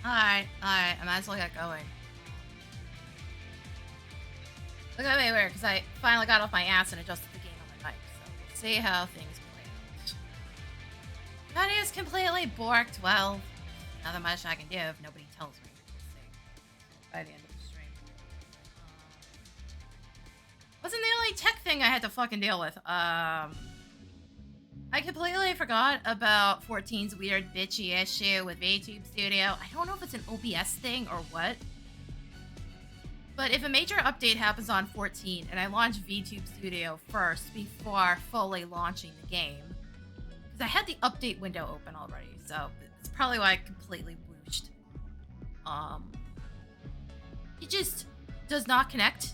Alright, I might as well get going. Look at me weird, because I finally got off my ass and adjusted the game on my mic, so we'll see how things play out. That is completely borked. Well, nothing much I can do if nobody tells me. We'll see. By the end of the stream. Wasn't the only tech thing I had to fucking deal with. I completely forgot about 14's weird bitchy issue with VTube Studio. I don't know if it's an OBS thing or what. But if a major update happens on 14 and I launch VTube Studio first before fully launching the game, because I had the update window open already, so it's probably why I completely whooshed. It just does not connect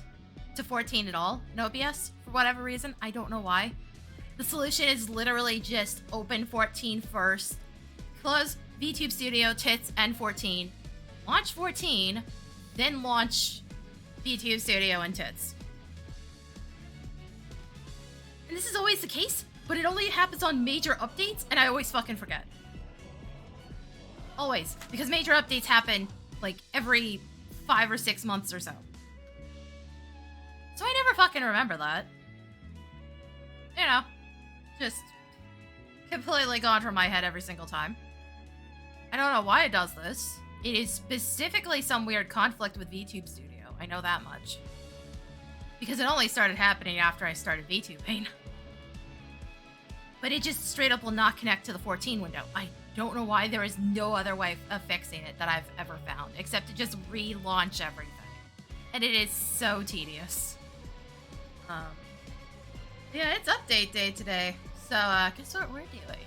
to 14 at all in OBS for whatever reason. I don't know why. The solution is literally just open 14 first, close VTube Studio, tits, and 14, launch 14, then launch VTube Studio and tits. And this is always the case, but it only happens on major updates, and I always fucking forget. Always. Because major updates happen, like, every 5 or 6 months or so. So I never fucking remember that. You know, just completely gone from my head every single time. I don't know why it does this. It is specifically some weird conflict with VTube Studio. I know that much. Because it only started happening after I started VTubing. But it just straight up will not connect to the 14 window. I don't know why. There is no other way of fixing it that I've ever found, except to just relaunch everything. And it is so tedious. Yeah, it's update day today. So, guess what we're doing?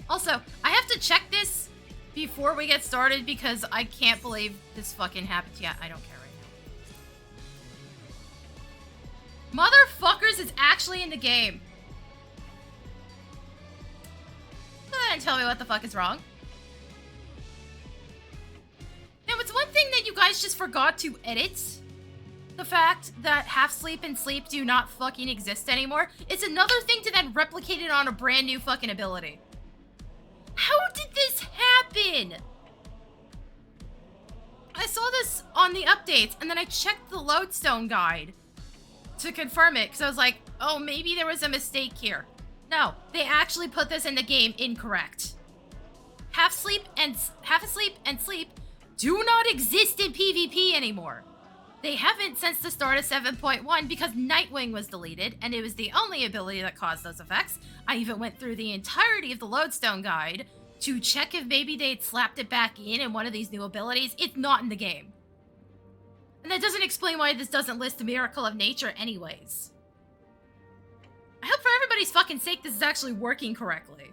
Also, I have to check this before we get started because I can't believe this fucking happened yet. I don't care right now. Motherfuckers is actually in the game. Go ahead and tell me what the fuck is wrong. Now, it's one thing that you guys just forgot to edit. The fact that half sleep and sleep do not fucking exist anymore. It's another thing to then replicate it on a brand new fucking ability. How did this happen? I saw this on the updates, and then I checked the lodestone guide to confirm it, because I was like, oh, maybe there was a mistake here. No, they actually put this in the game incorrect. Half asleep and sleep do not exist in PvP anymore. They haven't since the start of 7.1 because Nightwing was deleted, and it was the only ability that caused those effects. I even went through the entirety of the lodestone guide to check if maybe they'd slapped it back in one of these new abilities. It's not in the game. And that doesn't explain why this doesn't list a Miracle of Nature anyways. I hope for everybody's fucking sake this is actually working correctly.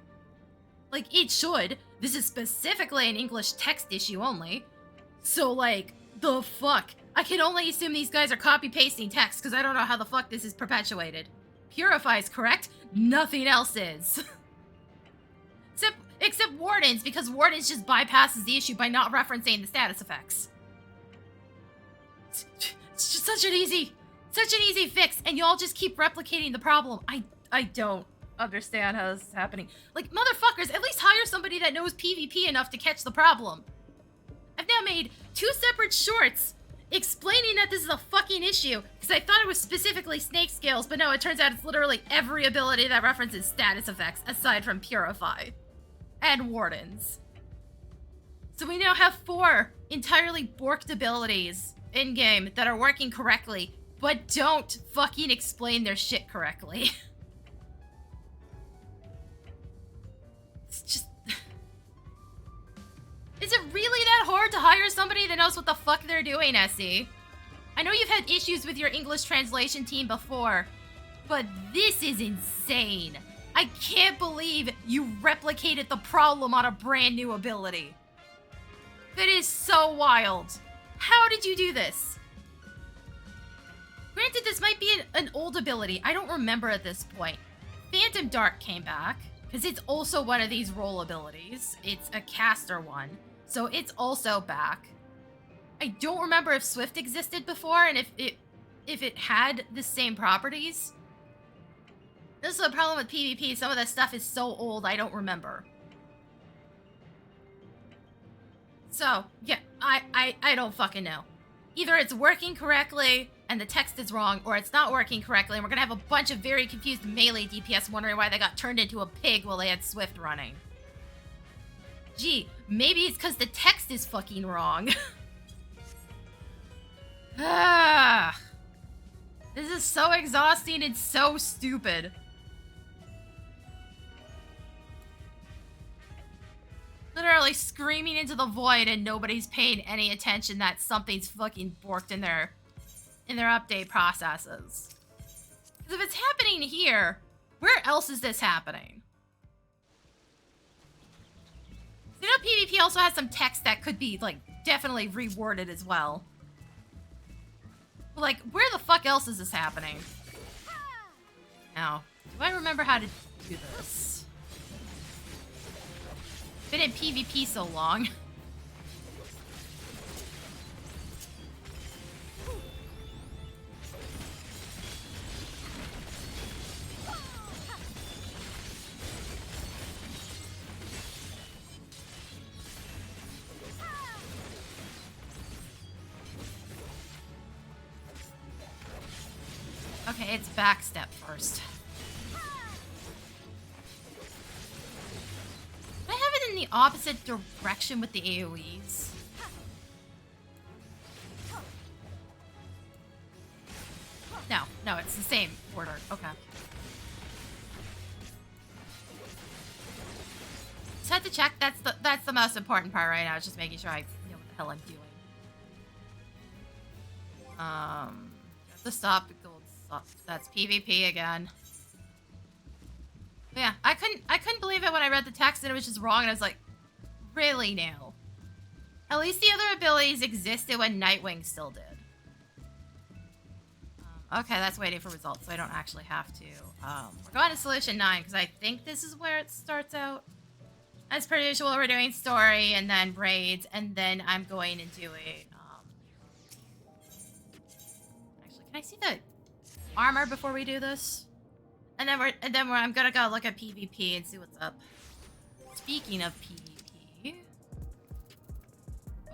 Like, it should. This is specifically an English text issue only. So, like, the fuck? I can only assume these guys are copy-pasting text, because I don't know how the fuck this is perpetuated. Purify is correct. Nothing else is. Except Wardens, because Wardens just bypasses the issue by not referencing the status effects. It's just such an easy fix, and y'all just keep replicating the problem. I don't understand how this is happening. Like, motherfuckers, at least hire somebody that knows PvP enough to catch the problem. I've now made 2 separate shorts explaining that this is a fucking issue, because I thought it was specifically snake scales, but no, it turns out it's literally every ability that references status effects, aside from Purify. And Wardens. So we now have 4 entirely borked abilities in-game that are working correctly, but don't fucking explain their shit correctly. It's just... Is it really that hard to hire somebody that knows what the fuck they're doing, SE? I know you've had issues with your English translation team before, but this is insane. I can't believe you replicated the problem on a brand new ability. That is so wild. How did you do this? Granted, this might be an old ability. I don't remember at this point. Phantom Dark came back, because it's also one of these role abilities. It's a caster one, so it's also back. I don't remember if Swift existed before, and if it had the same properties. This is a problem with PvP. Some of that stuff is so old, I don't remember. So, yeah, I don't fucking know. Either it's working correctly and the text is wrong, or it's not working correctly, and we're gonna have a bunch of very confused melee DPS wondering why they got turned into a pig while they had Swift running. Gee, maybe it's because the text is fucking wrong. Ah, this is so exhausting and so stupid. Literally screaming into the void and nobody's paying any attention that something's fucking borked in their update processes. Because if it's happening here, where else is this happening? You know, PvP also has some text that could be, like, definitely reworded as well. But, like, where the fuck else is this happening? Now, do I remember how to do this? Been in PvP so long. Okay, it's backstep first. Can I have it in the opposite direction with the AoEs? No, it's the same order. Okay. Just had to check. That's the most important part right now. Is just making sure I know what the hell I'm doing. The stop gold. That's PvP again. But yeah, I couldn't believe it when I read the text and it was just wrong, and I was like, really now? At least the other abilities existed when Nightwing still did. Okay, that's waiting for results, so I don't actually have to. We're going to Solution 9, because I think this is where it starts out. As per usual, we're doing story, and then raids, and then I'm going and doing, Actually, can I see the armor before we do this? And then I'm gonna go look at PvP and see what's up. Speaking of PvP...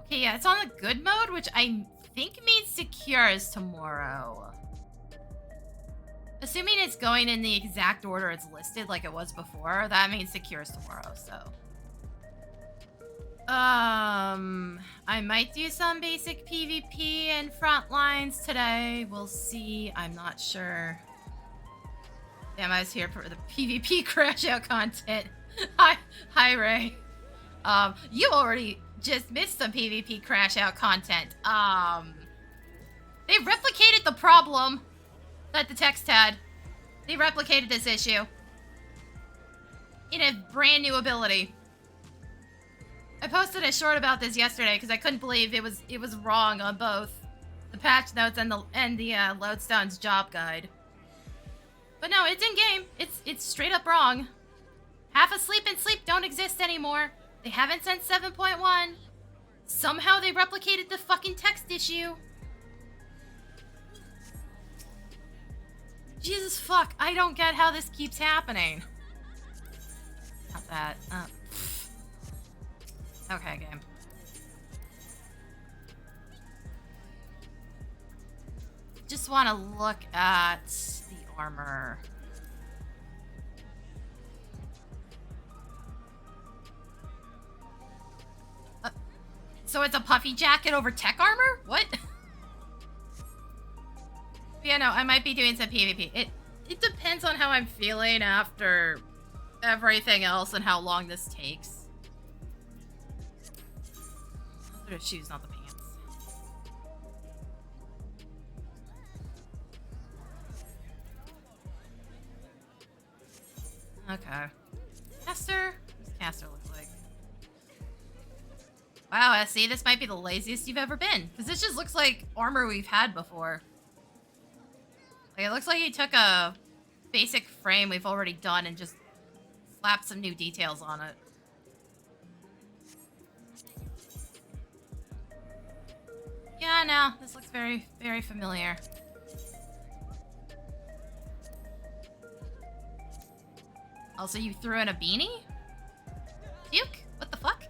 Okay, yeah, it's on the good mode, which I think means secure is tomorrow. Assuming it's going in the exact order it's listed like it was before, that means secure is tomorrow, so... I might do some basic PvP and front lines today. We'll see. I'm not sure. Damn, I was here for the PvP crash out content. Hi, Ray. You already just missed some PvP crash out content. They replicated the problem that the text had. They replicated this issue in a brand new ability. I posted a short about this yesterday because I couldn't believe it was wrong on both the patch notes and the Lodestone's job guide. But no, it's in game. It's straight up wrong. Half asleep and sleep don't exist anymore. They haven't since 7.1. Somehow they replicated the fucking text issue. Jesus fuck, I don't get how this keeps happening. Not that. Okay, game. Just want to look at the armor. So it's a puffy jacket over tech armor? What? Yeah, no, I might be doing some PvP. It depends on how I'm feeling after everything else and how long this takes. The shoes, not the pants. Okay. Caster? What does Caster look like? Wow, SC, this might be the laziest you've ever been. Because this just looks like armor we've had before. Like, it looks like you took a basic frame we've already done and just slapped some new details on it. Yeah, no, this looks very, very familiar. Also, you threw in a beanie? Puke? What the fuck?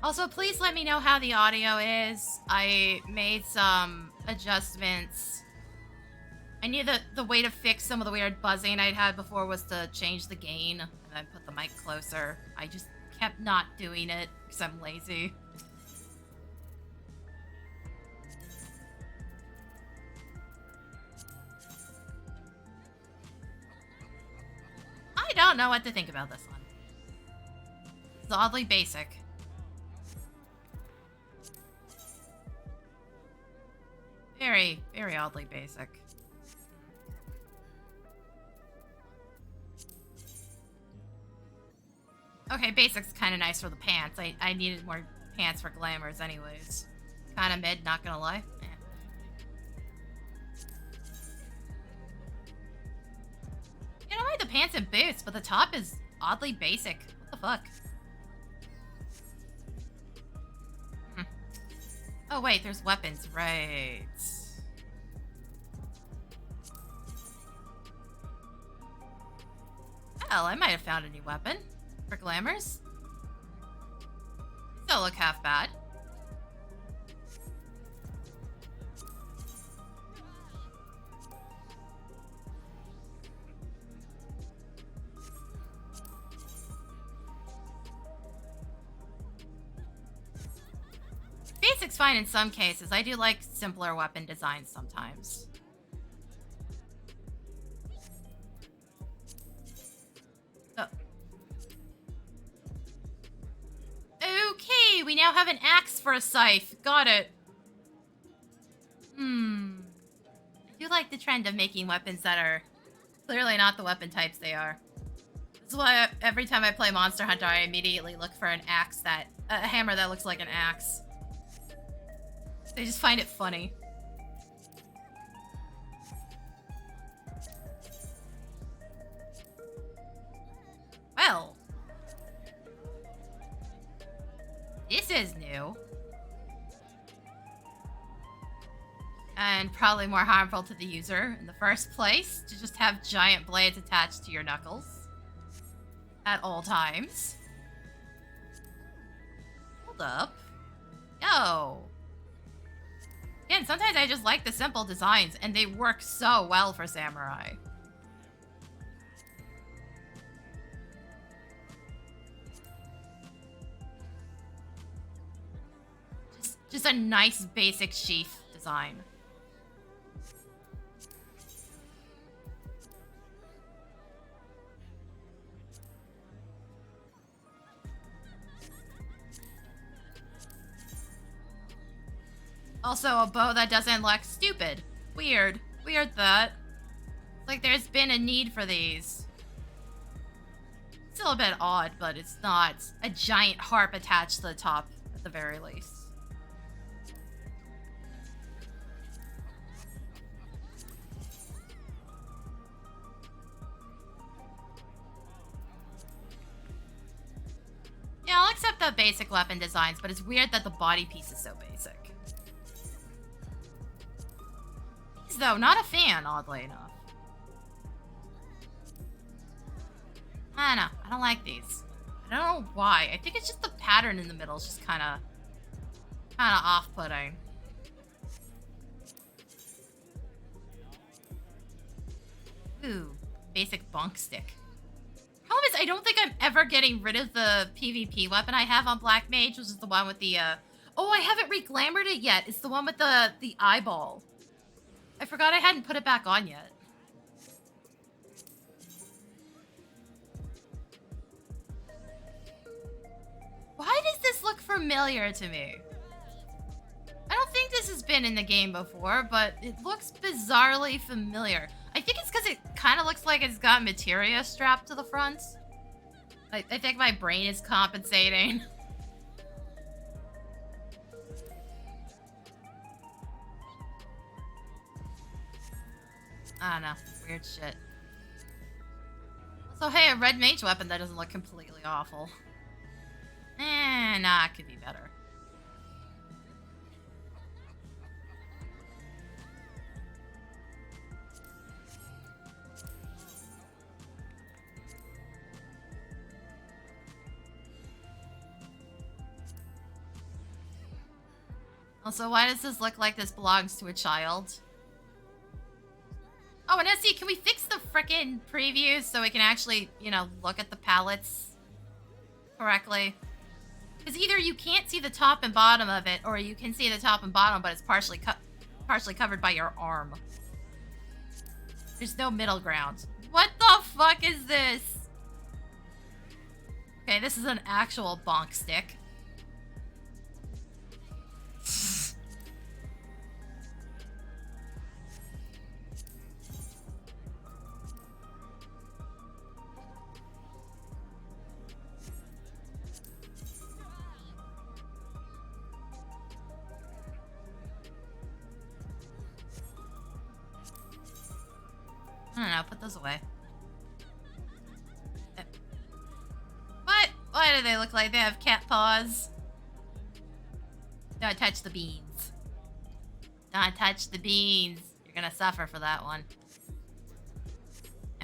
Also, please let me know how the audio is. I made some adjustments. I knew that the way to fix some of the weird buzzing I'd had before was to change the gain and then put the mic closer. I just kept not doing it because I'm lazy. I don't know what to think about this one. It's oddly basic. Very, very oddly basic. Okay, basic's kind of nice for the pants. I needed more pants for glamours anyways. Kind of mid, not gonna lie. Eh. You know, I like the pants and boots, but the top is oddly basic. What the fuck? Oh wait, there's weapons, right. Hell, I might have found a new weapon. For glamours? These don't look half bad. Basic's fine in some cases. I do like simpler weapon designs sometimes. Oh. Okay, we now have an axe for a scythe. Got it. I do like the trend of making weapons that are clearly not the weapon types they are. This is why every time I play Monster Hunter, I immediately look for an axe a hammer that looks like an axe. They just find it funny. Well. This is new. And probably more harmful to the user in the first place, to just have giant blades attached to your knuckles. At all times. Hold up. Yo. Again, sometimes I just like the simple designs, and they work so well for samurai. Just a nice basic sheath design. Also, a bow that doesn't look stupid. Weird. Weird that. Like there's been a need for these. Still a bit odd, but it's not a giant harp attached to the top at the very least. Yeah, I'll accept the basic weapon designs, but it's weird that the body piece is so basic. These, though, not a fan, oddly enough. I don't know. I don't like these. I don't know why. I think it's just the pattern in the middle is just kind of off-putting. Ooh, basic bonk stick. Problem is, I don't think I'm ever getting rid of the PvP weapon I have on Black Mage, which is the one with the, Oh, I haven't re-glamored it yet. It's the one with the eyeball. I forgot I hadn't put it back on yet. Why does this look familiar to me? I don't think this has been in the game before, but it looks bizarrely familiar. I think it's because it kind of looks like it's got materia strapped to the front. I think my brain is compensating. I don't know. Weird shit. So, hey, a red mage weapon that doesn't look completely awful. Nah, it could be better. Also, why does this look like this belongs to a child? Oh, and SC, can we fix the frickin' previews so we can actually, you know, look at the palettes correctly? Because either you can't see the top and bottom of it, or you can see the top and bottom, but it's partially covered by your arm. There's no middle ground. What the fuck is this? Okay, this is an actual bonk stick. I don't know, put those away. What? Why do they look like they have cat paws? Don't touch the beans. Don't touch the beans. You're gonna suffer for that one.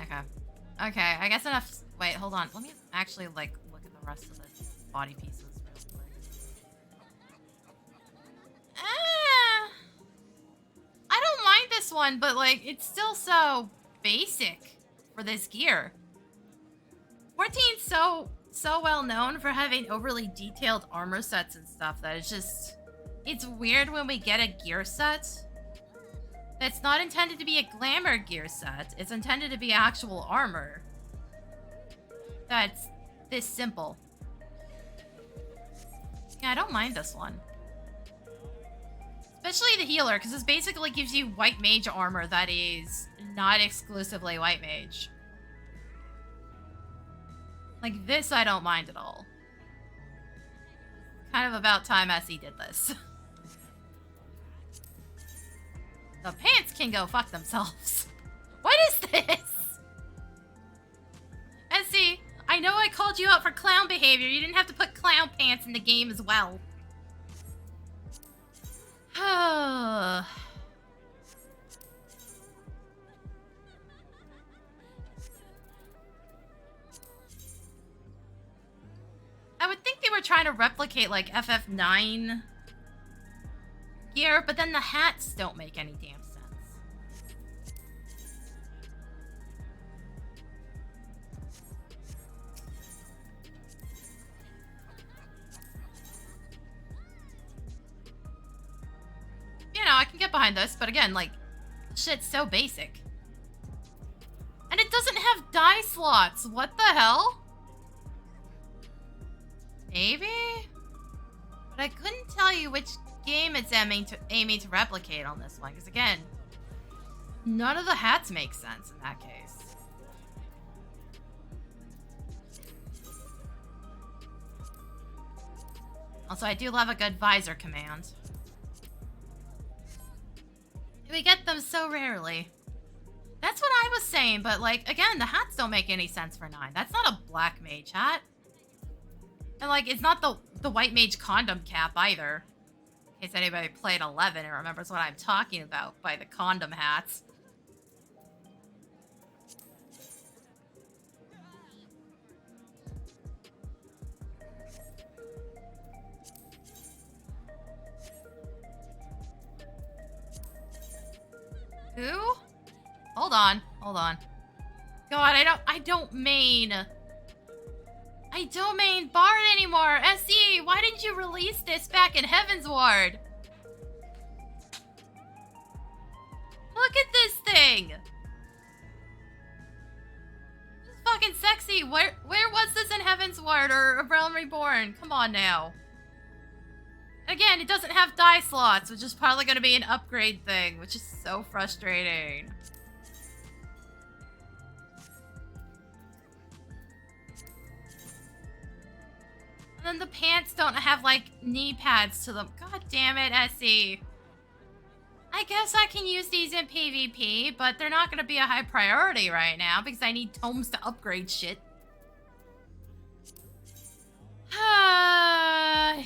Okay. Okay, I guess enough. Wait, hold on. Let me actually, like, look at the rest of the body pieces real quick. I don't mind this one, but, like, it's still so basic for this gear. 14's so well known for having overly detailed armor sets and stuff that it's weird when we get a gear set that's not intended to be a glamour gear set. It's intended to be actual armor that's this simple. Yeah, I don't mind this one. Especially the healer, because this basically gives you white mage armor that is not exclusively white mage. Like, this I don't mind at all. Kind of about time SE did this. The pants can go fuck themselves. What is this? SE, I know I called you out for clown behavior. You didn't have to put clown pants in the game as well. I would think they were trying to replicate like FF9 gear, but then the hats don't make any damn sense. You know, I can get behind this, but again, like, shit's so basic. And it doesn't have die slots. What the hell? Maybe? But I couldn't tell you which game it's aiming to replicate on this one, because again, none of the hats make sense in that case. Also, I do love a good visor command. We get them so rarely. That's what I was saying, but like, again, the hats don't make any sense for 9. That's not a black mage hat. And like, it's not the white mage condom cap either. In case anybody played 11 and remembers what I'm talking about by the condom hats. Who? Hold on. Hold on. God, I don't main Bard anymore. SE, why didn't you release this back in Heaven's Ward? Look at this thing. This is fucking sexy. Where was this in Heaven's Ward or Realm Reborn? Come on now. Again, it doesn't have die slots, which is probably going to be an upgrade thing, which is so frustrating. And then the pants don't have, like, knee pads to them. God damn it, SE. I guess I can use these in PvP, but they're not going to be a high priority right now because I need tomes to upgrade shit.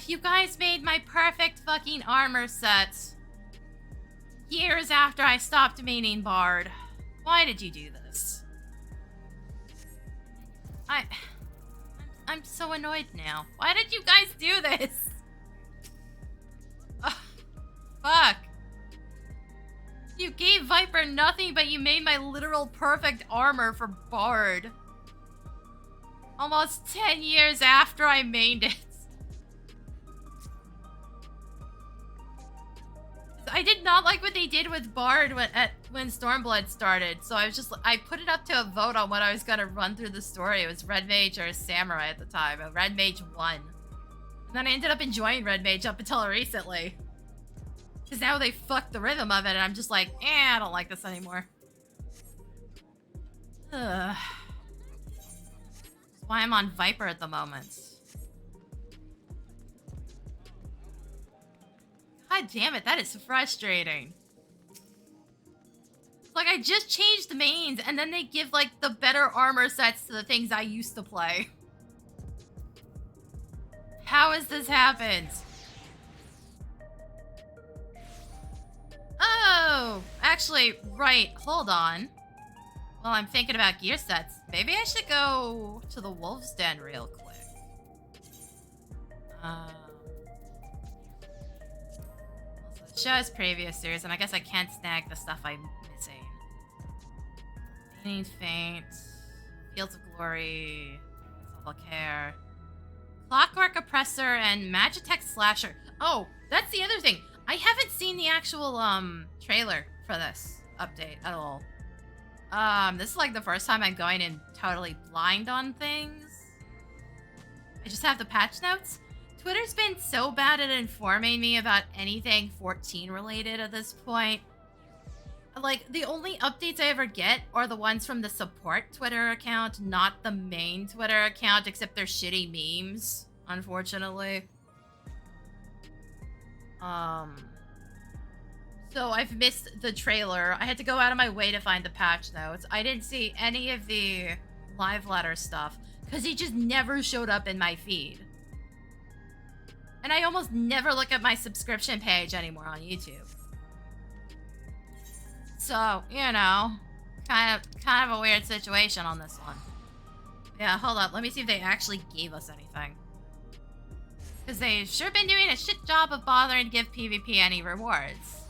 You guys made my perfect fucking armor set. Years after I stopped maining Bard. Why did you do this? I'm so annoyed now. Why did you guys do this? Ugh. fuck? You gave Viper nothing, but you made my literal perfect armor for Bard. Almost 10 years after I mained it. I did not like what they did with Bard when Stormblood started, so I put it up to a vote on what I was gonna run through the story. It was Red Mage or Samurai at the time, and Red Mage won. And then I ended up enjoying Red Mage up until recently. Because now they fucked the rhythm of it, and I'm just like, I don't like this anymore. Ugh. That's why I'm on Viper at the moment. God damn it, that is frustrating. Like, I just changed the mains, and then they give, like, the better armor sets to the things I used to play. How has this happened? Oh, actually, right, hold on. Well, I'm thinking about gear sets. Maybe I should go to the Wolf's Den real quick. It shows previous series, and I guess I can't snag the stuff I'm missing. Painting Faint, Fields of Glory, Level Care, Clockwork Oppressor, and Magitech Slasher. Oh, that's the other thing. I haven't seen the actual trailer for this update at all. This is like the first time I'm going in totally blind on things. I just have the patch notes. Twitter's been so bad at informing me about anything 14 related at this point. Like, the only updates I ever get are the ones from the support Twitter account, not the main Twitter account, except they're shitty memes, unfortunately. So I've missed the trailer. I had to go out of my way to find the patch notes. I didn't see any of the live letter stuff, because he just never showed up in my feed. And I almost never look at my subscription page anymore on YouTube. So, you know, kind of a weird situation on this one. Yeah, hold up. Let me see if they actually gave us anything. Because they've sure been doing a shit job of bothering to give PvP any rewards.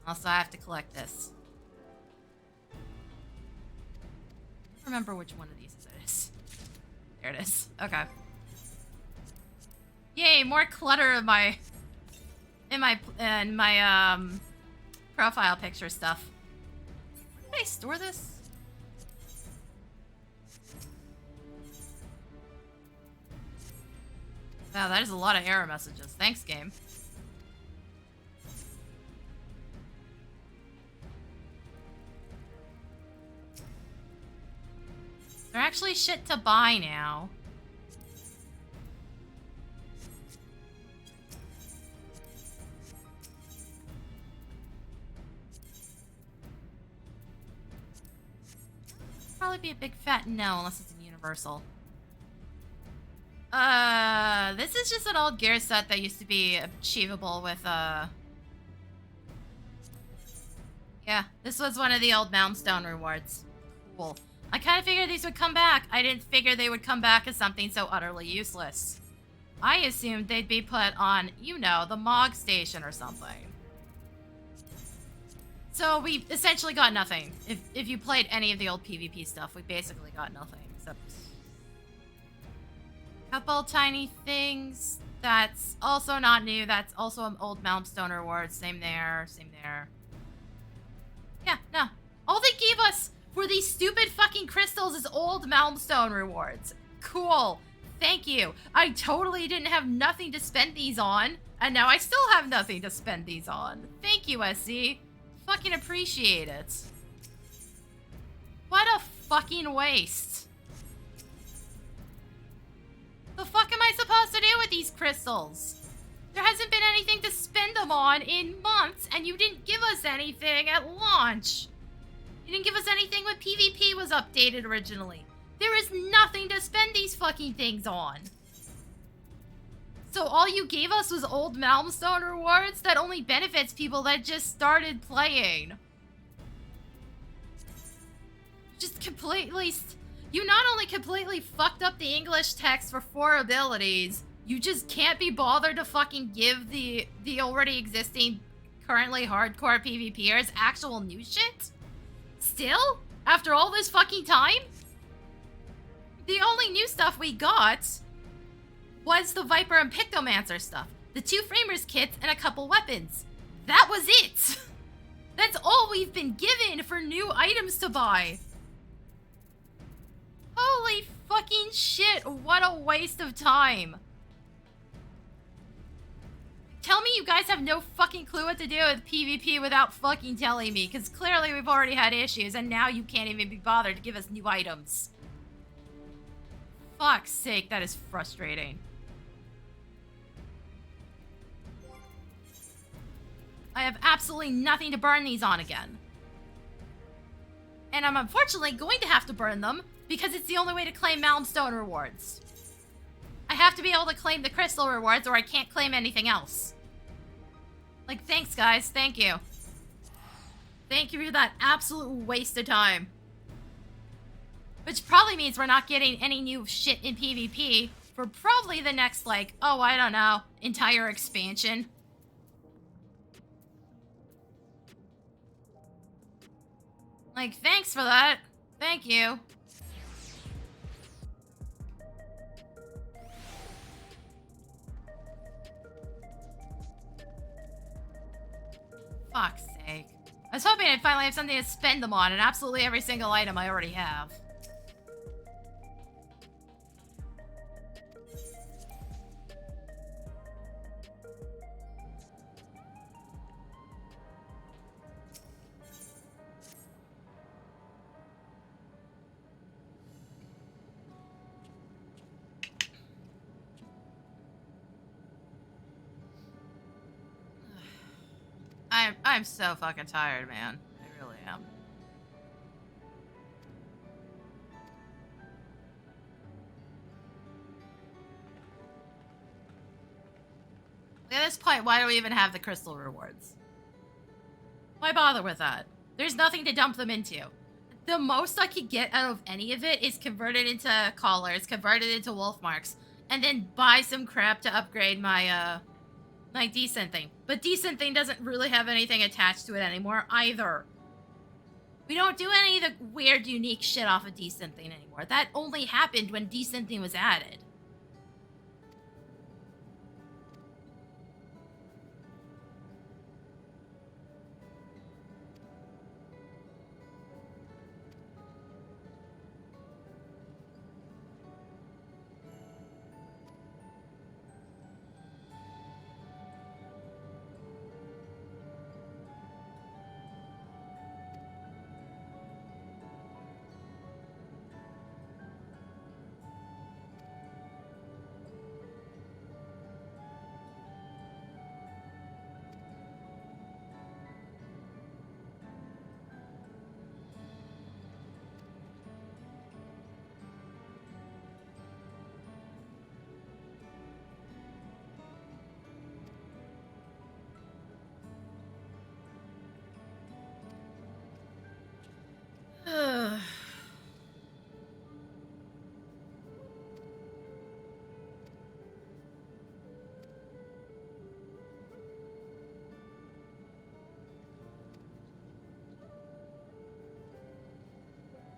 Also, I have to collect this. I don't remember which one of these it is. There it is. Okay. Yay, more clutter in my profile picture stuff. Where did I store this? Wow, that is a lot of error messages. Thanks, game. They're actually shit to buy now. Probably be a big fat no unless it's a universal. This is just an old gear set that used to be achievable with, yeah, this was one of the old Malmstone rewards. Cool. I kind of figured these would come back. I didn't figure they would come back as something so utterly useless. I assumed they'd be put on, you know, the Mog station or something. So we essentially got nothing. If you played any of the old PvP stuff, we basically got nothing, except a couple tiny things. That's also not new. That's also an old Malmstone reward. Same there, same there. Yeah, no. All they gave us for these stupid fucking crystals is old Malmstone rewards. Cool. Thank you. I totally didn't have nothing to spend these on, and now I still have nothing to spend these on. Thank you, SC. Fucking appreciate it. What a fucking waste. The fuck am I supposed to do with these crystals? There hasn't been anything to spend them on in months, and you didn't give us anything at launch. You didn't give us anything when PvP was updated originally. There is nothing to spend these fucking things on. So all you gave us was old Malmstone rewards that only benefits people that just started playing. Just completely... You not only completely fucked up the English text for 4 abilities, You just can't be bothered to fucking give the already existing, currently hardcore PvPers actual new shit? Still? After all this fucking time? The only new stuff we got was the Viper and Pictomancer stuff, the 2 Framers kits, and a couple weapons. That was it! That's all we've been given for new items to buy. Holy fucking shit, what a waste of time. Tell me you guys have no fucking clue what to do with PvP without fucking telling me, because clearly we've already had issues and now you can't even be bothered to give us new items. Fuck's sake, that is frustrating. I have absolutely nothing to burn these on again. And I'm unfortunately going to have to burn them because it's the only way to claim Malmstone rewards. I have to be able to claim the crystal rewards or I can't claim anything else. Like, thanks guys, thank you. Thank you for that absolute waste of time. Which probably means we're not getting any new shit in PvP for probably the next, like, oh, I don't know, entire expansion. Like, thanks for that. Thank you. Fuck's sake. I was hoping I'd finally have something to spend them on, and absolutely every single item I already have. I'm so fucking tired, man. I really am. At this point, why do we even have the crystal rewards? Why bother with that? There's nothing to dump them into. The most I could get out of any of it is convert it into collars, convert it into wolf marks, and then buy some crap to upgrade my, my decent thing. But decent thing doesn't really have anything attached to it anymore either. We don't do any of the weird, unique shit off of decent thing anymore. That only happened when decent thing was added.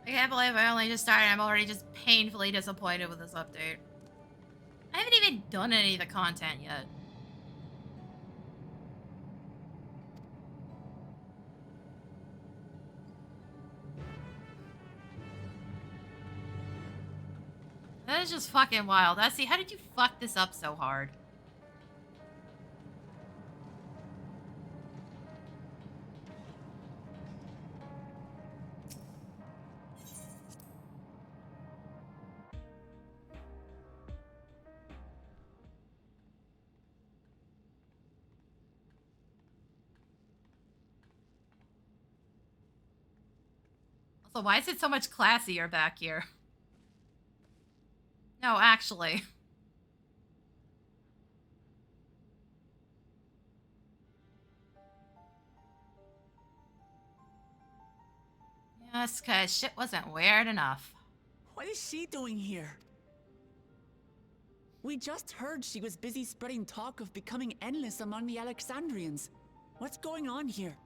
I can't believe I only just started. I'm already just painfully disappointed with this update. I haven't even done any of the content yet. That is just fucking wild. Essie, how did you fuck this up so hard? Also, why is it so much classier back here? No, actually. Yes, cause shit wasn't weird enough. What is she doing here? We just heard she was busy spreading talk of becoming endless among the Alexandrians. What's going on here?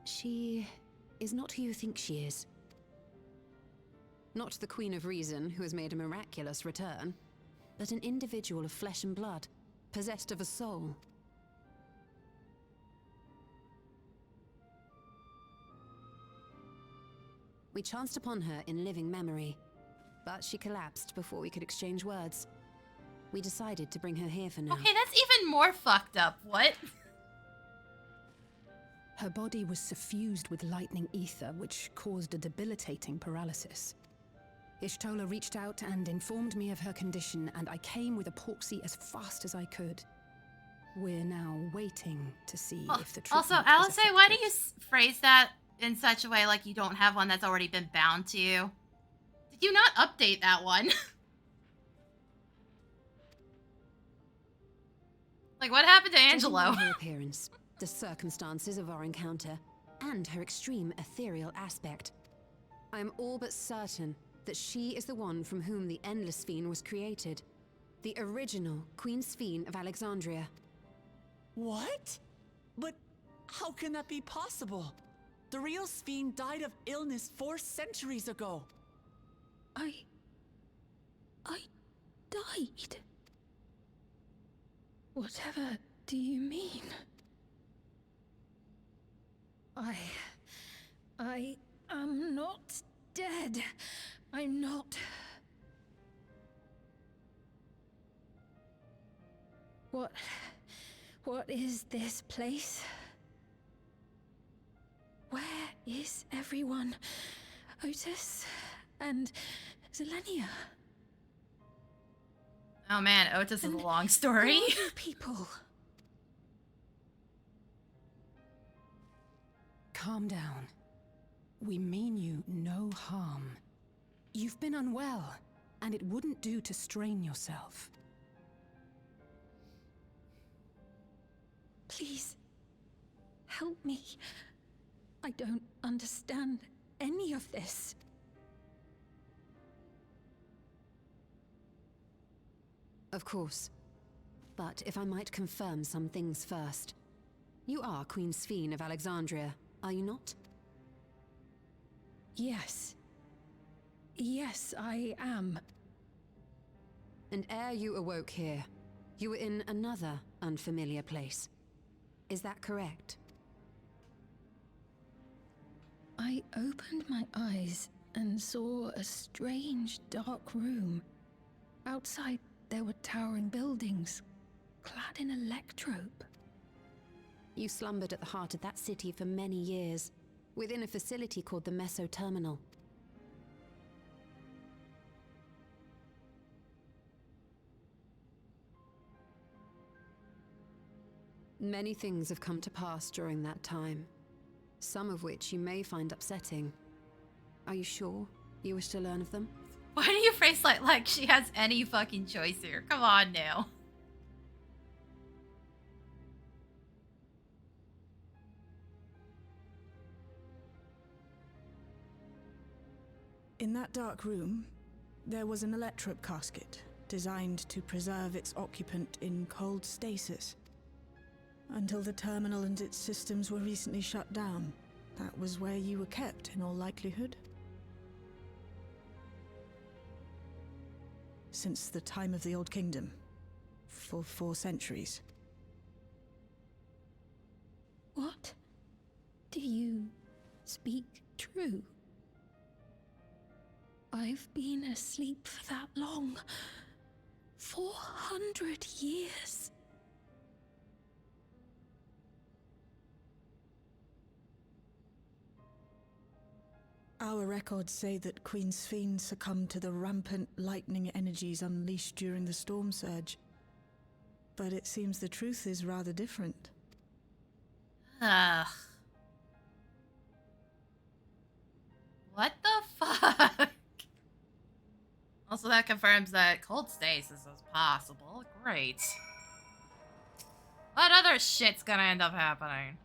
She is not who you think she is. Not the Queen of Reason, who has made a miraculous return, but an individual of flesh and blood, possessed of a soul. We chanced upon her in living memory, but she collapsed before we could exchange words. We decided to bring her here for now. Okay, that's even more fucked up. What? Her body was suffused with lightning ether, which caused a debilitating paralysis. Ishtola reached out and informed me of her condition, and I came with a porksy as fast as I could. We're now waiting to see if the treatment Also, is Alice, why do effective. you phrase that in such a way like you don't have one that's already been bound to you? Did you not update that one? Like, what happened to Angelo? Judging by her appearance, the circumstances of our encounter, and her extreme ethereal aspect, I am all but certain that she is the one from whom the Endless Sphere was created. The original Queen Sphere of Alexandria. What? But how can that be possible? The real Sphere died of illness 4 centuries ago. I died. Whatever do you mean? I am not dead. I'm not. What is this place? Where is everyone? Otis and Zelenia. Oh man, Otis is a long story. Who are you people? Calm down. We mean you no harm. You've been unwell, and it wouldn't do to strain yourself. Please, help me. I don't understand any of this. Of course. But if I might confirm some things first. You are Queen Sphere of Alexandria, are you not? Yes. Yes, I am. And ere you awoke here, you were in another unfamiliar place. Is that correct? I opened my eyes and saw a strange, dark room. Outside, there were towering buildings, clad in electrope. You slumbered at the heart of that city for many years, within a facility called the Meso Terminal. Many things have come to pass during that time, some of which you may find upsetting. Are you sure you wish to learn of them? Why do you phrase like she has any fucking choice here? Come on now. In that dark room, there was an electrope casket designed to preserve its occupant in cold stasis. Until the terminal and its systems were recently shut down, that was where you were kept in all likelihood. Since the time of the Old Kingdom, for 4 centuries. What? Do you speak true? I've been asleep for that long. 400 years. Our records say that Queen Sphere succumbed to the rampant lightning energies unleashed during the storm surge. But it seems the truth is rather different. Ugh. What the fuck? Also, that confirms that cold stasis is possible. Great. What other shit's gonna end up happening?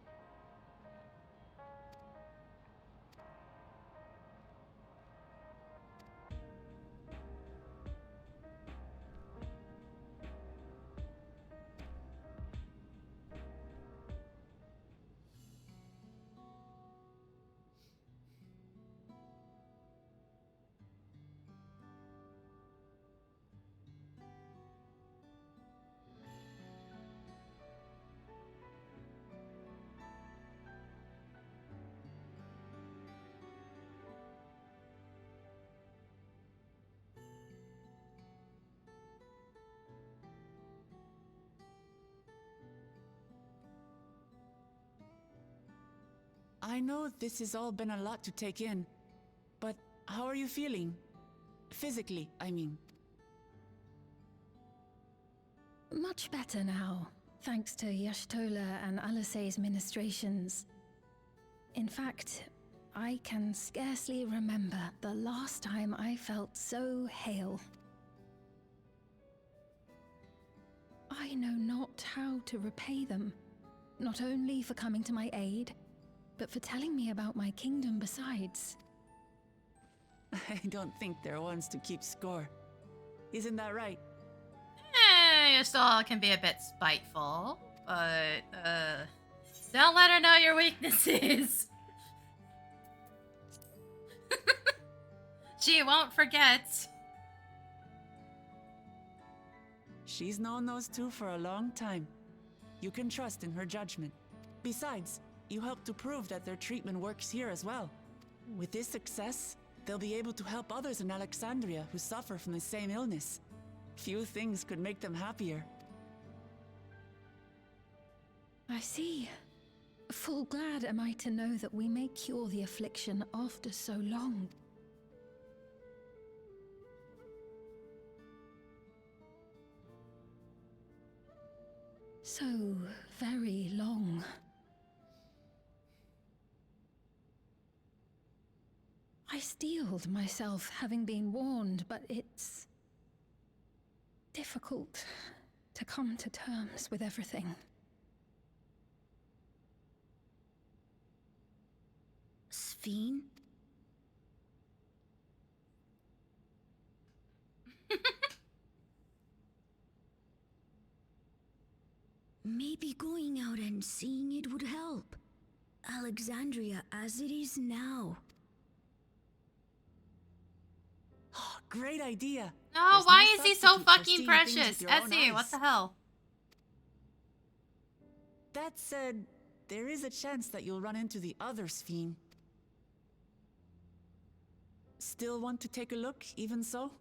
I know this has all been a lot to take in, but how are you feeling? Physically, I mean. Much better now, thanks to Y'shtola and Alisei's ministrations. In fact, I can scarcely remember the last time I felt so hale. I know not how to repay them, not only for coming to my aid, but for telling me about my kingdom besides. I don't think they're ones to keep score. Isn't that right? You still can be a bit spiteful, but, don't let her know your weaknesses. She won't forget. She's known those two for a long time. You can trust in her judgment. Besides, you helped to prove that their treatment works here as well. With this success, they'll be able to help others in Alexandria who suffer from the same illness. Few things could make them happier. I see. Full glad am I to know that we may cure the affliction after so long. So very long. I steeled myself, having been warned, but it's difficult to come to terms with everything. Sphene? Maybe going out and seeing it would help. Alexandria as it is now. Great idea. No, There's why no is he so substitute for fucking seeing things precious? with your own Essie, what eyes. the hell? That said, there is a chance that you'll run into the other Sphene. Still want to take a look, even so?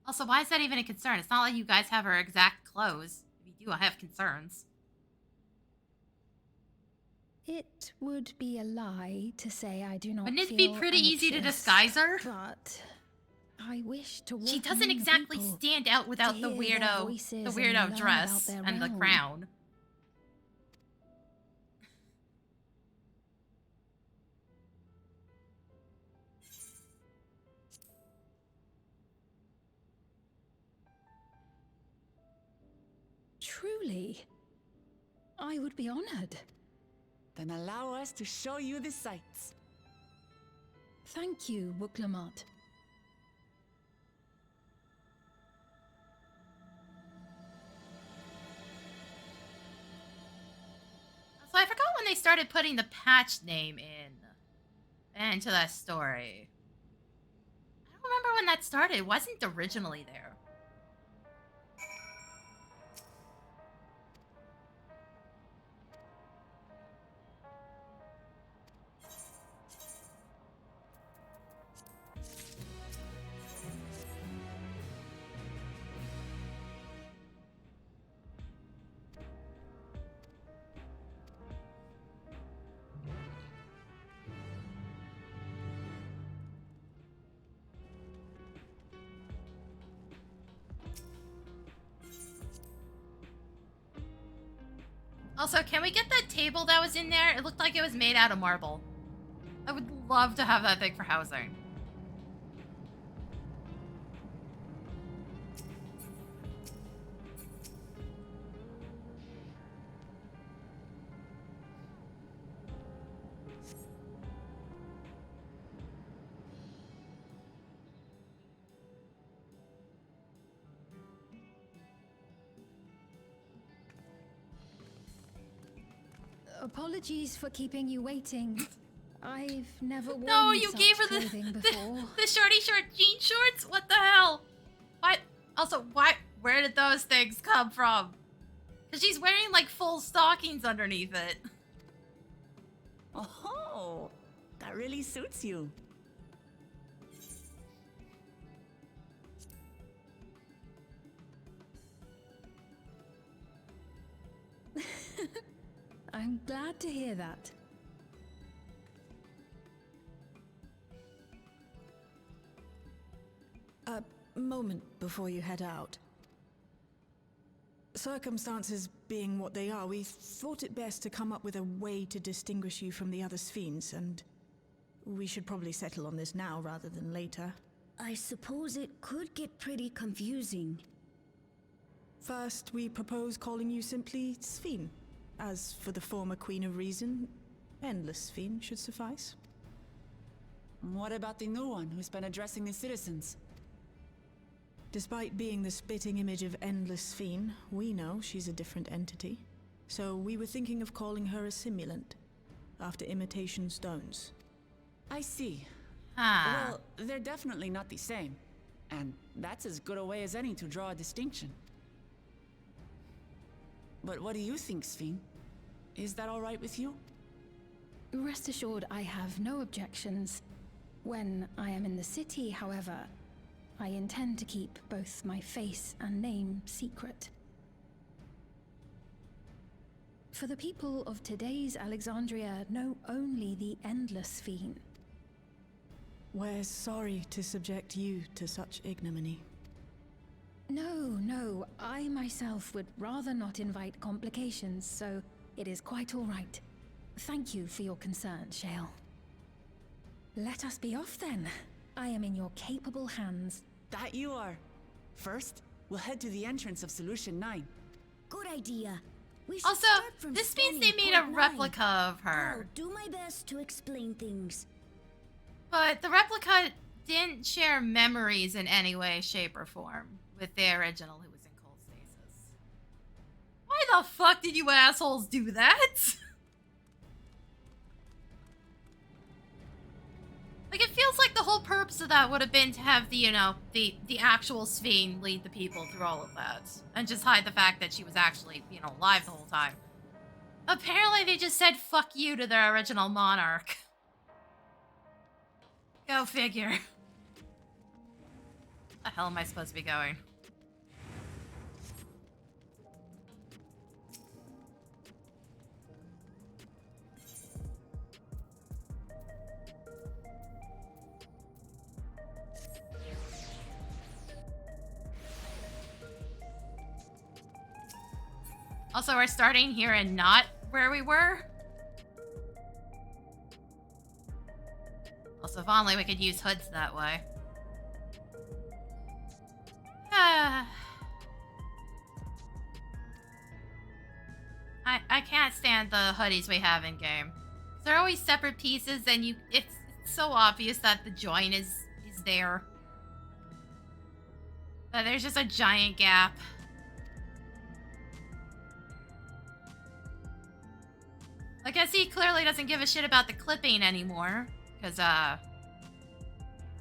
Also, why is that even a concern? It's not like you guys have her exact clothes. If you do, I have concerns. It would be a lie to say I do not. Wouldn't it be feel pretty easy to anxious, disguise her? But I wish to walk She doesn't among the exactly people, stand out without to the hear their voices and learn about dress their and the realm. crown. Truly, I would be honored. Then allow us to show you the sights. Thank you, Wuklamot. So I forgot when they started putting the patch name into that story. I don't remember when that started. It wasn't originally there. Also, can we get that table that was in there? It looked like it was made out of marble. I would love to have that thing for housing. Apologies for keeping you waiting. I've never worn No, you such gave her clothing before. the shorty short jean shorts? What the hell? What? Also, where did those things come from? Because she's wearing like full stockings underneath it. Oh, that really suits you. I'm glad to hear that. A moment before you head out. Circumstances being what they are, we thought it best to come up with a way to distinguish you from the other Sphenes, and we should probably settle on this now rather than later. I suppose it could get pretty confusing. First, we propose calling you simply Sphene. As for the former Queen of Reason, Endless Sphene should suffice. What about the new one who's been addressing the citizens? Despite being the spitting image of Endless Sphene, we know she's a different entity. So we were thinking of calling her a simulant, after imitation stones. I see. Huh. Well, they're definitely not the same. And that's as good a way as any to draw a distinction. But what do you think, Sphene? Is that all right with you? Rest assured, I have no objections. When I am in the city, however, I intend to keep both my face and name secret. For the people of today's Alexandria know only the Endless Sphene. We're sorry to subject you to such ignominy. No, I myself would rather not invite complications, so it is quite all right. Thank you for your concern, Shale. Let us be off then. I am in your capable hands. That you are. First, we'll head to the entrance of Solution 9. Good idea. We should Also, start from this means scanning they made a Port 9. replica of her. I'll do my best to explain things. But the replica didn't share memories in any way, shape, or form with the original who was in cold stasis. Why the fuck did you assholes do that? Like, it feels like the whole purpose of that would have been to have the, you know, the actual Sphene lead the people through all of that. And just hide the fact that she was actually, you know, alive the whole time. Apparently they just said fuck you to their original monarch. Go figure. The hell am I supposed to be going? Also, we're starting here and not where we were. Also, if only we could use hoods that way. I can't stand the hoodies we have in game. They're always separate pieces, and it's so obvious that the join is there. But there's just a giant gap. I guess he clearly doesn't give a shit about the clipping anymore. Because,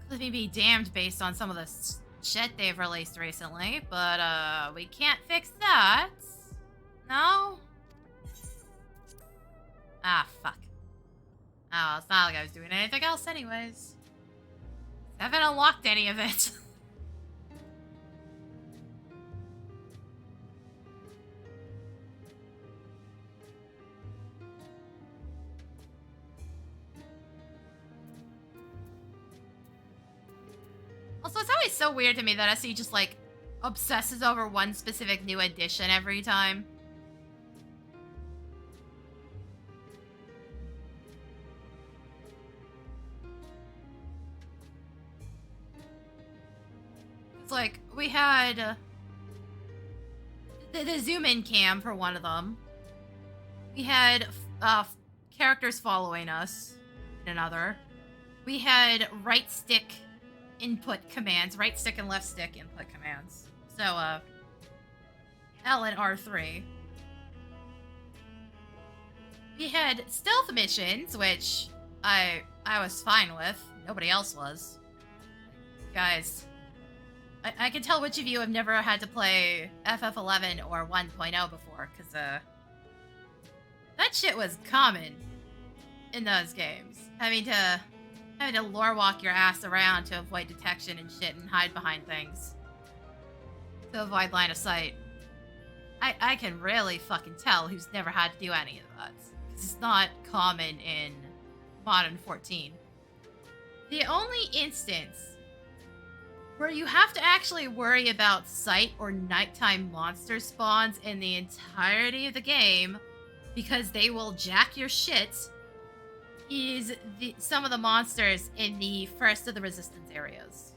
clipping be damned based on some of the shit they've released recently. But, we can't fix that. No? Ah, fuck. Oh, it's not like I was doing anything else anyways. I haven't unlocked any of it. Also, it's always so weird to me that SE just, like, obsesses over one specific new edition every time. It's like, we had the zoom-in cam for one of them. We had characters following us in another. We had right stick input commands, right stick and left stick input commands. So, L and R3. We had stealth missions, which I was fine with. Nobody else was. Guys, I can tell which of you have never had to play FF11 or 1.0 before, because, that shit was common in those games. Having to lore walk your ass around to avoid detection and shit and hide behind things. To avoid line of sight. I can really fucking tell who's never had to do any of that. Because it's not common in Modern 14. The only instance where you have to actually worry about sight or nighttime monster spawns in the entirety of the game, because they will jack your shit, is some of the monsters in the first of the resistance areas.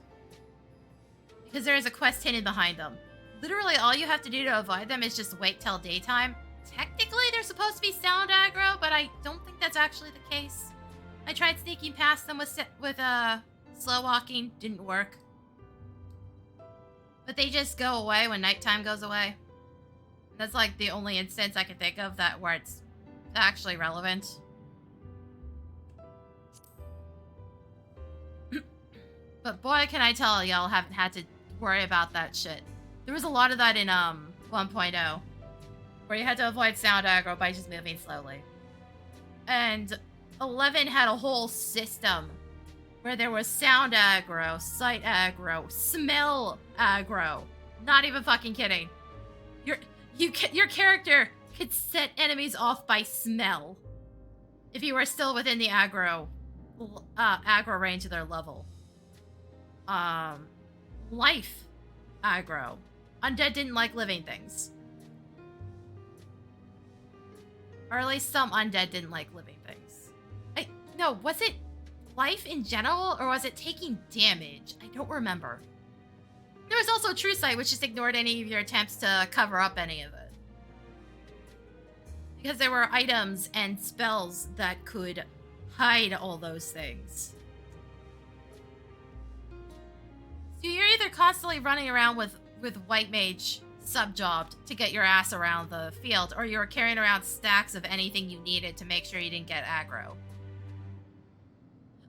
Because there is a quest hidden behind them. Literally all you have to do to avoid them is just wait till daytime. Technically they're supposed to be sound aggro, but I don't think that's actually the case. I tried sneaking past them with slow walking, didn't work. But they just go away when nighttime goes away. That's like the only instance I can think of where it's actually relevant. But boy, can I tell y'all haven't had to worry about that shit. There was a lot of that in 1.0, where you had to avoid sound aggro by just moving slowly. And 11 had a whole system where there was sound aggro, sight aggro, smell aggro. Not even fucking kidding. Your character could set enemies off by smell if you were still within the aggro range of their level. Life aggro. Undead didn't like living things. Or at least some undead didn't like living things. No, was it life in general, or was it taking damage? I don't remember. There was also True Sight, which just ignored any of your attempts to cover up any of it. Because there were items and spells that could hide all those things. So you're either constantly running around with White Mage sub-jobbed to get your ass around the field, or you're carrying around stacks of anything you needed to make sure you didn't get aggro.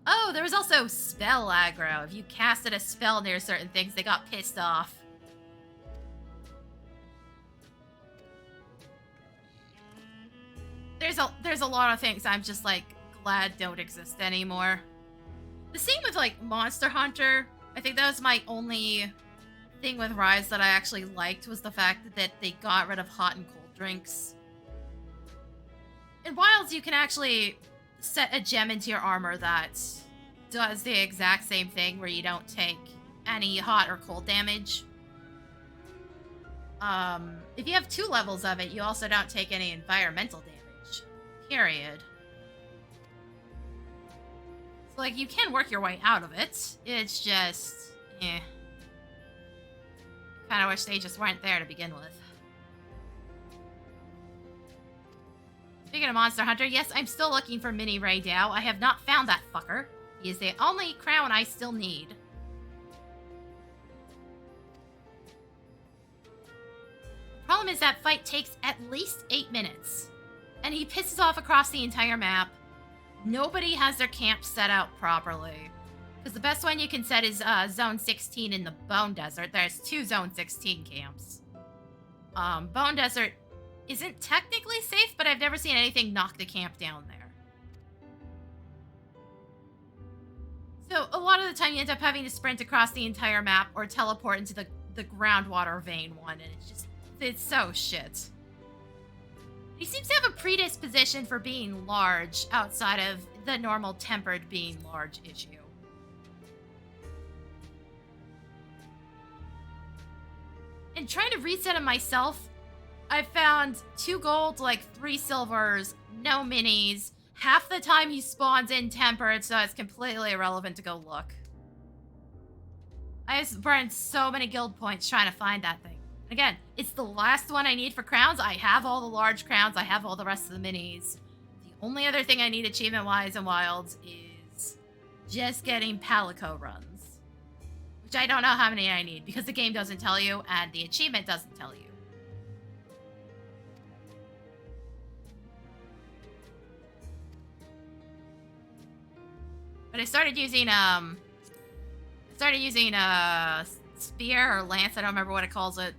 Oh, there was also spell aggro. If you casted a spell near certain things, they got pissed off. There's a lot of things I'm just like glad don't exist anymore. The same with like Monster Hunter. I think that was my only thing with Rise that I actually liked, was the fact that they got rid of hot and cold drinks. In Wilds, you can actually set a gem into your armor that does the exact same thing, where you don't take any hot or cold damage. If you have 2 levels of it, you also don't take any environmental damage. Period. So, like, you can work your way out of it. It's just, Kinda wish they just weren't there to begin with. Speaking of Monster Hunter, yes, I'm still looking for Mini Ray Dow. I have not found that fucker. He is the only crown I still need. Problem is that fight takes at least 8 minutes. And he pisses off across the entire map. Nobody has their camp set out properly. Because the best one you can set is Zone 16 in the Bone Desert. There's 2 Zone 16 camps. Bone Desert isn't technically safe, but I've never seen anything knock the camp down there. So a lot of the time you end up having to sprint across the entire map or teleport into the groundwater vein one, and it's so shit. He seems to have a predisposition for being large outside of the normal tempered being large issue. And trying to reset him myself, I found 2 gold, like 3 silvers, no minis. Half the time he spawns in tempered, so it's completely irrelevant to go look. I just burned so many guild points trying to find that thing. Again, it's the last one I need for crowns. I have all the large crowns. I have all the rest of the minis. The only other thing I need achievement-wise in Wilds is just getting Palico runs. Which I don't know how many I need, because the game doesn't tell you, and the achievement doesn't tell you. But I started using spear or lance. I don't remember what it calls it.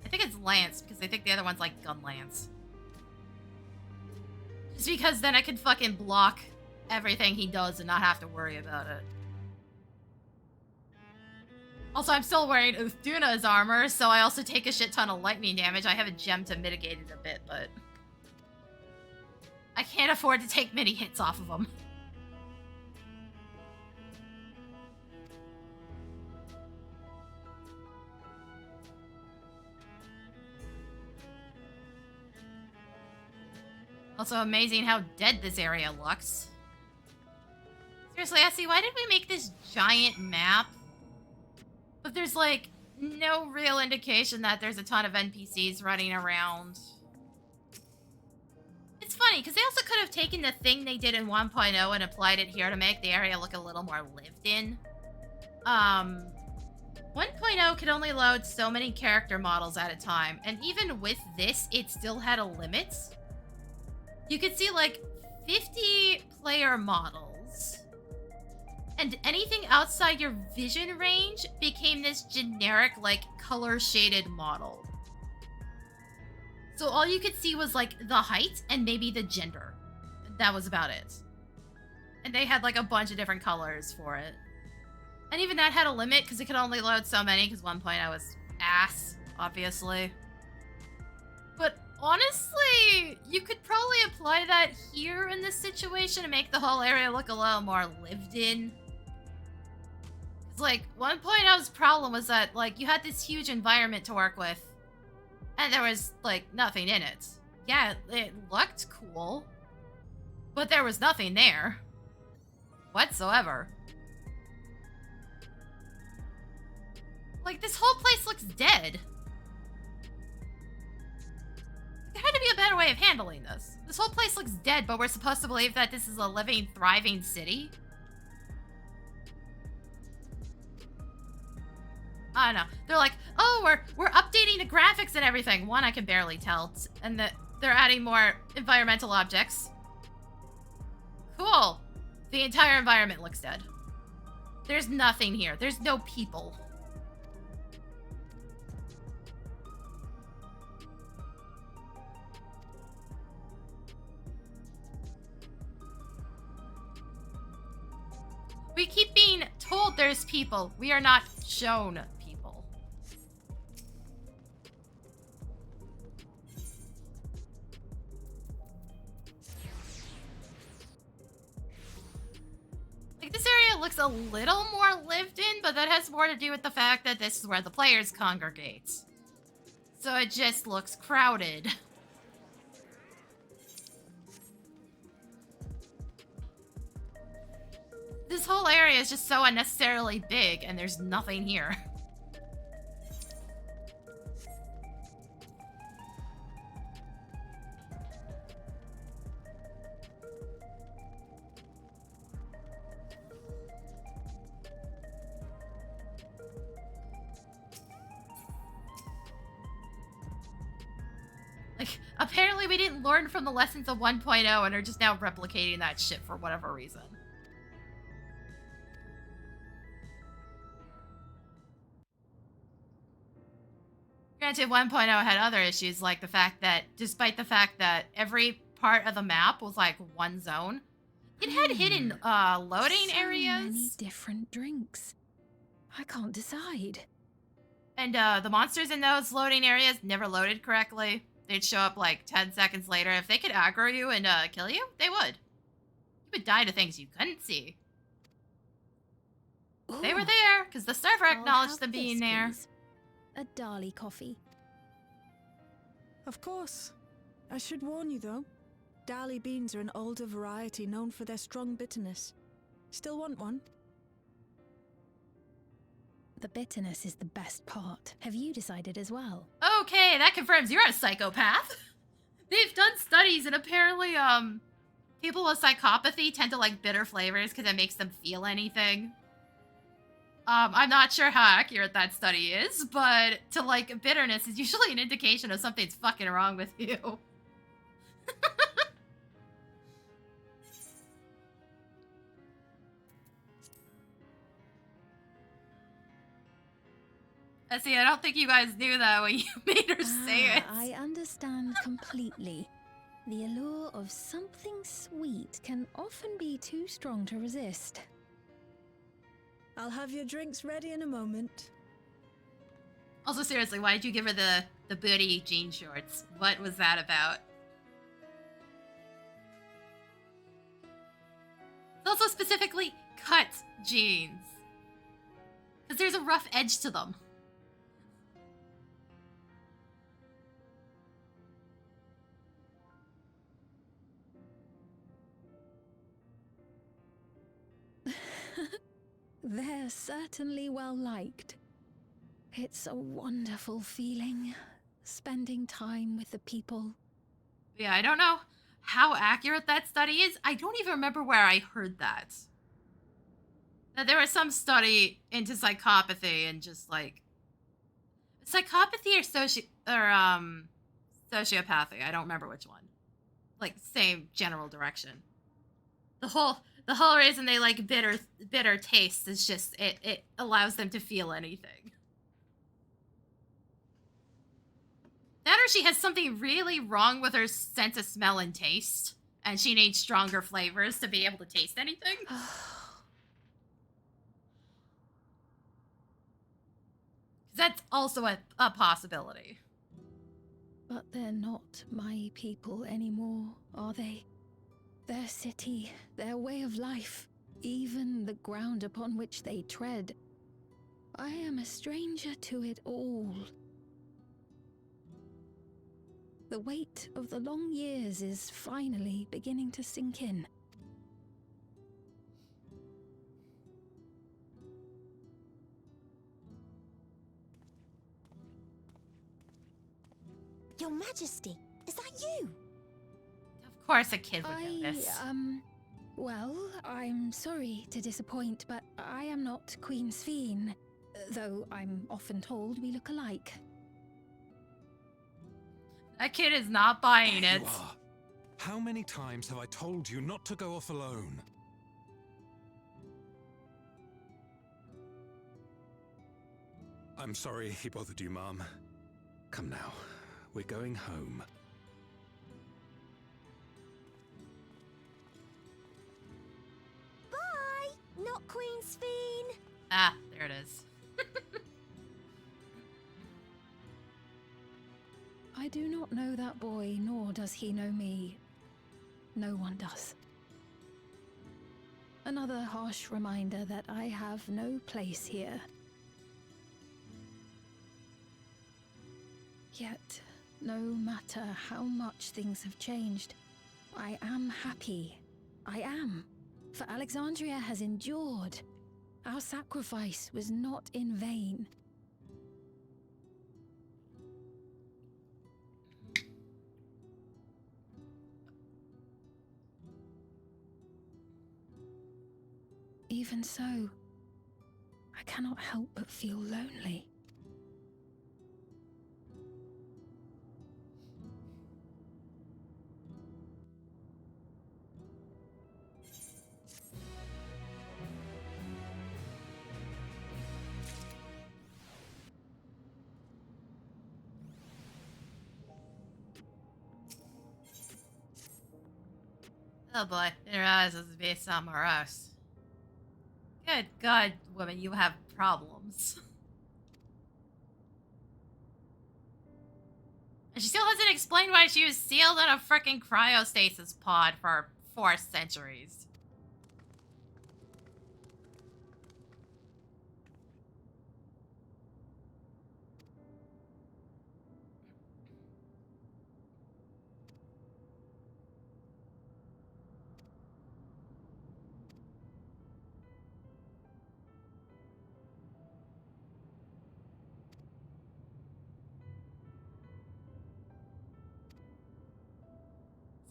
I think it's lance, because I think the other one's like gun lance. Just because then I can fucking block everything he does and not have to worry about it. Also, I'm still wearing Uthuna's armor, so I also take a shit ton of lightning damage. I have a gem to mitigate it a bit, but I can't afford to take many hits off of them. Also amazing how dead this area looks. Seriously, Essie, why did we make this giant map? But there's, like, no real indication that there's a ton of NPCs running around. It's funny, because they also could have taken the thing they did in 1.0 and applied it here to make the area look a little more lived in. 1.0 could only load so many character models at a time, and even with this, it still had a limit. You could see, like, 50 player models. And anything outside your vision range became this generic, like, color-shaded model. So all you could see was, like, the height and maybe the gender. That was about it. And they had, like, a bunch of different colors for it. And even that had a limit, because it could only load so many, because 1.0 was ass, obviously. But honestly, you could probably apply that here in this situation to make the whole area look a little more lived in. Like, 1.0's problem was that, like, you had this huge environment to work with, and there was, like, nothing in it. Yeah, it looked cool, but there was nothing there whatsoever. Like, this whole place looks dead. There had to be a better way of handling this. This whole place looks dead, but we're supposed to believe that this is a living, thriving city? I don't know. They're like, oh, we're updating the graphics and everything. One, I can barely tell. And that they're adding more environmental objects. Cool. The entire environment looks dead. There's nothing here. There's no people. We keep being told there's people. We are not shown people. Like, this area looks a little more lived in, but that has more to do with the fact that this is where the players congregate. So it just looks crowded. This whole area is just so unnecessarily big, and there's nothing here. Like, apparently we didn't learn from the lessons of 1.0 and are just now replicating that shit for whatever reason. Granted, 1.0 had other issues, like the fact that, despite the fact that every part of the map was like one zone, it had hidden loading areas. So many different drinks. I can't decide. And the monsters in those loading areas never loaded correctly. They'd show up like 10 seconds later. If they could aggro you and kill you, they would. You would die to things you couldn't see. Ooh, They were there, because the server I'll acknowledged have them being this, there. please. A Dali coffee. Of course. I should warn you, though. Dali beans are an older variety known for their strong bitterness. Still want one? The bitterness is the best part. Have you decided as well? Okay, that confirms you're a psychopath. They've done studies, and apparently, people with psychopathy tend to like bitter flavors because it makes them feel anything. I'm not sure how accurate that study is, but to like bitterness is usually an indication of something's fucking wrong with you. See, I don't think you guys knew that when you made her say it. I understand completely. The allure of something sweet can often be too strong to resist. I'll have your drinks ready in a moment. Also, seriously, why did you give her the booty jean shorts? What was that about? It's also specifically cut jeans. Because there's a rough edge to them. They're certainly well liked. It's a wonderful feeling, spending time with the people. Yeah, I don't know how accurate that study is. I don't even remember where I heard that. That there was some study into psychopathy and just like psychopathy or sociopathy. I don't remember which one. Like same general direction. The whole reason they like bitter tastes is just it allows them to feel anything. That or she has something really wrong with her sense of smell and taste, and she needs stronger flavors to be able to taste anything. That's also a possibility. But they're not my people anymore, are they? Their city, their way of life, even the ground upon which they tread. I am a stranger to it all. The weight of the long years is finally beginning to sink in. Your Majesty, is that you? Of course a kid would know this. Well, I'm sorry to disappoint, but I am not Queen Sphene, though I'm often told we look alike. That kid is not buying it. You are. How many times have I told you not to go off alone? I'm sorry he bothered you, Mom. Come now, we're going home. Bye, not Queen Sphene. Ah, there it is. I do not know that boy, nor does he know me. No one does. Another harsh reminder that I have no place here. Yet, no matter how much things have changed, I am happy. I am. For Alexandria has endured. Our sacrifice was not in vain. Even so, I cannot help but feel lonely. Oh boy, didn't realize this was based on Morose. Good God, woman, you have problems. And she still hasn't explained why she was sealed in a frickin' cryostasis pod for 4 centuries.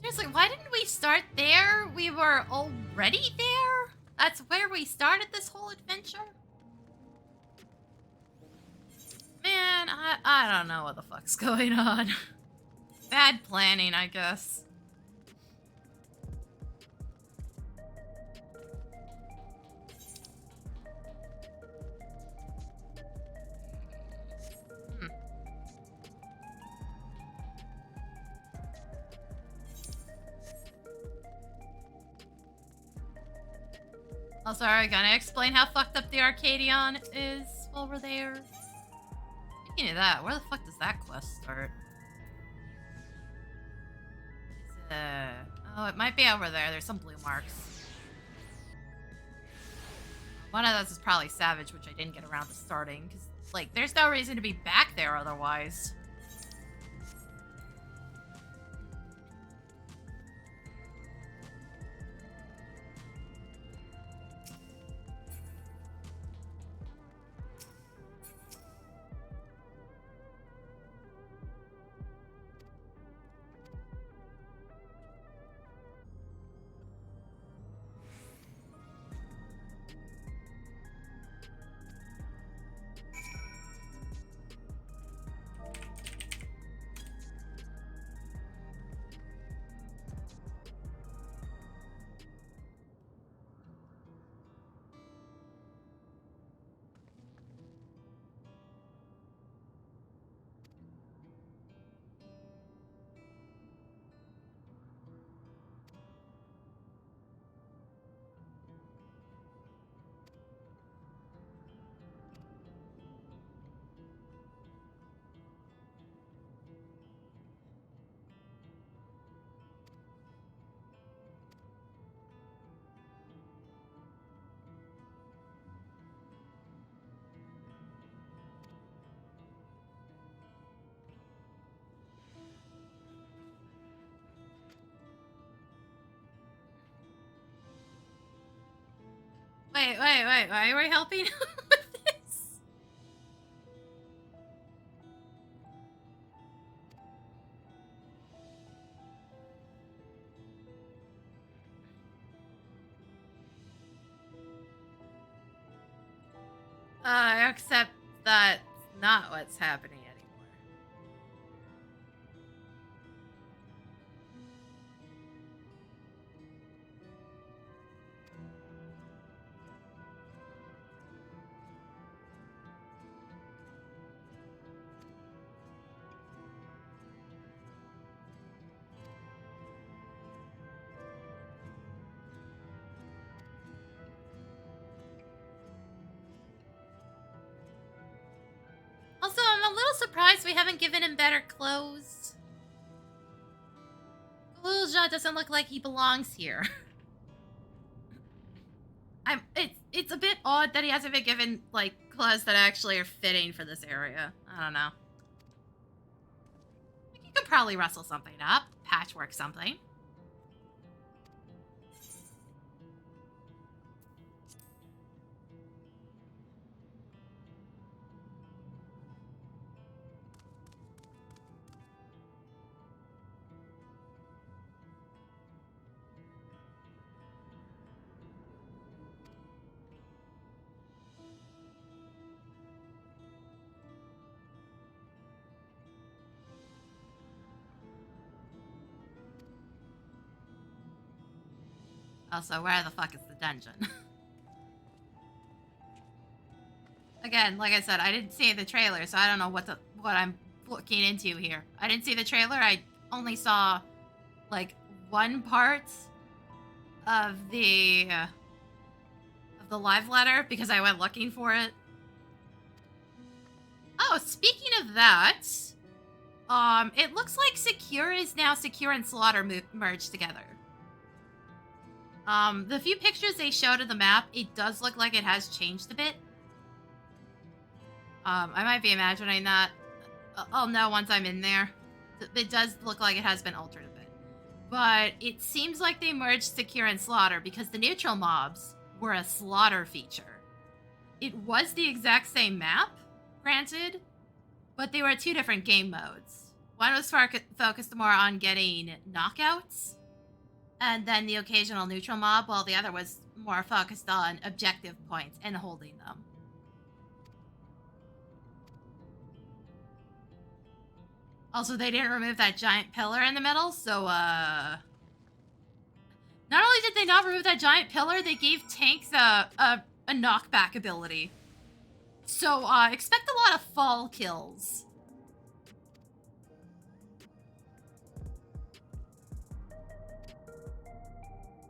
Seriously, why didn't we start there? We were already there? That's where we started this whole adventure? Man, I don't know what the fuck's going on. Bad planning, I guess. Also, are we gonna explain how fucked up the Arcadion is while we're there? Speaking of that, where the fuck does that quest start? Oh, it might be over there. There's some blue marks. One of those is probably Savage, which I didn't get around to starting, because, like, there's no reason to be back there otherwise. Wait, why are we helping with this? Except that's not what's happening anymore. Also, I'm a little surprised we haven't given him better clothes. Gulja doesn't look like he belongs here. It's a bit odd that he hasn't been given, like, clothes that actually are fitting for this area. I don't know. You could probably rustle something up, patchwork something. Also, where the fuck is the dungeon? Again, like I said, I didn't see the trailer, so I don't know what I'm looking into here. I didn't see the trailer. I only saw, like, one part of the live letter because I went looking for it. Oh, speaking of that, it looks like Secure is now Secure and Slaughter merged together. The few pictures they showed of the map, it does look like it has changed a bit. I might be imagining that. I'll know once I'm in there. It does look like it has been altered a bit. But it seems like they merged Secure and Slaughter because the neutral mobs were a Slaughter feature. It was the exact same map, granted, but they were two different game modes. One was focused more on getting knockouts, and then the occasional neutral mob, while the other was more focused on objective points and holding them. Also, they didn't remove that giant pillar in the middle, so, not only did they not remove that giant pillar, they gave tanks a knockback ability. So, expect a lot of fall kills.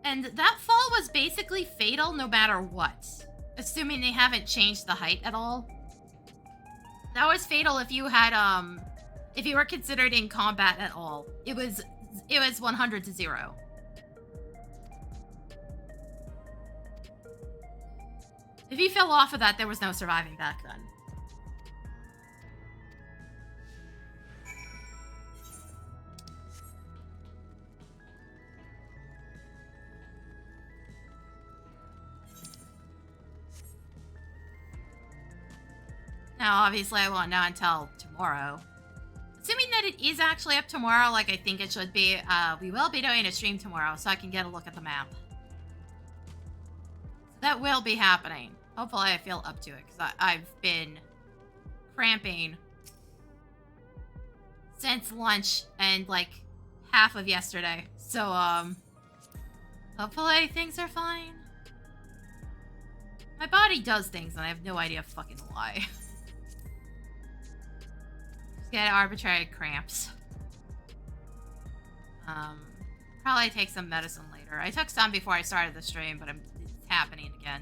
And that fall was basically fatal no matter what. Assuming they haven't changed the height at all. That was fatal if you had, if you were considered in combat at all. It was 100 to 0. If you fell off of that, there was no surviving back then. Now, obviously, I won't know until tomorrow. Assuming that it is actually up tomorrow, like I think it should be, we will be doing a stream tomorrow, so I can get a look at the map. So that will be happening. Hopefully I feel up to it, because I've been cramping since lunch and, like, half of yesterday. So, hopefully things are fine. My body does things, and I have no idea fucking why. Just get arbitrary cramps. Probably take some medicine later. I took some before I started the stream, but it's happening again.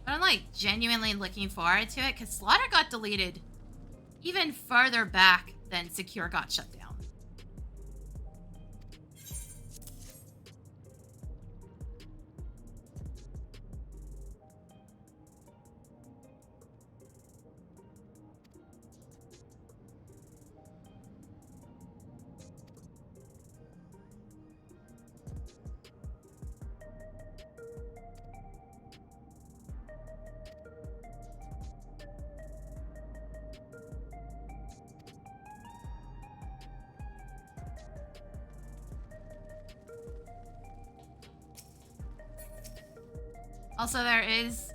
But I'm like genuinely looking forward to it because Slaughter got deleted even further back than Secure got shut down. Also, there is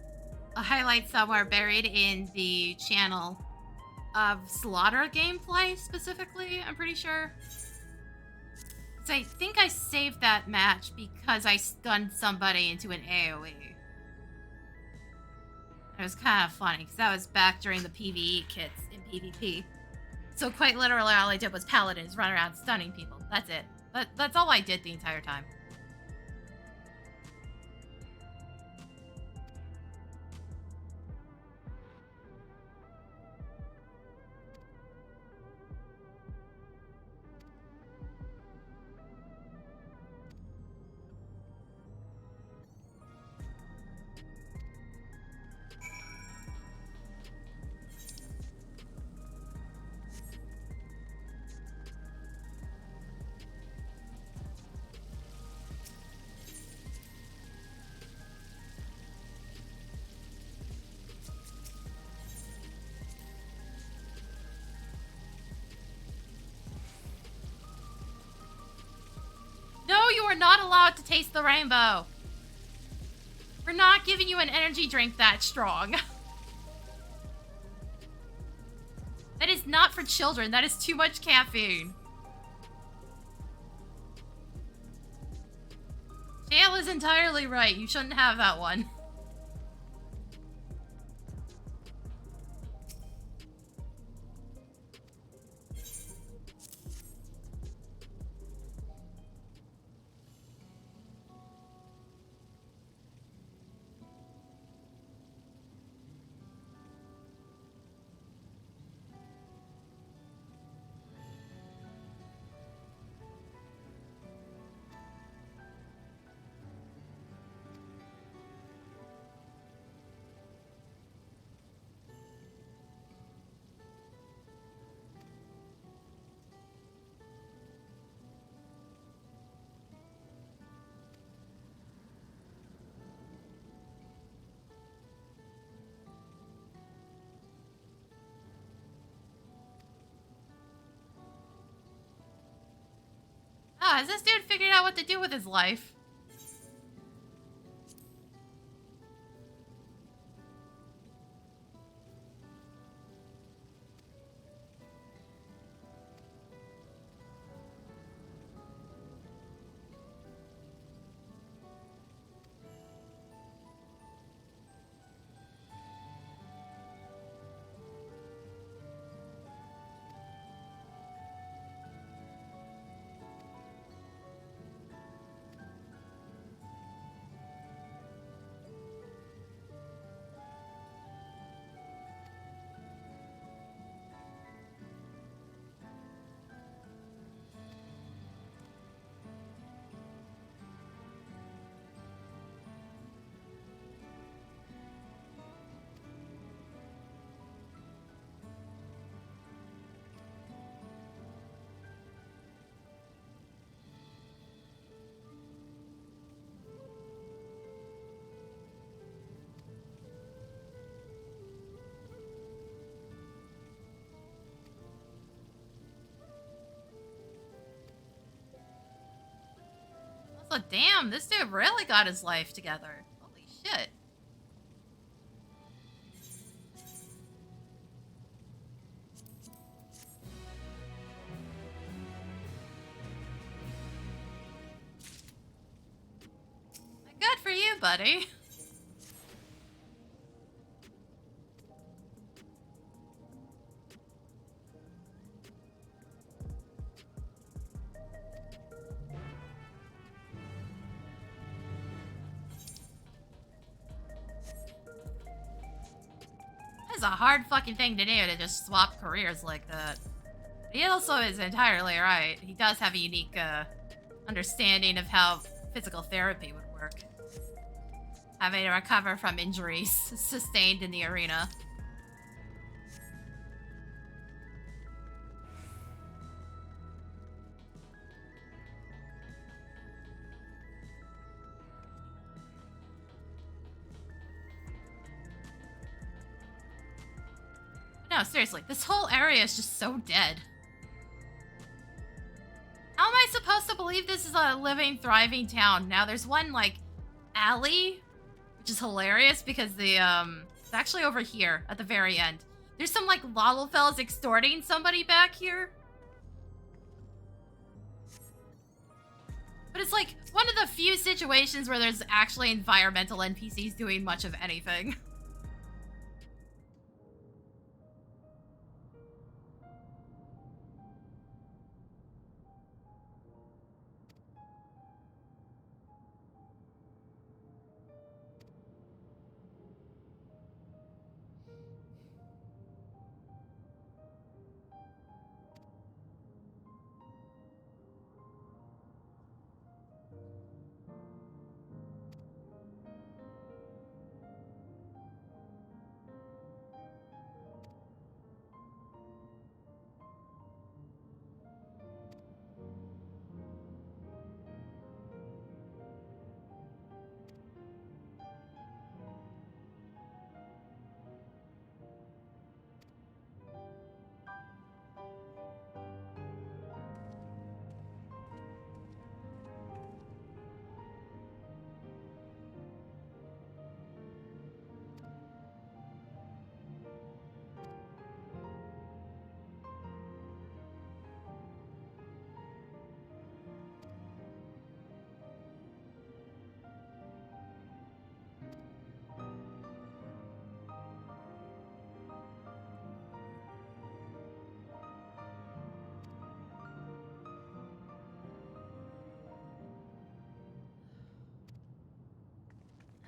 a highlight somewhere buried in the channel of Slaughter gameplay specifically, I'm pretty sure. So I think I saved that match because I stunned somebody into an AoE. It was kind of funny because that was back during the PvE kits in PvP. So quite literally all I did was paladins run around stunning people. That's it. That's all I did the entire time. No, you are not allowed to taste the rainbow. We're not giving you an energy drink that strong. That is not for children. That is too much caffeine. Shale is entirely right. You shouldn't have that one. Oh, has this dude figured out what to do with his life? Also, damn, this dude really got his life together. Holy shit. Good for you, buddy. It's a hard fucking thing to do to just swap careers like that. He also is entirely right. He does have a unique understanding of how physical therapy would work. Having to recover from injuries sustained in the arena. No, seriously, this whole area is just so dead. How am I supposed to believe this is a living, thriving town? Now, there's one, like, alley, which is hilarious because the, it's actually over here at the very end. There's some, like, Lalafels extorting somebody back here. But it's, like, one of the few situations where there's actually environmental NPCs doing much of anything.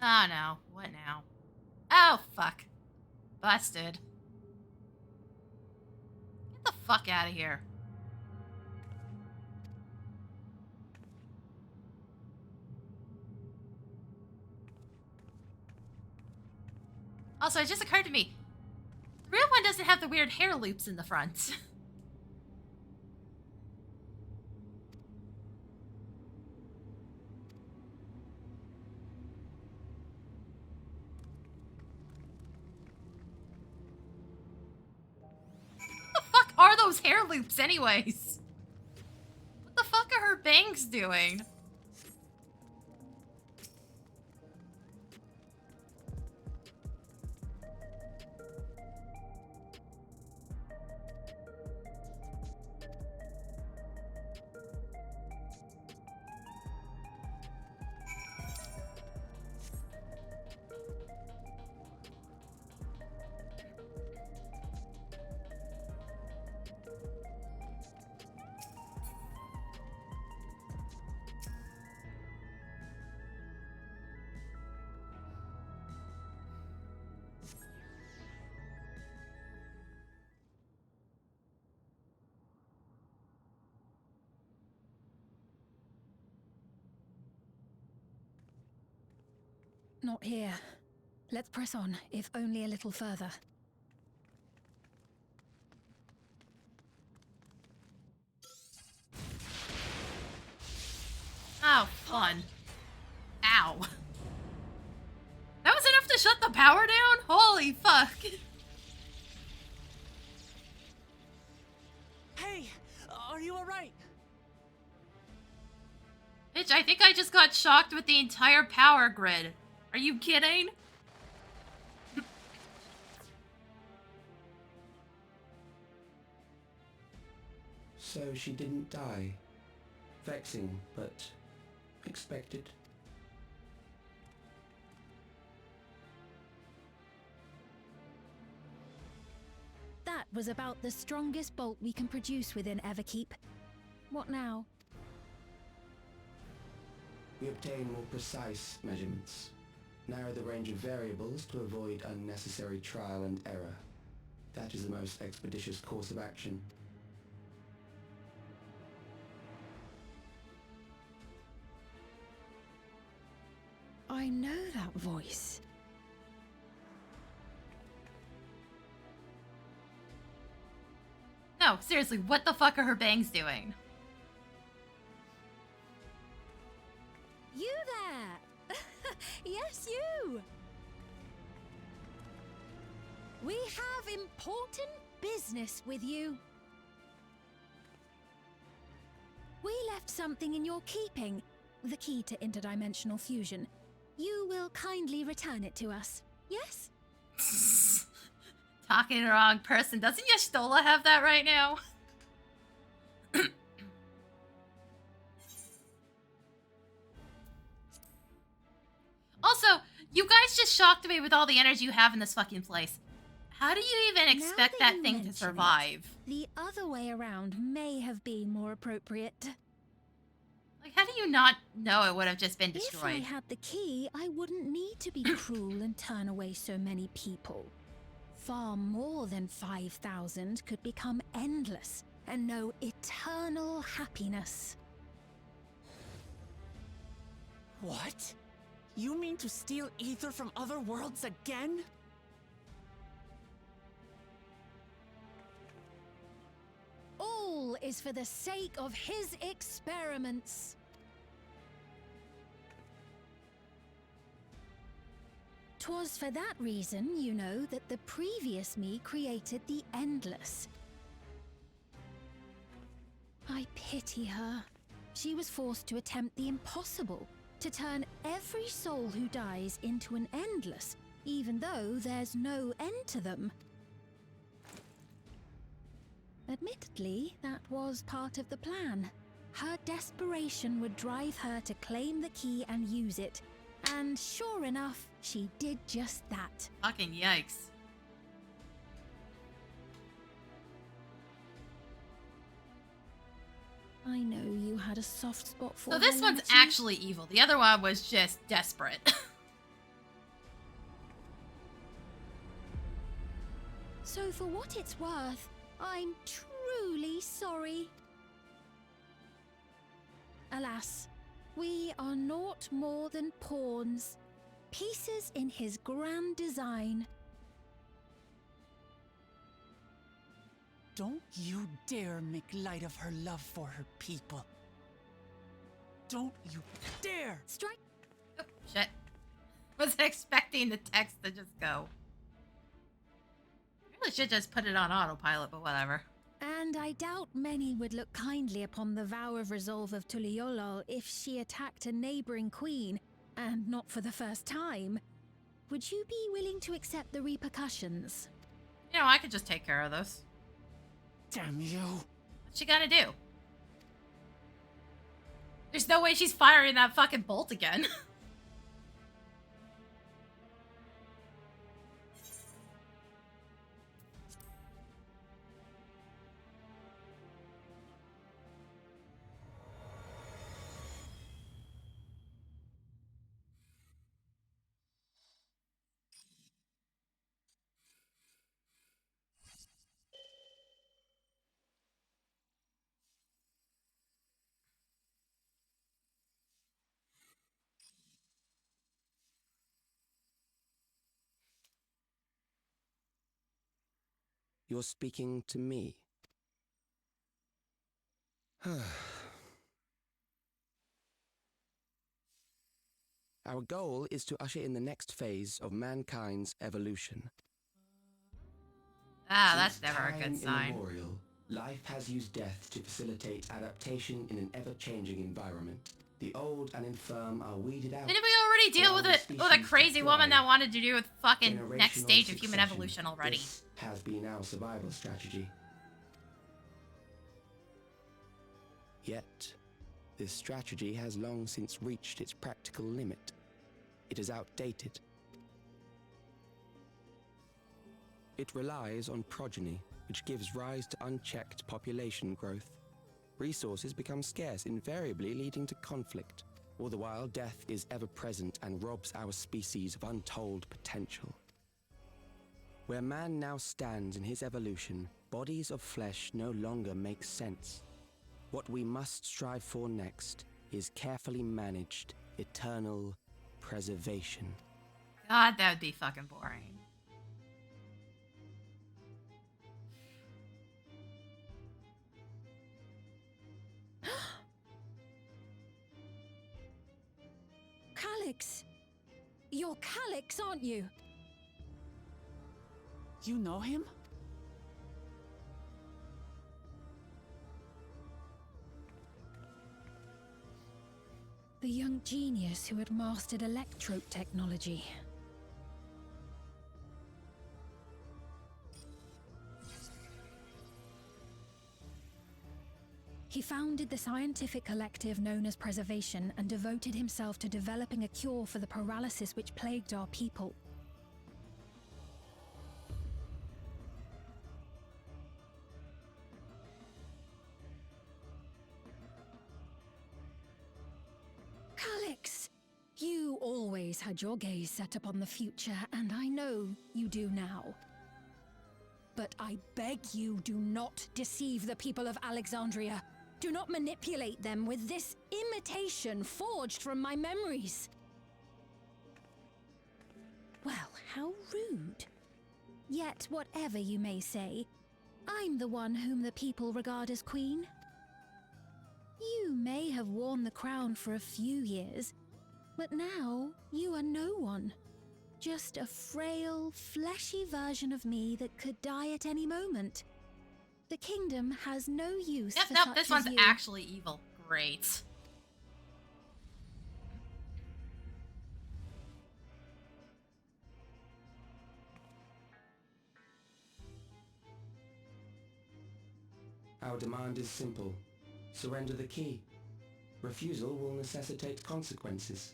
Oh no, what now? Oh fuck. Busted. Get the fuck out of here. Also, it just occurred to me, the real one doesn't have the weird hair loops in the front. Are those hair loops anyways? What the fuck are her bangs doing? Not here. Let's press on, if only a little further. Oh, fun. Ow. That was enough to shut the power down? Holy fuck. Hey, are you alright? Bitch, I think I just got shocked with the entire power grid. Are you kidding? So she didn't die. Vexing, but expected. That was about the strongest bolt we can produce within Everkeep. What now? We obtain more precise measurements. Narrow the range of variables to avoid unnecessary trial and error. That is the most expeditious course of action. I know that voice. No, seriously, what the fuck are her bangs doing? You there! Yes, you! We have important business with you. We left something in your keeping, the key to interdimensional fusion. You will kindly return it to us, yes? Talking to the wrong person. Doesn't Y'shtola have that right now? Also, you guys just shocked me with all the energy you have in this fucking place. How do you even expect that thing to survive? The other way around may have been more appropriate. Like, how do you not know it would have just been destroyed? If I had the key, I wouldn't need to be cruel and turn away so many people. Far more than 5,000 could become endless and know eternal happiness. What? You mean to steal ether from other worlds again? All is for the sake of his experiments. Twas for that reason, you know, that the previous me created the Endless. I pity her. She was forced to attempt the impossible, to turn every soul who dies into an Endless, even though there's no end to them. Admittedly, that was part of the plan. Her desperation would drive her to claim the key and use it. And sure enough, she did just that. Fucking yikes. I know you had a soft spot for So this her, one's Nancy. actually evil. The other one was just desperate. So for what it's worth, I'm truly sorry. Alas, we are naught more than pawns, pieces in his grand design. Don't you dare make light of her love for her people. Don't you dare! Strike. Oh, shit. Wasn't expecting the text to just go. Really should just put it on autopilot, but whatever. And I doubt many would look kindly upon the vow of resolve of Tuliolol if she attacked a neighboring queen, and not for the first time. Would you be willing to accept the repercussions? You know, I could just take care of those. Damn you! What's she gonna do? There's no way she's firing that fucking bolt again. You're speaking to me. Our goal is to usher in the next phase of mankind's evolution. Ah, that's Since never a time good sign. immemorial, life has used death to facilitate adaptation in an ever-changing environment. The old and infirm are weeded out. Didn't we already deal with it with a crazy woman that wanted to do with fucking next stage of human evolution already? This has been our survival strategy. Yet, this strategy has long since reached its practical limit. It is outdated. It relies on progeny, which gives rise to unchecked population growth. Resources become scarce, invariably leading to conflict. All the while, death is ever present and robs our species of untold potential. Where man now stands in his evolution, bodies of flesh no longer make sense. What we must strive for next is carefully managed, eternal preservation. God, that would be fucking boring. Calyx! You're Calyx, aren't you? You know him? The young genius who had mastered electrope technology. He founded the scientific collective known as Preservation and devoted himself to developing a cure for the paralysis which plagued our people. Calyx! You always had your gaze set upon the future, and I know you do now. But I beg you, do not deceive the people of Alexandria. Do not manipulate them with this imitation forged from my memories. Well, how rude. Yet, whatever you may say, I'm the one whom the people regard as queen. You may have worn the crown for a few years, but now you are no one. Just a frail, fleshy version of me that could die at any moment. The kingdom has no use for Nope, such this as one's you. actually evil. Great. Our demand is simple. Surrender the key. Refusal will necessitate consequences.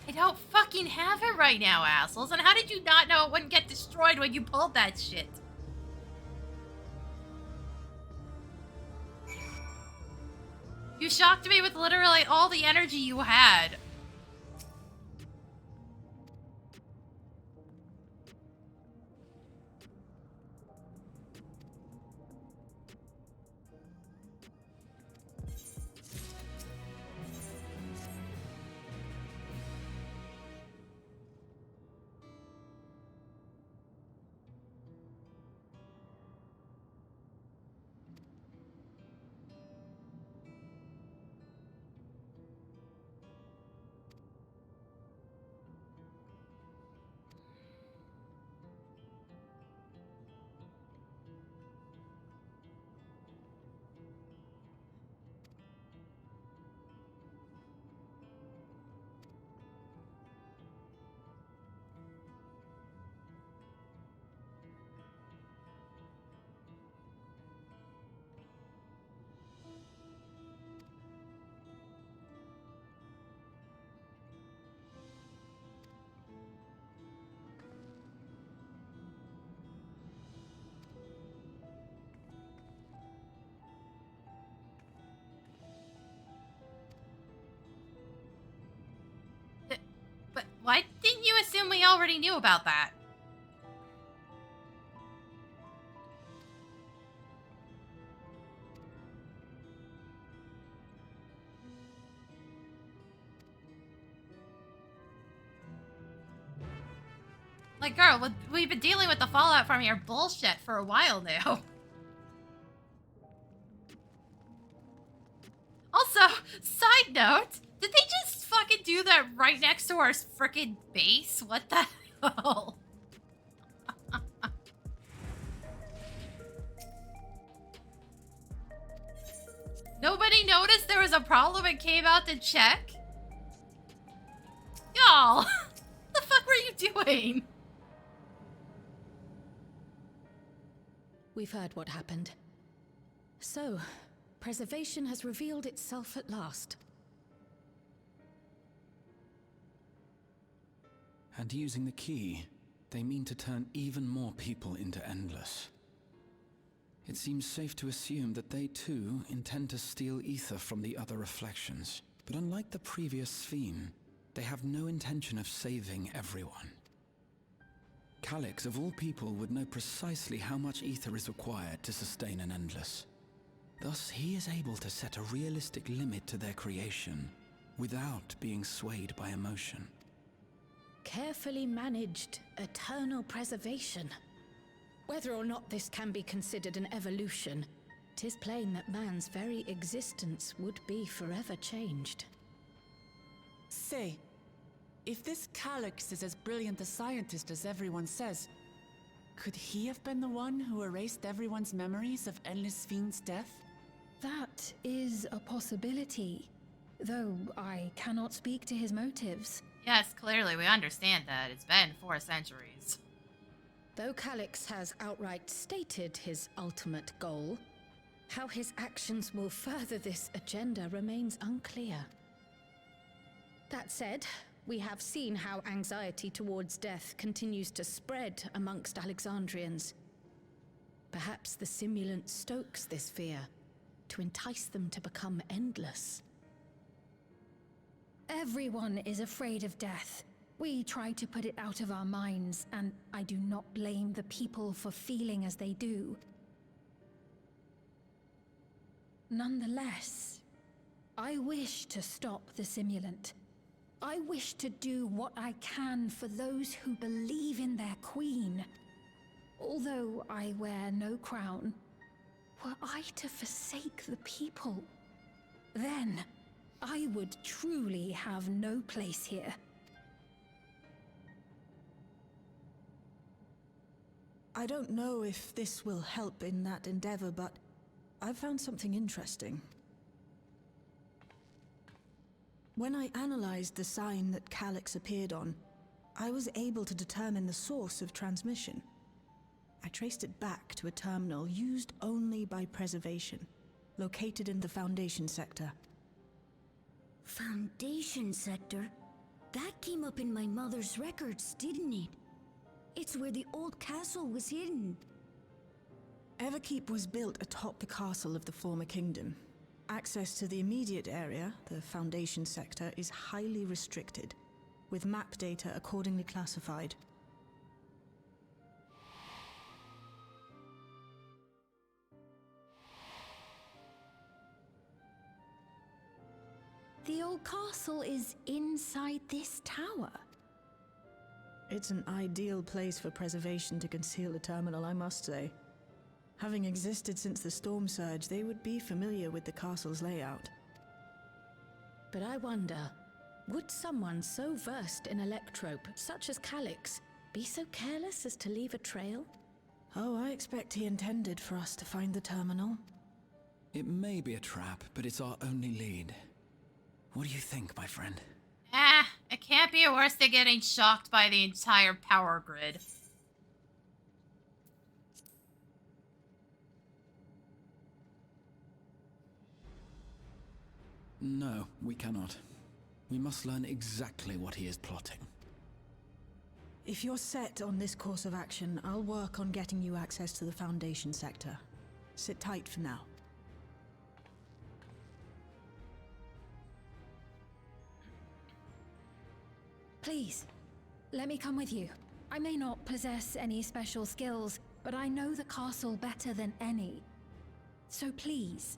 I don't fucking have it right now, assholes. And how did you not know it wouldn't get destroyed when you pulled that shit? You shocked me with literally all the energy you had. But why didn't you assume we already knew about that? Like, girl, we've been dealing with the fallout from your bullshit for a while now. Also, side note, did they just fucking do that right next to our frickin' base? What the hell? Nobody noticed there was a problem and came out to check? Y'all, what the fuck were you doing? We've heard what happened. So, preservation has revealed itself at last. And using the key, they mean to turn even more people into Endless. It seems safe to assume that they too intend to steal ether from the other reflections. But unlike the previous Sphere, they have no intention of saving everyone. Calyx, of all people, would know precisely how much ether is required to sustain an Endless. Thus, he is able to set a realistic limit to their creation, without being swayed by emotion. Carefully managed eternal preservation. Whether or not this can be considered an evolution, 'tis plain that man's very existence would be forever changed. Say, if this Calyx is as brilliant a scientist as everyone says, could he have been the one who erased everyone's memories of Endless Fiend's death? That is a possibility, though I cannot speak to his motives. Yes, clearly we understand that. It's been 4 centuries. Though Calyx has outright stated his ultimate goal, how his actions will further this agenda remains unclear. That said, we have seen how anxiety towards death continues to spread amongst Alexandrians. Perhaps the simulant stokes this fear to entice them to become endless. Everyone is afraid of death. We try to put it out of our minds, and I do not blame the people for feeling as they do. Nonetheless, I wish to stop the simulant. I wish to do what I can for those who believe in their queen. Although I wear no crown, were I to forsake the people, then I would truly have no place here. I don't know if this will help in that endeavor, but I've found something interesting. When I analyzed the sign that Calyx appeared on, I was able to determine the source of transmission. I traced it back to a terminal used only by preservation, located in the Foundation sector. Foundation sector? That came up in my mother's records, didn't it? It's where the old castle was hidden. Everkeep was built atop the castle of the former kingdom. Access to the immediate area, the Foundation sector, is highly restricted, with map data accordingly classified. The old castle is inside this tower. It's an ideal place for preservation to conceal the terminal, I must say. Having existed since the storm surge, they would be familiar with the castle's layout. But I wonder, would someone so versed in electrope, such as Calyx, be so careless as to leave a trail? Oh, I expect he intended for us to find the terminal. It may be a trap, but it's our only lead. What do you think, my friend? It can't be worse than getting shocked by the entire power grid. No, we cannot. We must learn exactly what he is plotting. If you're set on this course of action, I'll work on getting you access to the Foundation sector. Sit tight for now. Please, let me come with you. I may not possess any special skills, but I know the castle better than any. So please.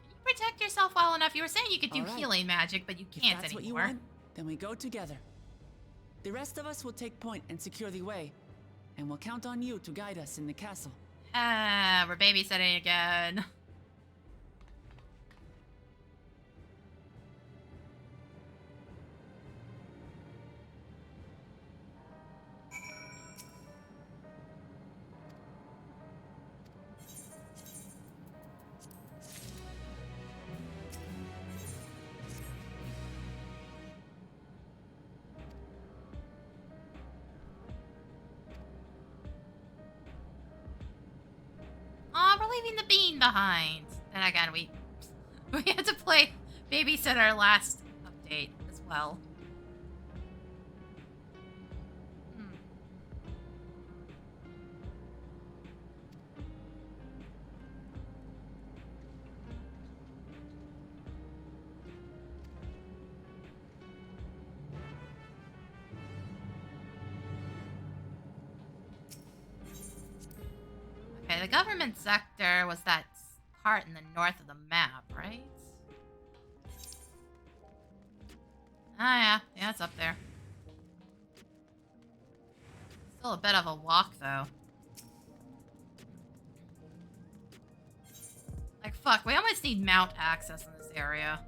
Can you protect yourself well enough? You were saying you could do All right. healing magic, but you If can't that's anymore. what you want, then we go together. The rest of us will take point and secure the way, and we'll count on you to guide us in the castle. We're babysitting again. leaving the bean behind. Then again, we had to babysit our last update as well. Okay, the government sector was that part in the north of the map, right? Ah, yeah. Yeah, it's up there. Still a bit of a walk, though. Like, fuck, we almost need mount access in this area.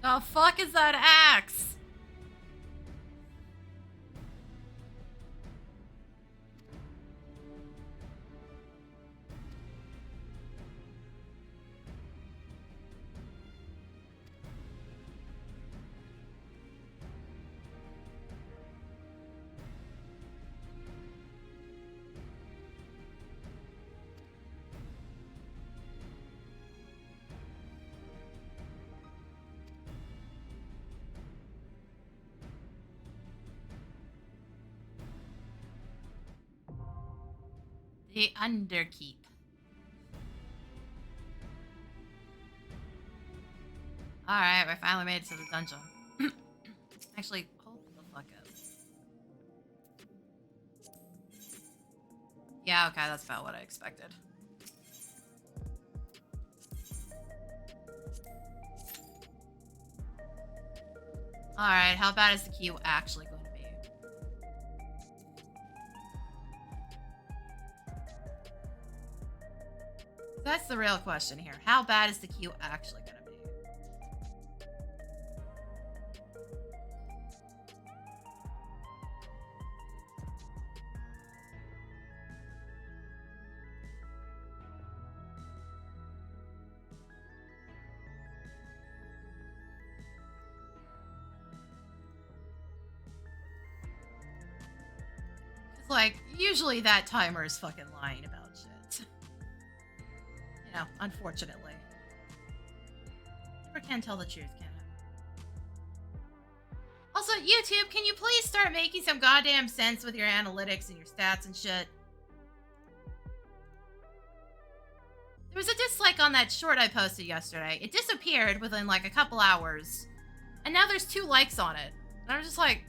The fuck is that axe? The Underkeep. Alright, we finally made it to the dungeon. Actually, hold the fuck up. Yeah, okay, that's about what I expected. Alright, how bad is the queue actually going to be? That's the real question here. How bad is the queue actually going to be? It's like, usually that timer is fucking lying about shit. You know, unfortunately. Never can tell the truth, can I? Also, YouTube, can you please start making some goddamn sense with your analytics and your stats and shit? There was a dislike on that short I posted yesterday. It disappeared within like a couple hours. And now there's 2 likes on it. And I'm just like,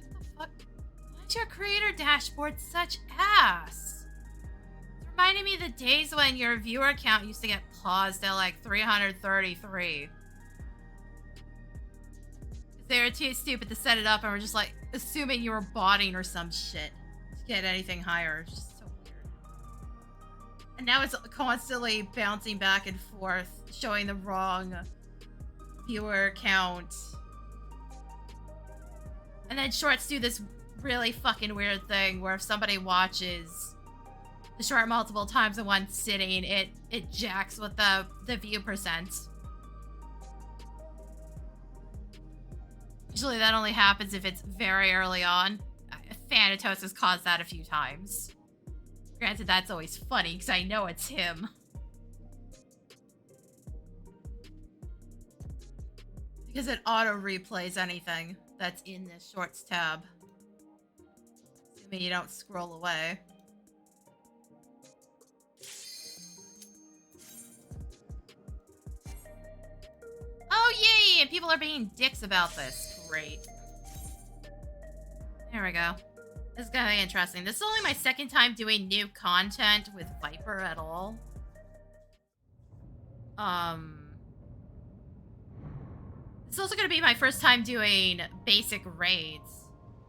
what the fuck? Why's your creator dashboard such ass? Reminding me of the days when your viewer count used to get paused at like 333. They were too stupid to set it up and were just like assuming you were botting or some shit to get anything higher. It's just so weird. And now it's constantly bouncing back and forth, showing the wrong viewer count. And then shorts do this really fucking weird thing where if somebody watches the short multiple times in one sitting, it jacks with the view percent. Usually that only happens if it's very early on. Thanatos has caused that a few times. Granted, that's always funny because I know it's him. Because it auto-replays anything that's in this shorts tab. Assuming you don't scroll away. people are being dicks about this. Great. There we go. This is gonna be interesting. This is only my second time doing new content with Viper at all. It's also gonna be my first time doing basic raids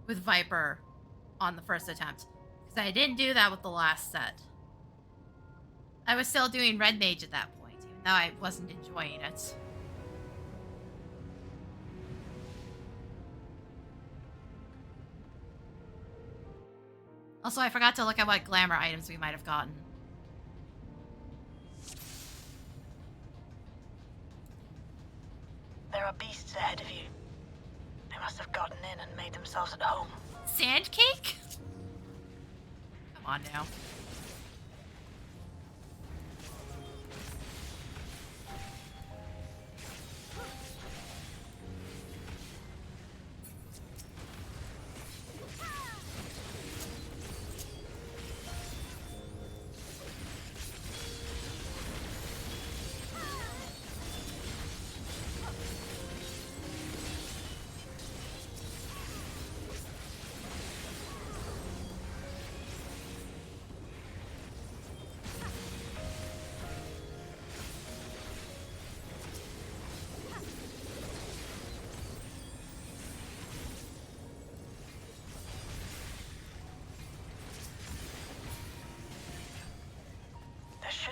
with Viper on the first attempt. Because I didn't do that with the last set. I was still doing Red Mage at that point, even though I wasn't enjoying it. Also, I forgot to look at what glamour items we might have gotten. There are beasts ahead of you. They must have gotten in and made themselves at home. Sand cake? Come on now.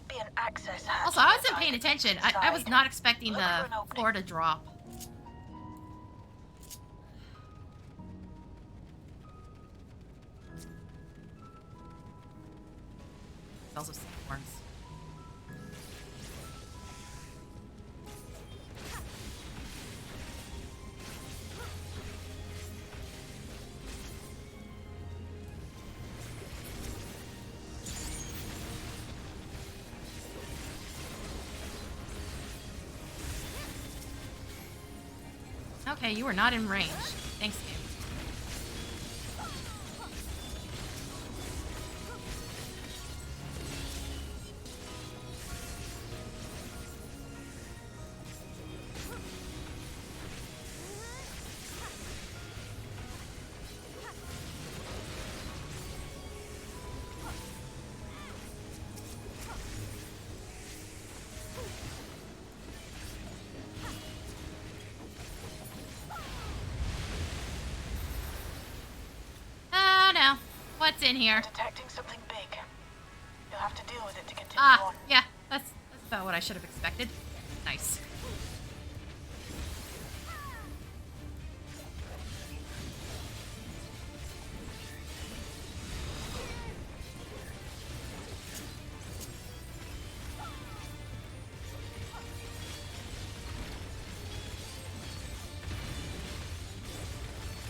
Be an access hatch. Also, I wasn't paying attention. I was not expecting the floor to drop. Also seahorns. Okay, you are not in range. Thanks, game. What's in here? Detecting something big. You'll have to deal with it to continue on. Yeah, that's about what I should have expected. Nice.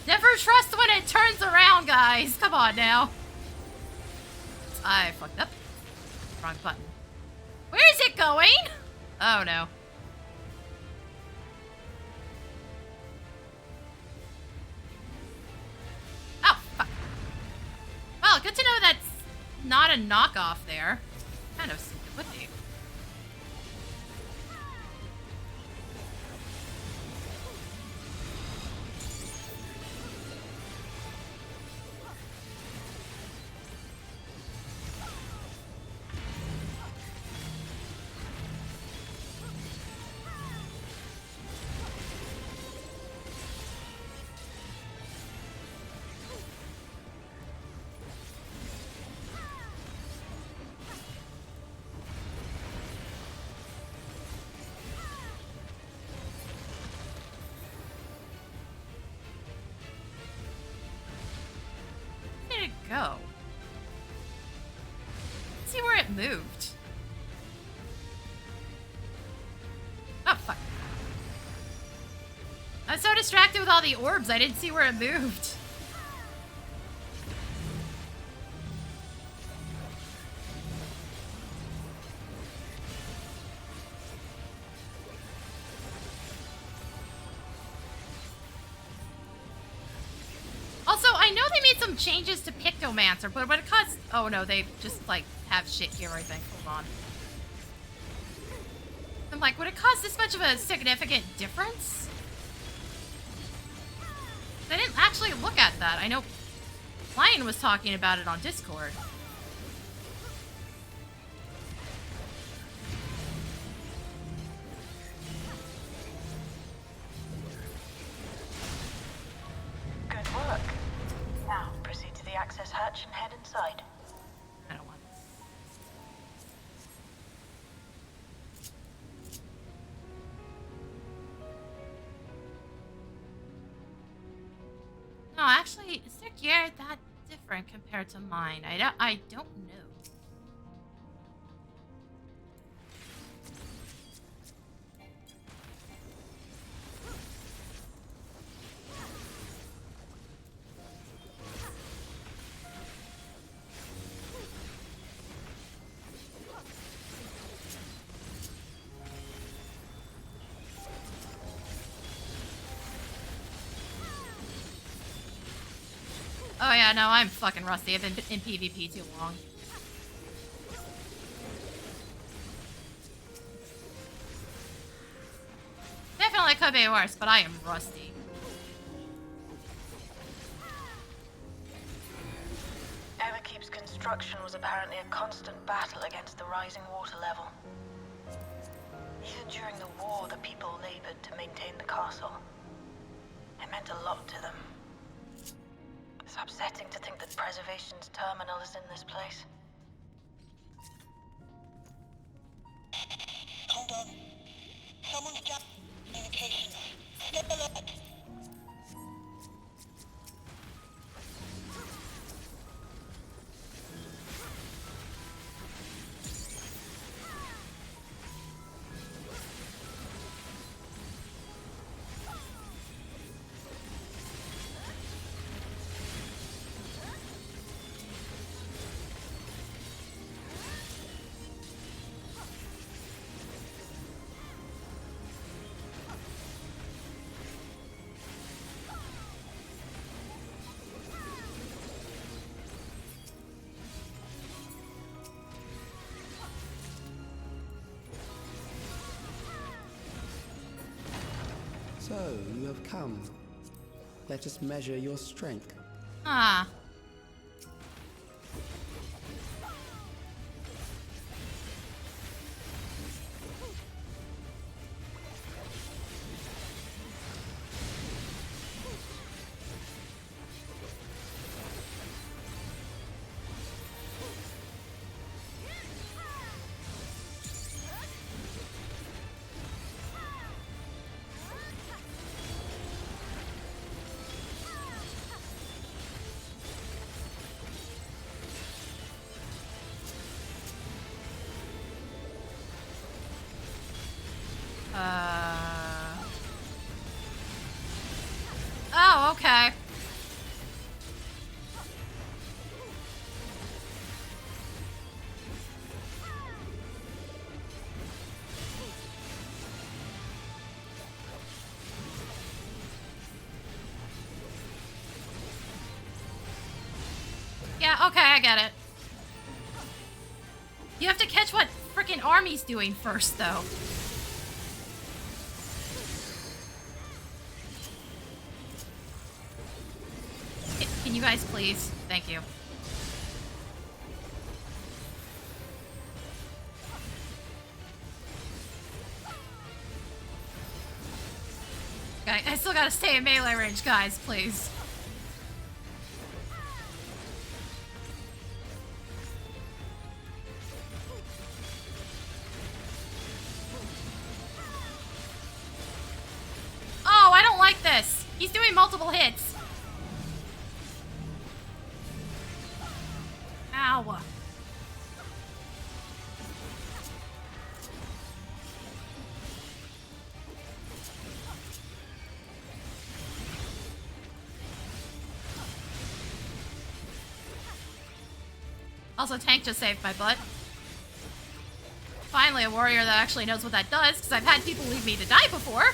Never trust when it turns around, guys. Come on now. I fucked up. Wrong button. Where is it going? Oh no. Oh, fuck. Well, good to know that's not a knockoff there. Kind of assumed it would be. Go. Let's see where it moved. Oh, fuck. I was so distracted with all the orbs, I didn't see where it moved. Some changes to Pictomancer, but when it costs... Oh no, they just like have shit here, I think. Hold on. I'm like, would it cause this much of a significant difference? I didn't actually look at that. I know Lion was talking about it on Discord. Good work. Now, proceed to the access hatch and head inside. I don't want this. No, actually, is their gear that different compared to mine? I don't know. Oh yeah, no, I'm fucking rusty. I've been in PvP too long. Definitely could be worse, but I am rusty. Everkeep's construction was apparently a constant battle against the rising water level. Even during the war, the people labored to maintain the castle. It meant a lot to them. It's upsetting to think that Preservation's terminal is in this place. Hold on. Someone's down communication. Step alert. So, you have come. Let us measure your strength. Ah. Oh, okay. Yeah, okay, I get it. You have to catch what frickin' army's doing first, though. Can you guys please? Thank you. Okay, I still gotta stay in melee range, guys, please. Oh, I don't like this. He's doing multiple hits. Ow. Also, tank just saved my butt. Finally, a warrior that actually knows what that does, because I've had people leave me to die before.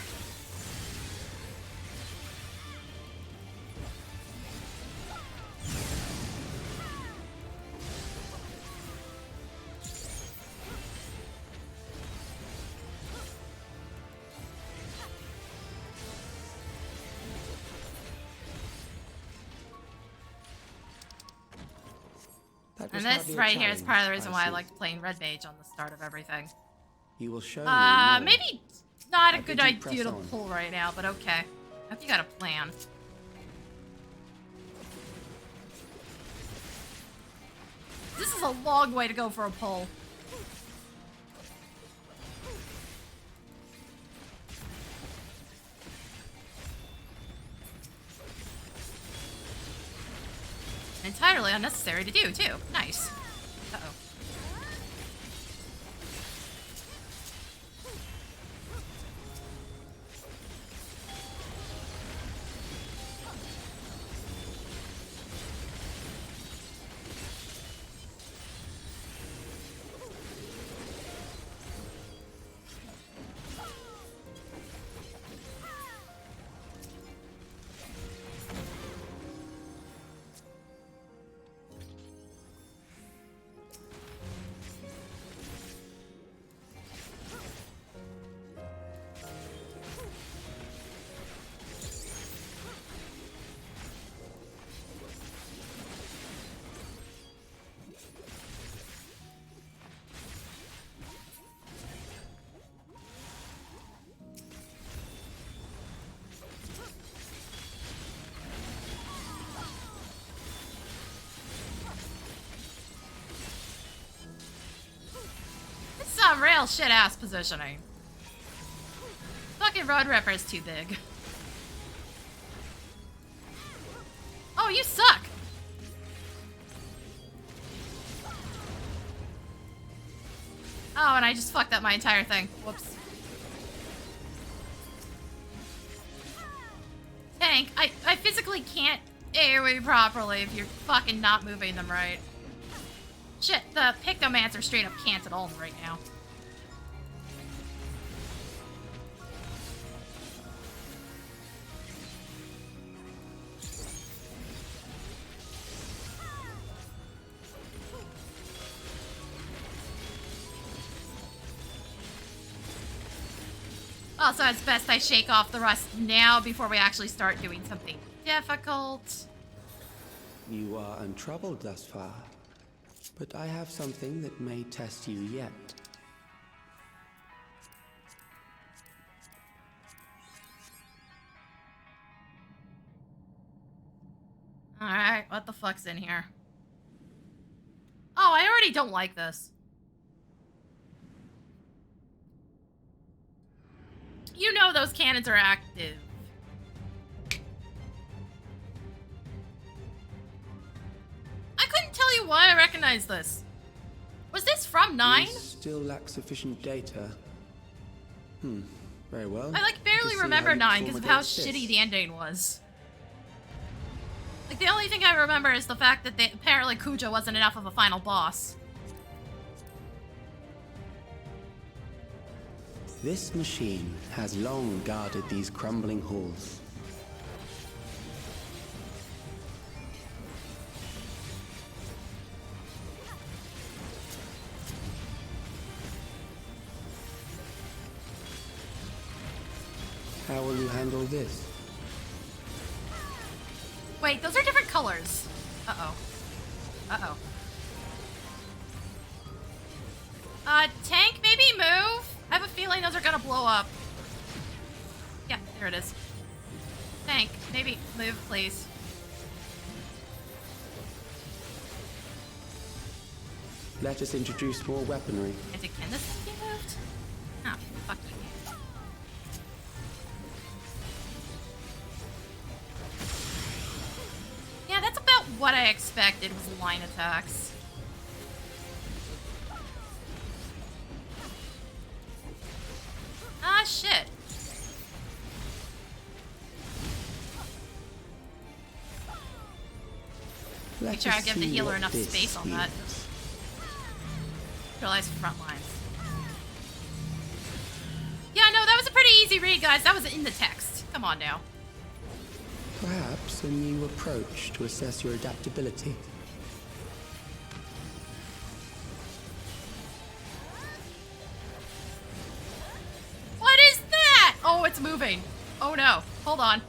That was And this hardly a right here is part of the challenge, reason I why I see. liked playing Red Mage on the start of everything. You will show me more. Maybe not a I good bid you press idea to on. pull right now, but okay. I think you got a plan. This is a long way to go for a pull. Entirely unnecessary to do, too. Nice. Uh-oh. Some real shit-ass positioning. Fucking Road Ripper's too big. Oh, you suck! Oh, and I just fucked up my entire thing. Whoops. Tank, I physically can't AoE properly if you're fucking not moving them right. Shit, the Pictomancer straight up can't at all right now. Also, it's best I shake off the rust now before we actually start doing something difficult. You are untroubled thus far, but I have something that may test you yet. Alright, what the fuck's in here? Oh, I already don't like this. You know those cannons are active. I couldn't tell you why I recognize this. Was this from 9? You still lack sufficient data. Very well. I like barely To see remember how you 9 because of how perform against shitty this. the ending was. Like, the only thing I remember is the fact that apparently Kuja wasn't enough of a final boss. This machine has long guarded these crumbling halls. How will you handle this? Wait, those are different colors. Uh-oh. Uh-oh. Tank, maybe move? I have a feeling those are gonna blow up. Yeah, there it is. Tank, maybe move, please. Let us introduce more weaponry. Can this thing be moved? Oh, fuck you. Yeah, that's about what I expected was line attacks. Ah, shit. Make sure I give the healer enough space on that. Realize front lines. Yeah, no, that was a pretty easy read, guys. That was in the text. Come on now. Perhaps a new approach to assess your adaptability. What is that? Oh, it's moving. Oh no. Hold on.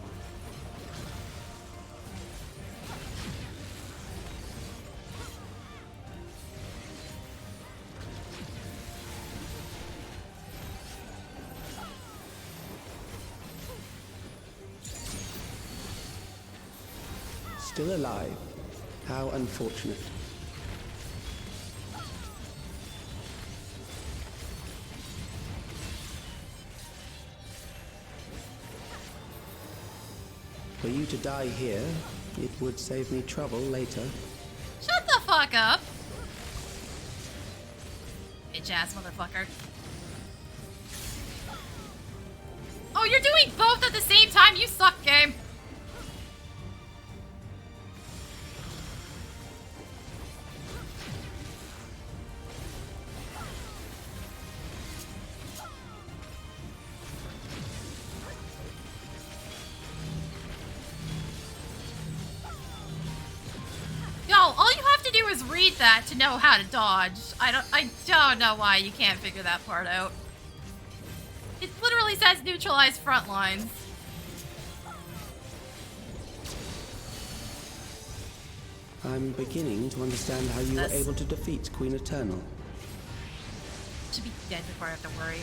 still alive. How unfortunate. For you to die here, it would save me trouble later. Shut the fuck up! Bitch ass motherfucker. Oh, you're doing both at the same time? You suck, game. Yo, all you have to do is read that to know how to dodge. I don't know why you can't figure that part out. It literally says neutralize front lines. I'm beginning to understand how you were able to defeat Queen Eternal. Should be dead before I have to worry.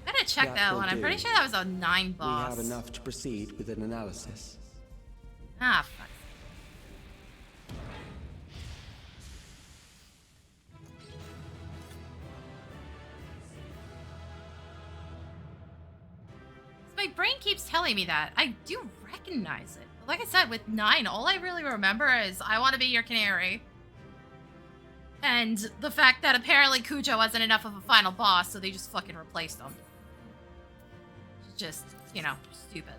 Better check that one. I'm pretty sure that was a 9 boss. We have enough to proceed with an analysis. Ah, fuck. My brain keeps telling me that. I do recognize it. But like I said, with 9, all I really remember is I want to be your canary. And the fact that apparently Cujo wasn't enough of a final boss, so they just fucking replaced him. Just, you know, stupid.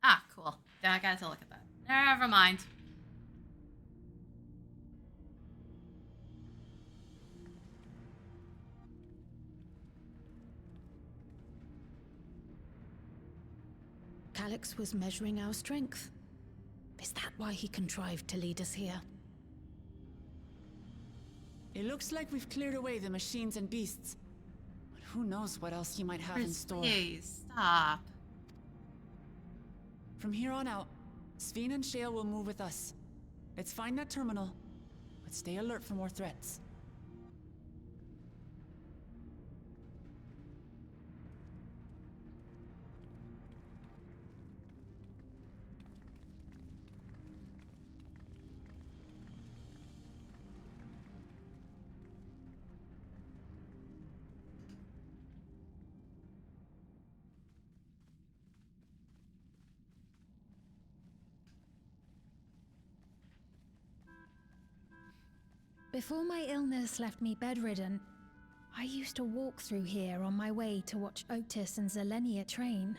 Ah, cool. Yeah, I got to look at that. Never mind. Calyx was measuring our strength. Is that why he contrived to lead us here? It looks like we've cleared away the machines and beasts. But who knows what else he might have in store. Please, stop. From here on out, Sven and Shale will move with us. Let's find that terminal, but stay alert for more threats. Before my illness left me bedridden, I used to walk through here on my way to watch Otis and Zelenia train.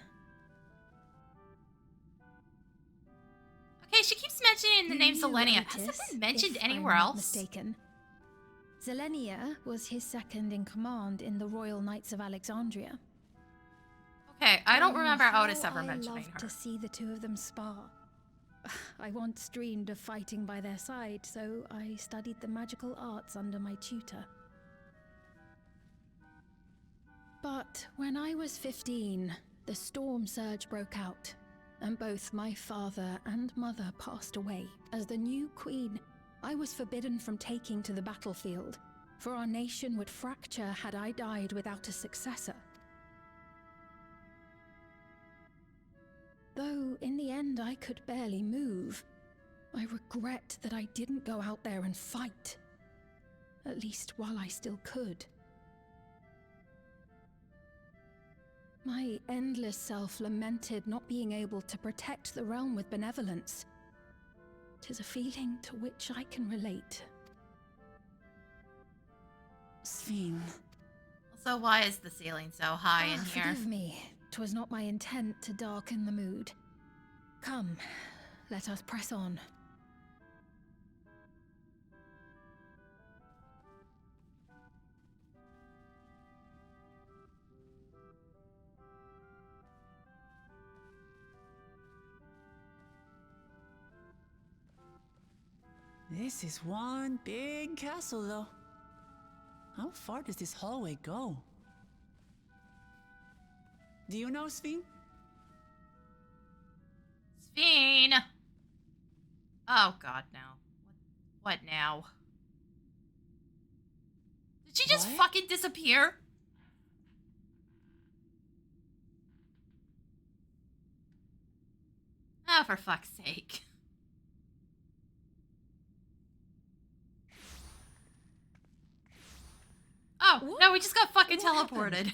Okay, she keeps mentioning the name Zelenia. Has it been mentioned anywhere else? Mistaken. Zelenia was his second in command in the Royal Knights of Alexandria. Okay, I don't remember Otis ever mentioning her. I loved to see the two of them spar. I once dreamed of fighting by their side, so I studied the magical arts under my tutor. But when I was 15, the storm surge broke out, and both my father and mother passed away. As the new queen, I was forbidden from taking to the battlefield, for our nation would fracture had I died without a successor. Though in the end I could barely move, I regret that I didn't go out there and fight. At least while I still could. My endless self lamented not being able to protect the realm with benevolence. 'Tis a feeling to which I can relate. Sven. So why is the ceiling so high in here? Forgive me. 'Twas not my intent to darken the mood. Come, let us press on. This is one big castle, though. How far does this hallway go? Do you know, Sven? Sven! Oh god, no. What now? just fucking disappear? Oh, for fuck's sake. Oh, What? no, we just got fucking What teleported. happened?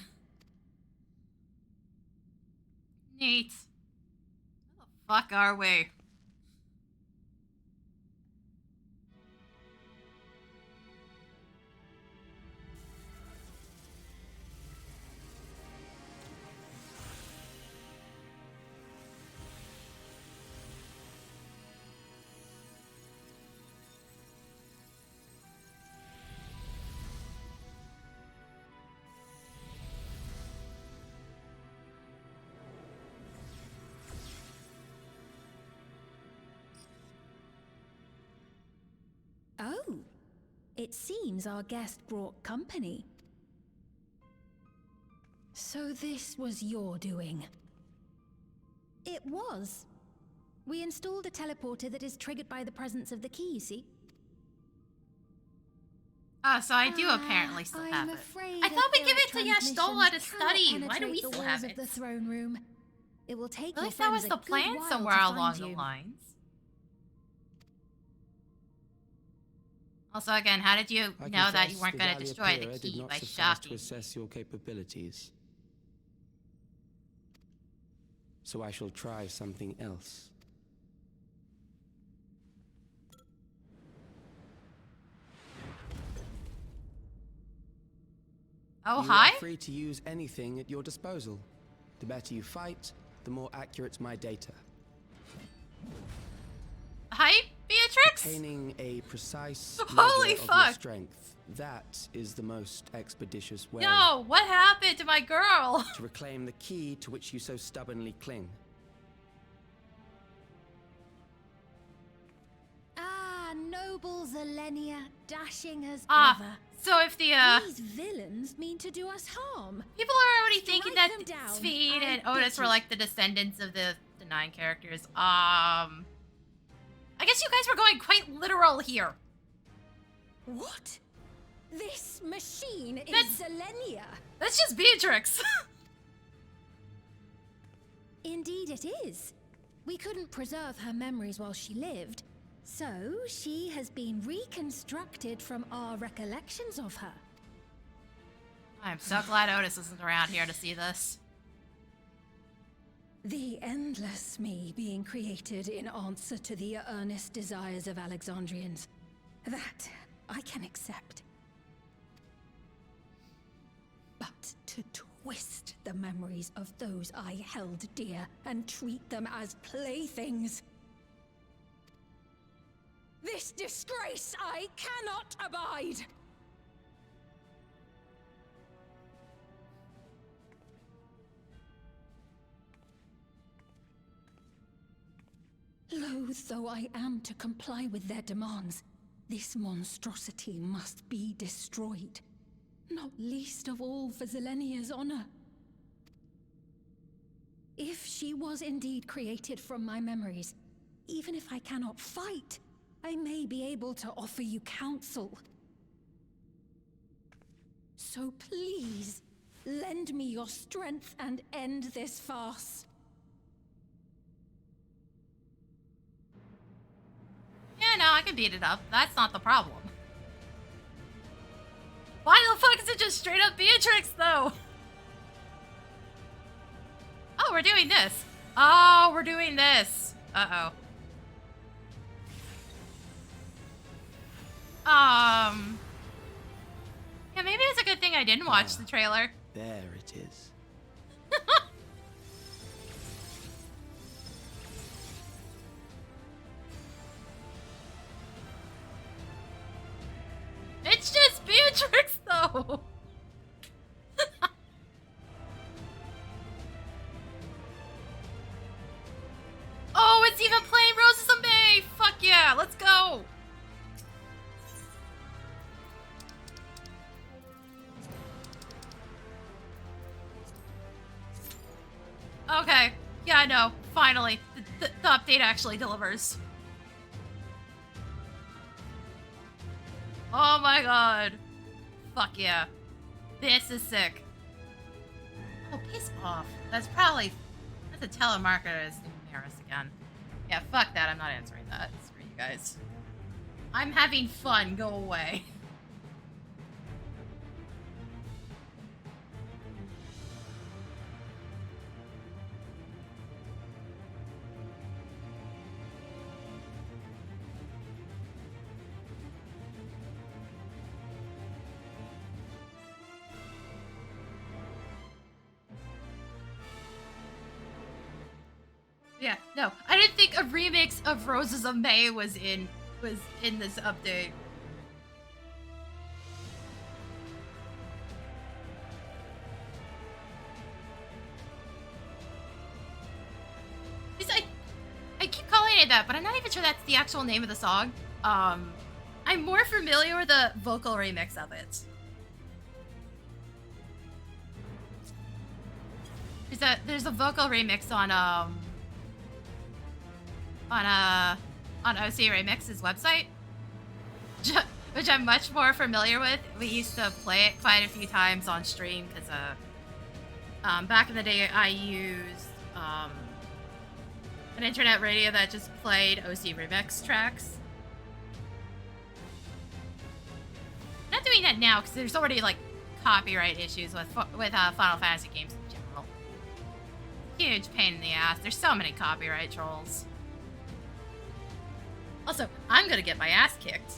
Neat. Where the fuck are we? Oh, it seems our guest brought company. So this was your doing? It was. We installed a teleporter that is triggered by the presence of the key, you see? Oh, so I do apparently still have it. I thought we give it to Yashtola to study. Why do we still have it? Of the throne room. It will take At your least that was friends the a good plan while somewhere to along find the you. lines. Also, again, how did you I know that confess you weren't the going to Valley destroy the Appearer did key not by suffice shocking to assess your capabilities. So I shall try something else. Oh, you hi? are free to use anything at your disposal. The better you fight, the more accurate my data. Hi, Beatrix? Attaining a precise Holy measure of fuck. your strength. That is the most expeditious way Yo, what happened to my girl? to reclaim the key to which you so stubbornly cling. Ah, noble Zelenia, dashing as Ah, ever. so if the, These villains mean to do us harm. people are already thinking Strike that them down, Sphene I and bid Otis were you. like the descendants of the 9 characters. I guess you guys were going quite literal here. What? This machine is That's- Zelenia. That's just Beatrix. Indeed it is. We couldn't preserve her memories while she lived, so she has been reconstructed from our recollections of her. I'm so glad Otis isn't around here to see this. The endless me being created in answer to the earnest desires of Alexandrians. That I can accept. But to twist the memories of those I held dear and treat them as playthings. This disgrace I cannot abide! Loath though I am to comply with their demands, this monstrosity must be destroyed. Not least of all for Zelenia's honor. If she was indeed created from my memories, even if I cannot fight, I may be able to offer you counsel. So please, lend me your strength and end this farce. Yeah, no, I can beat it up. That's not the problem. Why the fuck is it just straight up Beatrix, though? Oh, we're doing this. Oh, we're doing this. Uh-oh. Yeah, maybe it's a good thing I didn't watch the trailer. There it is. It's just Beatrix, though. Oh, it's even playing Roses of May. Fuck yeah, let's go. Okay. Yeah, I know. Finally, the update actually delivers. Oh my god. fuck yeah. This is sick. Oh, piss off. That's probably... That's a telemarketer as numerous again. Yeah, fuck that. I'm not answering that. Screw you guys. I'm having fun. Go away. Yeah, no, I didn't think a remix of Roses of May was in this update. I keep calling it that, but I'm not even sure that's the actual name of the song. I'm more familiar with the vocal remix of it. There's a vocal remix on OC Remix's website, which I'm much more familiar with. We used to play it quite a few times on stream because back in the day I used an internet radio that just played OC Remix tracks. I'm not doing that now because there's already like copyright issues with Final Fantasy games in general. Huge pain in the ass. There's so many copyright trolls. Also, I'm gonna get my ass kicked.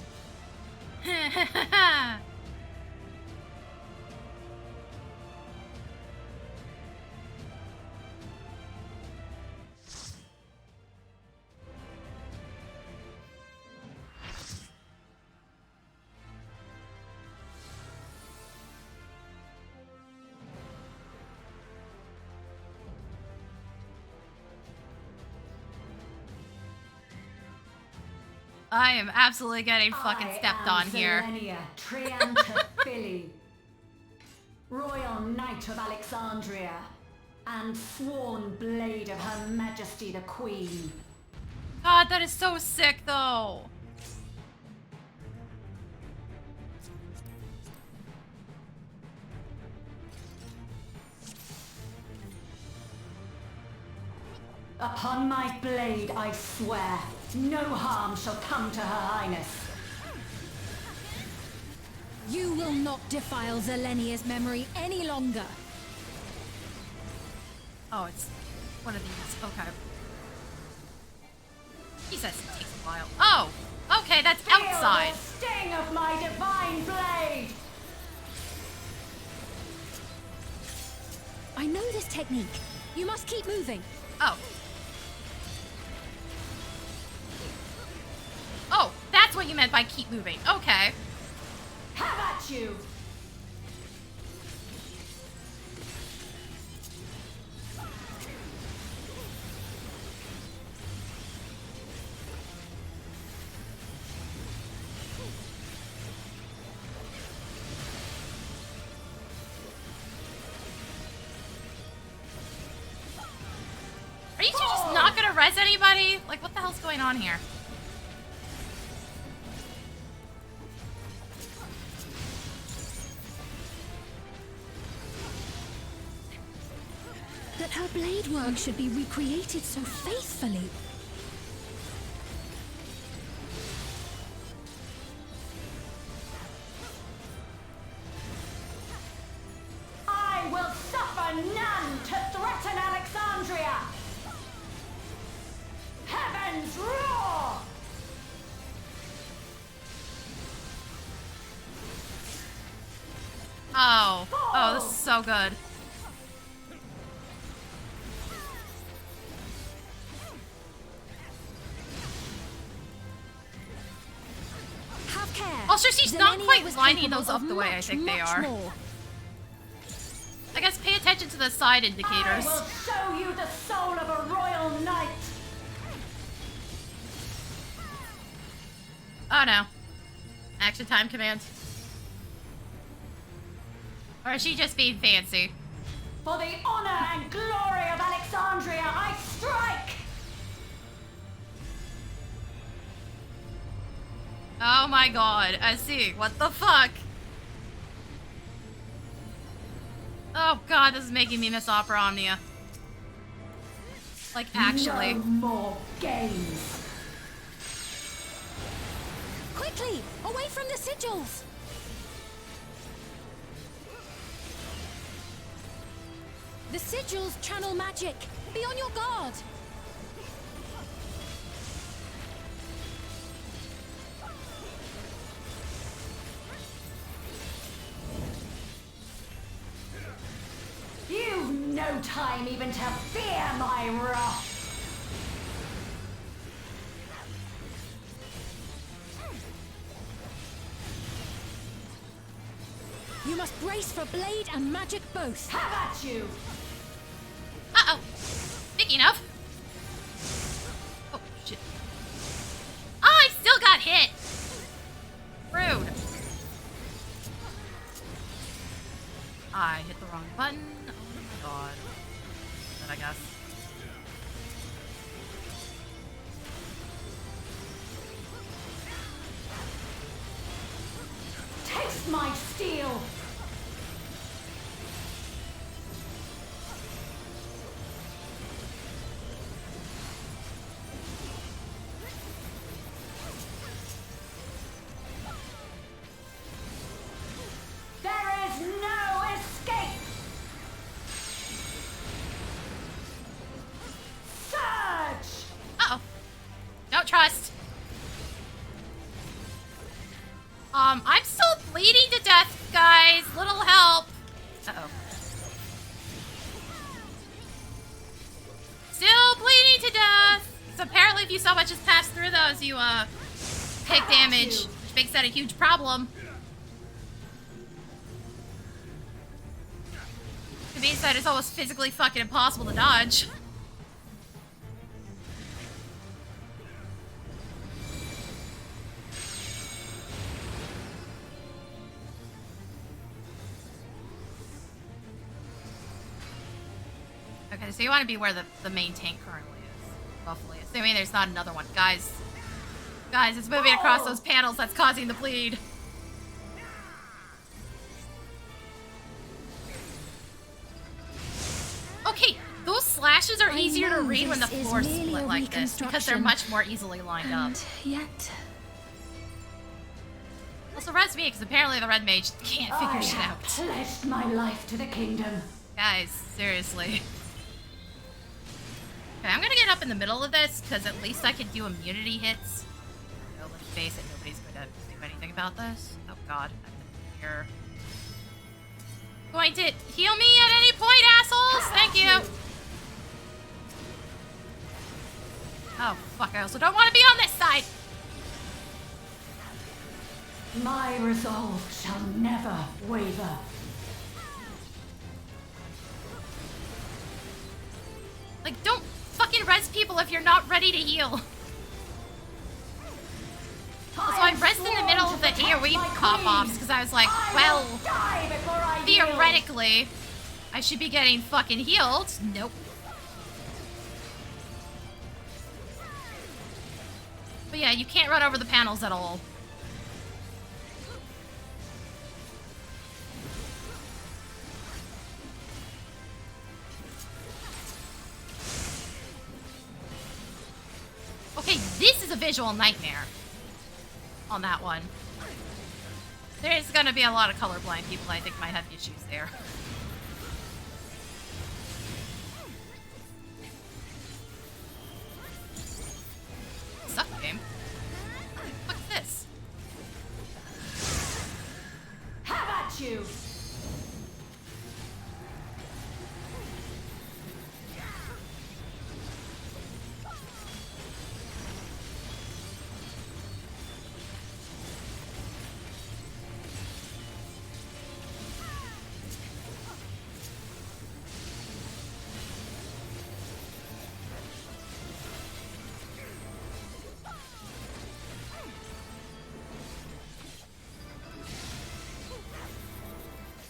I am absolutely getting fucking stepped on here. Royal Knight of Alexandria, and sworn blade of Her Majesty the Queen. God, that is so sick, though. Upon my blade, I swear, no harm shall come to Her Highness. You will not defile Zelenia's memory any longer. Oh, it's one of these. Okay. He says it takes a while. Oh! Okay, that's outside. Feel the sting of my divine blade! I know this technique. You must keep moving. Oh. Oh, that's what you meant by keep moving. Okay. Have at you! Are you two just not gonna res anybody? Like, what the hell's going on here? That her blade work should be recreated so faithfully. I will suffer none to threaten Alexandria! Heavens roar! Oh. Oh, this is so good. Have care. Also, she's not Zelenia quite was lining capable those up of the way I much, think they much are. more. I guess pay attention to the side indicators. I will show you the soul of a royal knight! Oh no. Action time command. Or is she just being fancy? For the honor and glory of Alexandria, I strike! Oh my god, I see. What the fuck? Oh god, this is making me miss Opera Omnia. Like, actually. No more games. Quickly! Away from the sigils! The sigils channel magic. Be on your guard. You've no time even to fear my wrath. You must brace for blade and magic both. Have at you! Uh-oh. Speaking of. Oh, shit. Oh, I still got hit. Rude. I hit the wrong button. Oh my god. That I guess. Taste my steel! There is no escape! Surge! Uh-oh. Don't trust. I'm still bleeding to death, guys. Little help. Uh-oh. Still bleeding to death. So apparently if you so much as pass through those, you, take damage, which makes that a huge problem. It means that it's almost physically fucking impossible to dodge. Okay, so you want to be where the main tank currently is. Roughly. Assuming there's not another one. Guys, it's moving across those panels that's causing the bleed. Okay, those slashes are easier to read when the floor's split like this, because they're much more easily lined up. Yet... Also, res me, because apparently the red mage can't figure shit out. I have pledged my life to the kingdom. Guys, seriously. Okay, I'm gonna get up in the middle of this, because at least I can do immunity hits. So let's face it, nobody's going to do anything about this. Oh god, I'm here. Going to heal me at any point, assholes! Thank you! Oh, fuck, I also don't want to be on this side! My resolve shall never waver. Like, don't fucking res people if you're not ready to heal. Also, I rested in the middle of the AoE pop-offs because I was like, well, theoretically, I should be getting fucking healed. Nope. But yeah, you can't run over the panels at all. Okay, this is a visual nightmare on that one. There's gonna be a lot of colorblind people I think might have issues there. Suck game. What's this? Have at you!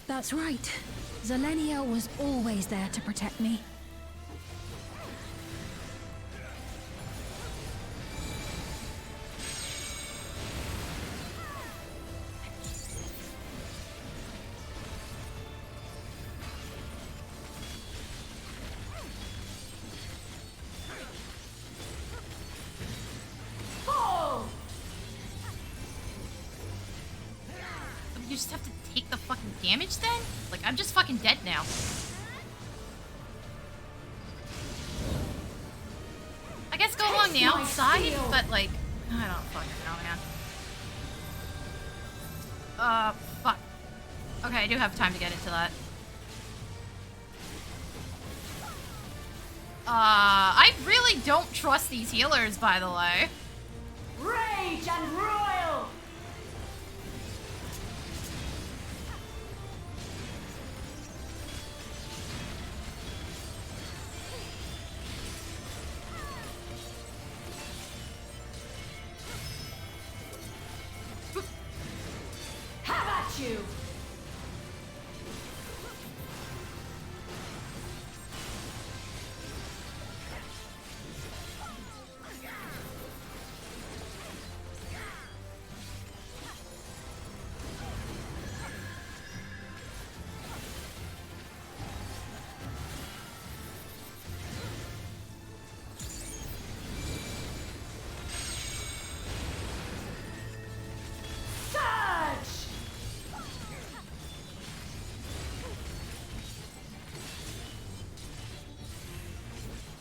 That's right. Zelenia was always there to protect me. damage then? Like, I'm just fucking dead now. I guess go along the outside, but like, I don't fucking know, man. Fuck. Okay, I do have time to get into that. I really don't trust these healers, by the way. Rage and royal! Have at you!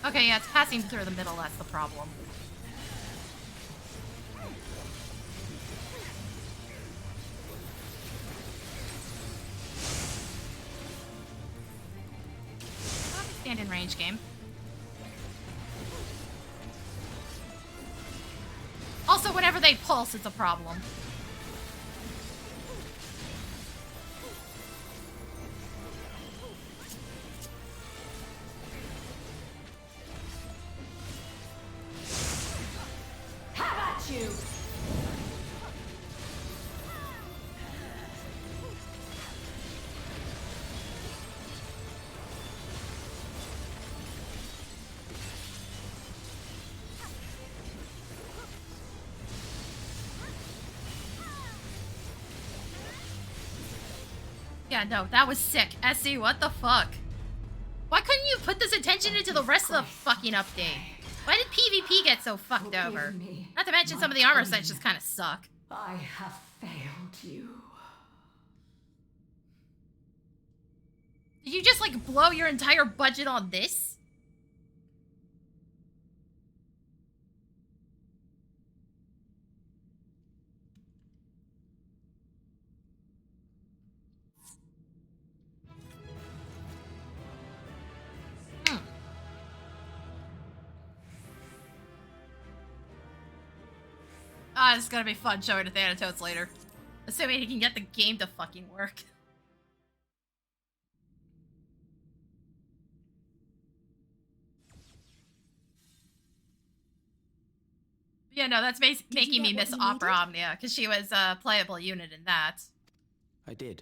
Okay, yeah, it's passing through the middle, that's the problem. Stand in range game. Also, whenever they pulse, it's a problem. Yeah, no, that was sick. SC, what the fuck? Why couldn't you put this attention into the rest of the fucking update? Why did PvP get so fucked over? Not to mention some of the armor sets just kind of suck. I have failed you. Did you just, like, blow your entire budget on this? Ah, it's gonna be fun showing to Thanatos later. Assuming he can get the game to fucking work. Yeah, no, that's making me miss Opera Omnia, because she was a playable unit in that. I did.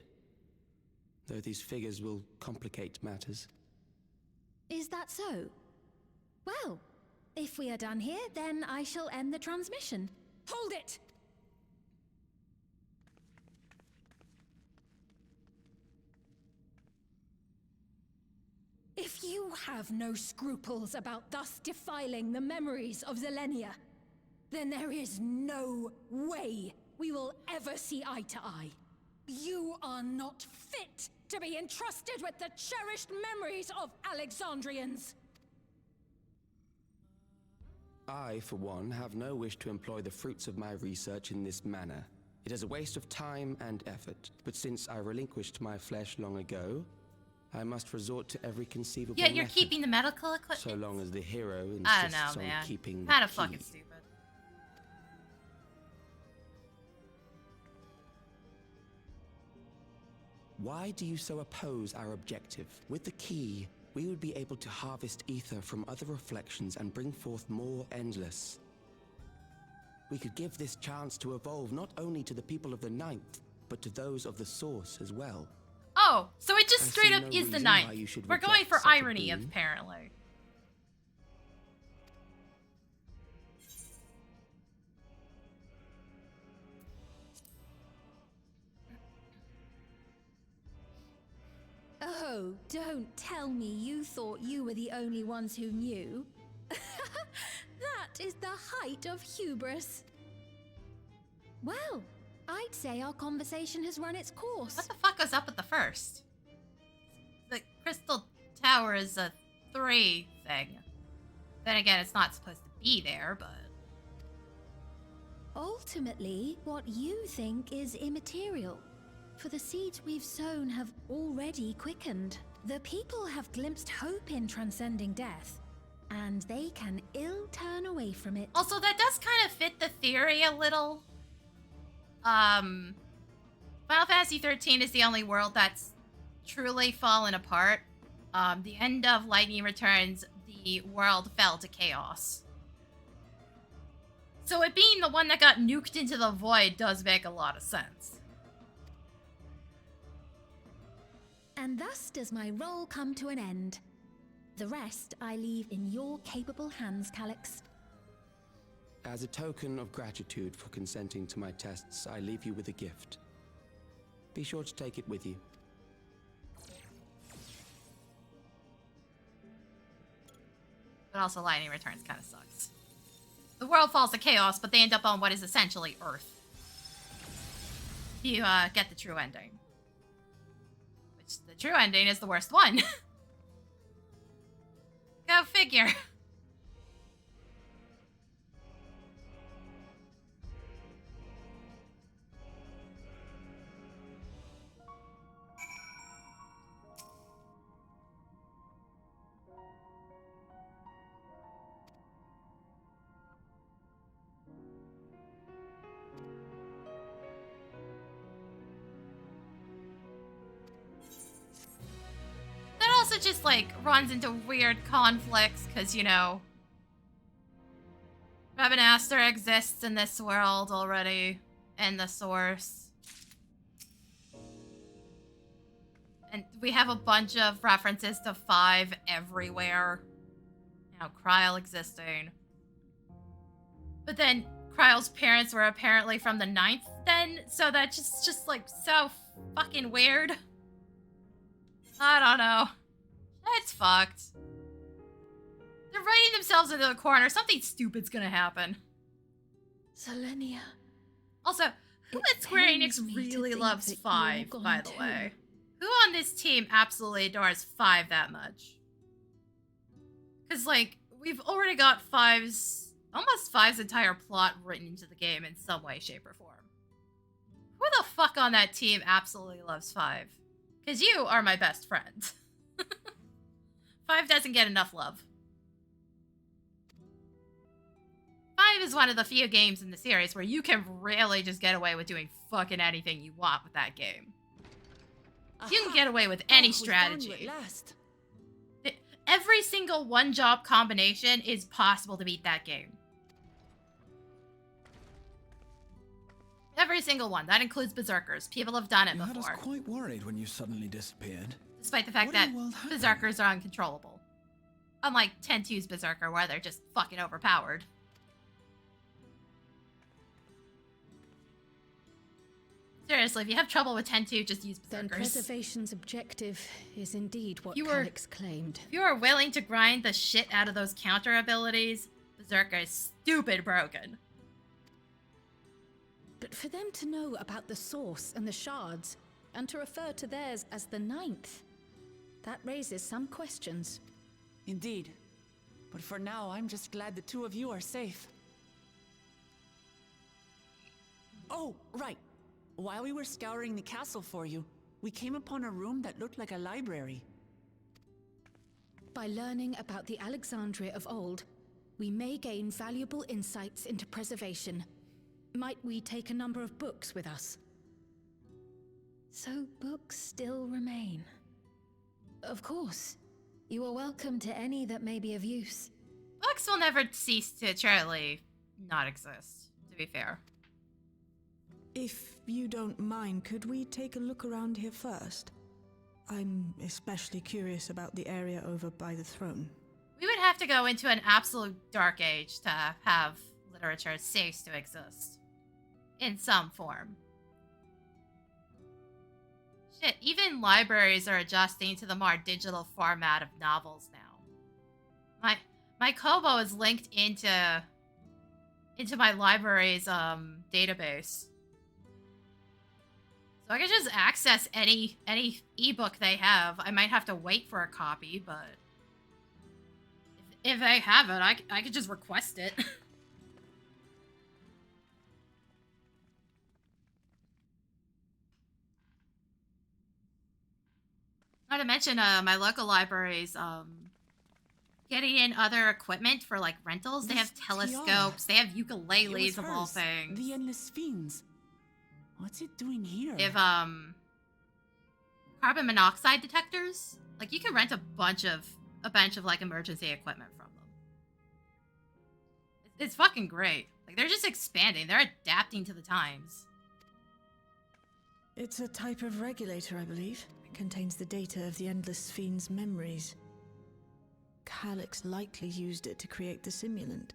Though these figures will complicate matters. Is that so? Well, if we are done here, then I shall end the transmission. Hold it! If you have no scruples about thus defiling the memories of Zelenia, then there is no way we will ever see eye to eye. You are not fit to be entrusted with the cherished memories of Alexandrians. I, for one, have no wish to employ the fruits of my research in this manner. It is a waste of time and effort, but since I relinquished my flesh long ago, I must resort to every conceivable Yeah, you're method, keeping the medical equipment? so long as the hero I don't insists know, on man. keeping Kinda the key. fucking stupid. Why do you so oppose our objective? With the key, we would be able to harvest ether from other reflections and bring forth more endless. We could give this chance to evolve not only to the people of the Ninth, but to those of the Source as well. Oh, so it just I straight see up no is the reason ninth. why you should We're going reject for such a irony, boon. apparently. Oh, don't tell me you thought you were the only ones who knew. That is the height of hubris. Well, I'd say our conversation has run its course. What the fuck fuck goes up with the first? The Crystal Tower is a 3 thing. Then again, it's not supposed to be there, but... Ultimately, what you think is immaterial. For the seeds we've sown have already quickened. The people have glimpsed hope in transcending death, and they can ill turn away from it. Also, that does kind of fit the theory a little. Final Fantasy XIII is the only world that's truly fallen apart. The end of Lightning Returns, the world fell to chaos. So it being the one that got nuked into the void does make a lot of sense. And thus does my role come to an end. The rest I leave in your capable hands, Calyx. As a token of gratitude for consenting to my tests, I leave you with a gift. Be sure to take it with you. But also Lightning Returns kind of sucks. The world falls to chaos, but they end up on what is essentially Earth. You get the true ending. Which, the true ending is the worst one. Go figure. Also just like runs into weird conflicts because, you know, Rabanastre exists in this world already in the source. And we have a bunch of references to 5 everywhere. You know, Kryl existing. But then Kryl's parents were apparently from the 9th then, so that's just like so fucking weird. I don't know. It's fucked. They're writing themselves into the corner. Something stupid's gonna happen. Selenia. Also, who at Square Enix really loves 5, by the way? Who on this team absolutely adores 5 that much? Because, like, we've already got almost 5's entire plot written into the game in some way, shape, or form. Who the fuck on that team absolutely loves 5? Because you are my best friend. 5 doesn't get enough love. 5 is one of the few games in the series where you can really just get away with doing fucking anything you want with that game. You can get away with any strategy. Every single one-job combination is possible to beat that game. Every single one. That includes Berserkers. People have done it before. I was quite worried when you suddenly disappeared. Despite the fact that Berserkers are uncontrollable. Unlike 10-2's Berserker, where they're just fucking overpowered. Seriously, if you have trouble with 10-2, just use Berserkers. Then preservation's objective is indeed what Calyx claimed. If you are willing to grind the shit out of those counter abilities, Berserker is stupid broken. But for them to know about the source and the shards, and to refer to theirs as the 9th, that raises some questions. Indeed. But for now, I'm just glad the 2 of you are safe. Oh, right. While we were scouring the castle for you, we came upon a room that looked like a library. By learning about the Alexandria of old, we may gain valuable insights into preservation. Might we take a number of books with us? So books still remain. Of course. You are welcome to any that may be of use. Books will never cease to truly not exist, to be fair. If you don't mind, could we take a look around here first? I'm especially curious about the area over by the throne. We would have to go into an absolute dark age to have literature cease to exist. In some form. Shit, even libraries are adjusting to the more digital format of novels now. My Kobo is linked into my library's database. So I can just access any ebook they have. I might have to wait for a copy, but if they have it, I could just request it. Not to mention, my local libraries, getting in other equipment for, like, rentals. They have telescopes, they have ukuleles of all things. The Endless Fiends. What's it doing here? They have, carbon monoxide detectors. Like, you can rent a bunch of, like, emergency equipment from them. It's fucking great. Like, they're just expanding. They're adapting to the times. It's a type of regulator, I believe. It contains the data of the Endless Fiend's memories. Calyx likely used it to create the simulant.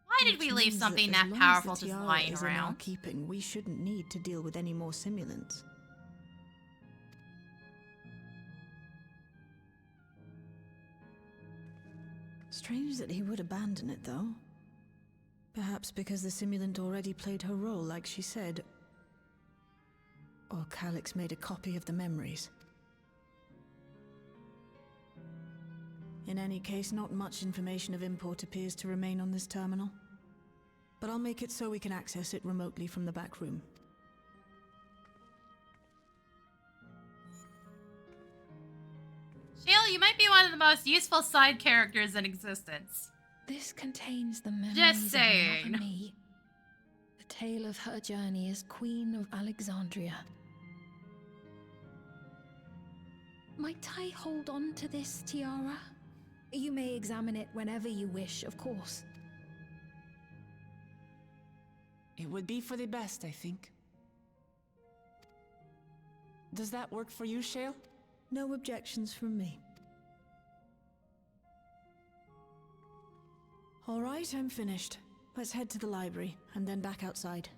Why did we leave something that powerful just lying around? In our keeping, we shouldn't need to deal with any more simulants. Strange that he would abandon it, though. Perhaps because the simulant already played her role, like she said. Or Calyx made a copy of the memories. In any case, not much information of import appears to remain on this terminal. But I'll make it so we can access it remotely from the back room. Shale, you might be one of the most useful side characters in existence. This contains the memories Just saying. of another me. The tale of her journey as Queen of Alexandria. Might I hold on to this tiara? You may examine it whenever you wish, of course. It would be for the best, I think. Does that work for you, Shale? No objections from me. All right, I'm finished. Let's head to the library, and then back outside.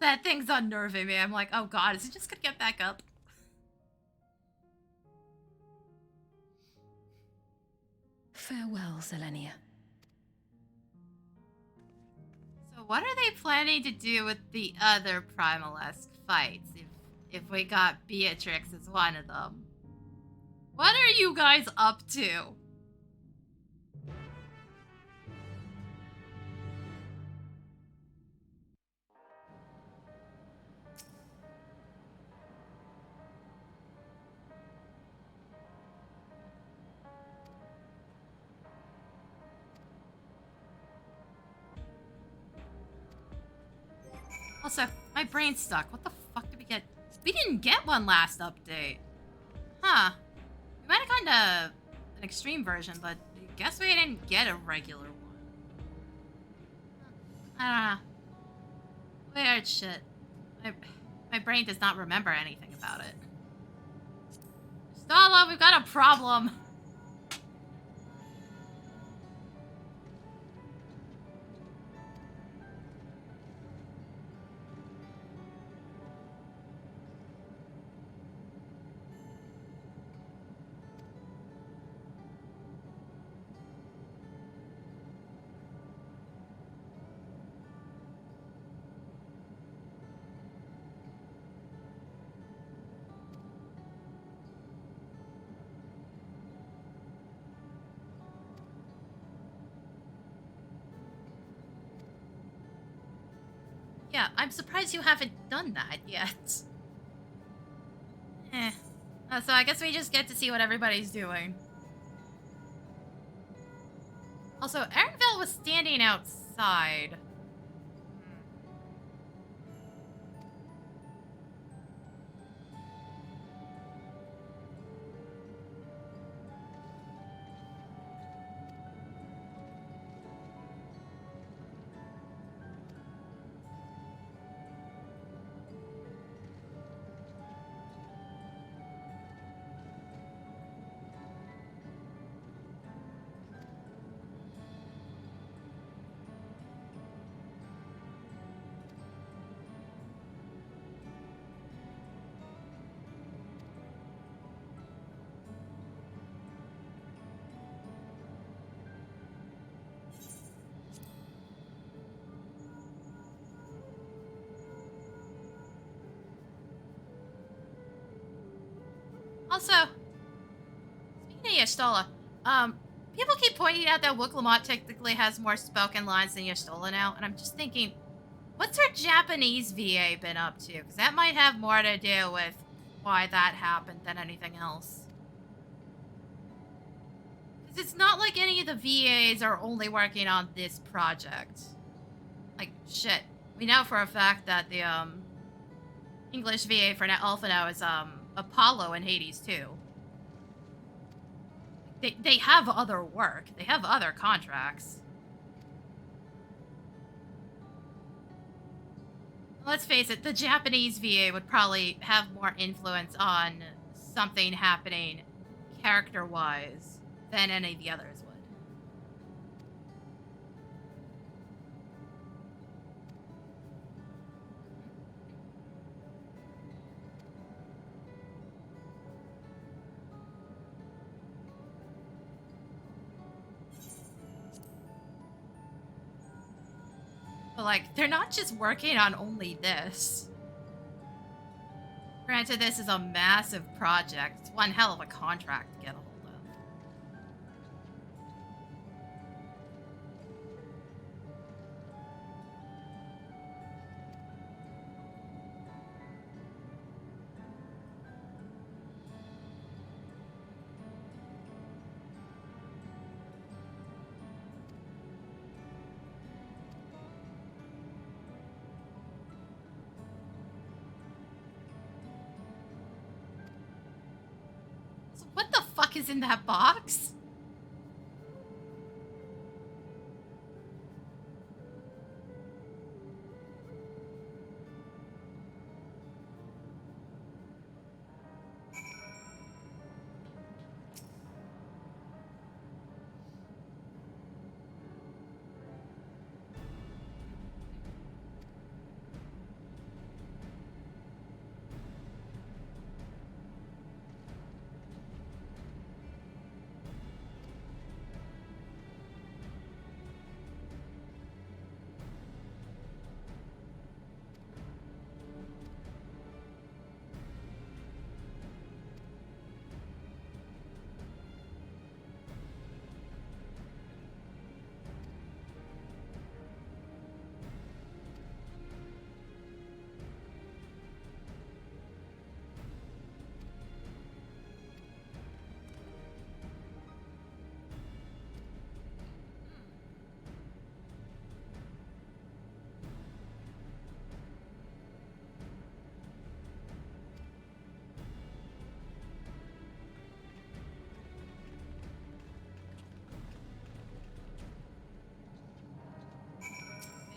That thing's unnerving me. I'm like, oh god, is he just gonna get back up? Farewell, Selenia. So what are they planning to do with the other Primalesque fights if we got Beatrix as one of them? What are you guys up to? Also, my brain's stuck. What the fuck did we get? We didn't get one last update. Huh. We might have gotten an extreme version, but I guess we didn't get a regular one. I don't know. Weird shit. My brain does not remember anything about it. Stala, we've got a problem. Yeah, I'm surprised you haven't done that yet. So I guess we just get to see what everybody's doing. Also, Erenville was standing outside. Also, speaking of Y'shtola, people keep pointing out that Wooklamont technically has more spoken lines than Y'shtola now, and I'm just thinking, what's her Japanese VA been up to? Because that might have more to do with why that happened than anything else. Because it's not like any of the VAs are only working on this project. Like, shit. We know for a fact that the, English VA for Alpha now is, Apollo and Hades, too. They have other work. They have other contracts. Let's face it, the Japanese VA would probably have more influence on something happening character-wise than any of the others would. But, like, they're not just working on only this. Granted, this is a massive project. It's one hell of a contract to get a hold of. What the fuck is in that box?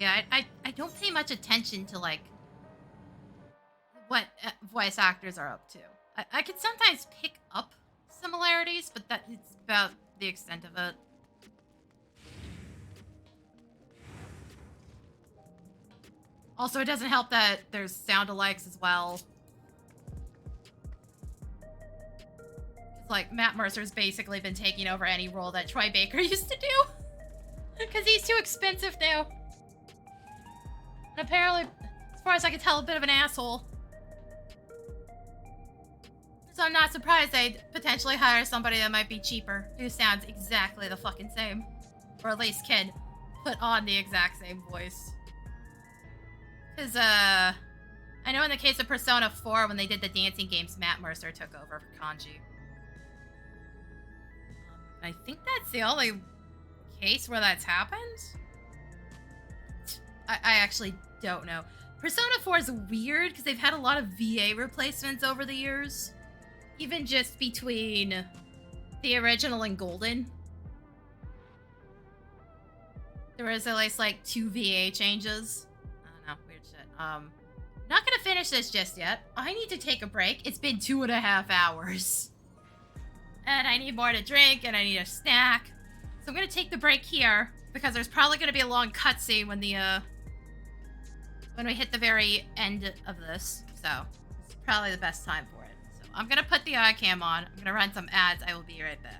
Yeah, I don't pay much attention to, like, what voice actors are up to. I can sometimes pick up similarities, but it's about the extent of it. Also, it doesn't help that there's sound-alikes as well. It's like Matt Mercer's basically been taking over any role that Troy Baker used to do. Because he's too expensive now. And apparently, as far as I can tell, a bit of an asshole. So I'm not surprised they'd potentially hire somebody that might be cheaper, who sounds exactly the fucking same. Or at least can put on the exact same voice. Because, I know in the case of Persona 4, when they did the dancing games, Matt Mercer took over for Kanji. I think that's the only case where that's happened? I actually don't know. Persona 4 is weird because they've had a lot of VA replacements over the years. Even just between the original and Golden. There was at least like 2 VA changes. I don't know, weird shit. Not gonna finish this just yet. I need to take a break. It's been 2.5 hours. And I need more to drink and I need a snack. So I'm gonna take the break here because there's probably gonna be a long cutscene when we hit the very end of this. So it's probably the best time for it. So I'm gonna put the eye cam on. I'm gonna run some ads. I will be right back.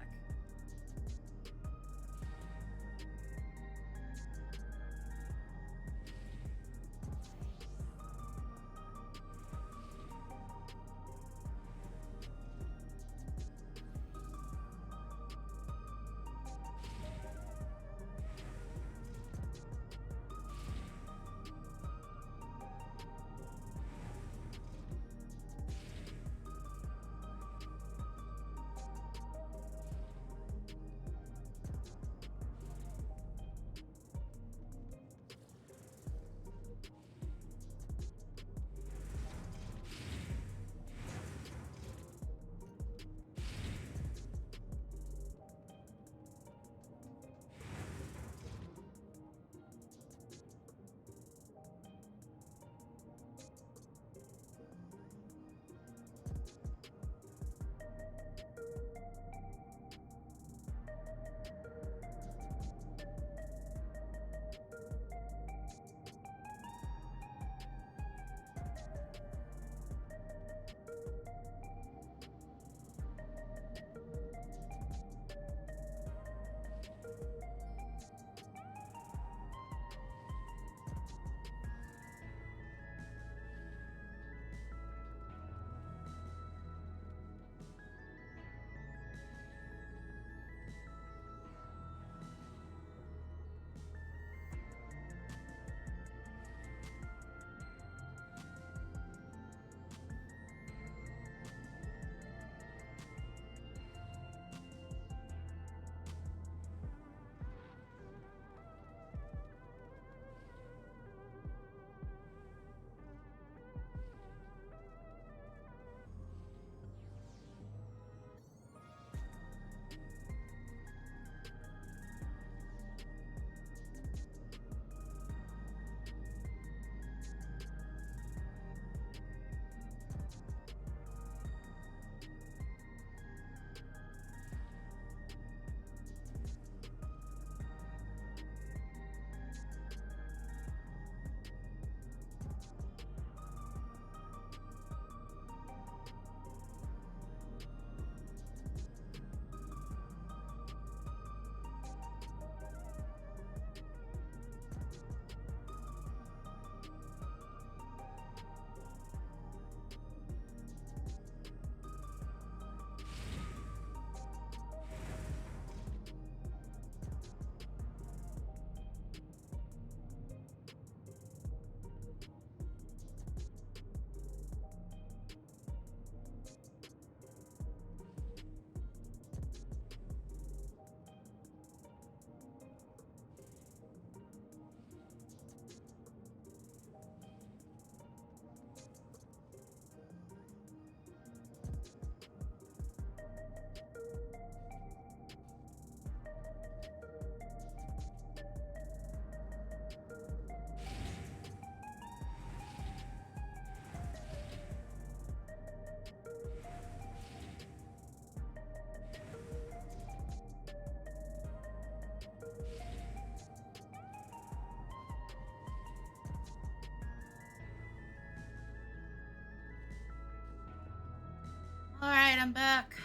Alright, I'm back.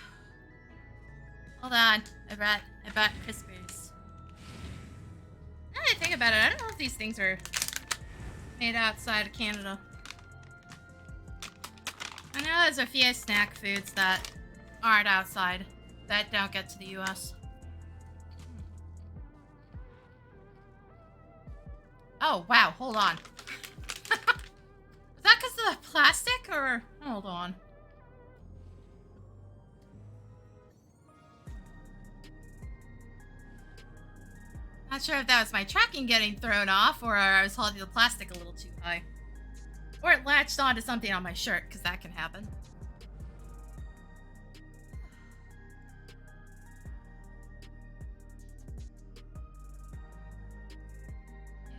Hold on. I bought Crispies. Now that I think about it, I don't know if these things are made outside of Canada. I know there's a few snack foods that aren't outside, that don't get to the US. Oh, wow, hold on. Is that because of the plastic, or... Hold on. Not sure if that was my tracking getting thrown off, or I was holding the plastic a little too high. Or it latched onto something on my shirt, because that can happen.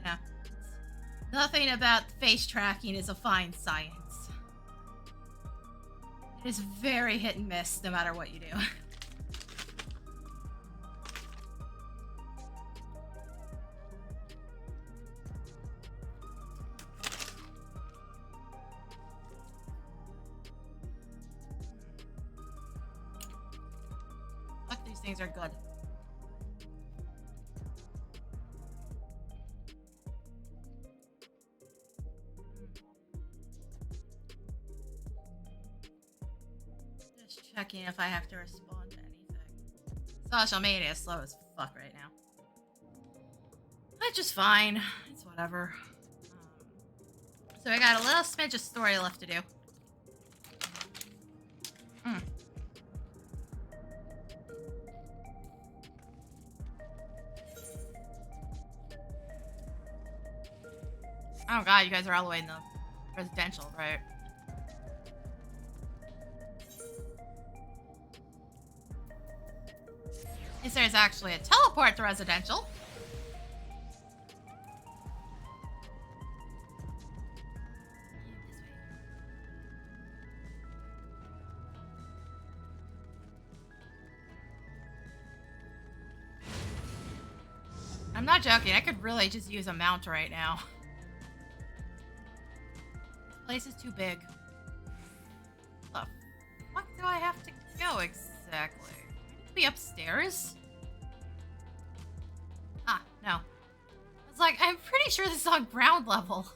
Yeah. Nothing about face tracking is a fine science. It is very hit and miss, no matter what you do. Fuck, these things are good. Just checking if I have to respond to anything. Social media is slow as fuck right now. Which is fine. It's whatever. So I got a little smidge of story left to do. Oh god, you guys are all the way in the residential, right? At least there's actually a teleport to residential. I'm not joking, I could really just use a mount right now. This place is too big. The fuck do I have to go exactly? I need to be upstairs? Ah, no. I was like, I'm pretty sure this is on ground level.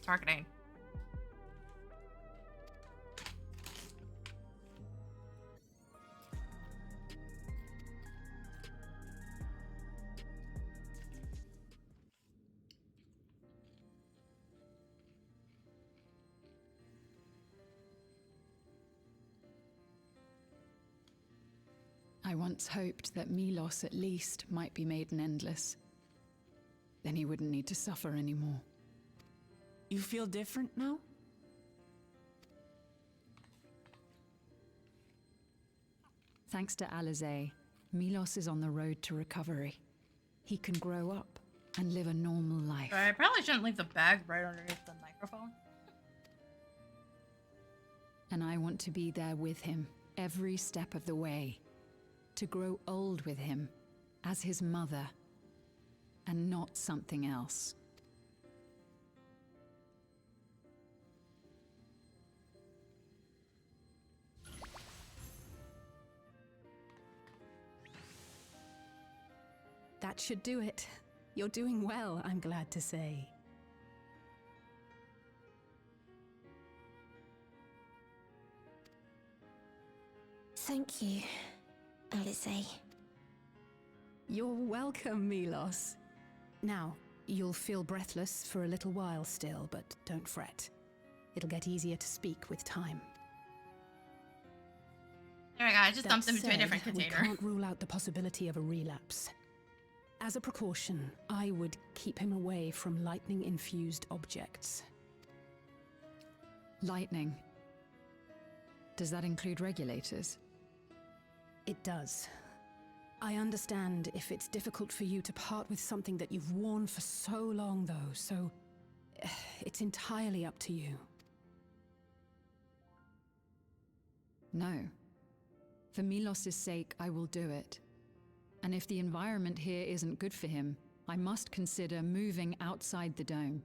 Targeting. I once hoped that Milos at least might be made an endless. Then he wouldn't need to suffer anymore. You feel different now? Thanks to Alizé, Milos is on the road to recovery. He can grow up and live a normal life. I probably shouldn't leave the bag right underneath the microphone. And I want to be there with him every step of the way. To grow old with him as his mother and not something else. That should do it. You're doing well, I'm glad to say. Thank you, Alizé. You're welcome, Milos. Now, you'll feel breathless for a little while still, but don't fret. It'll get easier to speak with time. There we go, I just dumped them into a different container. We can't rule out the possibility of a relapse. As a precaution, I would keep him away from lightning-infused objects. Lightning? Does that include regulators? It does. I understand if it's difficult for you to part with something that you've worn for so long, though, so it's entirely up to you. No. For Milos' sake, I will do it. And if the environment here isn't good for him, I must consider moving outside the dome.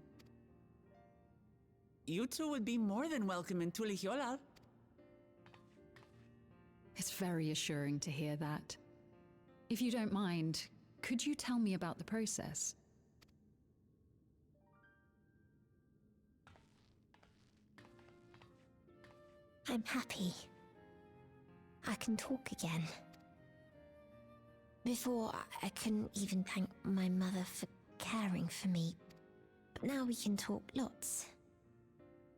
You two would be more than welcome in Tulihiolal. It's very assuring to hear that. If you don't mind, could you tell me about the process? I'm happy. I can talk again. Before, I couldn't even thank my mother for caring for me. But now we can talk lots.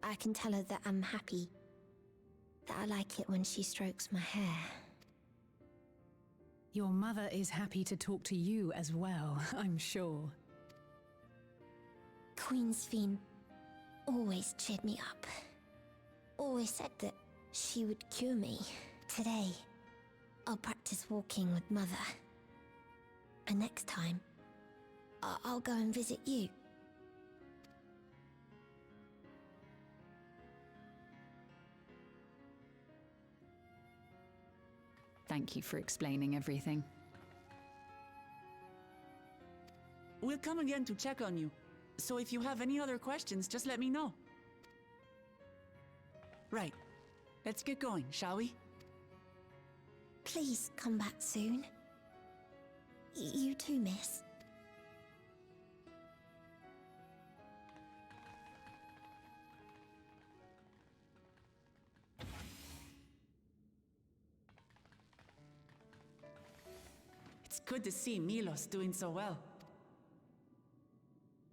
I can tell her that I'm happy. That I like it when she strokes my hair. Your mother is happy to talk to you as well, I'm sure. Queen's Fiend always cheered me up. Always said that she would cure me. Today, I'll practice walking with Mother. And next time, I'll go and visit you. Thank you for explaining everything. We'll come again to check on you. So if you have any other questions, just let me know. Right. Let's get going, shall we? Please come back soon. You too, miss. It's good to see Milos doing so well.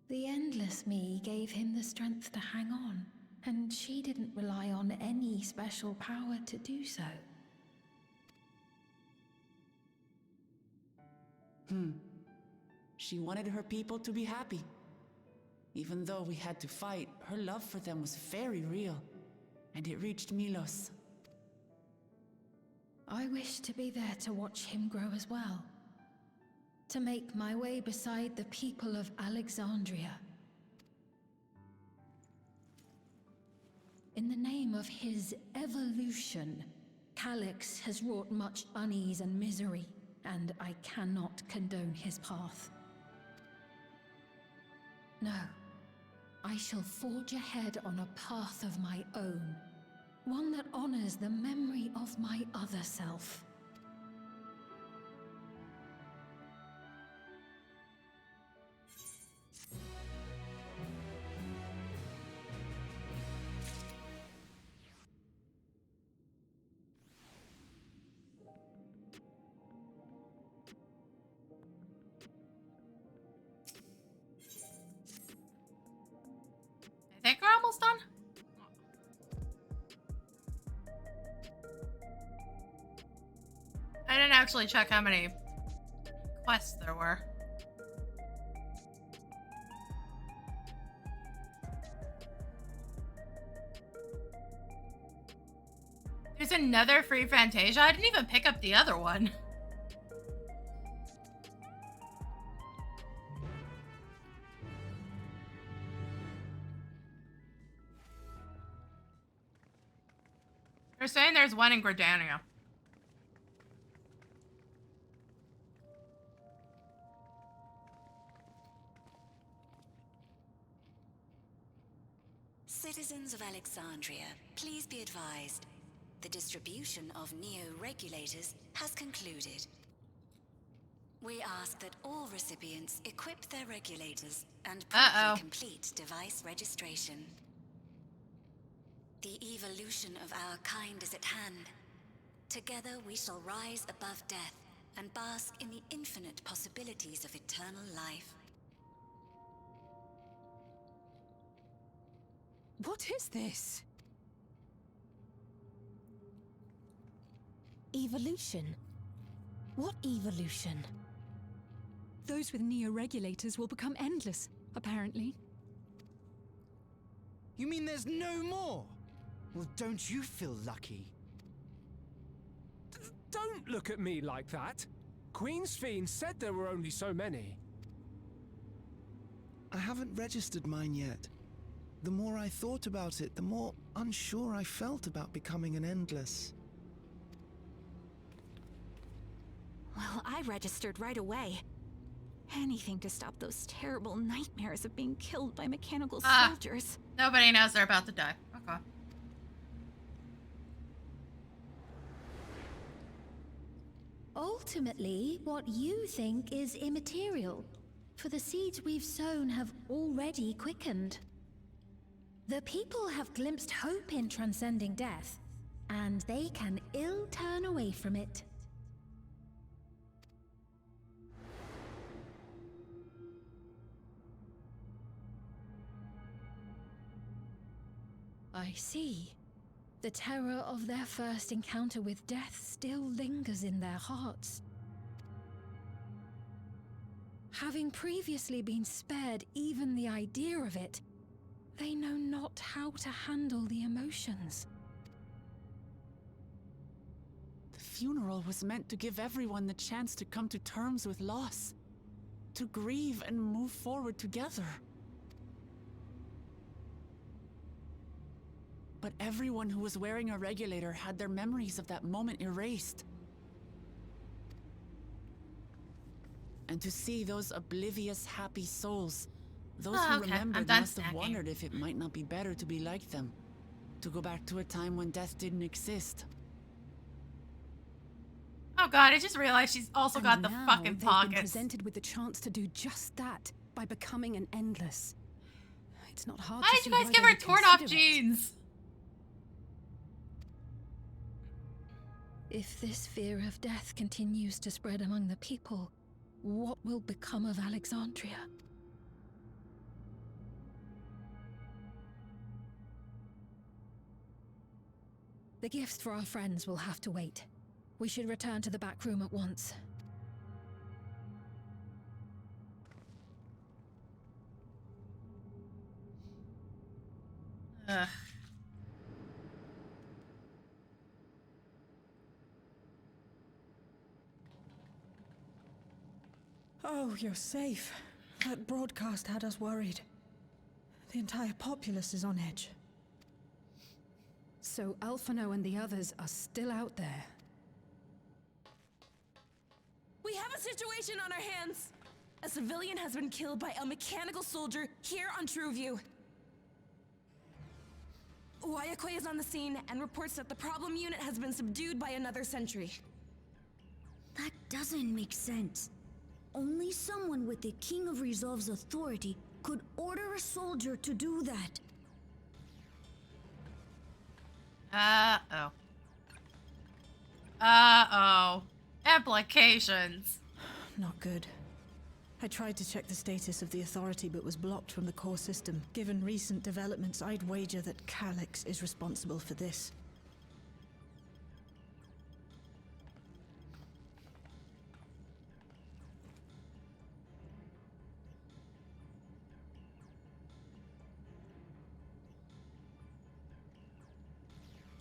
The endless me gave him the strength to hang on, and she didn't rely on any special power to do so. She wanted her people to be happy. Even though we had to fight, her love for them was very real, and it reached Milos. I wish to be there to watch him grow as well. To make my way beside the people of Alexandria. In the name of his evolution, Calyx has wrought much unease and misery, and I cannot condone his path. No, I shall forge ahead on a path of my own, one that honors the memory of my other self. I think we're almost done. I didn't actually check how many quests there were. There's another free Fantasia? I didn't even pick up the other one. They're saying there's one in Gridania. Citizens of Alexandria, please be advised. The distribution of neo-regulators has concluded. We ask that all recipients equip their regulators and promptly complete device registration. The evolution of our kind is at hand. Together we shall rise above death and bask in the infinite possibilities of eternal life. What is this? Evolution? What evolution? Those with neo-regulators will become endless, apparently. You mean there's no more? Well, don't you feel lucky? Don't look at me like that. Queen's Fiend said there were only so many. I haven't registered mine yet. The more I thought about it, the more unsure I felt about becoming an endless. Well, I registered right away. Anything to stop those terrible nightmares of being killed by mechanical soldiers. Nobody knows they're about to die. Okay. ultimately, what you think is immaterial, for the seeds we've sown have already quickened. The people have glimpsed hope in transcending death, and they can ill turn away from it. I see. The terror of their first encounter with death still lingers in their hearts. Having previously been spared even the idea of it, they know not how to handle the emotions. The funeral was meant to give everyone the chance to come to terms with loss, to grieve and move forward together. But everyone who was wearing a regulator had their memories of that moment erased. And to see those oblivious, happy souls, those who remembered must have wondered if it might not be better to be like them, to go back to a time when death didn't exist. Oh god, I just realized she's also got the fucking they've pockets. been presented with the chance to do just that by becoming an endless. It's not hard Why to did see you guys why give they her would torn off consider it. jeans? If this fear of death continues to spread among the people, what will become of Alexandria? The gifts for our friends will have to wait. We should return to the back room at once. Ugh. Oh, you're safe. That broadcast had us worried. The entire populace is on edge. So Alphano and the others are still out there. We have a situation on our hands! A civilian has been killed by a mechanical soldier here on Trueview. Wayakwe is on the scene and reports that the problem unit has been subdued by another sentry. That doesn't make sense. Only someone with the King of Resolve's authority could order a soldier to do that. Uh-oh. Uh-oh. Implications. Not good. I tried to check the status of the authority but was blocked from the core system. Given recent developments, I'd wager that Calyx is responsible for this.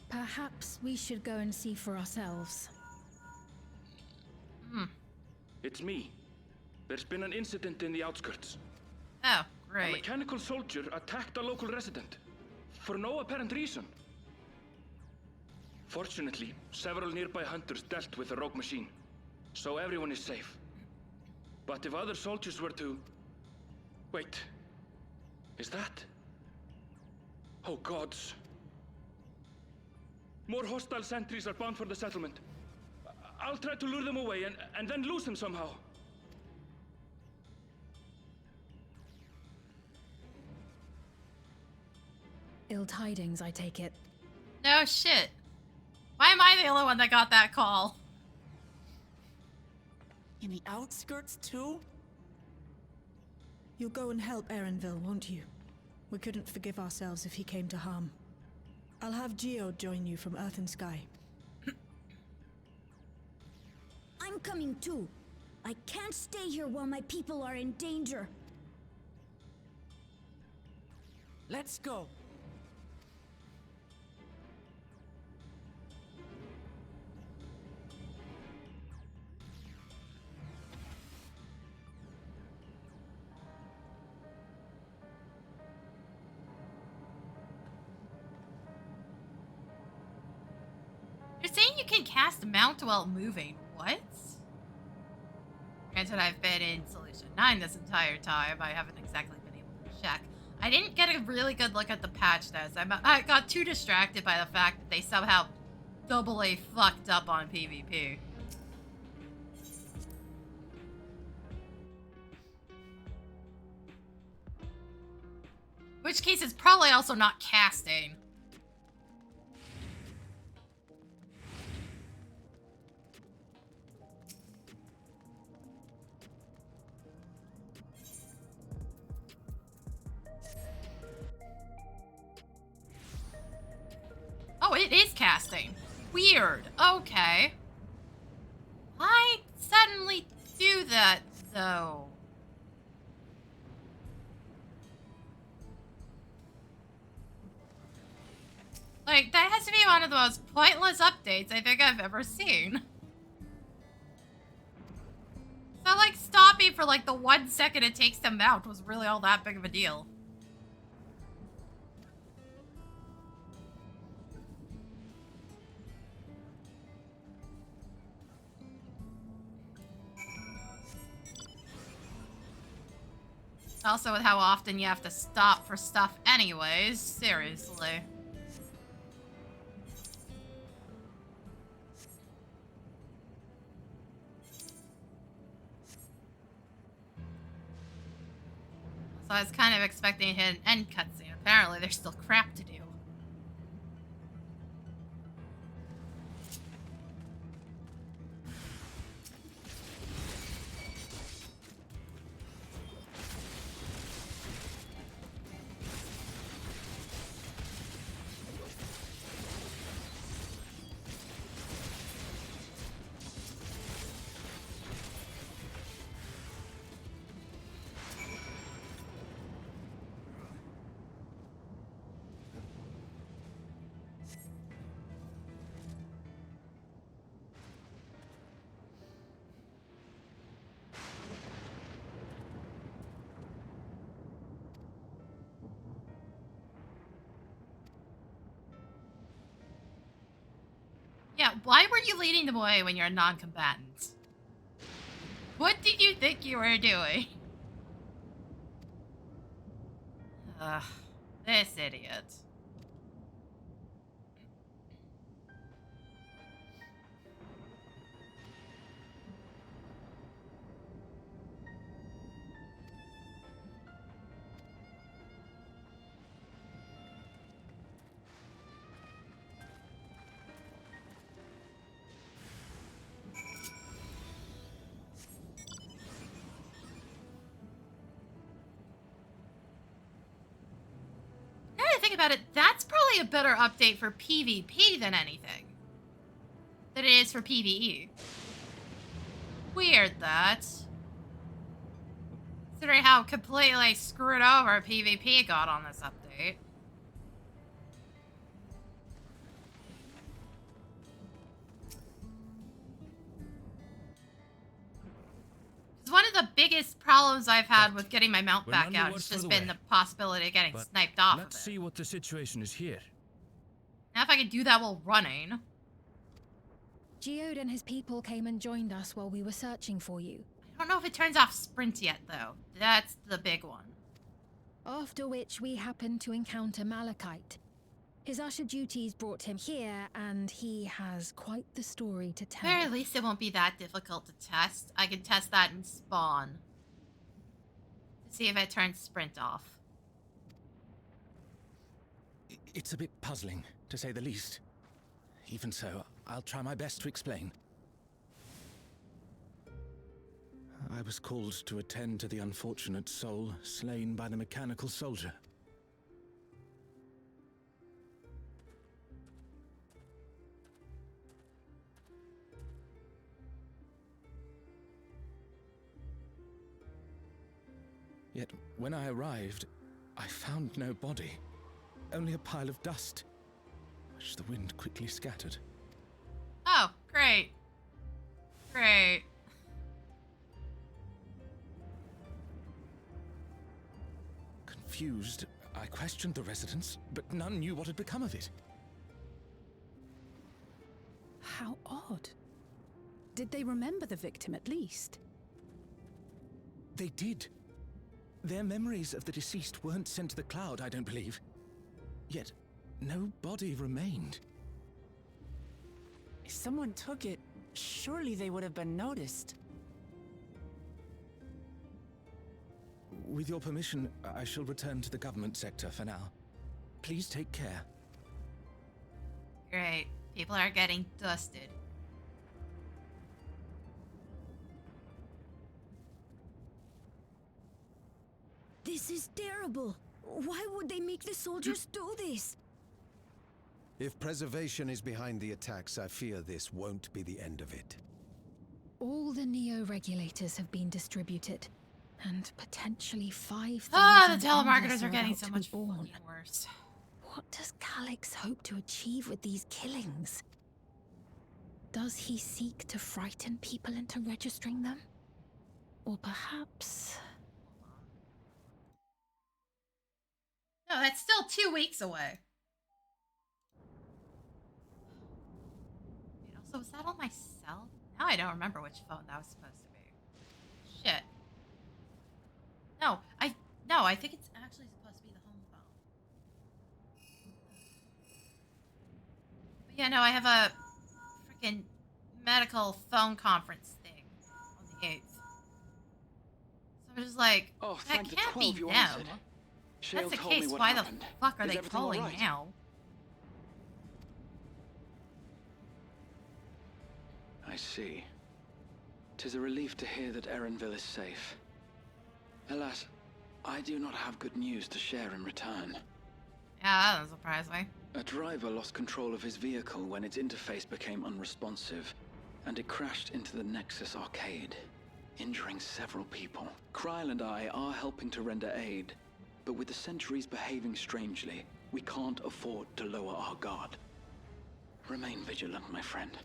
Perhaps we should go and see for ourselves. It's me. There's been an incident in the outskirts. Oh, A great. mechanical soldier attacked a local resident. For no apparent reason. Fortunately, several nearby hunters dealt with the rogue machine. So everyone is safe. But if other soldiers were to... Wait. Is that... Oh gods. More hostile sentries are bound for the settlement. I'll try to lure them away and then lose them somehow. Ill tidings, I take it. No shit. Why am I the only one that got that call? In the outskirts, too? You'll go and help Erenville, won't you? We couldn't forgive ourselves if he came to harm. I'll have Geo join you from Earth and Sky. I'm coming too. I can't stay here while my people are in danger. Let's go. You're saying you can cast Mount while moving. What? Granted, I've been in Solution 9 this entire time. I haven't exactly been able to check. I didn't get a really good look at the patch notes. I got too distracted by the fact that they somehow double A fucked up on PvP. which case it's probably also not casting. Oh, it is casting. Weird. Okay. Why suddenly do that, though? Like, that has to be one of the most pointless updates I think I've ever seen. So, like, stopping for, like, the 1 second it takes to mount was really all that big of a deal. Also with how often you have to stop for stuff anyways, seriously. So I was kind of expecting to hit an end cutscene. Apparently there's still crap to do. Yeah, why were you leading them away when you're a non-combatant? What did you think you were doing? Ugh, this idiot. About it, that's probably a better update for PvP than anything. Than it is for PvE. Weird that. Considering how completely screwed over PvP got on this update. One of the biggest problems I've had with getting my mount back out has just been the possibility of getting sniped off of it. Let's see what the situation is here. Now if I could do that while running. Geode and his people came and joined us while we were searching for you. I don't know if it turns off sprint yet, though. That's the big one. After which we happened to encounter Malachite. His usher duties brought him here, and he has quite the story to tell. At least it won't be that difficult to test. I can test that in spawn. To see if it turns sprint off. It's a bit puzzling, to say the least. Even so, I'll try my best to explain. I was called to attend to the unfortunate soul slain by the mechanical soldier. Yet, when I arrived, I found no body, only a pile of dust, which the wind quickly scattered. Oh, great. Great. Confused, I questioned the residents, but none knew what had become of it. How odd. Did they remember the victim at least? They did. Their memories of the deceased weren't sent to the cloud, I don't believe. Yet, no body remained. If someone took it, surely they would have been noticed. With your permission, I shall return to the government sector for now. Please take care. Great. People are getting dusted. This is terrible. Why would they make the soldiers do this? If preservation is behind the attacks, I fear this won't be the end of it. All the Neo-regulators have been distributed, and potentially 5,000 the telemarketers endless are getting about so to much be born. fucking worse. What does Calyx hope to achieve with these killings? Does he seek to frighten people into registering them? Or perhaps... No, that's still 2 weeks away. Wait, also, was that on my cell? Now I don't remember which phone that was supposed to be. Shit. No, I think it's actually supposed to be the home phone. But yeah, no, I have a freaking medical phone conference thing on the 8th. So I'm just like, that can't be them. If that's the case, why the fuck are they calling now? I see. 'Tis a relief to hear that Erenville is safe. Alas, I do not have good news to share in return. Yeah, that doesn't surprise me. A driver lost control of his vehicle when its interface became unresponsive, and it crashed into the Nexus arcade, injuring several people. Kryl and I are helping to render aid, but with the sentries behaving strangely, we can't afford to lower our guard. Remain vigilant, my friend.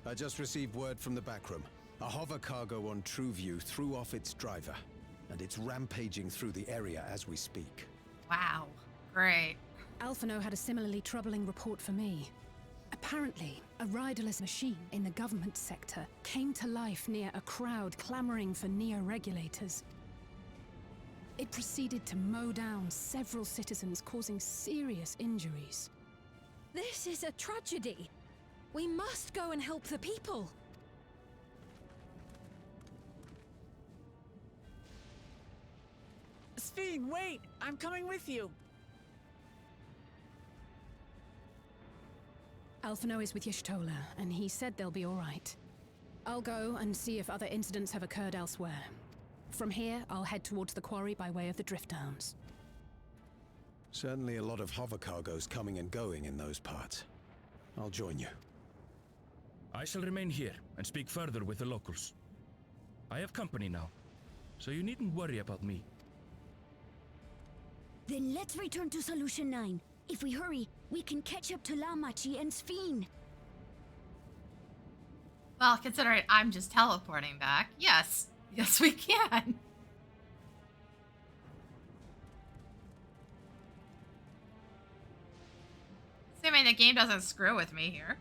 I just received word from the backroom. A hover cargo on TrueView threw off its driver, and it's rampaging through the area as we speak. Wow. Great. Alphino had a similarly troubling report for me. Apparently, a riderless machine in the government sector came to life near a crowd clamoring for Neo-regulators. It proceeded to mow down several citizens, causing serious injuries. This is a tragedy. We must go and help the people. Sphene, wait! I'm coming with you! Alphino is with Y'shtola, and he said they'll be all right. I'll go and see if other incidents have occurred elsewhere. From here, I'll head towards the quarry by way of the Drift Downs. Certainly a lot of hover cargoes coming and going in those parts. I'll join you. I shall remain here and speak further with the locals. I have company now, so you needn't worry about me. Then let's return to Solution 9. If we hurry, we can catch up to Lamachi and Sphene. Well, considering I'm just teleporting back, yes. Yes, we can. Assuming the game doesn't screw with me here.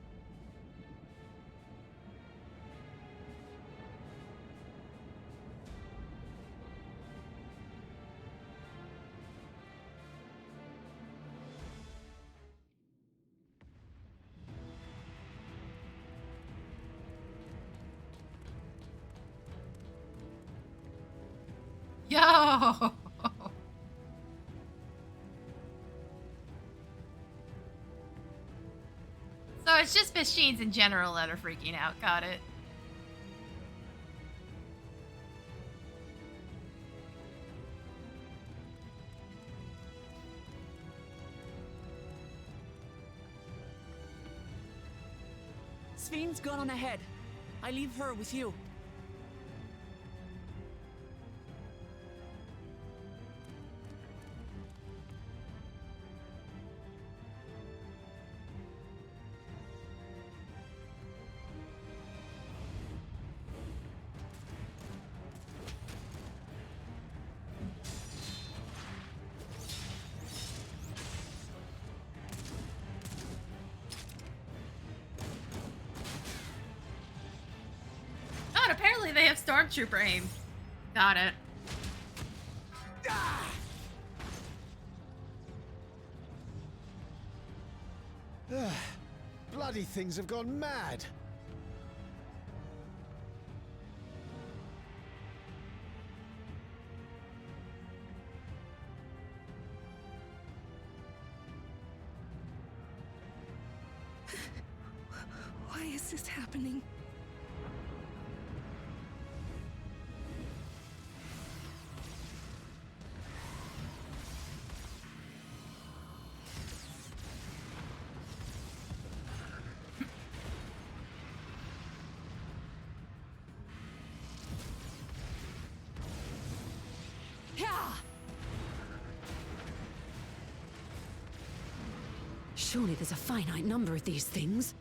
Yo! So it's just machines in general that are freaking out. Got it. Sphene's gone on ahead. I leave her with you. Apparently they have stormtrooper aim. Got it. Bloody things have gone mad. Why is this happening? Surely there's a finite number of these things.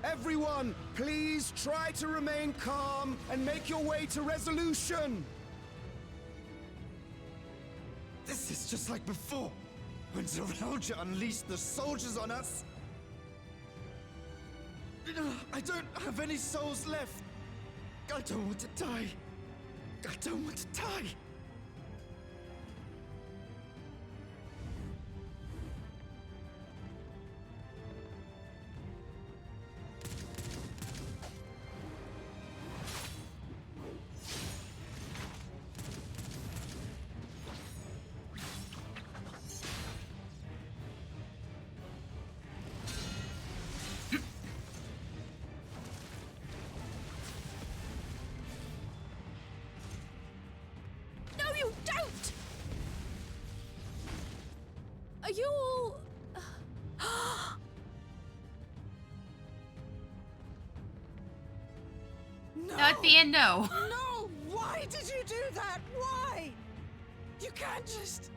Everyone, please try to remain calm and make your way to resolution. This is just like before, when Zerelja unleashed the soldiers on us. I don't have any souls left. I don't want to die. I don't want to die. Are you all... No. That would be a no. No! Why did you do that? Why? You can't just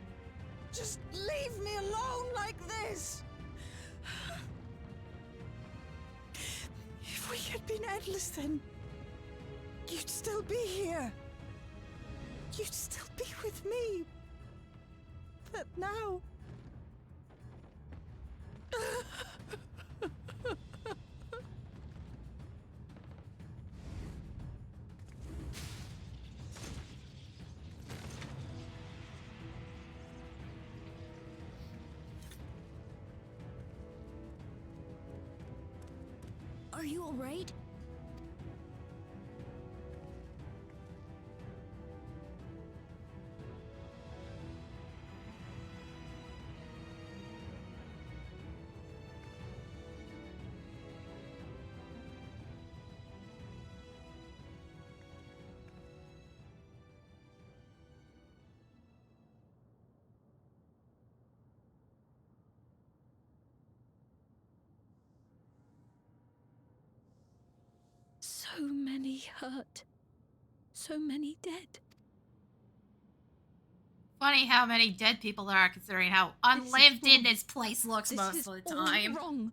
leave me alone like this. If we had been endless, then you'd still be here. You'd still be with me. But now... Are you all right? So many hurt. So many dead. Funny how many dead people there are, considering how unlived in this place looks most of the time. All wrong.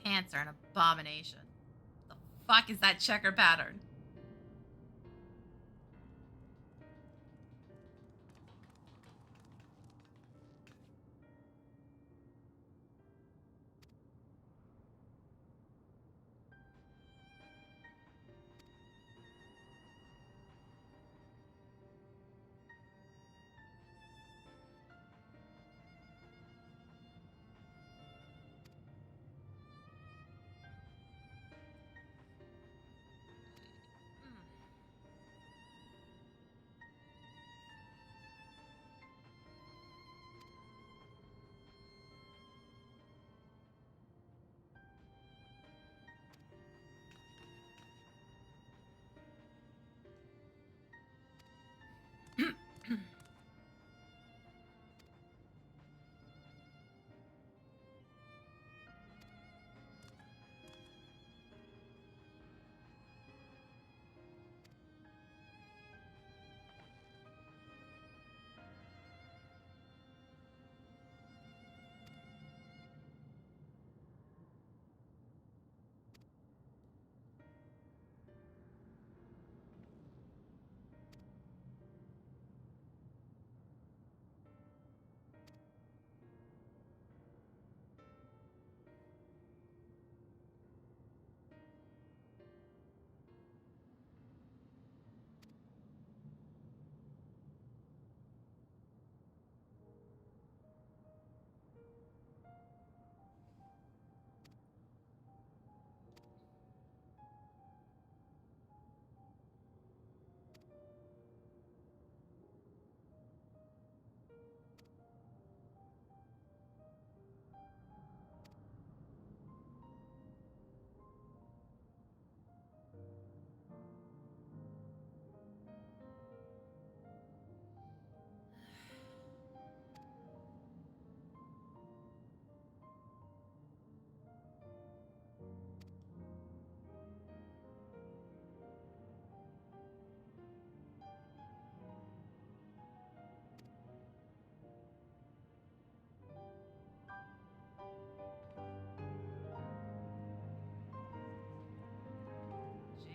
Pants are an abomination. The fuck is that checker pattern?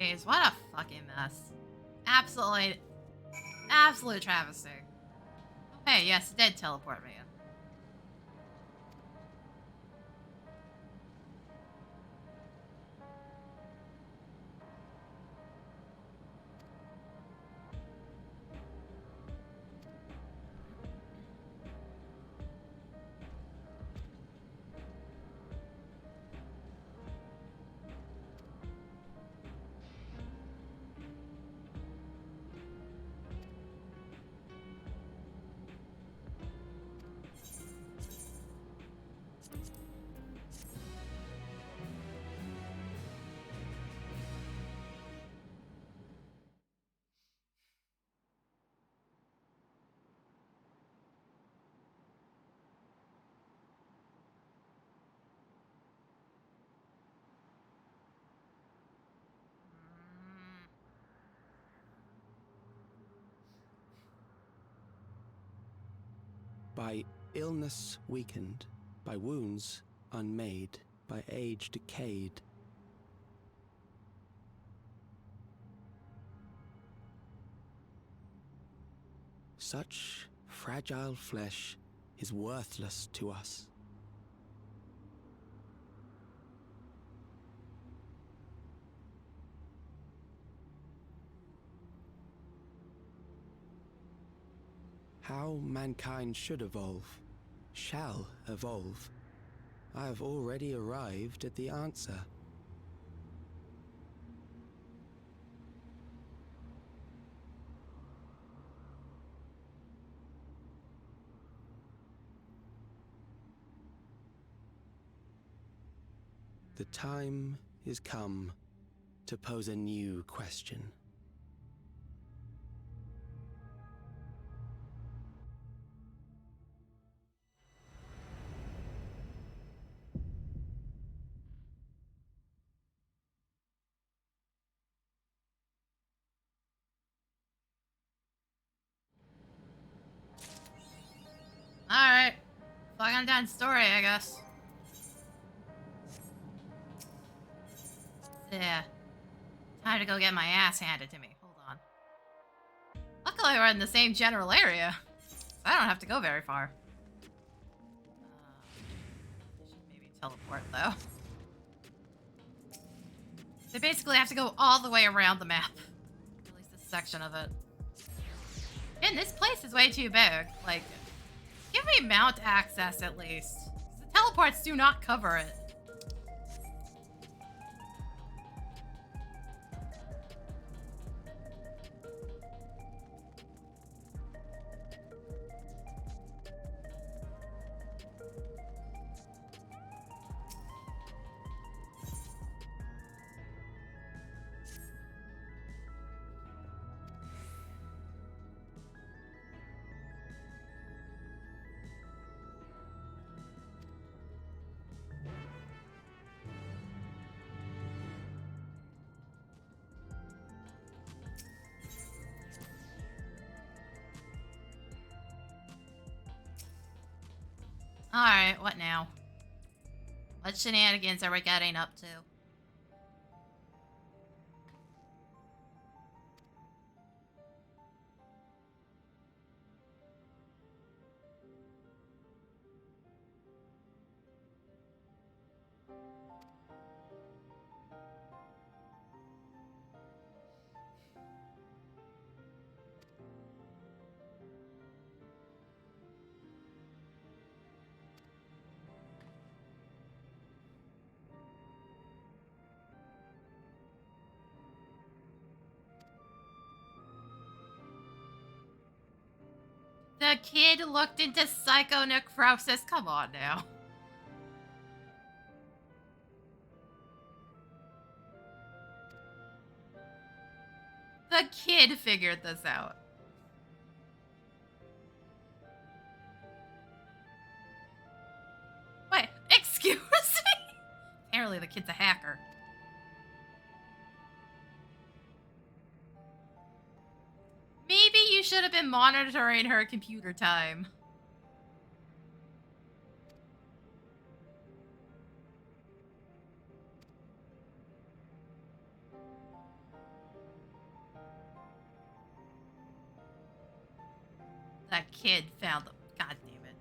Jeez, what a fucking mess. Absolute travesty. Hey, yes, it did teleport me in. By illness weakened, by wounds unmade, by age decayed. Such fragile flesh is worthless to us. How mankind should evolve, shall evolve, I have already arrived at the answer. The time is come to pose a new question. Alright. Fucking done story, I guess. Yeah. Time to go get my ass handed to me. Hold on. Luckily we're in the same general area. So I don't have to go very far. Should maybe teleport though. They basically have to go all the way around the map. At least this section of it. And this place is way too big. Like, give me mount access at least. The teleports do not cover it. Alright, what now? What shenanigans are we getting up to? The kid looked into psychonecrosis. Come on now. The kid figured this out. Wait, excuse me? Apparently the kid's a hacker. Maybe you should have been monitoring her computer time. that kid found them. God damn it.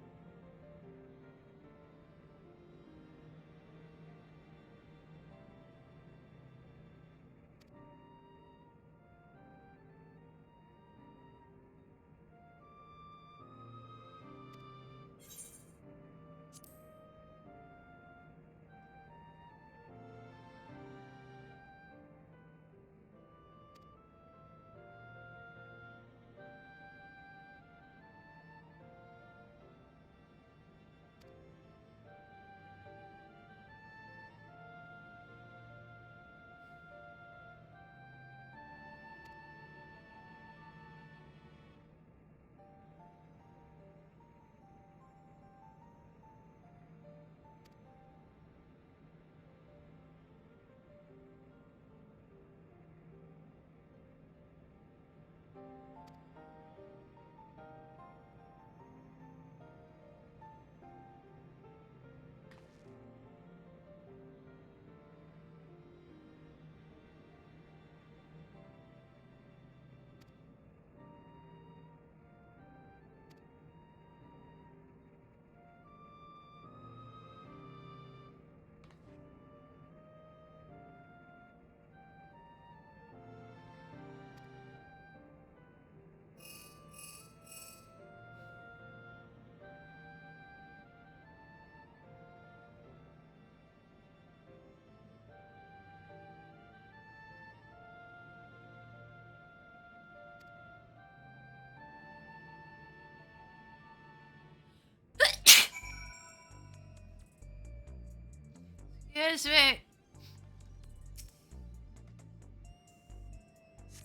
Excuse me.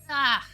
Ah.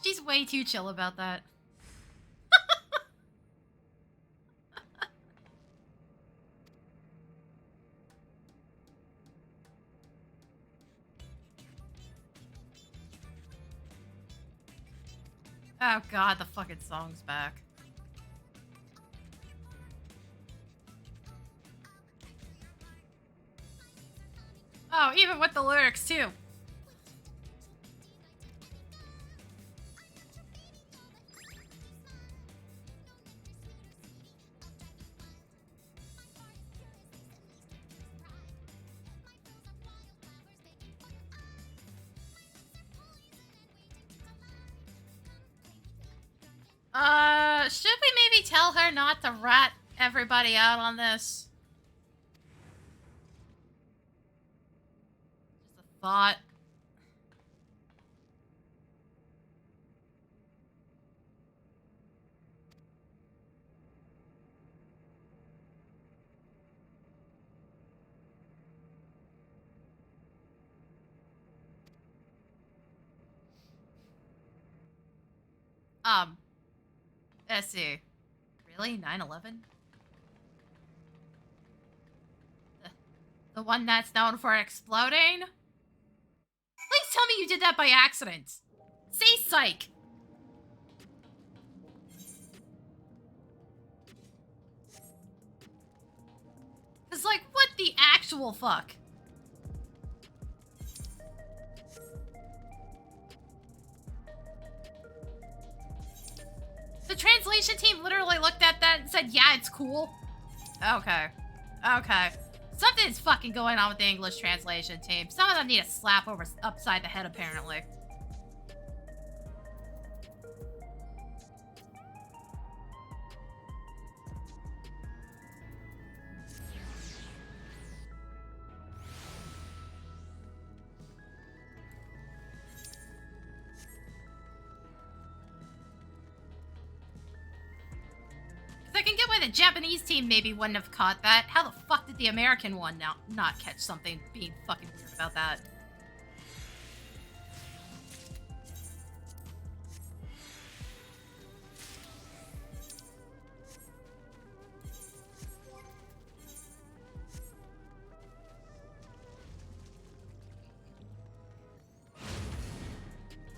She's way too chill about that. Oh god, the fucking song's back. Oh, even with the lyrics too. Should we maybe tell her not to rat everybody out on this? Just a thought. Let's see. Really? 9/11? The one that's known for exploding? Please tell me you did that by accident. Say psych. It's like, what the actual fuck? The translation team literally looked at that and said, yeah, it's cool. Okay. Okay. Something's fucking going on with the English translation team. Some of them need a slap upside the head, apparently. I can get why the Japanese team maybe wouldn't have caught that. How the fuck did the American one not catch something being fucking weird about that?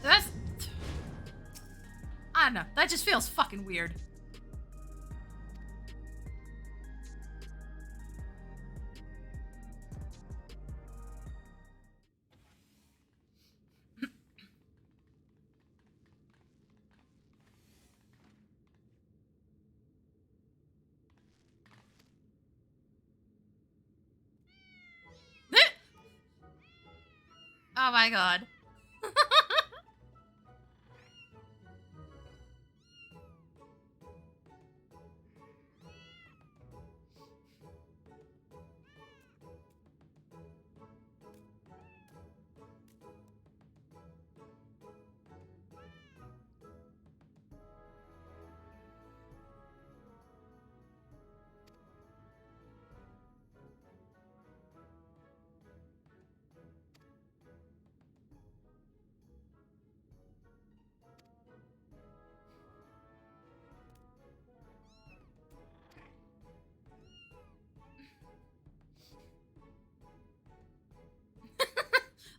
That's... I don't know. That just feels fucking weird. Oh my god.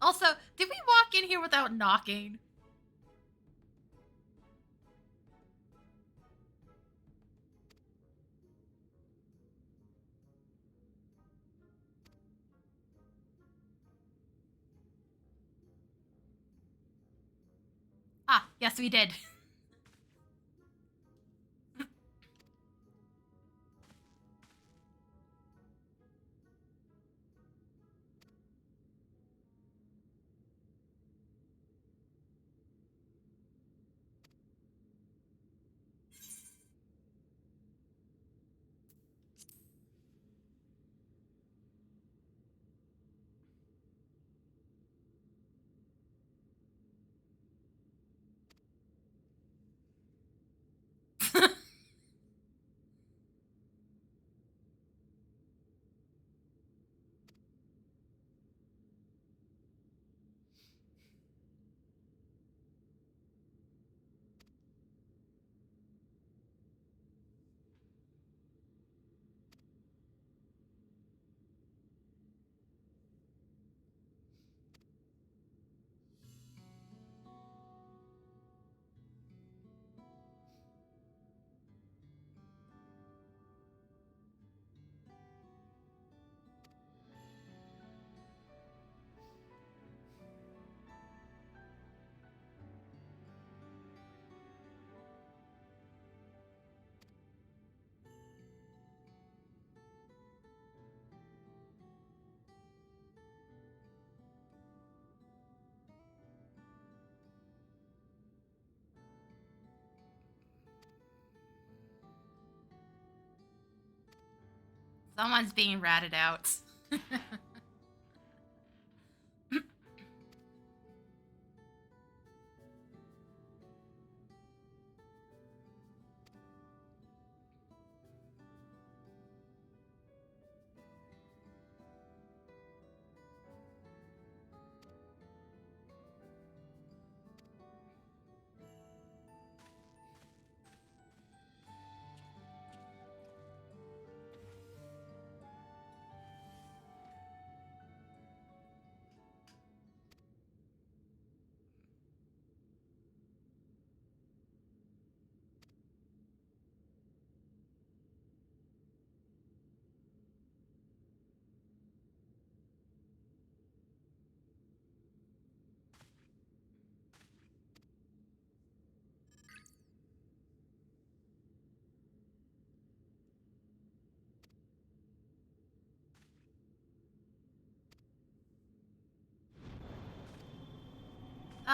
Also, did we walk in here without knocking? Ah, yes we did. Someone's being ratted out.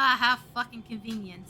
Ah, how fucking convenient.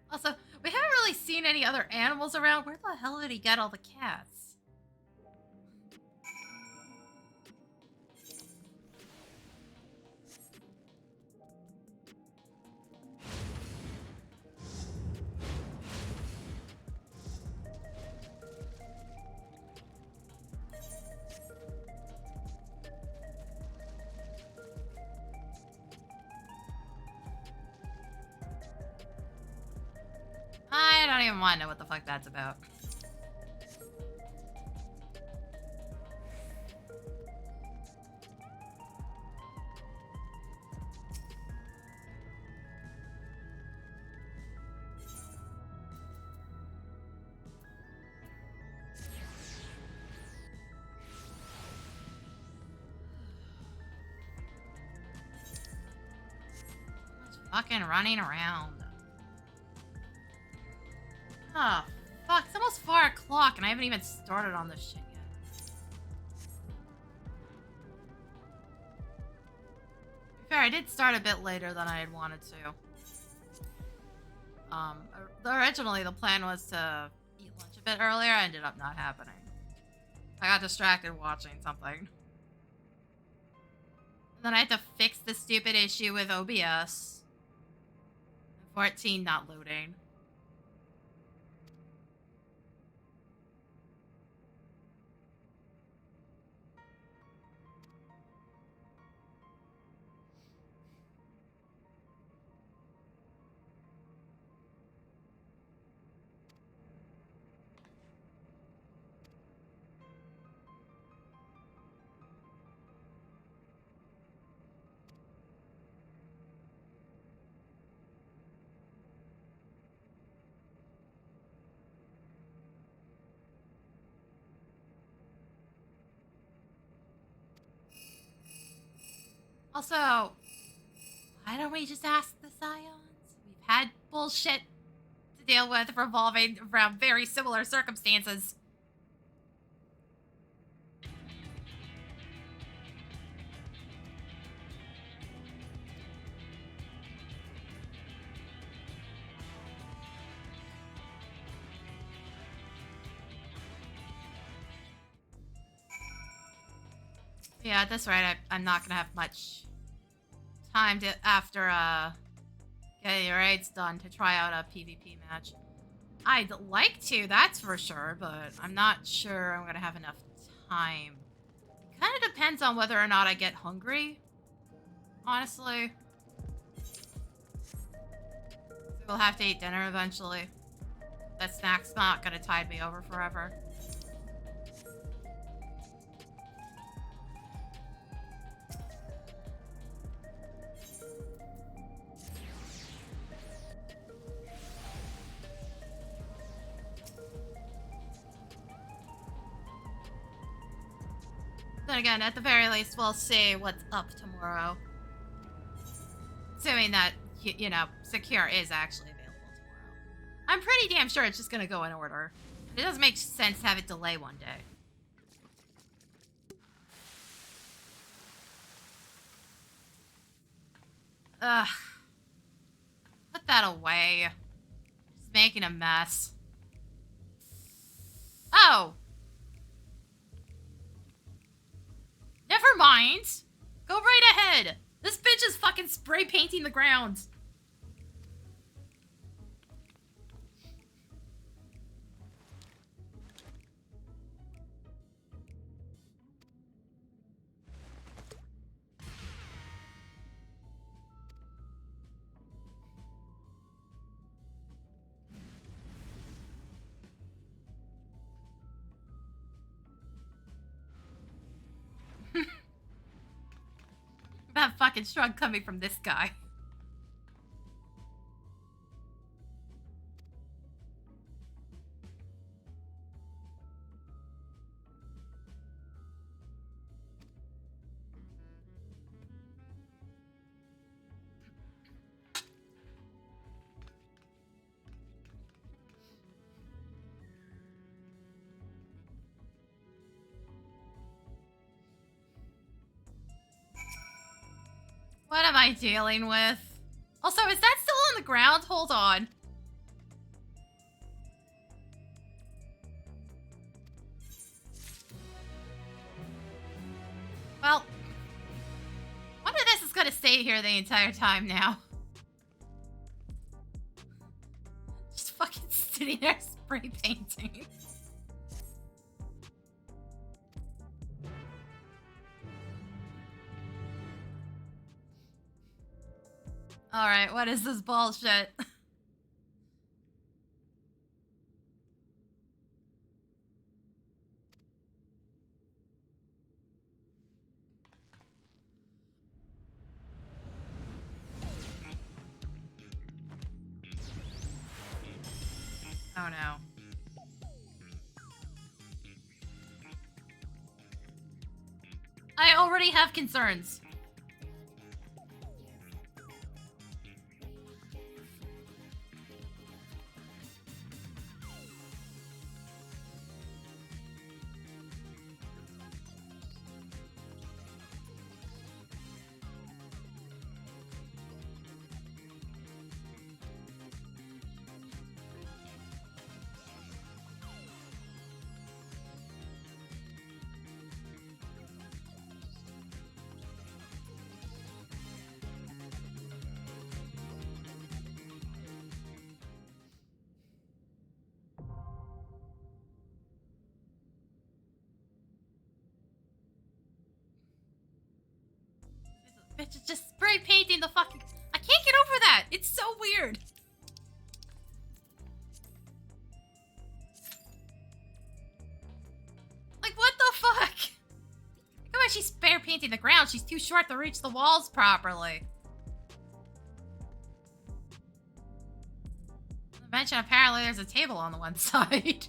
Also, we haven't really seen any other animals around. Where the hell did he get all the cats? I don't even want to know what the fuck that's about. Just fucking running around. Oh, fuck. It's almost 4 o'clock and I haven't even started on this shit yet. To be fair, I did start a bit later than I had wanted to. Originally the plan was to eat lunch a bit earlier. It ended up not happening. I got distracted watching something. And then I had to fix the stupid issue with OBS. 14 not loading. Also, why don't we just ask the Scions? We've had bullshit to deal with revolving around very similar circumstances. Yeah, at this rate, I'm not gonna have much time to after getting raids done to try out a PvP match. I'd like to, that's for sure, but I'm not sure I'm gonna have enough time. It kind of depends on whether or not I get hungry, honestly. We'll have to eat dinner eventually. That snack's not gonna tide me over forever. Then again, at the very least, we'll see what's up tomorrow. Assuming that, you know, Secure is actually available tomorrow. I'm pretty damn sure it's just gonna go in order. It doesn't make sense to have it delay one day. Ugh. Put that away. It's making a mess. Oh! Never mind. Go right ahead. This bitch is fucking spray painting the ground. That fucking shrug coming from this guy. What am I dealing with? Also, is that still on the ground? Hold on. Well, wonder this is gonna stay here the entire time now. Just fucking sitting there spray painting. Alright, what is this bullshit? Oh no. I already have concerns. Bitch is just spray painting the fucking... I can't get over that! It's so weird! Like, what the fuck? Look at why she's spray painting the ground. She's too short to reach the walls properly. Not to mention, apparently there's a table on the one side.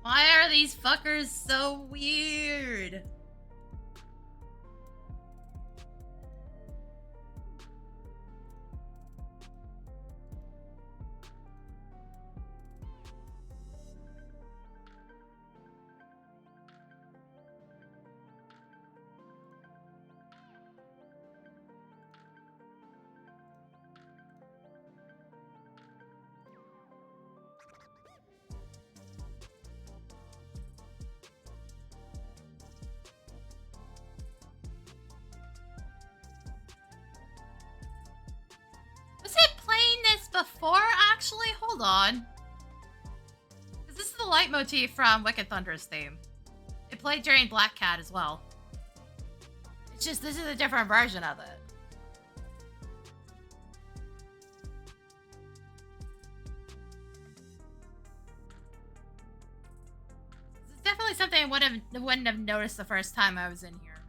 Why are these fuckers so weird? Before, actually? Hold on. This is the leitmotif from Wicked Thunder's theme. It played during Black Cat as well. It's just, this is a different version of it. It's definitely something I wouldn't have noticed the first time I was in here.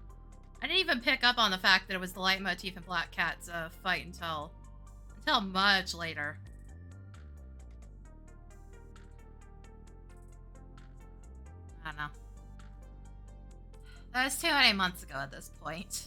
I didn't even pick up on the fact that it was the leitmotif in Black Cat's fight until much later. I don't know. That was too many months ago at this point.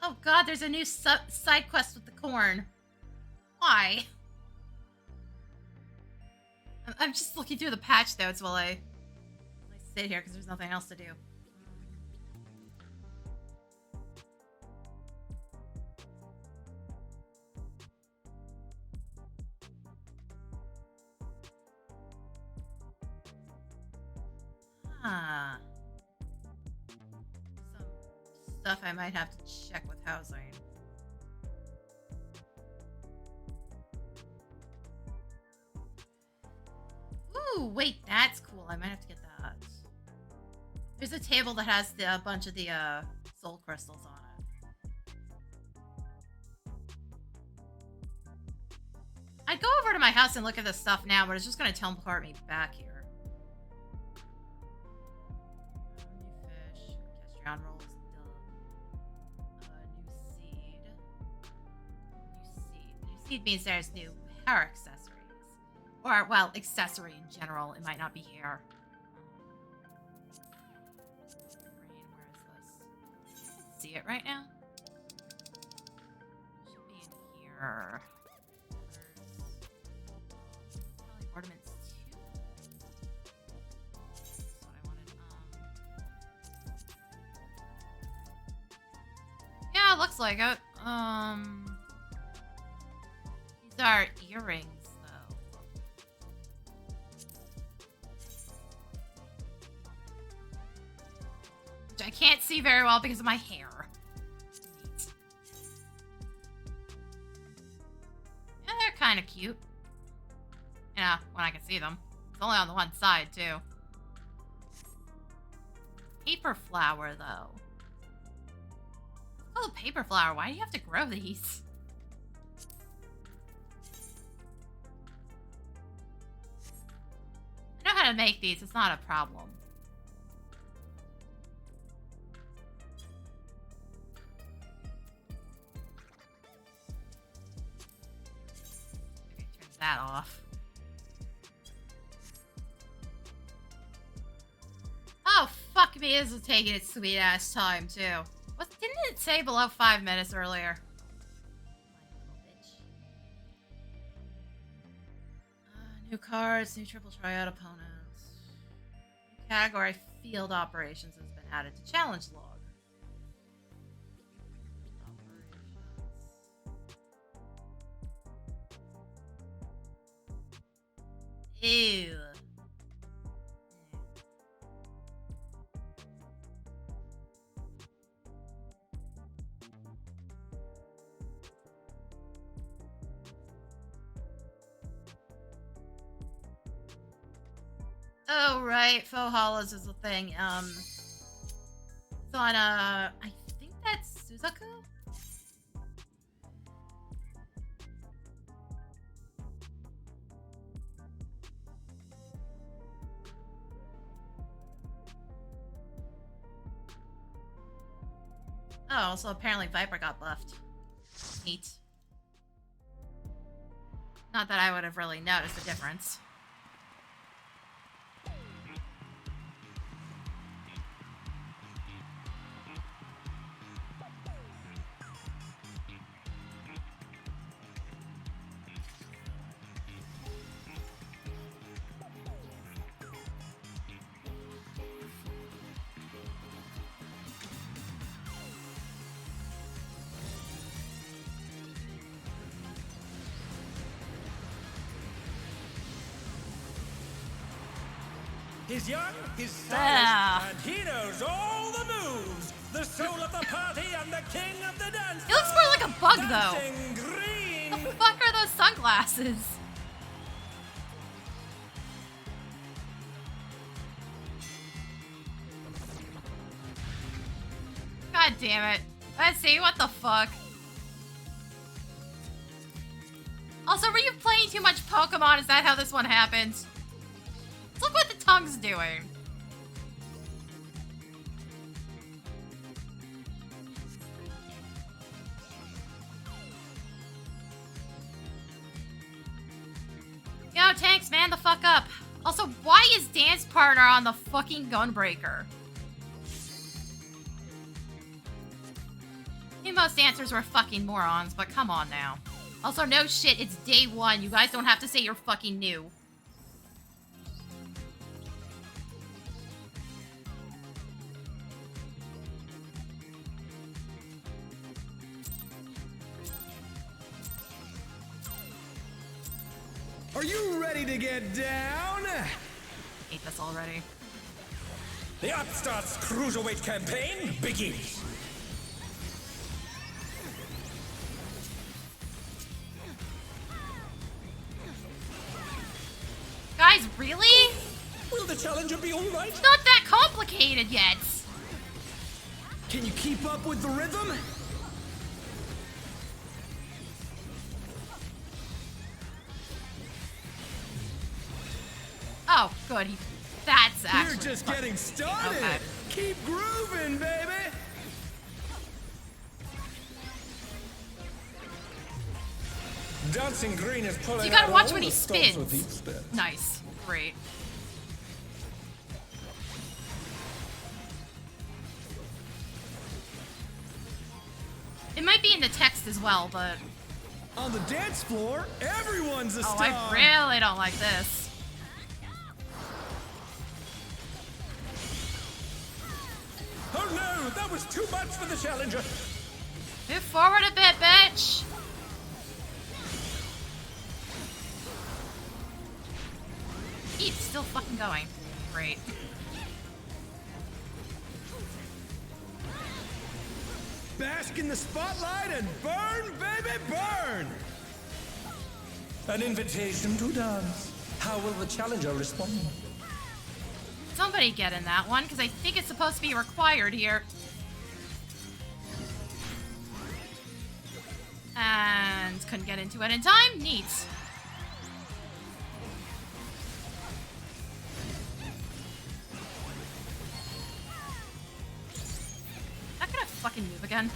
Oh god, there's a new side quest with the corn. Why? I'm just looking through the patch notes while I sit here because there's nothing else to do. Huh. Some stuff I might have to check with housing. Ooh, wait, that's cool. I might have to get that. There's a table that has a bunch of the soul crystals on it. I'd go over to my house and look at this stuff now, but it's just gonna teleport me back here. New fish, Castrion rolls, new seed. New seed means there's new hair accessories. Or, well, accessory in general. It might not be hair. Brain, where is this? See it right now? Should be in here. Probably ornaments too. That's what I wanted. Yeah, it looks like it. These are earrings. I can't see very well because of my hair. Neat. Yeah, they're kind of cute. Yeah, when I can see them. It's only on the one side, too. Paper flower, though. Oh, paper flower. Why do you have to grow these? I know how to make these. It's not a problem. That off. Oh, fuck me, this is taking its sweet ass time, too. What, didn't it say below 5 minutes earlier? New cards, new triple tryout opponents. New category, field operations has been added to challenge log. Ew. Oh, right. Faux hollows is a thing. It's on, I think that's Suzaku? Oh, so apparently Viper got buffed. Neat. Not that I would have really noticed a difference. He's young, he's stylish, and he knows all the moves. The soul of the party and the king of the dance. He looks more like a bug, though. Green. The fuck are those sunglasses? God damn it. Let's see, what the fuck? Also, were you playing too much Pokemon? Is that how this one happens? Look what the tongue's doing. Yo, Tanks, man the fuck up. Also, why is Dance Partner on the fucking Gunbreaker? Hey, Mo, most dancers were fucking morons, but come on now. Also, no shit, it's day one. You guys don't have to say you're fucking new. Are you ready to get down? Hate this already. The Upstart's Cruiserweight campaign begins. Guys, really? Will the challenger be all right? It's not that complicated yet. Can you keep up with the rhythm? Oh, good. That's actually... You're just getting started. Okay. Keep grooving, baby. Dancing Green is pulling. So you gotta out watch all when he the stops spins. with each step. Nice. Great. It might be in the text as well, but... On the dance floor, everyone's a star. I really don't like this. Oh no, that was too much for the challenger. Move forward a bit, bitch. He's still fucking going. Great. Bask in the spotlight and burn, baby, burn! An invitation to dance. How will the challenger respond? Somebody get in that one, because I think it's supposed to be required here. And couldn't get into it in time. Neat. Not gonna fucking move again.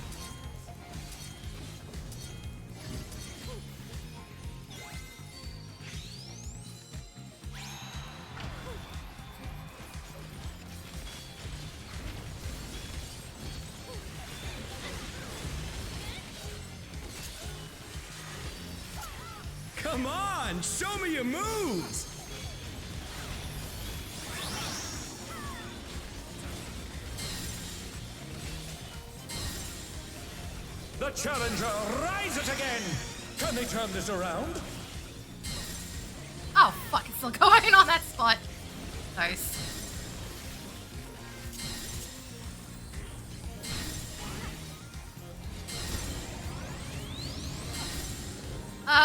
Come on, show me your moves! The challenger rises again! Can they turn this around? Oh, fuck, it's still going on that spot. Nice.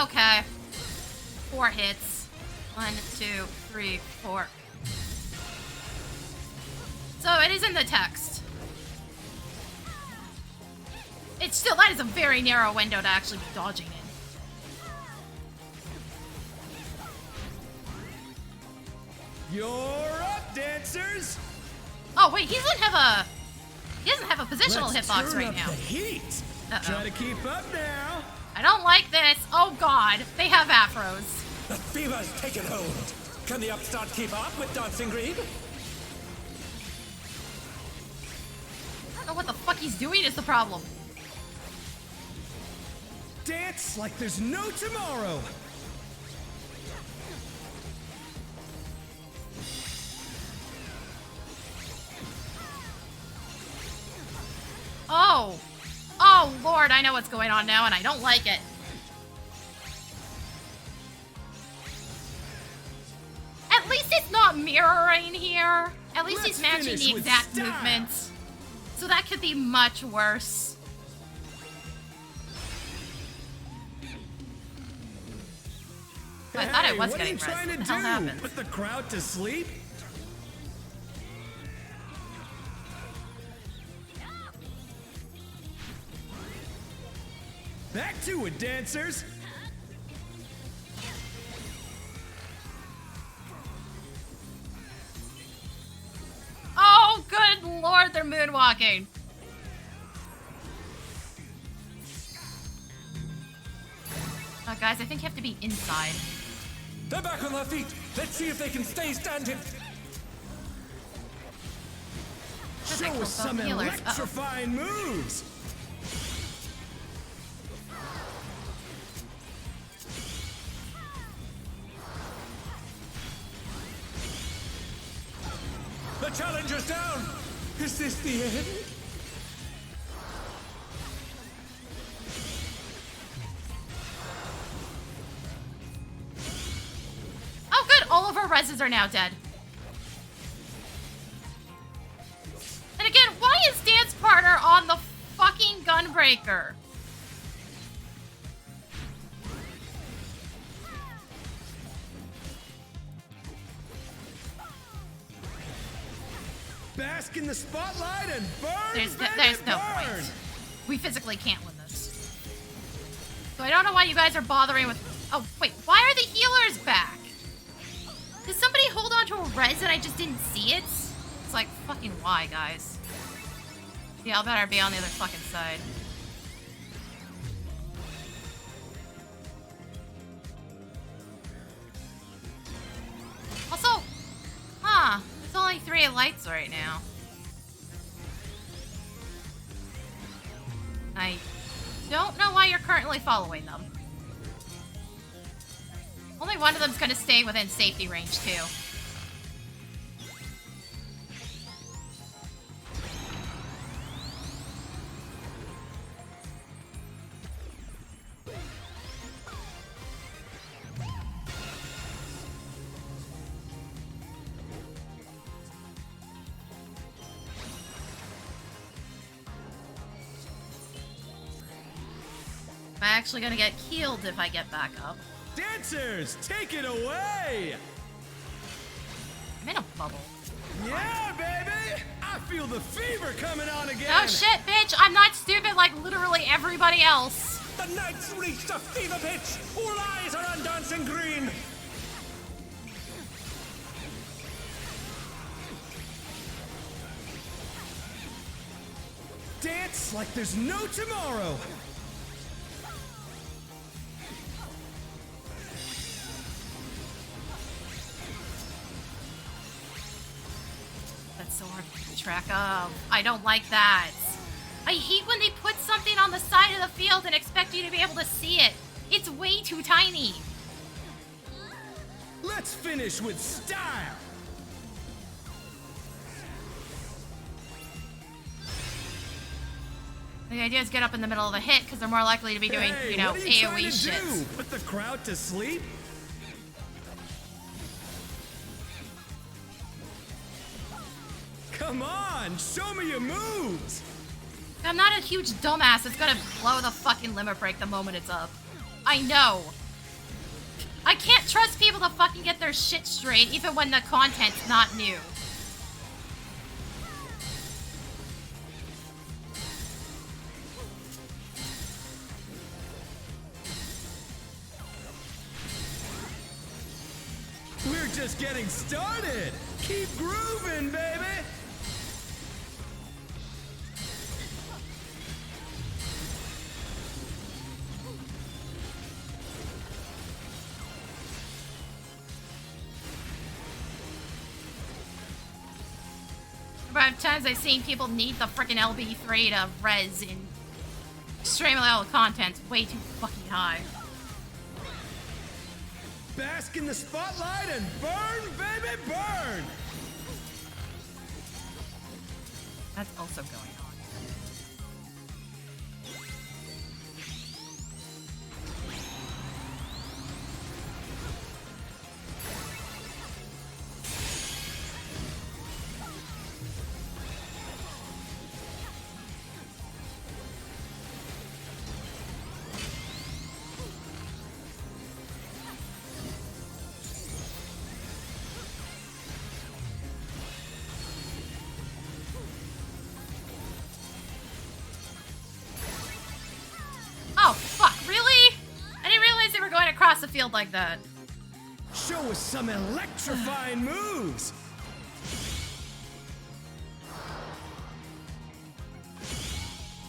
Okay. 4 hits. 1, 2, 3, 4. So it is in the text. It's still, that is a very narrow window to actually be dodging in. You're up, dancers! Oh wait, he doesn't have a positional Let's hitbox turn right up now. the heat. Try to keep up now. I don't like this. Oh god, they have afros. The fever's taken hold. Can the upstart keep up with Dancing Green? I don't know what the fuck he's doing is the problem. Dance like there's no tomorrow. Oh. Oh lord, I know what's going on now and I don't like it. At least it's not mirroring here. At least he's matching the exact movements. So that could be much worse. I thought I was what getting are you trying pressed. to What the hell do? happened? Put the crowd to sleep? Back to it, dancers! Oh, good lord, they're moonwalking. Oh, guys, I think you have to be inside. They're back on their feet. Let's see if they can stay standing. Show us some electrifying moves. challenger's down! Is this the end? Oh good, all of our reses are now dead. And again, why is Dance Partner on the fucking gunbreaker? Bask in the spotlight and burn, there's no point. We physically can't win this. So I don't know why you guys are bothering with... Oh, wait, why are the healers back? Did somebody hold on to a res and I just didn't see it? It's like, fucking why, guys? Yeah, I'll better be on the other fucking side. Also, there's only 3 lights right now. I don't know why you're currently following them. Only one of them's gonna stay within safety range, too. I'm actually gonna get killed if I get back up. Dancers, take it away! I'm in a bubble. Yeah, baby! I feel the fever coming on again! Oh shit, bitch! I'm not stupid like literally everybody else. The night's reached a fever pitch! All eyes are on Dancing Green! Dance like there's no tomorrow! That's so hard to keep track of. I don't like that. I hate when they put something on the side of the field and expect you to be able to see it. It's way too tiny. Let's finish with style! The idea is get up in the middle of the hit because they're more likely to be doing, you know, what are you AoE trying to shit. do? Put the crowd to sleep? Come on, show me your moves! I'm not a huge dumbass that's gonna blow the fucking limit break the moment it's up. I know. I can't trust people to fucking get their shit straight even when the content's not new. We're just getting started! Keep grooving, baby! About times I've seen people need the frickin' LB3 to res in extremely level content's way too fucking high. Bask in the spotlight and burn, baby, burn! That's also going on. Oh, fuck, really? I didn't realize they were going across the field like that. Show us some electrifying moves!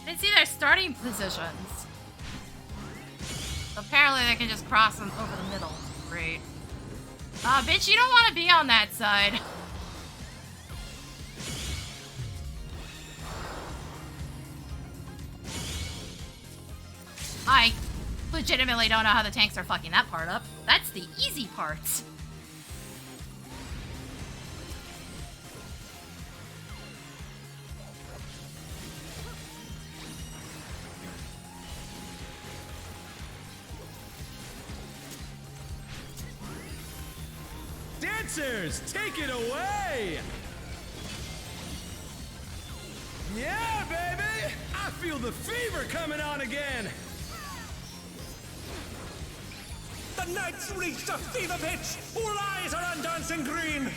I didn't see their starting positions. Apparently they can just cross them over the middle. Great. Bitch, you don't want to be on that side. I legitimately don't know how the tanks are fucking that part up. That's the easy part. Dancers, take it away! Yeah, baby! I feel the fever coming on again! The night's reached a fever pitch! All eyes are on dancing green!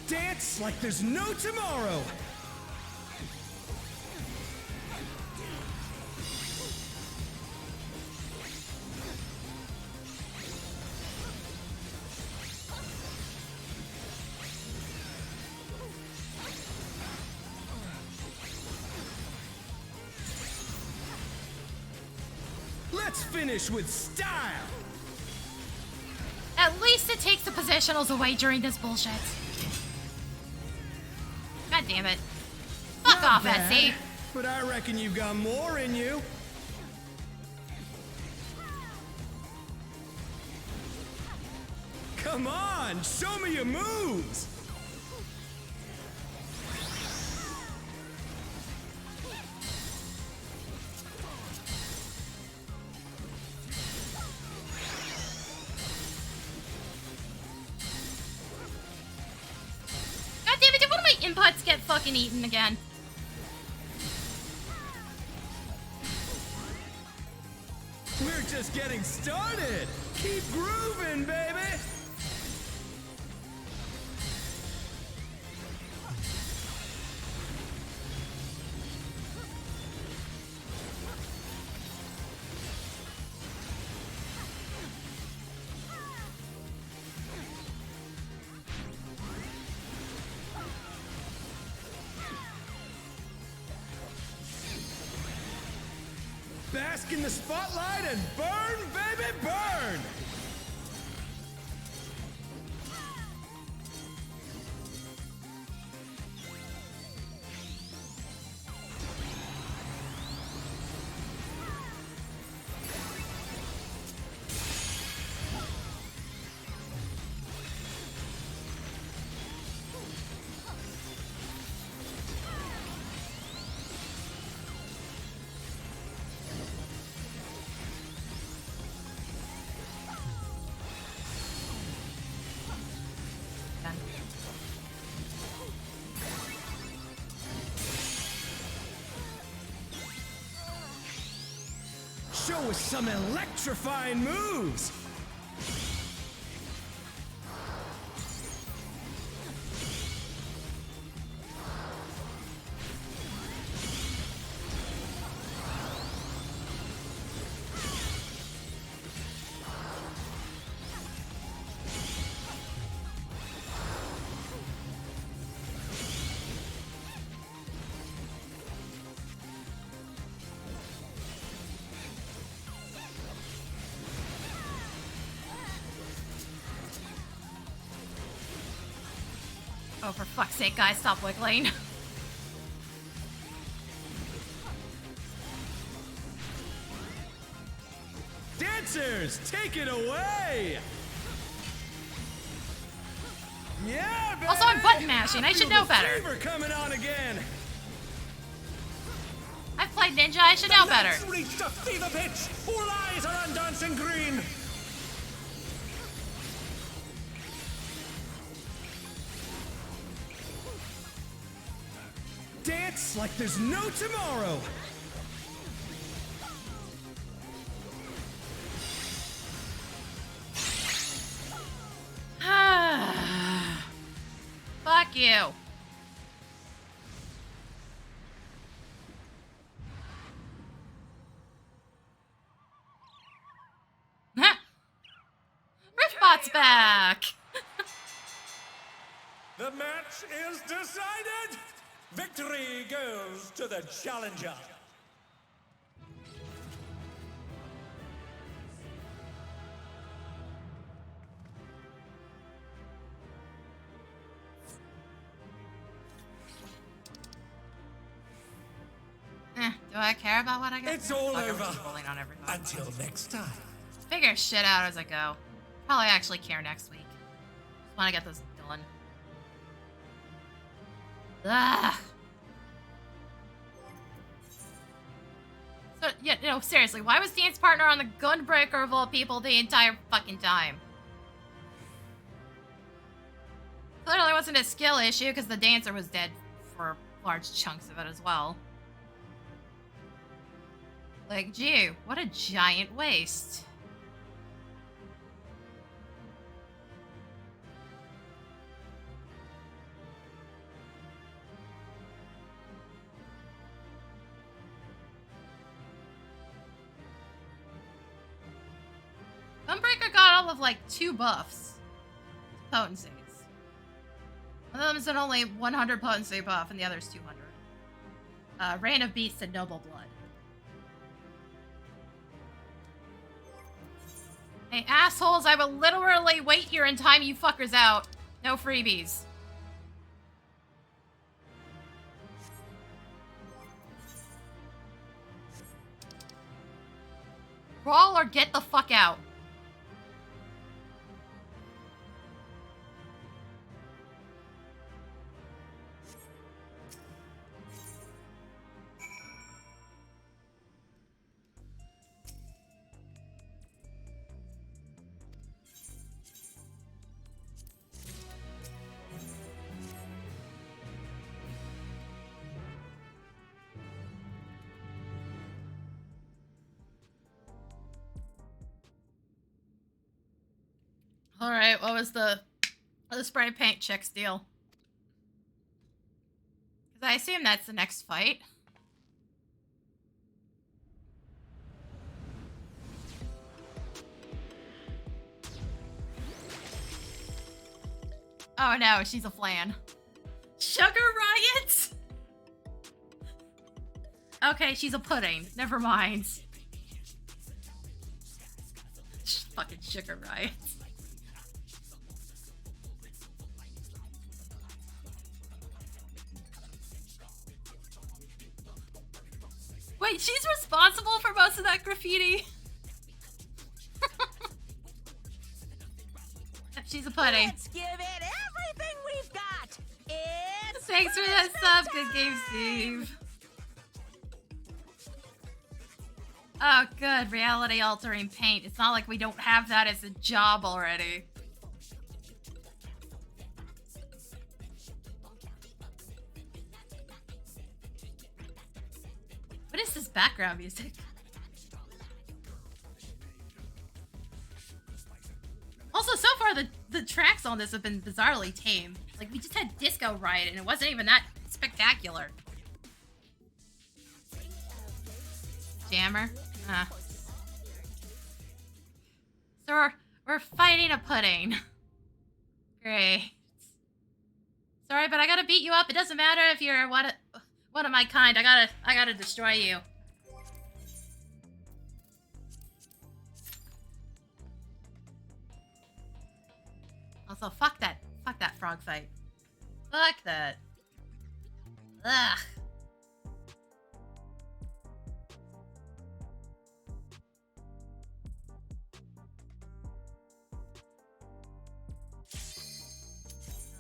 Dance like there's no tomorrow! Let's finish with style! At least it takes the positionals away during this bullshit. God damn it. Fuck Not off, bad, Etsy. but I reckon you've got more in you. Come on, show me your moves! God damn it, did one of my inputs get fucking eaten again? We're just getting started! Keep grooving, baby! Bask in the spotlight and burn, baby, burn! Show us some electrifying moves! Oh, for fuck's sake, guys, stop wiggling. Dancers, take it away! Yeah, baby! Also, I'm button mashing. I should know better. Fever coming on again! I've played Ninja. I should know better. Let's reach the fever pitch! All eyes are on dancing green! Dance like there's no tomorrow! Fuck you. Riftbot's back. The match is decided! Victory goes to the challenger! Do I care about what I get? It's all Fuck, over. I'm just rolling on everything. Until next time. Figure shit out as I go. Probably actually care next week. Just want to get this done. Ugh. So But, yeah, no, seriously, why was Dan's partner on the gunbreaker of all people the entire fucking time? Clearly it wasn't a skill issue, because the dancer was dead for large chunks of it as well. Like, gee, what a giant waste. Gunbreaker got all of like 2 buffs. Potencies. One of them is an only 100 potency buff and the other's 200. Reign of Beasts and Noble Blood. Hey, assholes, I will literally wait here and time you fuckers out. No freebies. Brawl or get the fuck out. Alright, what was the spray paint chick's deal? Because I assume that's the next fight. Oh no, she's a flan. Sugar Riot? Okay, she's a pudding. Never mind. Fucking Sugar Riot. Wait, she's responsible for most of that graffiti? She's a pudding. Let's give it everything we've got. It's Thanks for that sub, good game, Steve. Oh, good. Reality altering paint. It's not like we don't have that as a job already. What is this background music? Also, so far the tracks on this have been bizarrely tame. Like, we just had Disco Riot and it wasn't even that spectacular. Jammer? So we're fighting a pudding. Great. Sorry, but I gotta beat you up. It doesn't matter if you're one of my kind. I gotta destroy you. Also, fuck that frog fight. Fuck that. Ugh.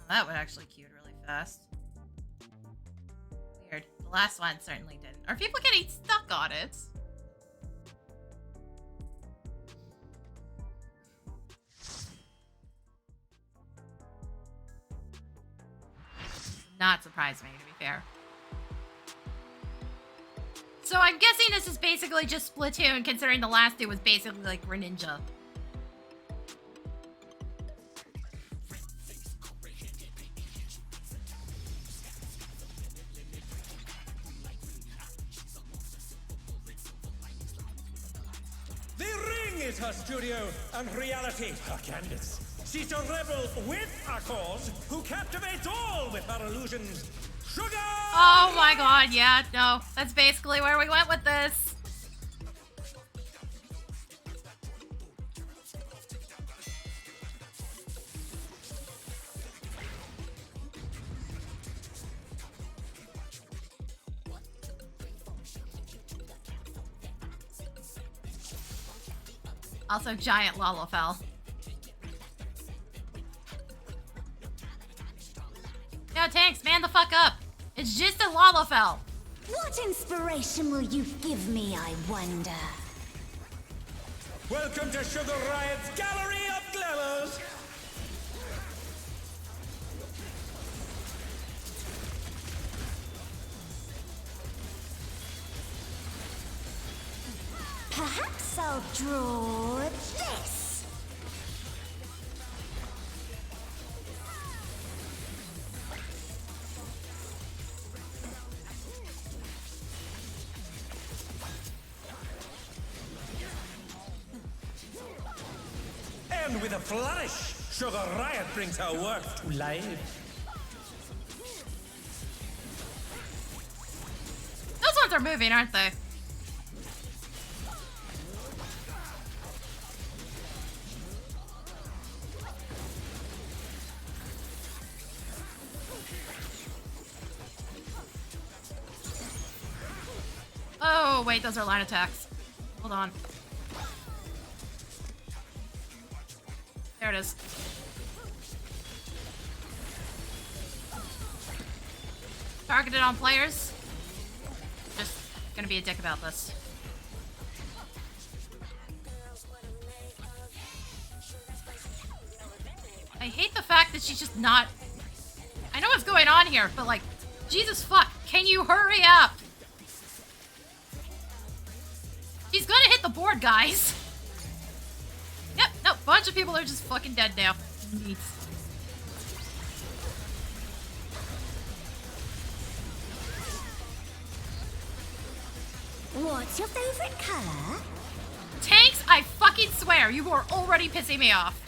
Oh, that would actually queued really fast. Weird. The last one certainly didn't. Are people getting stuck on it? Not surprised me, to be fair. So I'm guessing this is basically just Splatoon, considering the last two was basically like Greninja. The ring is her studio, and reality her canvas. She's a rebel with a cause who captivates all with her illusions. Sugar! Oh my god, yeah, no. That's basically where we went with this. Also, giant Lalafell. Yo, Tanks, man the fuck up. It's just a Lalafell. What inspiration will you give me, I wonder? Welcome to Sugar Riot's Gallery of Glamours! Perhaps I'll draw this. And with a flourish, Sugar Riot brings her work to life. Those ones are moving, aren't they? Oh, wait, those are line attacks. Hold on. There it is. Targeted on players. Just gonna be a dick about this. I hate the fact that she's just not... I know what's going on here, but like, Jesus fuck, can you hurry up? She's gonna hit the board, guys. Yep, no, bunch of people are just fucking dead now. Neat. What's your favorite color? Tanks, I fucking swear, you are already pissing me off.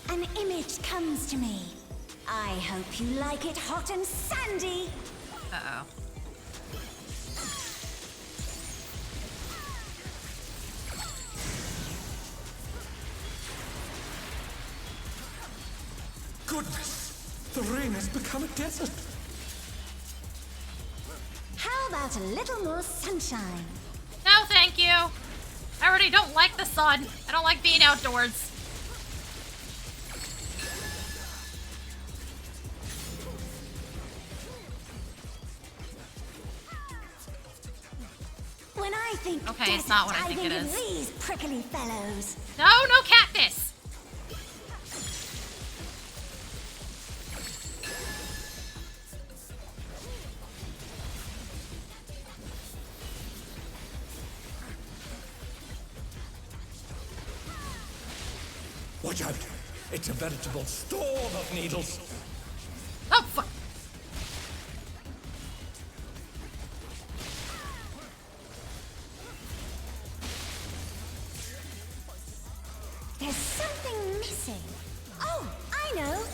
An image comes to me. I hope you like it hot and sandy. Uh-oh. Goodness, the rain has become a desert. How about a little more sunshine? No, thank you. I already don't like the sun. I don't like being outdoors. When I think okay, it's not what I think it of is. These prickly fellows. No, no cactus. Watch out! It's a veritable storm of needles. Oh, fuck. There's something missing. Oh, I know.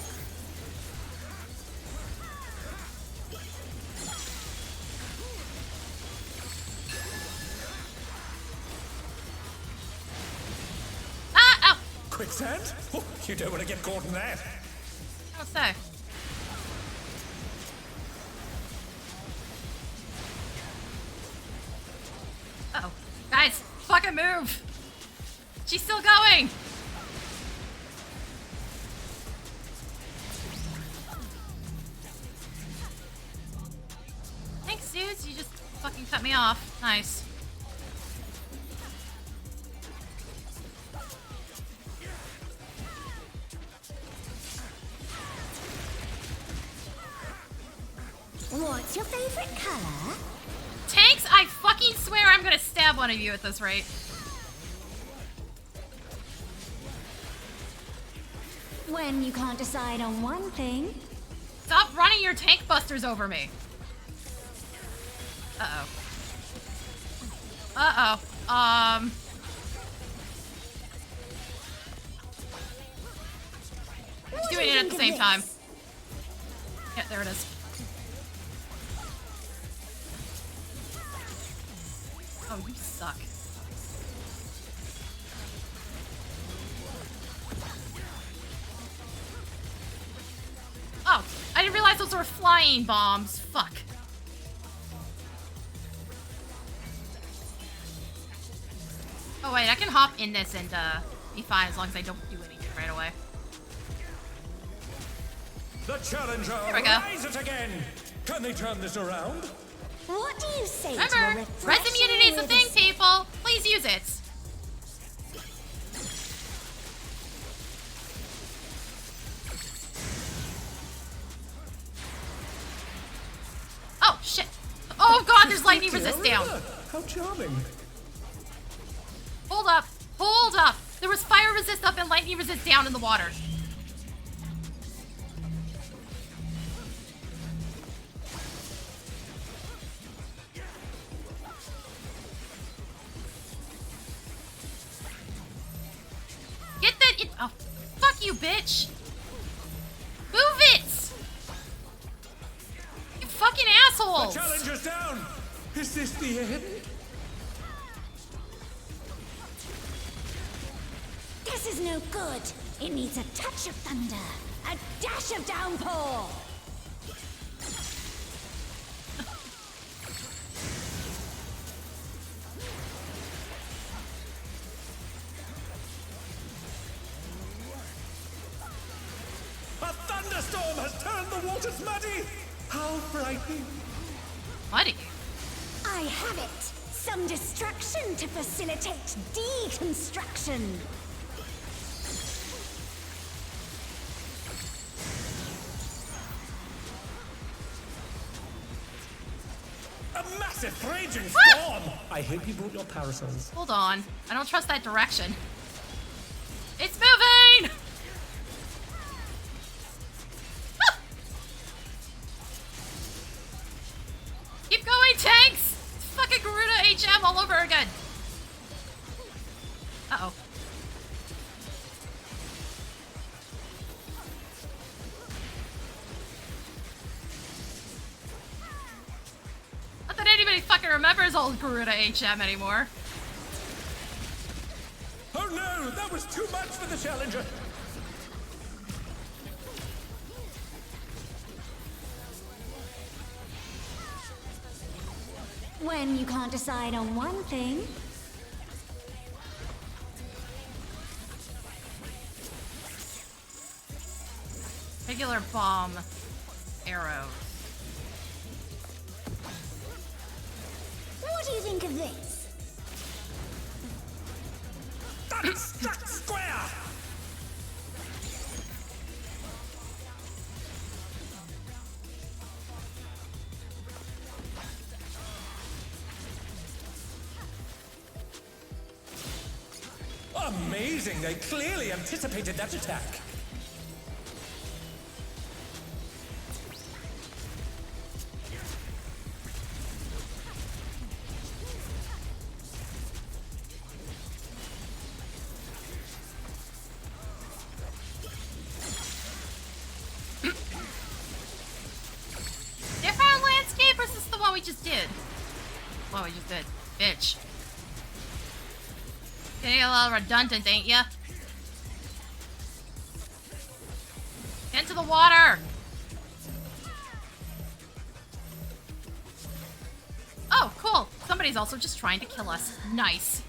Quicksand? Oh, you don't want to get caught in that. What's that? Uh-oh. Guys, fucking move. She's still going. Thanks, dudes. You just fucking cut me off. Nice. What's your favorite color? Tanks, I fucking swear I'm gonna stab one of you at this rate. When you can't decide on one thing. Stop running your tank busters over me. Uh-oh. Uh-oh. Just doing it at the same time. Yeah, there it is. Oh, you suck. Oh, I didn't realize those were flying bombs. Fuck. Oh wait, I can hop in this and be fine as long as I don't do anything right away. The challenger we go. rises again. Can they turn this around? What do you say Remember, to a res refreshing immunity is a thing, medicine? people. Please use it. Oh, shit. Oh, God, there's lightning resist down. How charming. Hold up. Hold up. There was fire resist up and lightning resist down in the water. Get that. Oh, fuck you, bitch. Move it. You fucking assholes. The challenger's down. Is this the end? This is no good. It needs a touch of thunder, a dash of downpour. A thunderstorm has turned the waters muddy. How frightening. Muddy? I have it. Some destruction to facilitate deconstruction. A massive raging storm. I hope you brought your parasols. Hold on. I don't trust that direction. It's moving! Ah! Keep going, tanks! It's fucking Garuda HM all over again. Uh-oh. Not that anybody fucking remembers old Garuda HM anymore. Oh no, that was too much for the challenger. When you can't decide on one thing. Regular bomb arrows. What do you think of this? Stuck square. Amazing! They clearly anticipated that attack. Different landscape, or is this the one we just did? What we just did. Bitch. Getting a little redundant, ain't ya? Into the water! Oh, cool. Somebody's also just trying to kill us. Nice.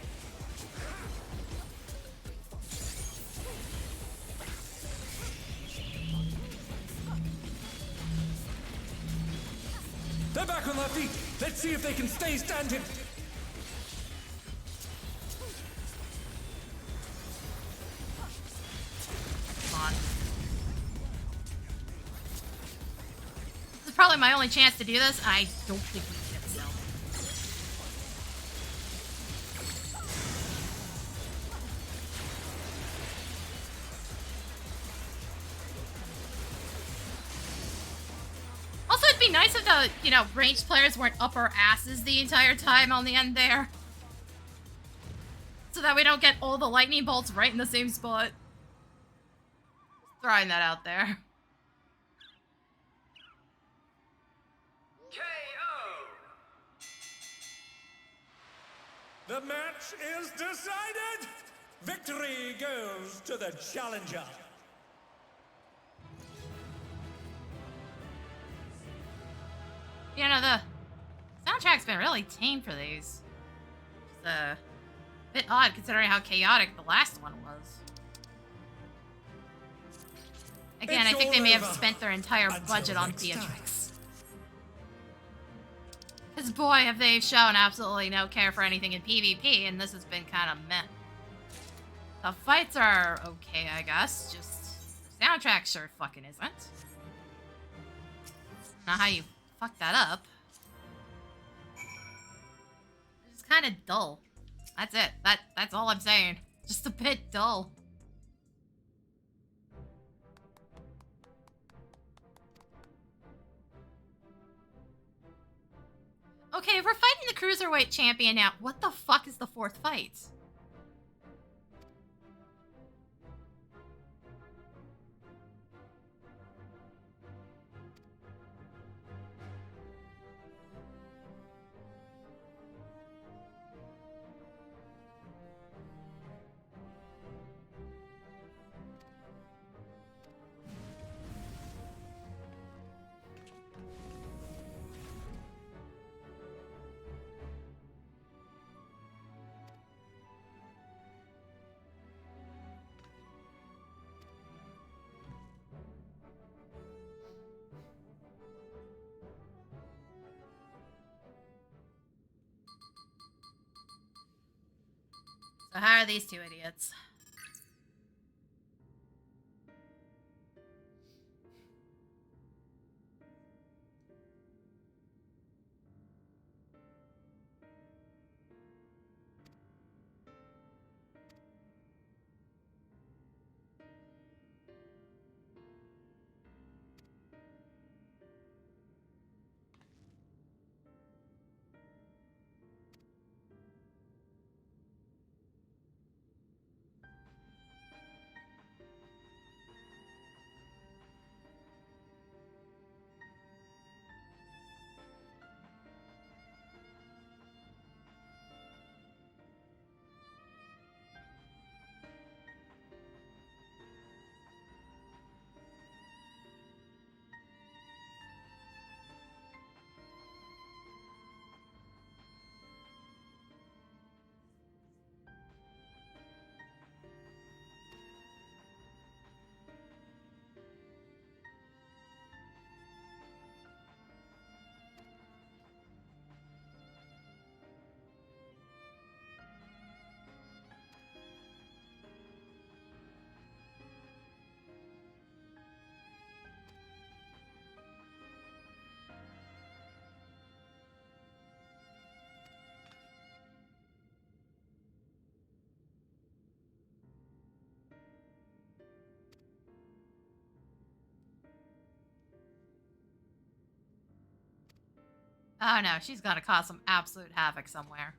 They're back on their feet. Let's see if they can stay standing. Come on. This is probably my only chance to do this. I don't think we can get so. Also, it'd be nice if the, you know, ranged players weren't up our asses the entire time on the end there. So that we don't get all the lightning bolts right in the same spot. Throwing that out there. The match is decided. Victory goes to the challenger. You know, the soundtrack's been really tame for these. It's a bit odd considering how chaotic the last one was. Again, I think they may have spent their entire budget on Beatrix. Because boy, have they shown absolutely no care for anything in PvP, and this has been kind of meh. The fights are okay, I guess. Just the soundtrack sure fucking isn't. Not how you fuck that up. It's kind of dull. That's it. That's all I'm saying. Just a bit dull. Okay, we're fighting the Cruiserweight champion now. What the fuck is the fourth fight? So how are these two idiots? Oh no, she's gonna cause some absolute havoc somewhere.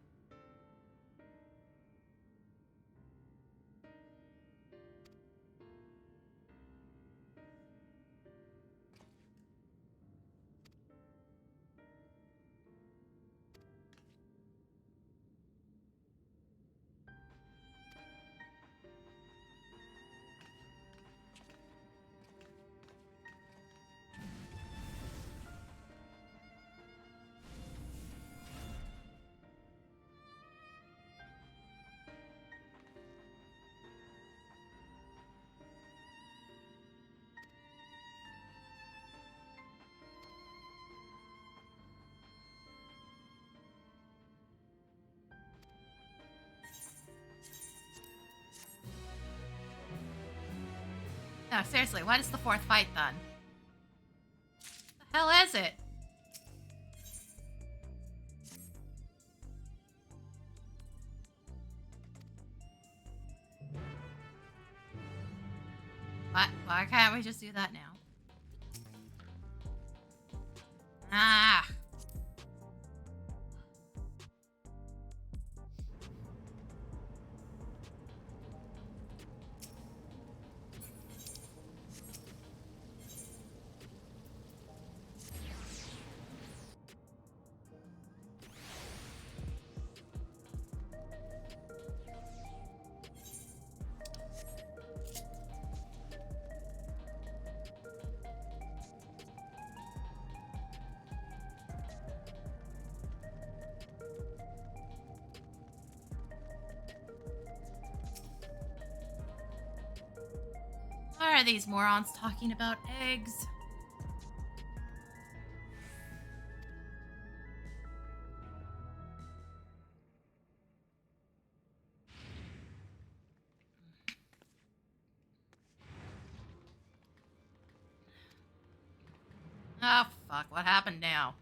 No, seriously, what is the fourth fight then? The hell is it? What? Why can't we just do that now? Ah! are these morons talking about eggs? Oh, fuck. What happened now?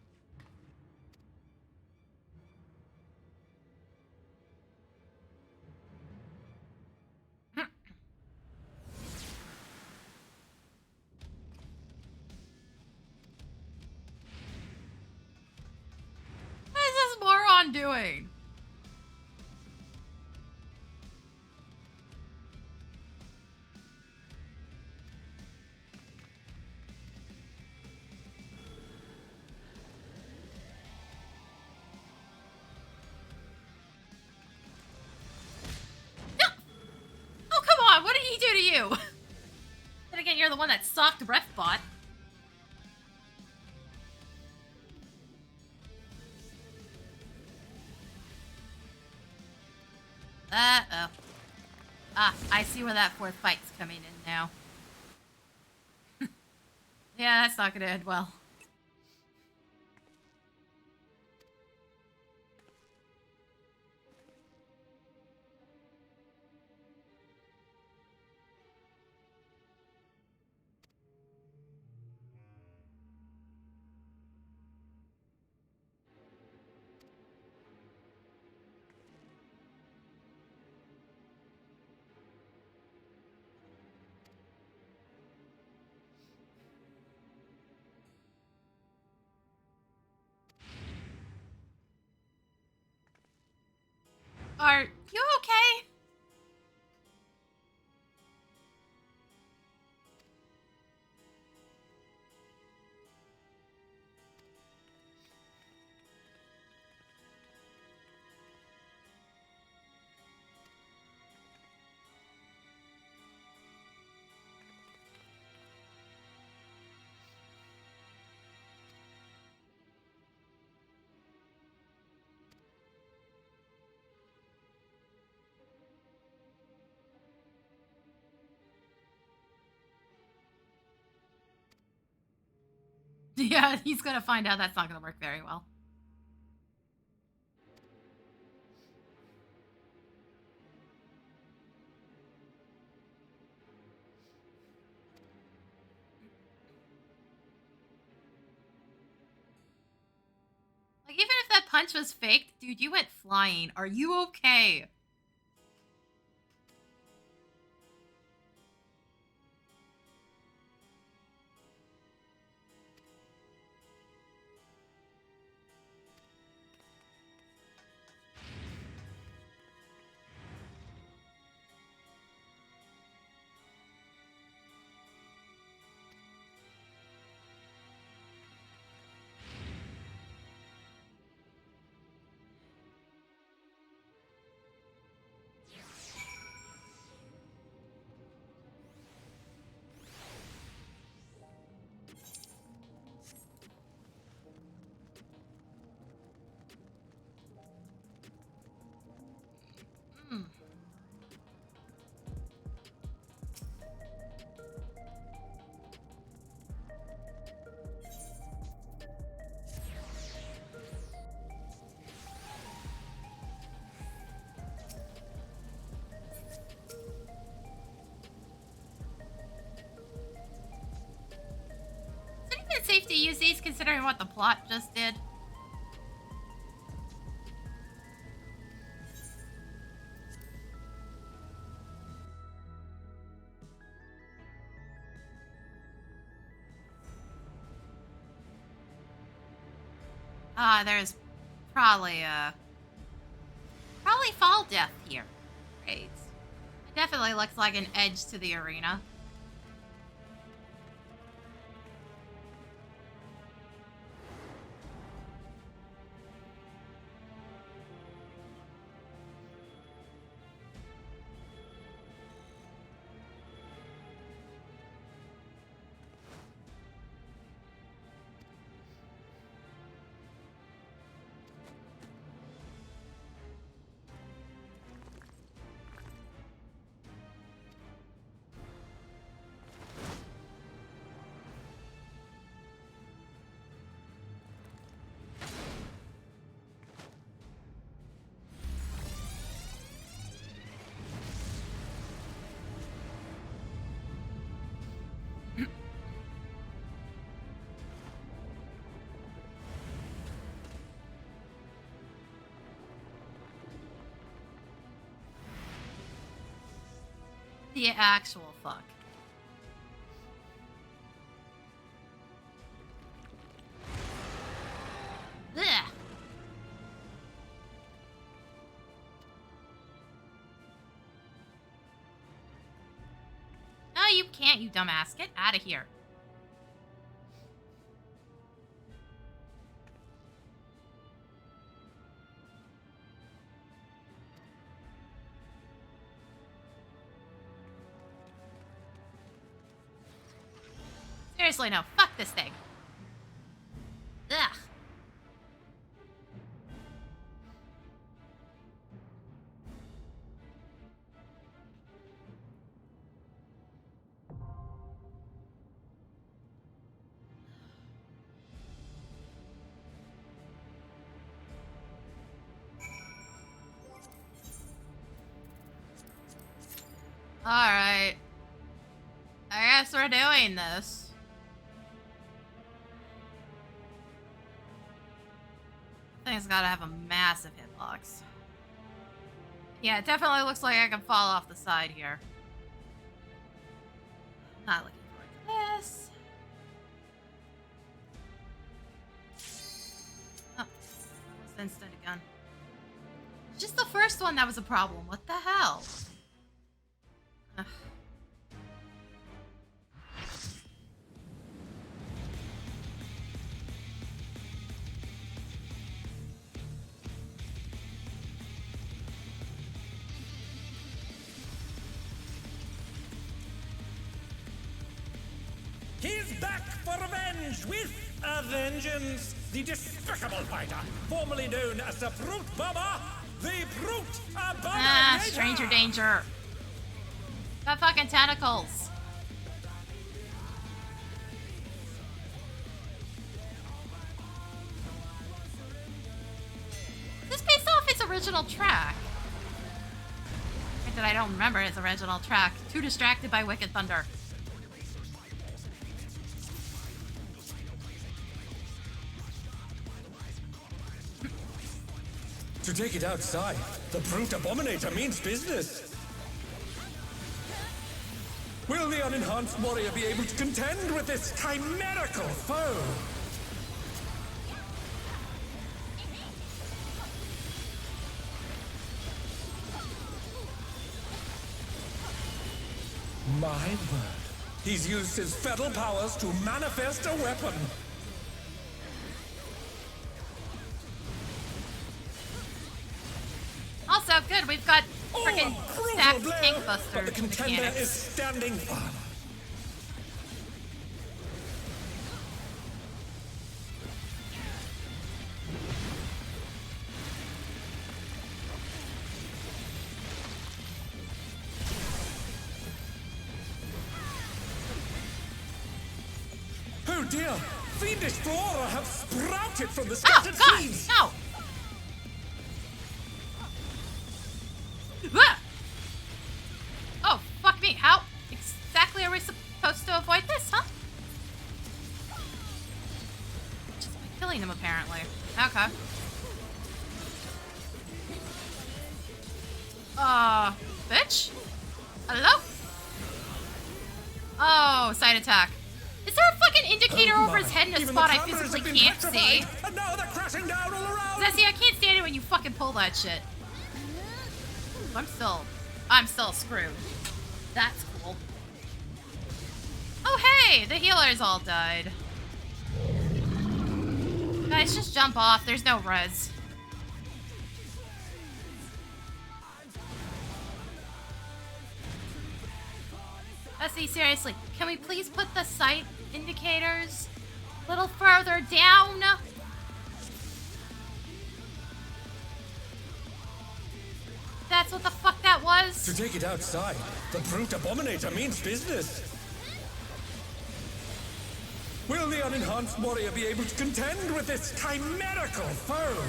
What is this moron doing? No! Oh, come on! What did he do to you? Then again, you're the one that socked Refbot. Uh-oh. Ah, I see where that fourth fight's coming in now. Yeah, that's not gonna end well. Are you okay? Yeah, he's gonna find out that's not gonna work very well. Like, even if that punch was faked, dude, you went flying. Are you okay? Is it even safe to use these considering what the plot just did? There's probably fall death here. Great. It definitely looks like an edge to the arena. The actual fuck. Ugh. No, you can't, you dumbass. Get out of here. Seriously, no. Fuck this thing. Ugh. Alright. I guess we're doing this. Thing's gotta have a massive hitbox. Yeah, it definitely looks like I can fall off the side here. Not looking forward to this. Oh, almost instant gun. Just the first one that was a problem. What the hell? Ugh. He's back for revenge with a vengeance. The despicable fighter, formerly known as the Fruit Bomber, the Fruit Abominator. Ah, stranger danger. Got fucking tentacles. This based off its original track. Granted, I don't remember its original track. Too distracted by Wicked Thunder. To take it outside, the Brute Abominator means business. Will the unenhanced warrior be able to contend with this chimerical foe? My word. He's used his fetal powers to manifest a weapon. Also, good, we've got freaking stacked tank But busters the contender mechanics. is standing firm. Oh dear! Fiendish flora have sprouted from the scattered seeds! No! Ah! Oh, fuck me. How exactly are we supposed to avoid this, huh? Just by killing them, apparently. Okay. Bitch? Hello? Oh, side attack. Is there a fucking indicator over his head in a Even spot the I cameras physically have been can't see? petrified, and now they're crashing down all around! Zessie, I can't stand it when you fucking pull that shit. I'm still screwed. That's cool. Oh hey, the healers all died. Guys, just jump off. There's no res. Zessie, seriously, can we please put the sight indicators a little further down? That's what the fuck that was? To take it outside, the Brute Abominator means business. Will the unenhanced warrior be able to contend with this chimerical foe?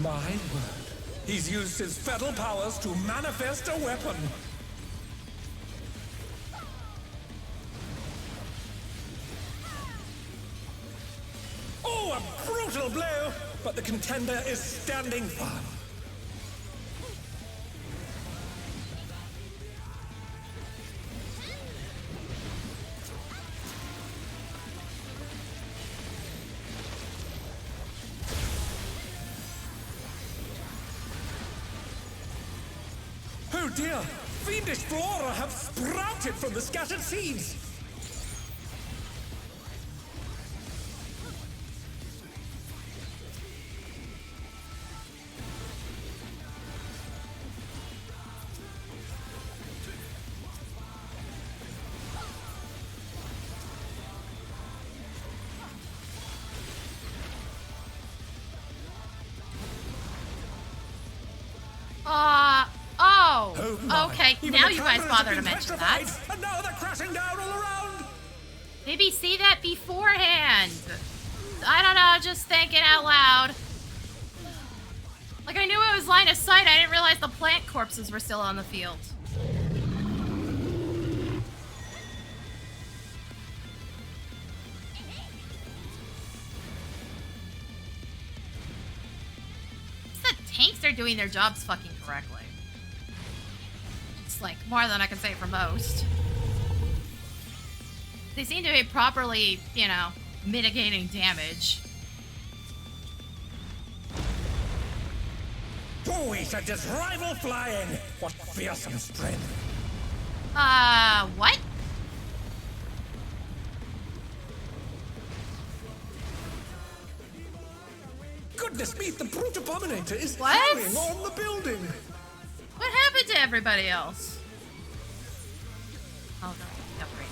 My word. He's used his fetal powers to manifest a weapon. a brutal blow, but the contender is standing firm. Oh dear! Fiendish flora have sprouted from the scattered seeds! Okay, now you guys bother to mention that. And now they're crashing down all around! Maybe see that beforehand. I don't know, just thinking out loud. Like, I knew it was line of sight, I didn't realize the plant corpses were still on the field. The tanks are doing their jobs fucking correctly. Like more than I can say for most. They seem to be properly, you know, mitigating damage. Oh, we should just rival flying! What fearsome strength! What? Goodness me, the brute abominator is what? carrying on the building! What happened to everybody else? Oh, no, up right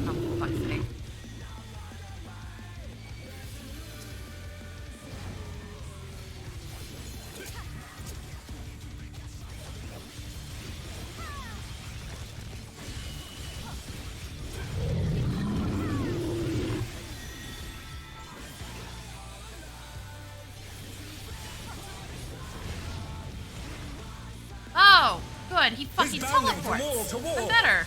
now. Oh, for fuck's sake. Good, he fucking teleports. I'm better.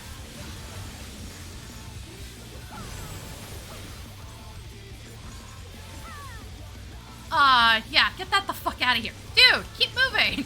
Yeah, get that the fuck out of here. Dude, keep moving.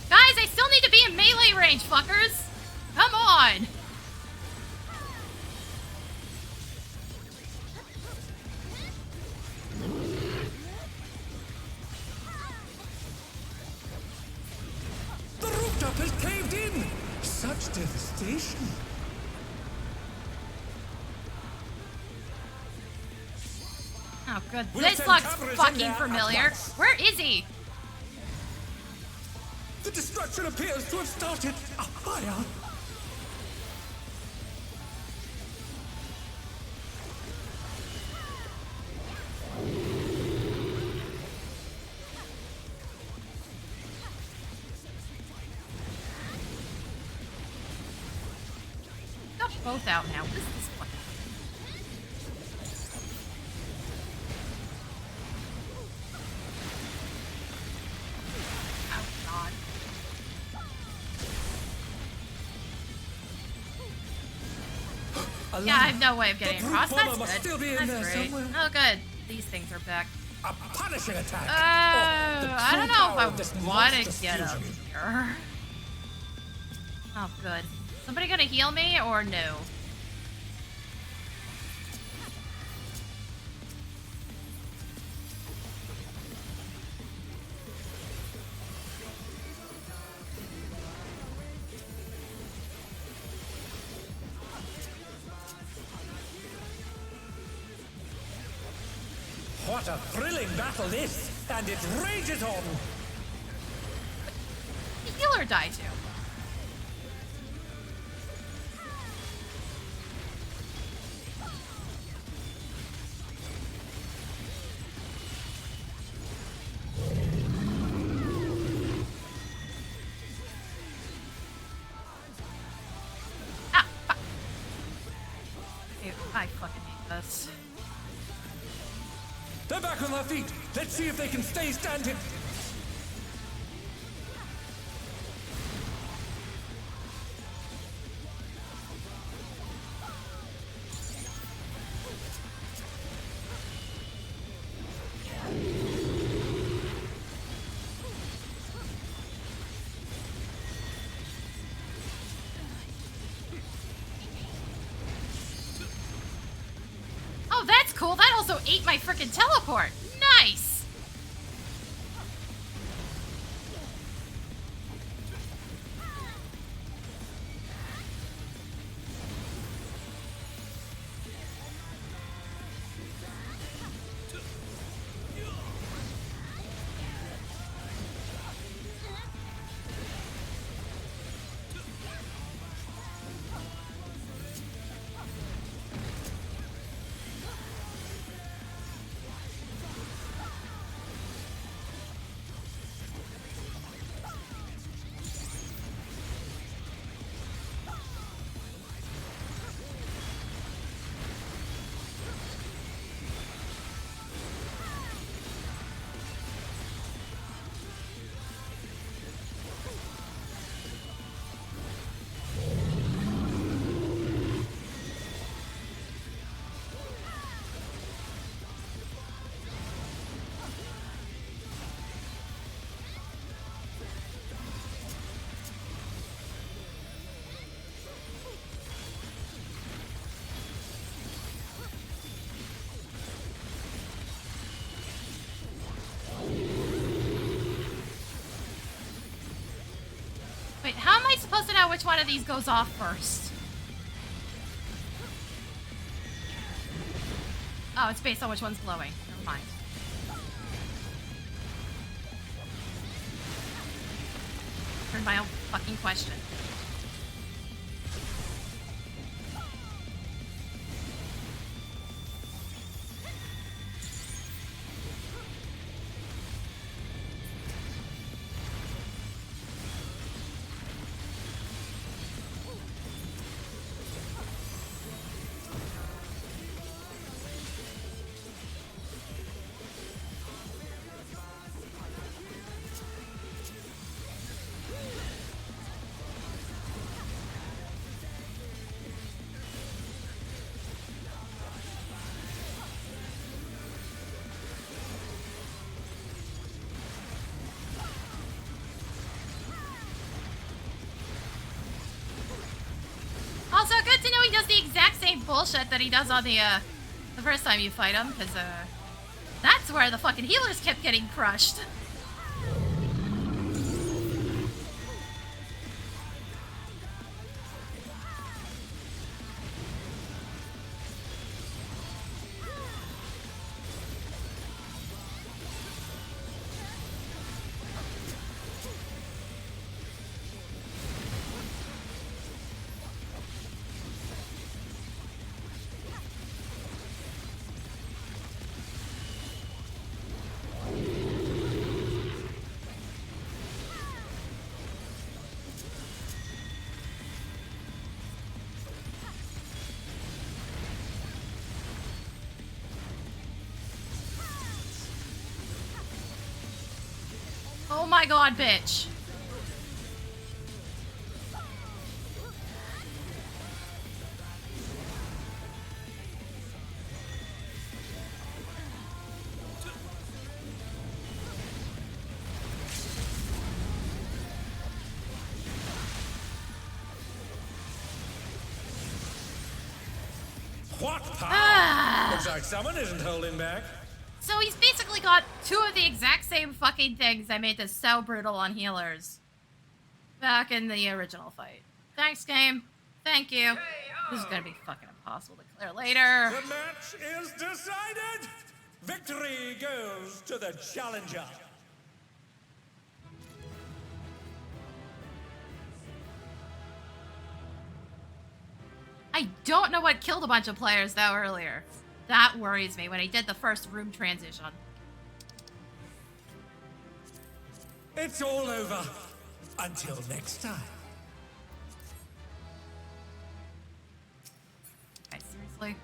Guys, I still need to be in melee range, fuckers! Come on! The rooftop has caved in! Such devastation! Oh, good. This looks fucking familiar. Where is he? The destruction appears to have started a fire. Got both out now. What is this one? Yeah, I have no way of getting across. That's good. That's great. Oh, good. These things are back. A punishing attack. I don't know if I want to get up here. Oh, good. Somebody gonna heal me or no? What a thrilling battle this, and it rages on. The healer died too. I fucking hate this. They're back on their feet. Let's see if they can stay standing. Oh, that's cool. That also ate my frickin' teleport. Nice. Wait, how am I supposed to know which one of these goes off first? Oh, it's based on which one's glowing. Never mind. Heard my own fucking question. Also, good to know he does the exact same bullshit that he does on the first time you fight him, because, that's where the fucking healers kept getting crushed. Oh my god, bitch. What power? Looks like someone isn't holding back. So he's basically got two of the exact same fucking things that made this so brutal on healers back in the original fight. Thanks, game. Thank you. This is gonna be fucking impossible to clear later. The match is decided! Victory goes to the challenger. I don't know what killed a bunch of players though earlier. That worries me when I did the first room transition. It's all over. Until next time. Okay, seriously?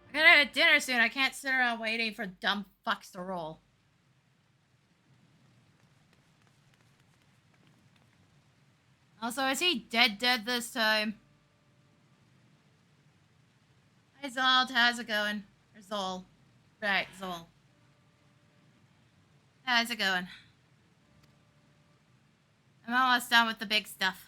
I gotta have dinner soon. I can't sit around waiting for dumb fucks to roll. Also, is he dead this time? Hi Zold, how's it going? Or Zol. Right, Zol. How's it going? I'm almost done with the big stuff.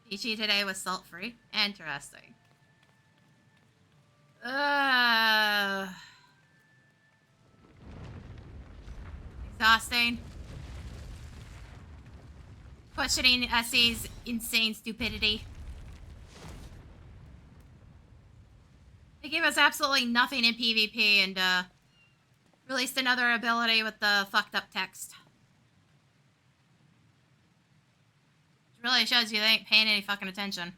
Peachy today was salt-free. Interesting. Exhausting. Questioning Essie's insane stupidity. They gave us absolutely nothing in PvP and released another ability with the fucked up text. It really shows you they ain't paying any fucking attention.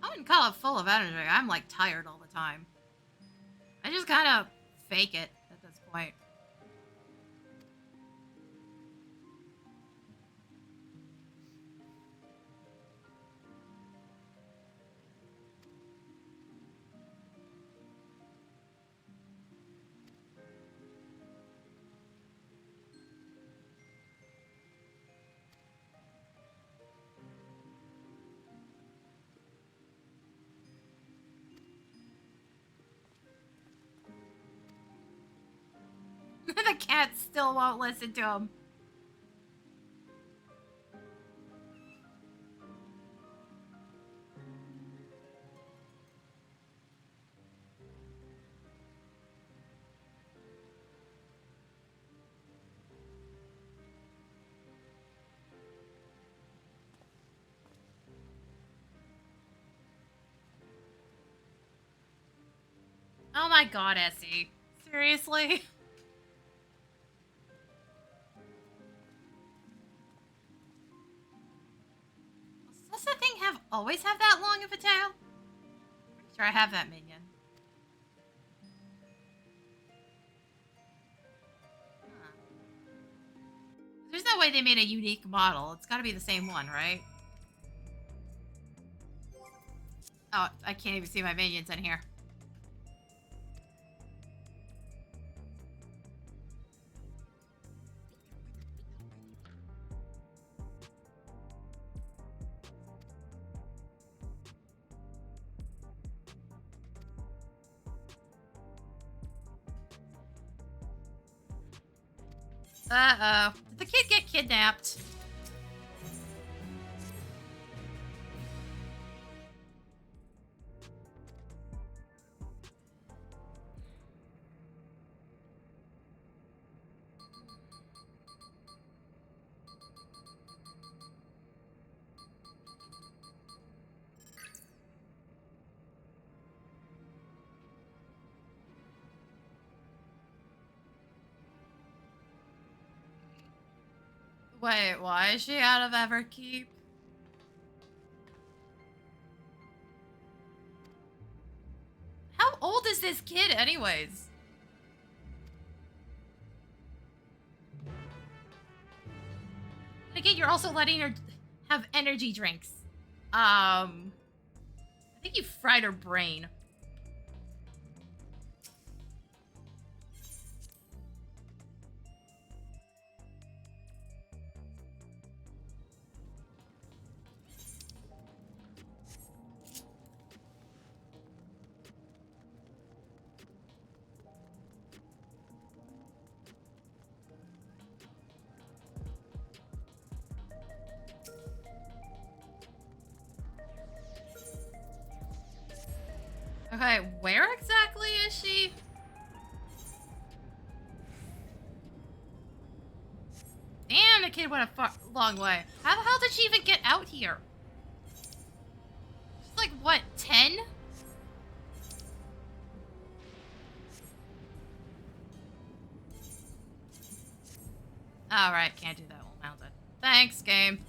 I wouldn't call it full of energy. I'm like tired all the time. I just kind of fake it at this point. The cat still won't listen to him. Oh my god, Essie. Seriously? Does that thing always have that long of a tail? Pretty sure I have that minion. Huh. There's no way they made a unique model. It's gotta be the same one, right? Oh, I can't even see my minions in here. Uh-oh. Did the kid get kidnapped? Wait, why is she out of Everkeep? How old is this kid anyways? And again, you're also letting her have energy drinks. I think you fried her brain. Okay, where exactly is she? Damn, the kid went a long way. How the hell did she even get out here? She's like, what, 10? Alright, can't do that while mounted. Thanks, game.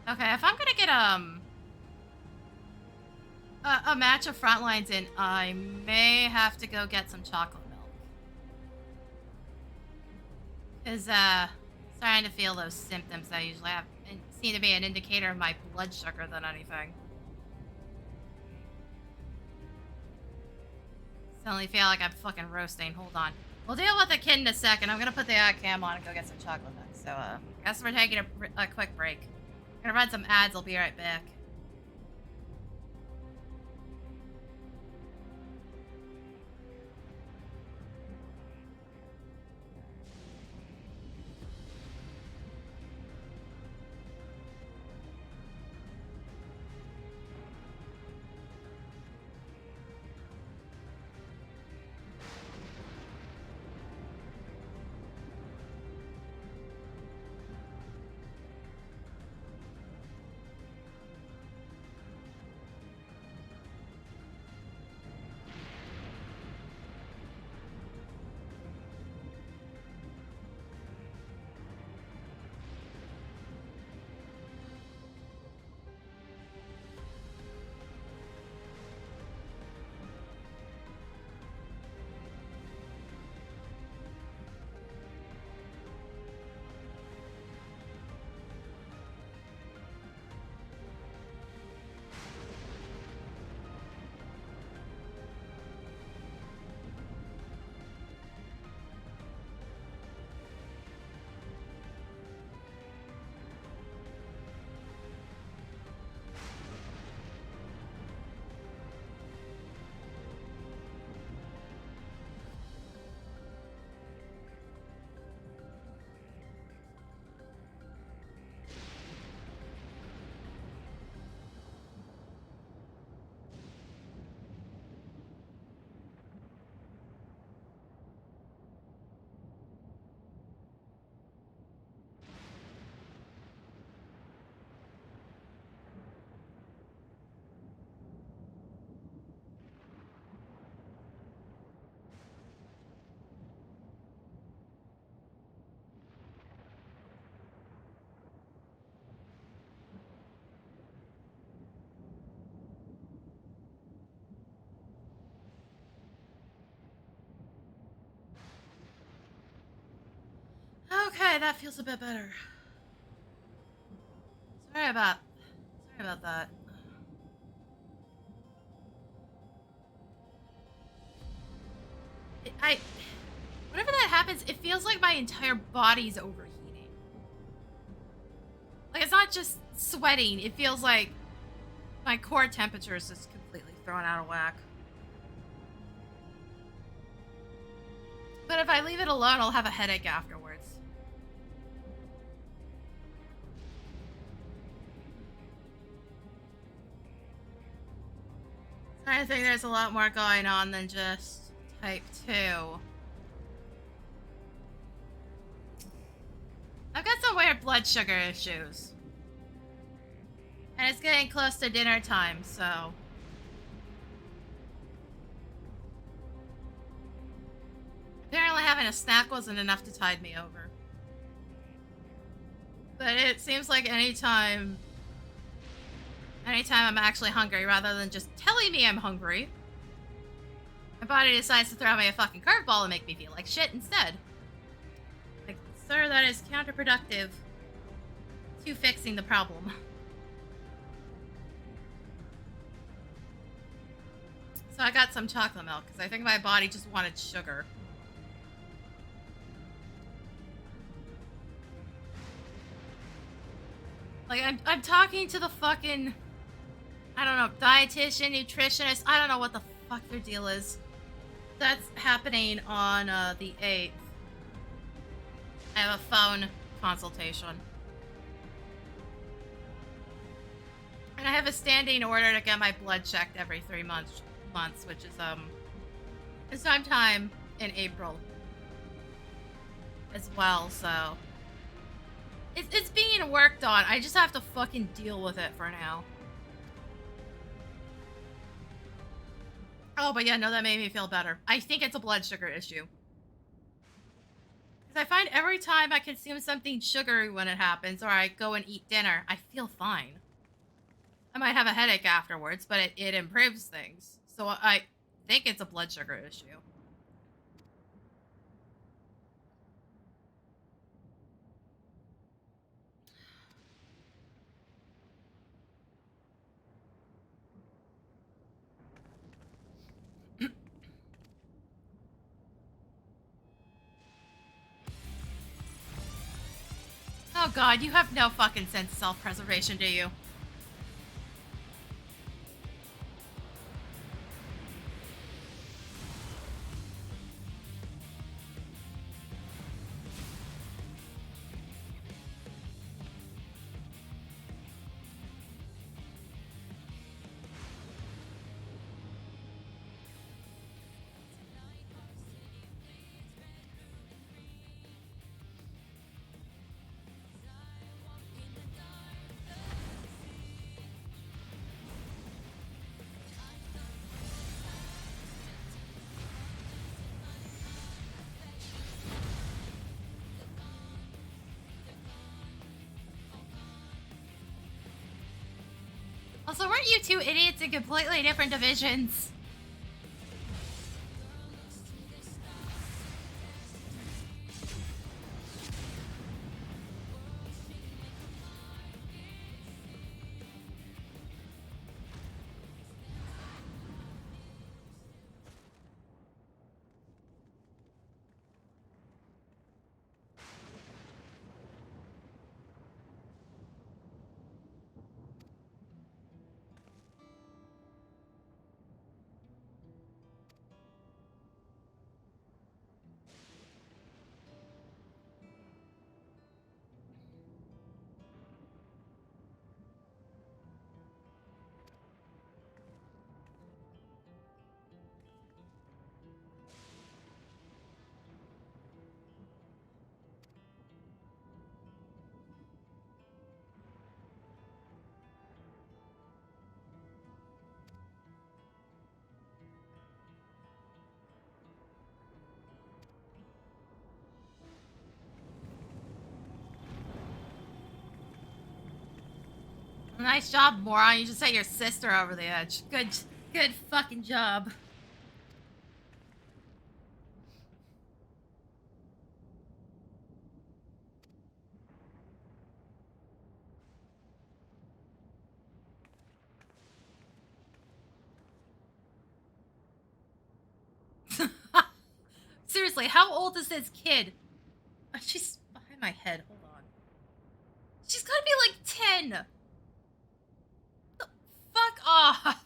Okay, if I'm gonna get a match of front lines in, I may have to go get some chocolate milk. Cause starting to feel those symptoms I usually have and seem to be an indicator of my blood sugar than anything. Suddenly feel like I'm fucking roasting. Hold on. We'll deal with the kid in a second. I'm gonna put the cam on and go get some chocolate milk. So guess we're taking a quick break. Gonna run some ads, I'll be right back. Okay, that feels a bit better. Sorry about that. Whenever that happens, it feels like my entire body's overheating. Like, it's not just sweating, it feels like my core temperature is just completely thrown out of whack. But if I leave it alone, I'll have a headache afterwards. I think there's a lot more going on than just type 2. I've got some weird blood sugar issues. And it's getting close to dinner time, so having a snack wasn't enough to tide me over. But it seems like anytime I'm actually hungry, rather than just telling me I'm hungry, my body decides to throw me a fucking curveball and make me feel like shit instead. Like, sir, that is counterproductive to fixing the problem. So I got some chocolate milk, because I think my body just wanted sugar. Like, I'm talking to the fucking, I don't know, dietitian, nutritionist, I don't know what the fuck their deal is. That's happening on the 8th. I have a phone consultation. And I have a standing order to get my blood checked every 3 months, which is sometime in April as well, so it's being worked on. I just have to fucking deal with it for now. Oh, but yeah, no, that made me feel better. I think it's a blood sugar issue. Because I find every time I consume something sugary when it happens, or I go and eat dinner, I feel fine. I might have a headache afterwards, but it improves things. So I think it's a blood sugar issue. Oh god, you have no fucking sense of self-preservation, do you? Also, weren't you two idiots in completely different divisions? Nice job, moron. You just set your sister over the edge. Good fucking job. Seriously, how old is this kid? She's behind my head. Hold on. She's gotta be like 10. Fuck off.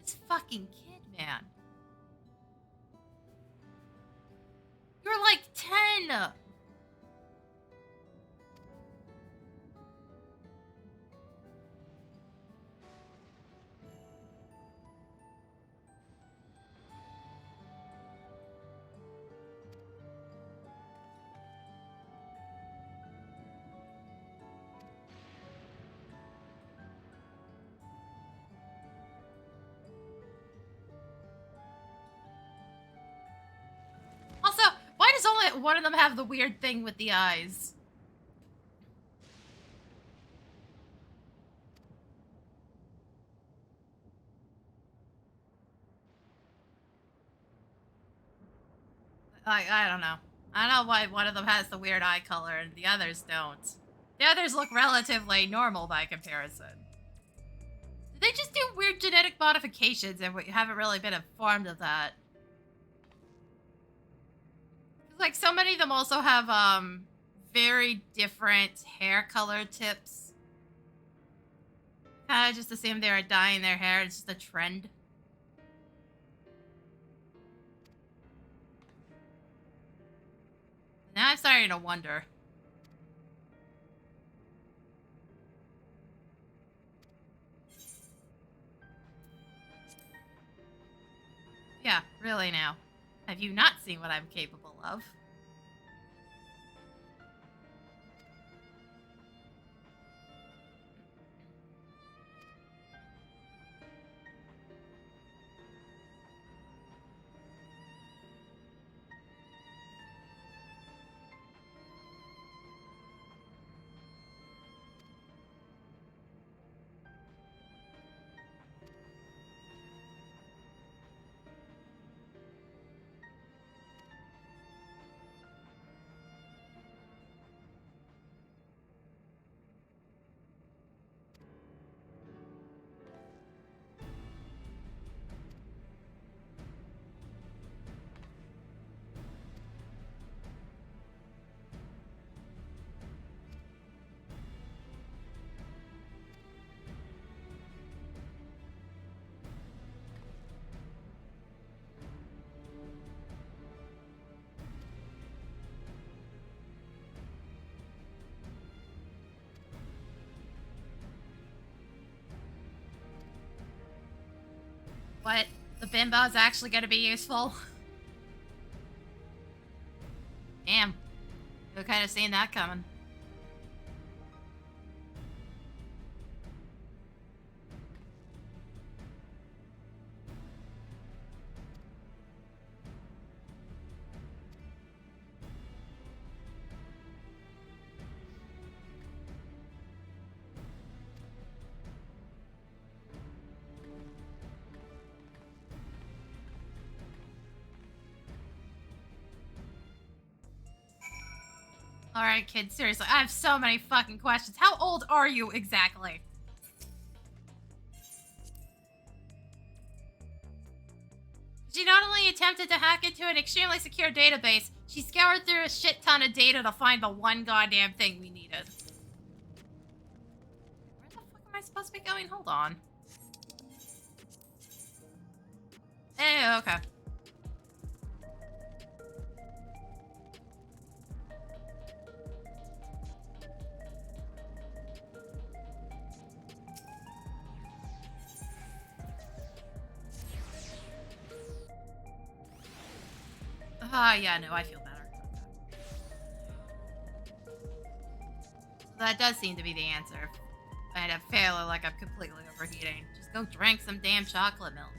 This fucking kid, man. You're like 10! Also, why does only one of them have the weird thing with the eyes? I don't know. I don't know why one of them has the weird eye color and the others don't. The others look relatively normal by comparison. Did they just do weird genetic modifications and we haven't really been informed of that? Like, so many of them also have, very different hair color tips. Kinda just assume they are dyeing their hair, it's just a trend. Now I'm starting to wonder. Yeah, really now. Have you not seen what I'm capable of? What? The bimbo is actually going to be useful? Damn. You're kind of seeing that coming. Alright, kids, seriously, I have so many fucking questions. How old are you exactly? She not only attempted to hack into an extremely secure database, she scoured through a shit ton of data to find the one goddamn thing we needed. Where the fuck am I supposed to be going? Hold on. Eh, okay. Yeah, no, I feel better. That does seem to be the answer. I end up feeling like I'm completely overheating. Just go drink some damn chocolate milk.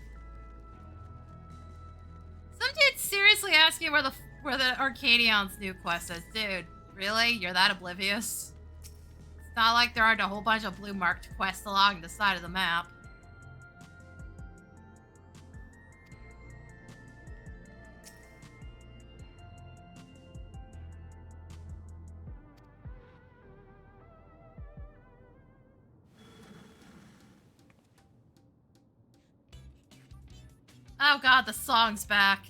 Some dude seriously asking where the Arcadion's new quest is. Dude, really? You're that oblivious? It's not like there aren't a whole bunch of blue marked quests along the side of the map. Oh god, the song's back.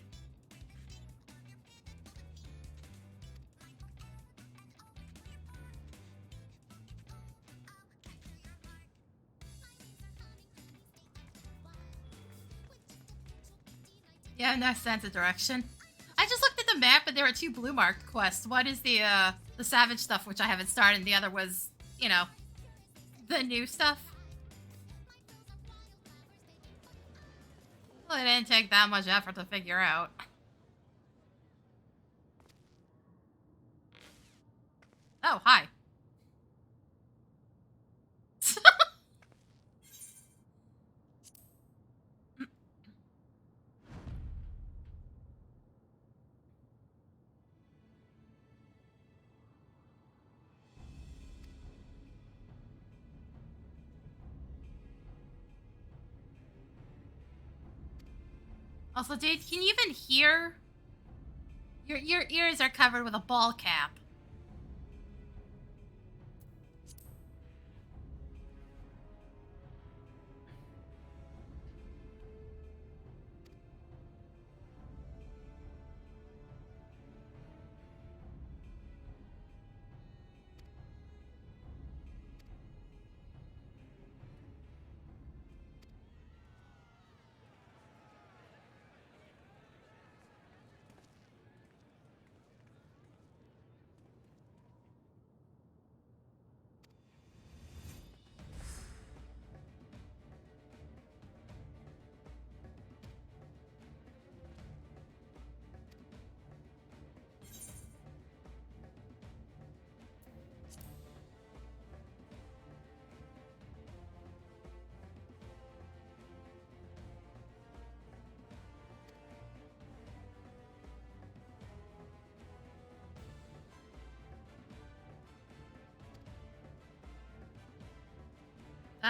Yeah, no sense of direction. I just looked at the map and there were 2 blue marked quests. One is the Savage stuff, which I haven't started, and the other was, you know, the new stuff. Well, it didn't take that much effort to figure out. Oh, hi. Also, dude, can you even hear? Your ears are covered with a ball cap.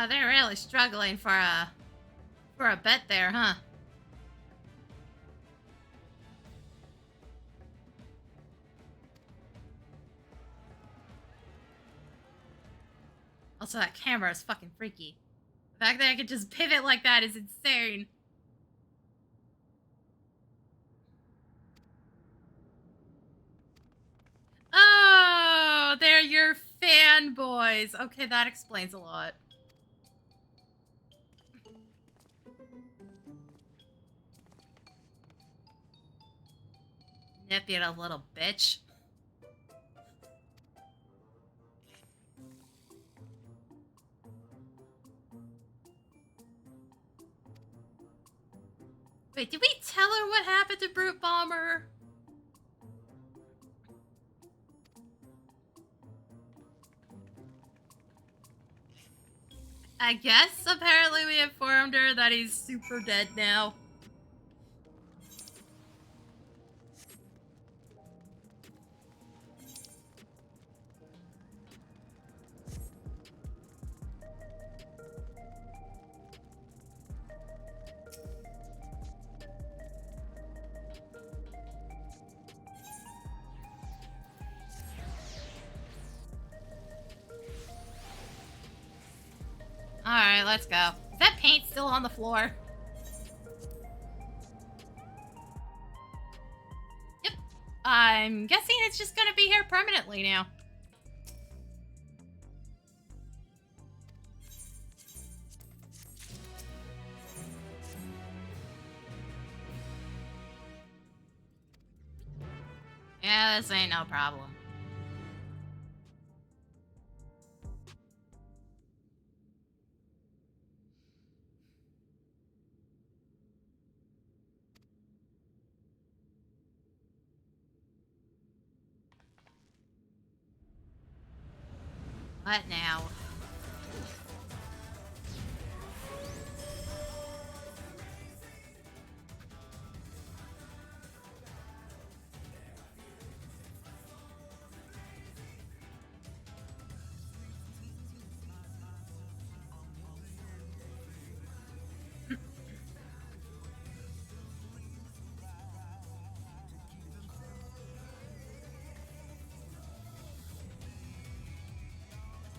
They're really struggling for a bet there, huh? Also, that camera is fucking freaky. The fact that I could just pivot like that is insane. Oh, they're your fanboys. Okay, that explains a lot. Nip, you little bitch. Wait, did we tell her what happened to Brute Bomber? I guess apparently we informed her that he's super dead now. Alright, let's go. Is that paint still on the floor? Yep. I'm guessing it's just gonna be here permanently now. Yeah, this ain't no problem. What now?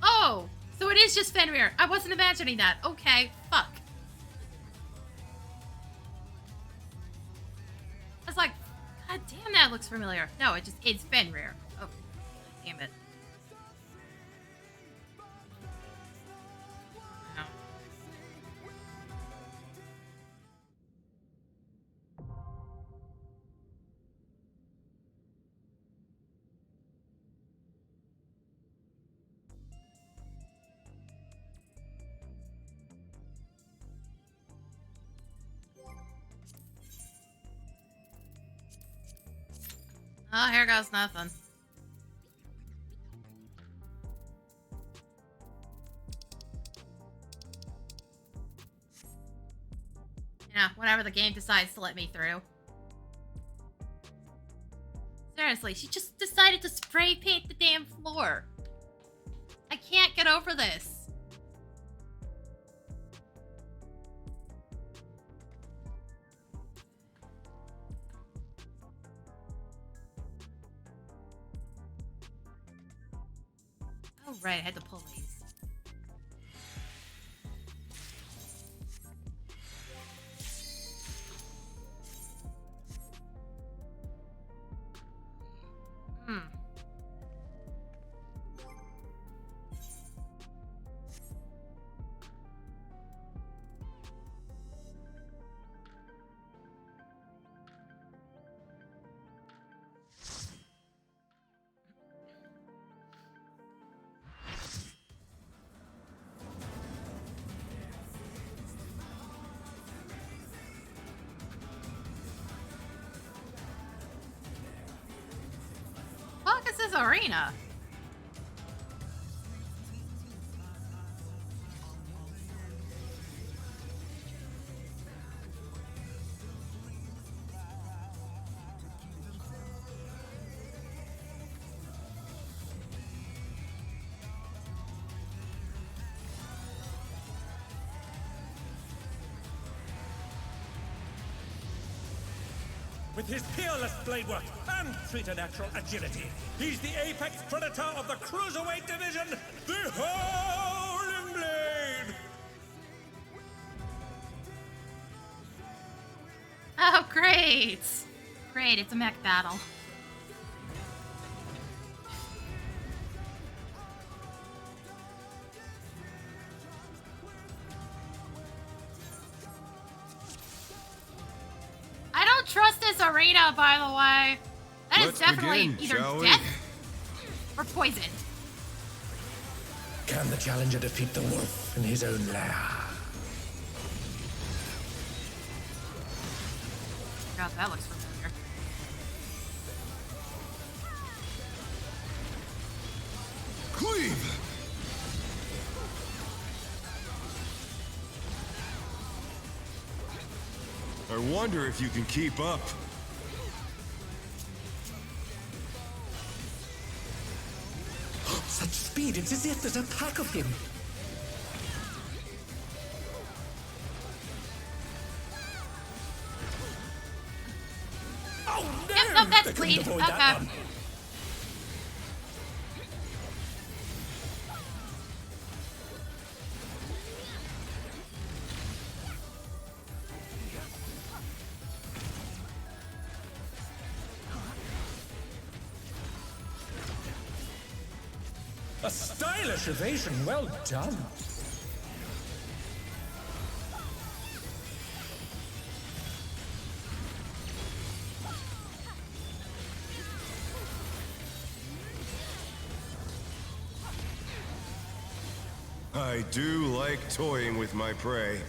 Oh, so it is just Fenrir. I wasn't imagining that. Okay, fuck. I was like, God damn, that looks familiar. No, it just is Fenrir. Oh, damn it. No. Oh, here goes nothing. Yeah, whatever the game decides to let me through. Seriously, she just decided to spray paint the damn floor. I can't get over this. Oh, right, I had to pull these. Fuck is this arena? With his peerless blade work and preternatural agility, he's the apex predator of the Cruiserweight division, the Howling Blade! Oh, great! Great, it's a mech battle. I don't trust this arena, by the way. That is definitely either death or poison. Can the challenger defeat the wolf in his own lair? God, that looks familiar. Cleave! I wonder if you can keep up. Such speed, it's as if there's a pack of him. Oh no! Yep, no, that's They couldn't bleed. avoid Okay. that one. A stylish evasion, well done. I do like toying with my prey.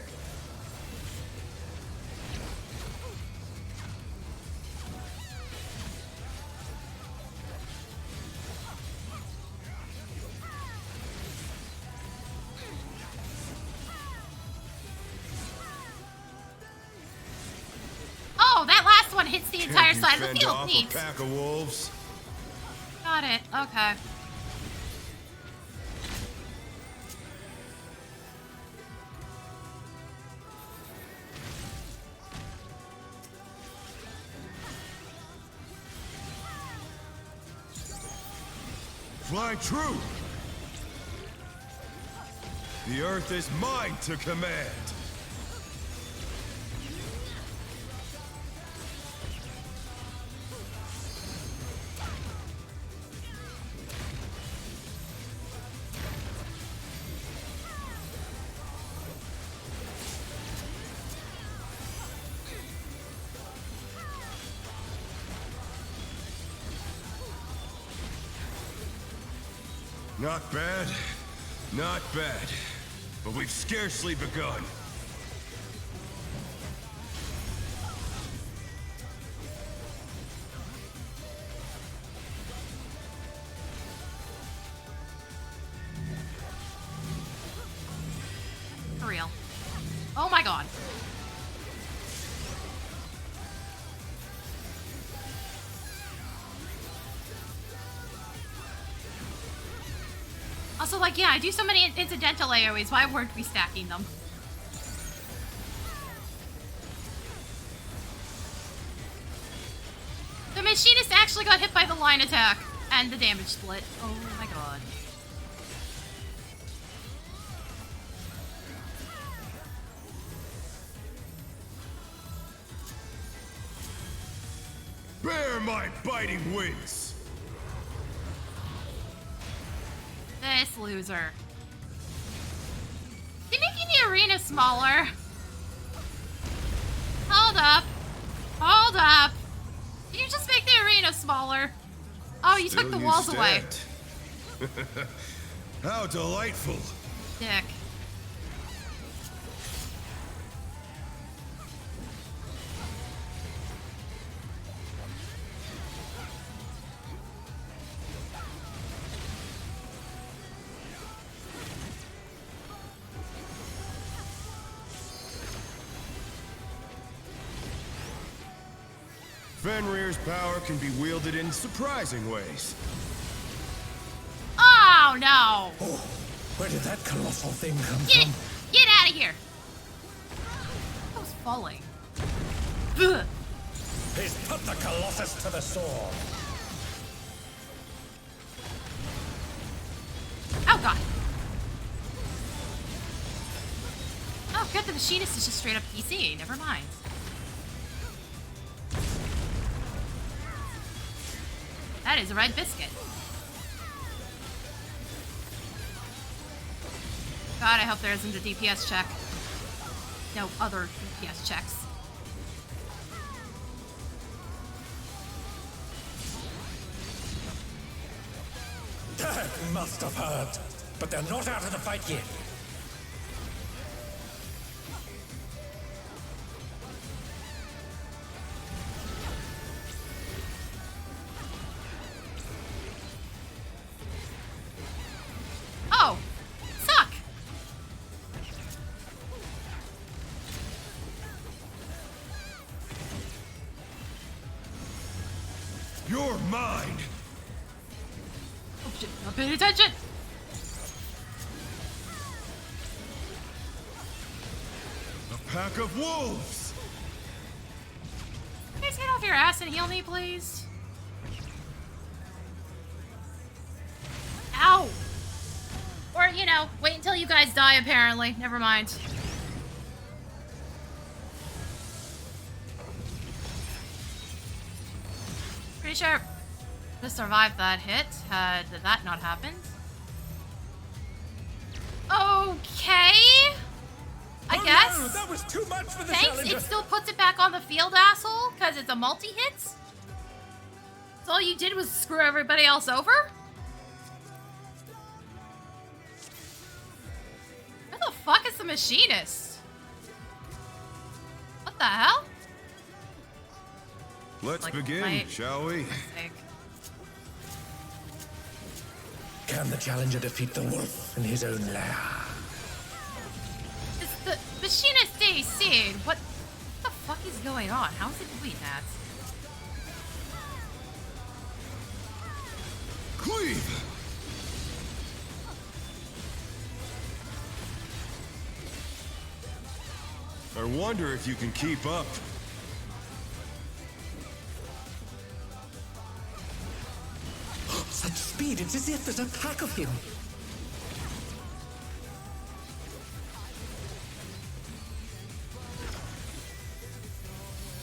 Oh, that last one hits the entire Can't you side of the fend field. off Neat. a pack of wolves? Got it. Okay. Fly true! The earth is mine to command! Not bad, not bad. But we've scarcely begun. Oh my god. Also, like, yeah, I do so many incidental AoEs. Why weren't we stacking them? The machinist actually got hit by the line attack and the damage split. Oh my god. Bear my biting wings! This loser. They're making the arena smaller. Hold up. Hold up. Can you just make the arena smaller? Oh, you took the walls away. How delightful. Dick. Fenrir's power can be wielded in surprising ways. Oh, no. Oh, where did that colossal thing come from? Get out of here. I was falling. Ugh. He's put the Colossus to the sword. Oh, God. Oh, good, the machinist is just straight up PC. Never mind. That is a red biscuit. God, I hope there isn't a DPS check. No other DPS checks. That must have hurt. But they're not out of the fight yet. Oh! Suck! You're mine! Oh shit, not paying attention! A pack of wolves! You guys get off your ass and heal me, please? Ow! Or, you know, wait until you guys die, apparently. Never mind. Pretty sure to survive that hit, did that not happen? Okay! I guess. No, that was too much for the Thanks, challenger. it still puts it back on the field, asshole, because it's a multi-hit? So all you did was screw everybody else over? Where the fuck is the machinist? What the hell? Let's Like, begin, shall we? Can the challenger defeat the wolf in his own lair? Is the machinist DC? What the fuck is going on? How is it doing that? Cleave! I wonder if you can keep up. Such speed, it's as if there's a pack of him.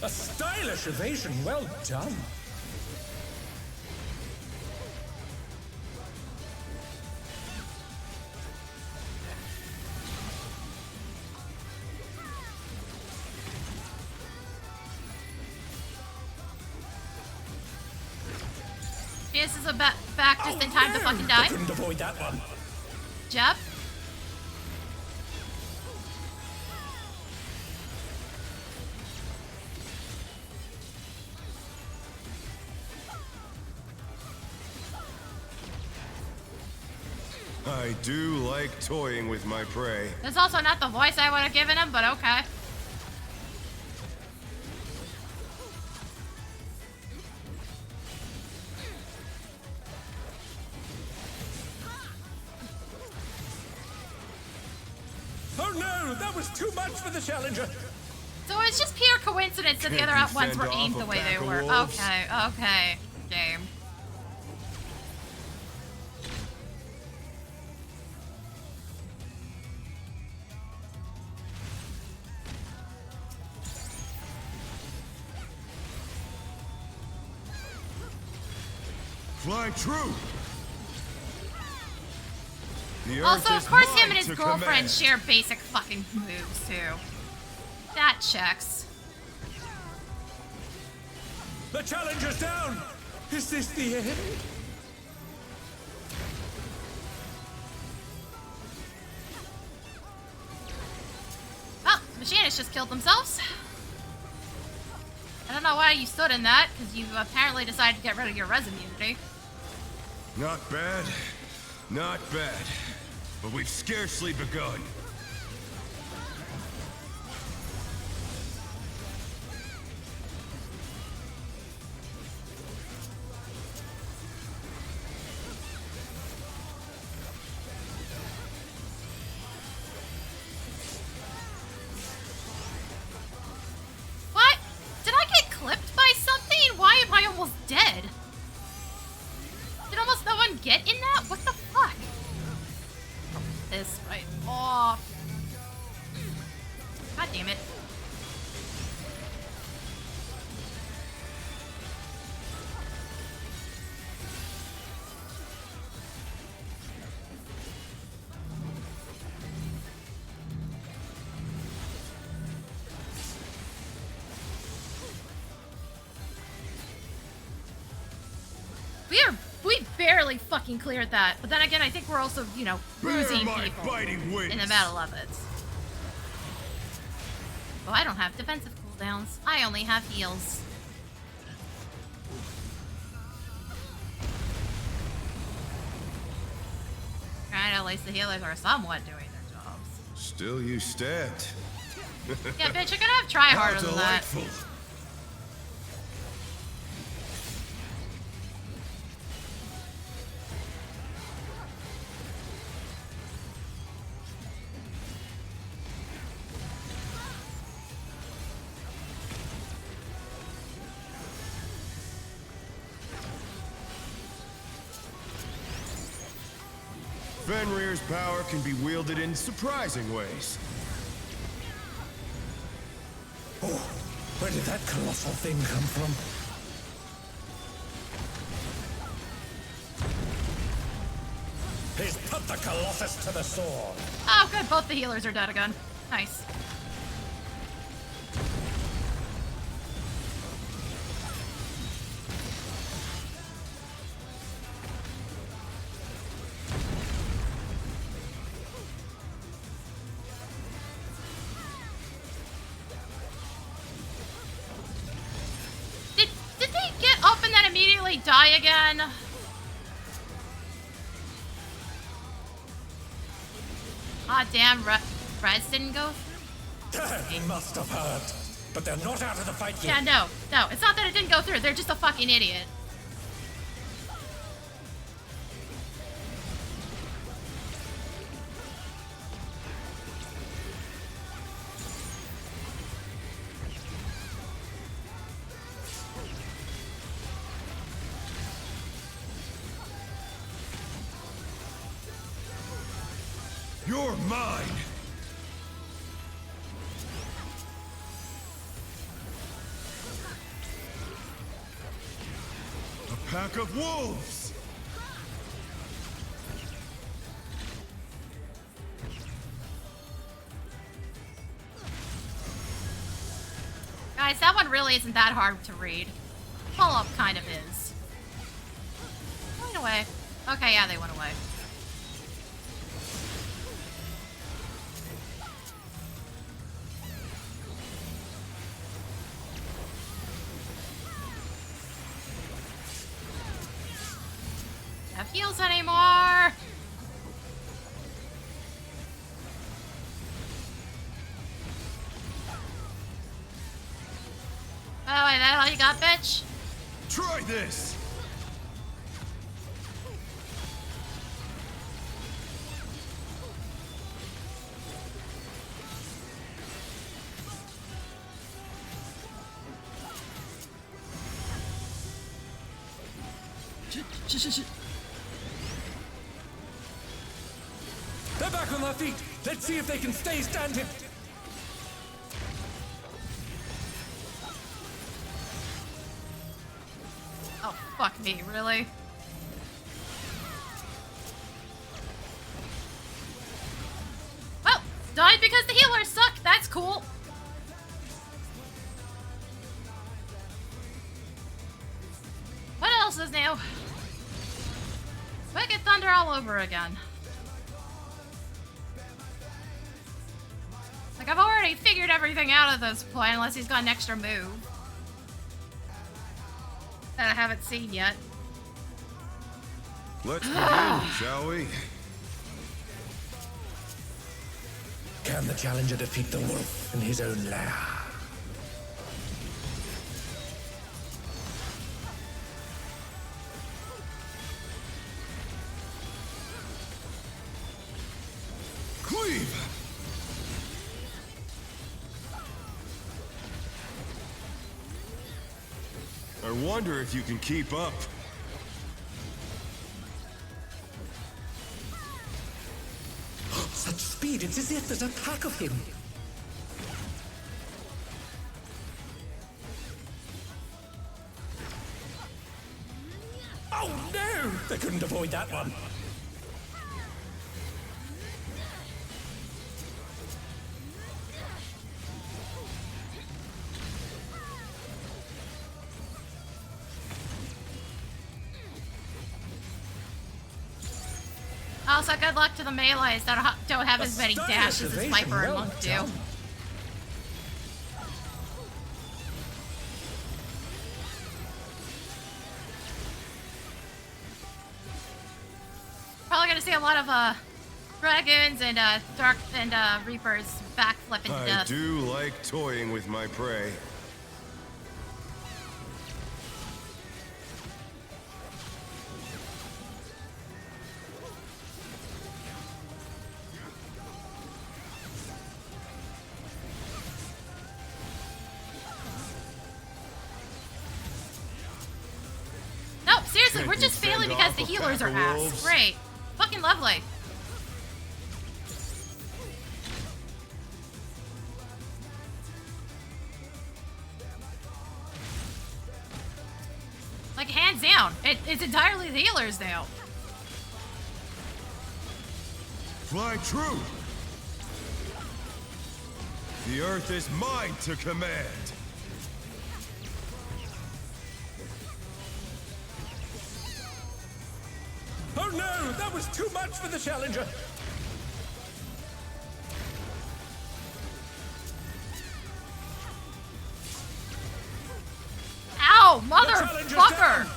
A stylish evasion, well done. This is back just in time to fucking die. Couldn't avoid that one. Jeb? I do like toying with my prey. That's also not the voice I would have given him, but okay. Oh no, that was too much for the Challenger. So it's just pure coincidence that the other ones were aimed the way they were. Okay, okay, game. Fly true. Also, of course, him and his girlfriend share basic fucking moves, too. That checks. The Challenger's down! Is this the end? Well, machinists just killed themselves. I don't know why you stood in that, because you apparently decided to get rid of your res immunity. Not bad. Not bad. But we've scarcely begun. What? Did I get clipped by something? Why am I almost dead? Did almost no one get in that? What the fuck? This right off. God damn it. We barely fucking cleared that. But then again, I think we're also, you know, bruising people in the middle of it. Oh, I don't have defensive cooldowns. I only have heals. Alright, at least the healers are somewhat doing their jobs. Still you stand. Yeah, bitch, you're gonna have to try harder than that. Fenrir's power can be wielded in surprising ways. Oh, where did that colossal thing come from? He's put the Colossus to the sword. Oh, good. Both the healers are dead again. Nice. Did they get up and then immediately die again? Ah, damn, Reds didn't go through? He must have hurt. But they're not out of the fight Yeah, yet. no. It's not that it didn't go through. They're just a fucking idiot. You're mine! A pack of wolves! Guys, that one really isn't that hard to read. Follow-up kind of is. Went away. Okay, yeah, they went away. Have heals anymore. Oh, wait, that all you got, bitch? Try this! They're back on their feet. Let's see if they can stay standing. Oh, fuck me, really? Well, died because the healers suck. That's cool. What else is new? Wicked Thunder all over again. Like, I've already figured everything out at this point, unless he's got an extra move that I haven't seen yet. Let's begin, shall we? Can the challenger defeat the wolf in his own lair? Cleave! I wonder if you can keep up. Such speed, it's as if there's a pack of him. Oh no! They couldn't avoid that one. Also, good luck to the melees that don't have as many dashes as Viper and Monk do. Probably gonna see a lot of Dragoons and Dark and Reapers backflipping to death. I do like toying with my prey. Nope, seriously, we're just failing because the healers are ass. Great. Fucking lovely. Like, hands down. It's entirely the healers now. Fly true! The earth is mine to command! Oh no! That was too much for the challenger! Ow, motherfucker!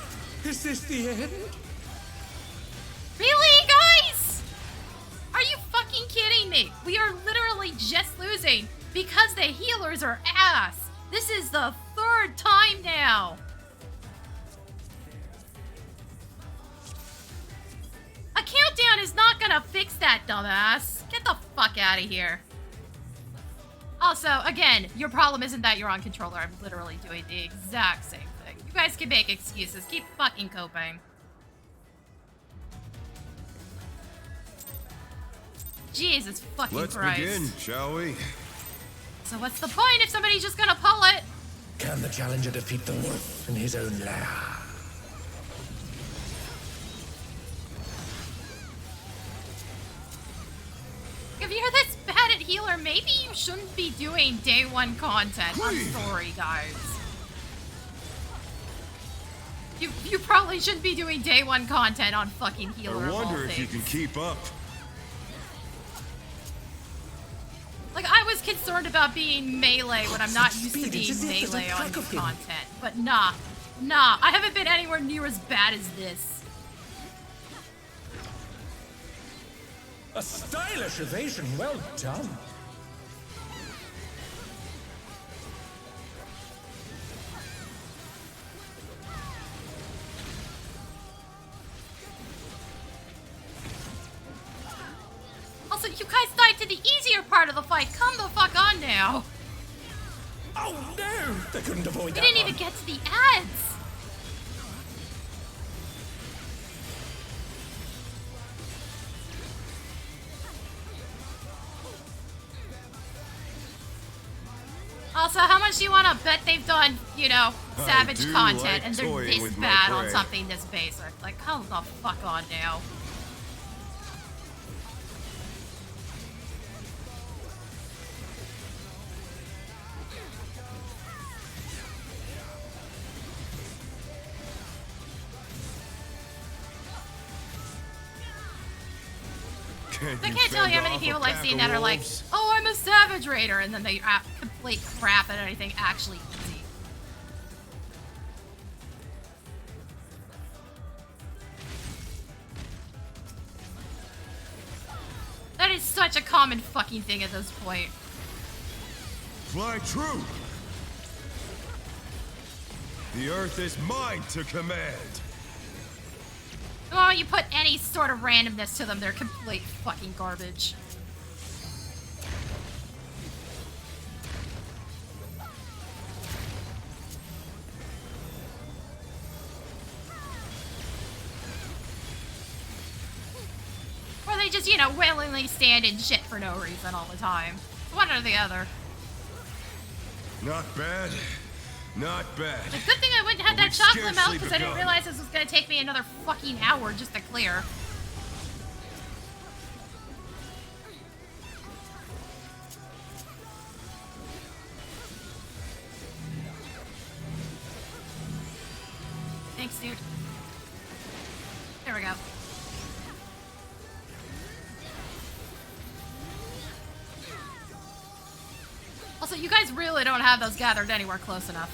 Is this the end? Really, guys? Are you fucking kidding me? We are literally just losing because the healers are ass. This is the third time now. A countdown is not gonna fix that, dumbass. Get the fuck out of here. Also, again, your problem isn't that you're on controller. I'm literally doing the exact same thing. You guys can make excuses. Keep fucking coping. Jesus fucking Christ. Let's begin, shall we? So what's the point if somebody's just gonna pull it? Can the challenger defeat the wolf in his own lair? If you're this bad at healer, maybe you shouldn't be doing day one content. I'm sorry, guys. You probably shouldn't be doing day one content on fucking healer. I wonder if you can keep up. Like, I was concerned about being melee when I'm not used to being melee on new content. But nah, I haven't been anywhere near as bad as this. A stylish evasion, well done. guys died to the easier part of the fight. Come the fuck on now. Oh no! They couldn't avoid that. We didn't even get to the ads. Also, how much do you want to bet they've done, you know, Savage content like and they're toying this with my bad on prey. something this basic? Like, come the fuck on now. I can't tell you how many people I've seen that are like, oh, I'm a Savage Raider, and then they complete crap at anything actually easy. That is such a common fucking thing at this point. Fly true! The Earth is mine to command! The moment you put any sort of randomness to them, they're complete fucking garbage. Or they just, you know, willingly stand in shit for no reason all the time. One or the other. Not bad. Not bad. The good thing I went and had that We've chocolate milk scarcely because I didn't begun. realize this was gonna take me another fucking hour just to clear. Thanks, dude. There we go. Also, you guys really don't have those gathered anywhere close enough.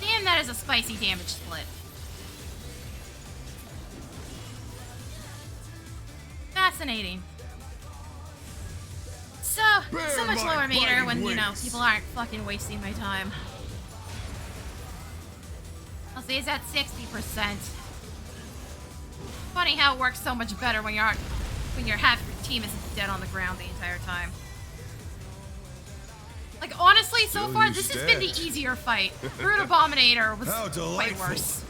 Damn, that is a spicy damage split. Fascinating. So much my lower meter biting when, you know, wings. people aren't fucking wasting my time. I'll say it's at 60%. Funny how it works so much better when your half your team is dead on the ground the entire time. Like, honestly, so Still far, you this has been the stand. easier fight. Brute Abominator was How way delightful. worse.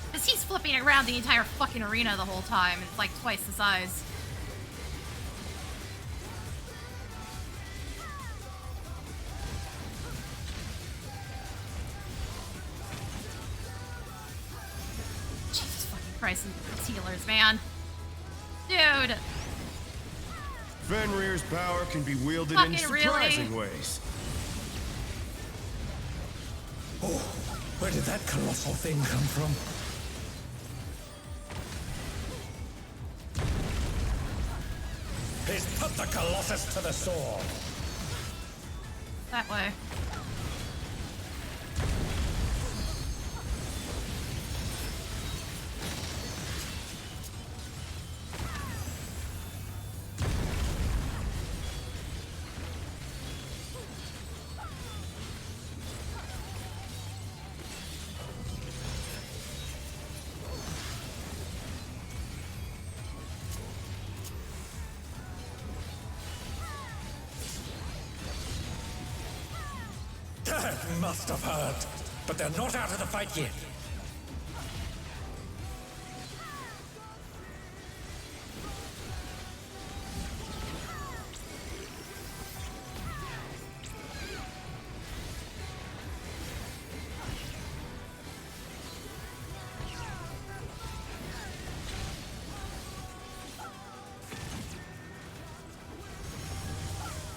Because he's flipping around the entire fucking arena the whole time, and it's like twice the size. Jesus fucking Christ, these healers, man. Dude. Fenrir's power can be wielded in Fucking really? surprising ways. Oh, where did that colossal thing come from? He's put the Colossus to the sword. That way. That must have hurt. But they're not out of the fight yet.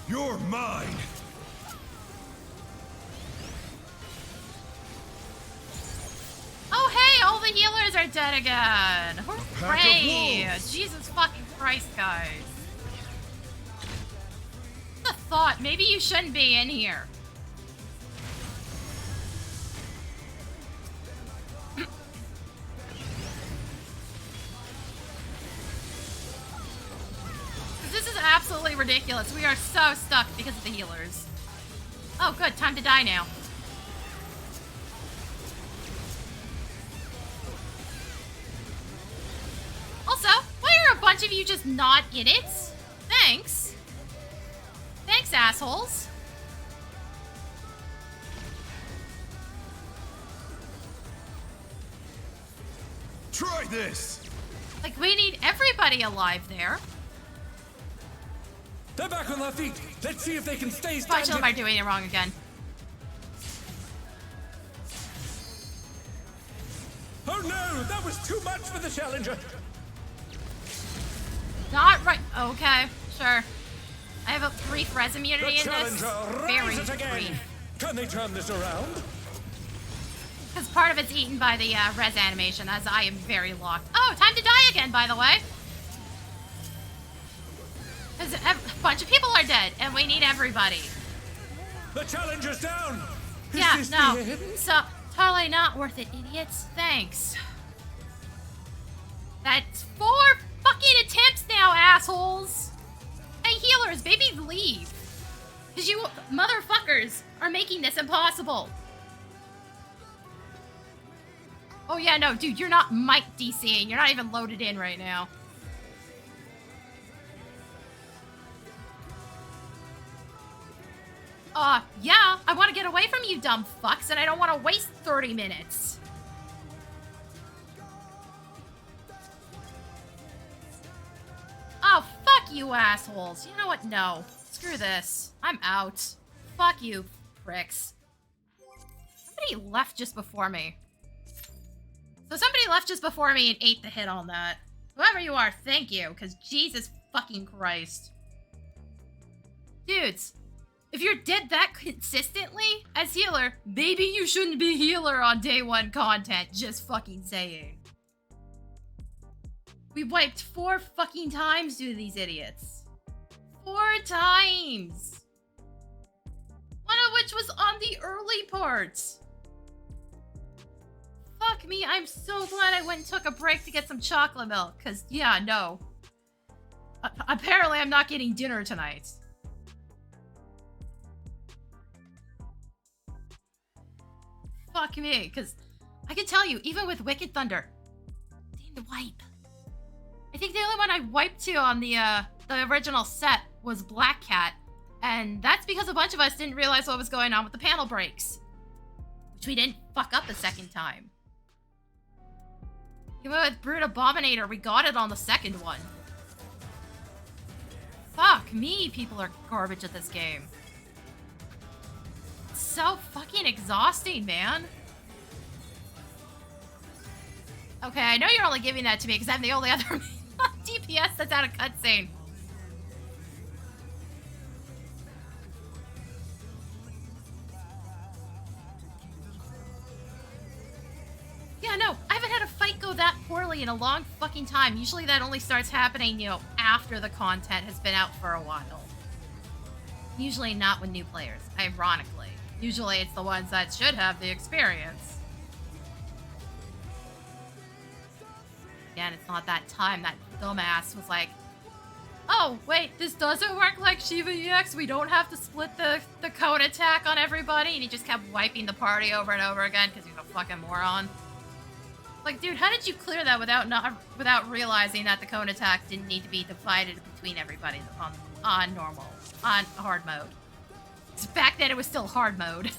You're mine! Oh, hey, all the healers are dead again. Hooray! Jesus fucking Christ, guys. The thought, maybe you shouldn't be in here. This is absolutely ridiculous. We are so stuck because of the healers. Oh, good. Time to die now. bunch of you just not in it? Thanks. Thanks, assholes. Try this! Like, we need everybody alive there. They're back on their feet. Let's see if they can stay A bunch standing. of them are doing it wrong again. Oh no, that was too much for the challenger. Not right. Okay, sure. I have a brief res immunity The in this. challenger Very rises again. brief. Can they turn this around? Because part of it's eaten by the res animation, as I am very locked. Oh, time to die again, by the way. Because a bunch of people are dead, and we need everybody. The challenger's down. Is Yeah, this no. the end? So, totally not worth it, idiots. Thanks. That's 4 fucking attempts now, assholes. Hey, healers, maybe leave. Because you motherfuckers are making this impossible. Oh yeah, no, dude, you're not mic DCing. You're not even loaded in right now. Yeah, I want to get away from you dumb fucks, and I don't want to waste 30 minutes. Oh, fuck you assholes. You know what? No. Screw this. I'm out. Fuck you, pricks. Somebody left just before me. So somebody left just before me and ate the hit on that. Whoever you are, thank you, because Jesus fucking Christ. Dudes, if you're dead that consistently as healer, maybe you shouldn't be healer on day 1 content. Just fucking saying. We wiped 4 fucking times due to these idiots. 4 times! One of which was on the early parts. Fuck me, I'm so glad I went and took a break to get some chocolate milk. Cause, yeah, no. Apparently I'm not getting dinner tonight. Fuck me, cause I can tell you, even with Wicked Thunder, didn't wipe. I think the only one I wiped to on the original set was Black Cat, and that's because a bunch of us didn't realize what was going on with the panel breaks, which we didn't fuck up the second time. Even with Brood Abominator, we got it on the second one. Fuck me, people are garbage at this game. It's so fucking exhausting, man. Okay, I know you're only giving that to me because I'm the only other DPS that's out of cutscene. Yeah, no, I haven't had a fight go that poorly in a long fucking time. Usually that only starts happening, you know, after the content has been out for a while. Usually not with new players, ironically. Usually it's the ones that should have the experience. Again, it's not that time that dumbass was like, oh, wait, this doesn't work like Shiva EX. We don't have to split the cone attack on everybody. And he just kept wiping the party over and over again because he's a fucking moron. Like, dude, how did you clear that without realizing that the cone attack didn't need to be divided between everybody on normal, on hard mode? 'Cause back then it was still hard mode.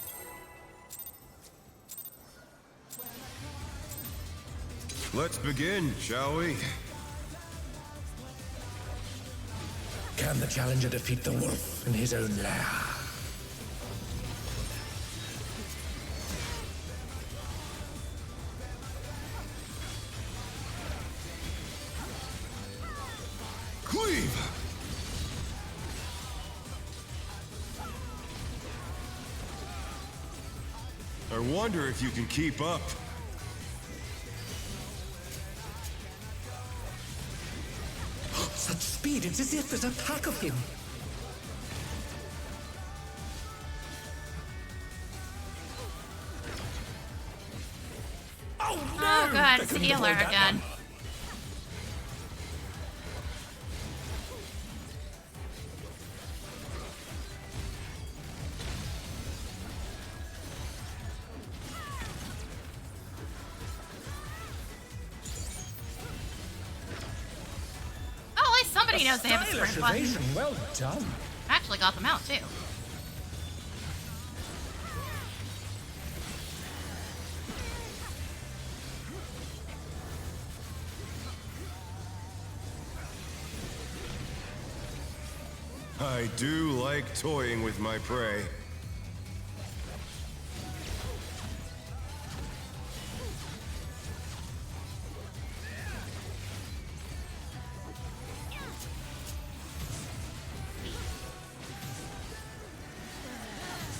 Let's begin, shall we? Can the challenger defeat the wolf in his own lair? Cleave! I wonder if you can keep up. Such speed, it's as if there's a pack of him. Oh, no! Oh god, it's the healer again. Everybody knows they have a sprint button. Evasion, well done. Actually got them out too. I do like toying with my prey.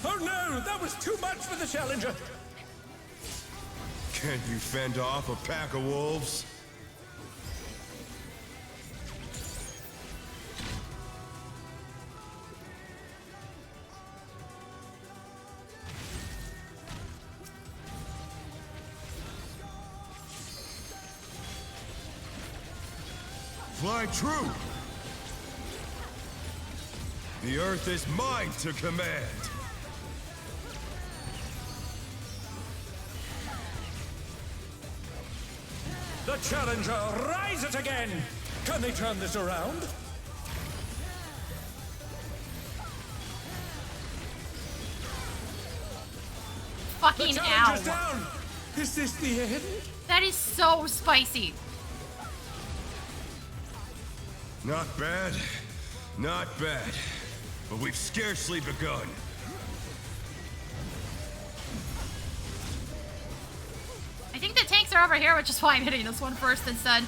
Oh no, that was too much for the challenger. Can't you fend off a pack of wolves? Fly true! The Earth is mine to command! The challenger rises again! Can they turn this around? Fucking the ow. challenger's down! Is this the end? That is so spicy. Not bad, not bad. But we've scarcely begun. I think the tanks are over here, which is why I'm hitting this one first instead.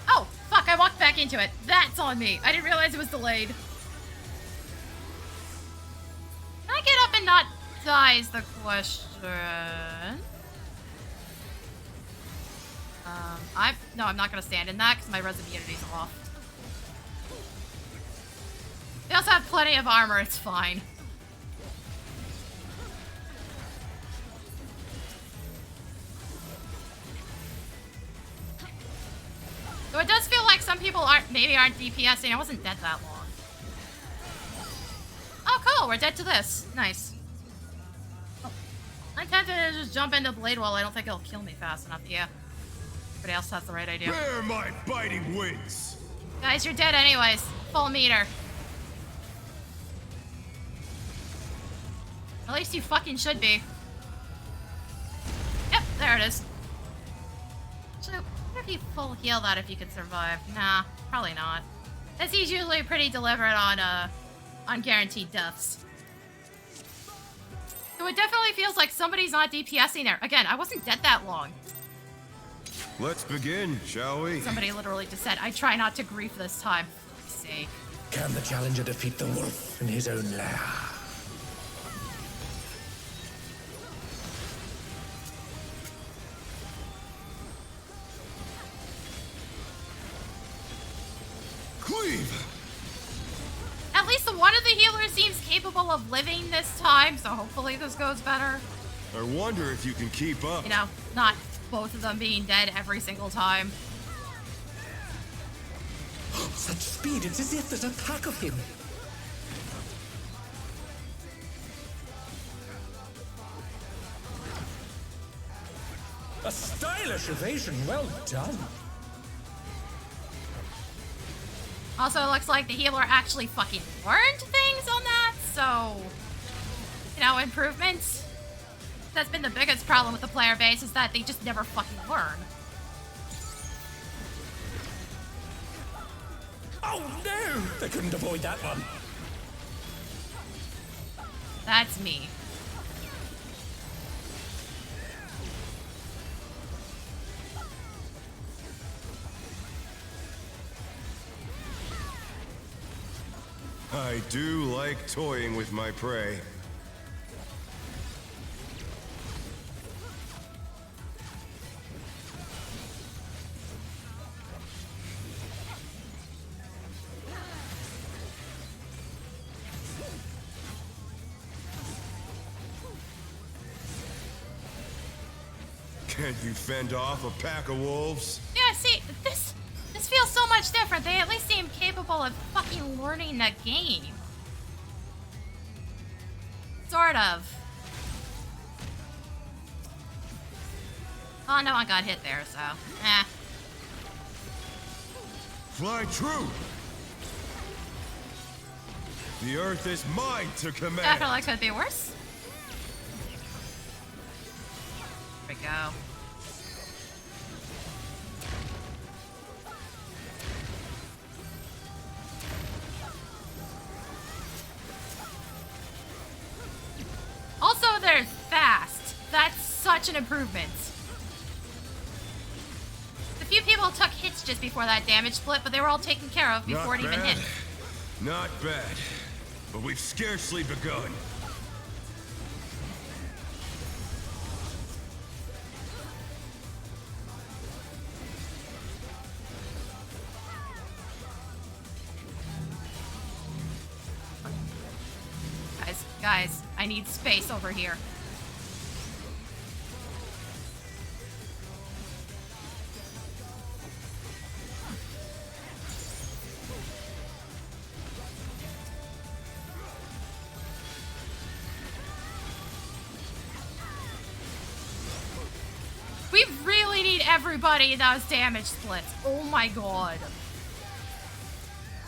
Oh, fuck, I walked back into it. That's on me. I didn't realize it was delayed. Can I get up and not die is the question. No, I'm not gonna stand in that because my res immunity's off. They also have plenty of armor, it's fine. So it does feel like some people aren't DPSing. I wasn't dead that long. Oh, cool, we're dead to this. Nice. Oh. I'm tempted to just jump into Blade Wall. I don't think it'll kill me fast enough. Yeah. Everybody else has the right idea. Bear my biting wings! Guys, you're dead anyways. Full meter. At least you fucking should be. Yep, there it is. So, what if you full heal that if you could survive? Nah, probably not. SC's usually pretty deliberate on guaranteed deaths. So it definitely feels like somebody's not DPSing there. Again, I wasn't dead that long. Let's begin, shall we? Somebody literally just said, I try not to grief this time. For fuck's sake. Can the challenger defeat the wolf in his own lair? Cleave! At least one of the healers seems capable of living this time, so hopefully this goes better. I wonder if you can keep up. You know, not both of them being dead every single time. Such speed, it's as if there's a pack of him. A stylish evasion, well done. Also, it looks like the healer actually fucking learned things on that, so, you know, improvements. That's been the biggest problem with the player base, is that they just never fucking learn. Oh no! They couldn't avoid that one. That's me. I do like toying with my prey. Can't you fend off a pack of wolves? Yeah, see, this feels so much different. They at least seem capable of fucking learning the game. Sort of. Oh, no one got hit there, so eh. Fly true. The Earth is mine to command. Definitely could be worse. There we go. Also, they're fast. That's such an improvement. A few people took hits just before that damage split, but they were all taken care of before it even hit. Not bad. But we've scarcely begun. Guys, I need space over here. We really need everybody in those damage splits. Oh my god.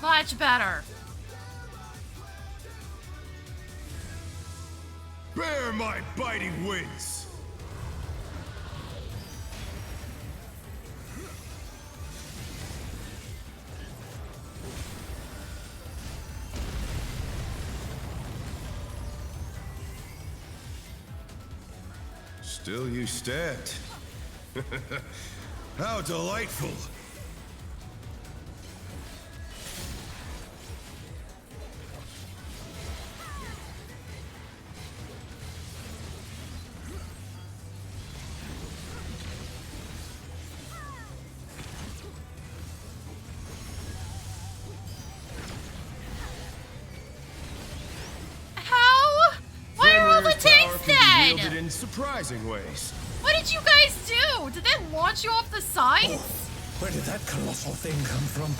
Much better. Bear my biting wings! Still you stand. How delightful! Wielded in surprising ways. What did you guys do? Did they launch you off the side? Oh, where did that colossal thing come from?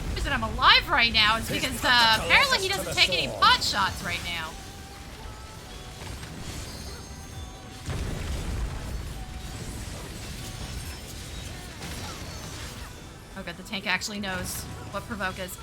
The reason I'm alive right now is because apparently he doesn't take any pot shots right now. Oh good, the tank actually knows what provoke is.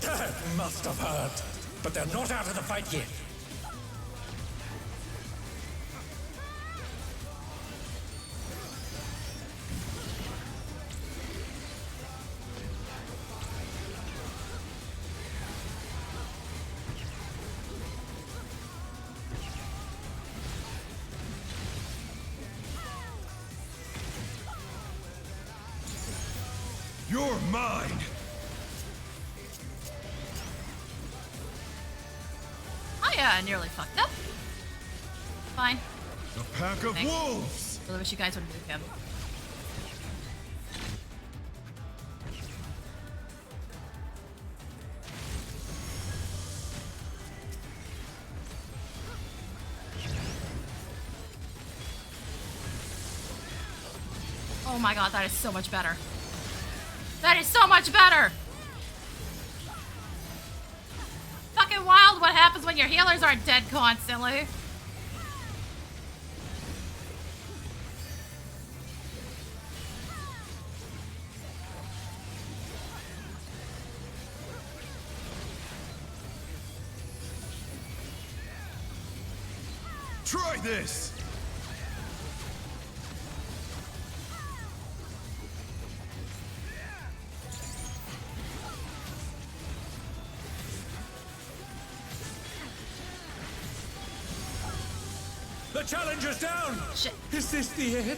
That must have hurt. But they're not out of the fight yet. You're mine! I nearly fucked up. Fine. A pack of wolves! I really wish you guys would move him. Oh my god, that is so much better. That is so much better! Fucking wild what happens when your healers aren't dead constantly. Try this! The challenger's down! Shit. Is this the end?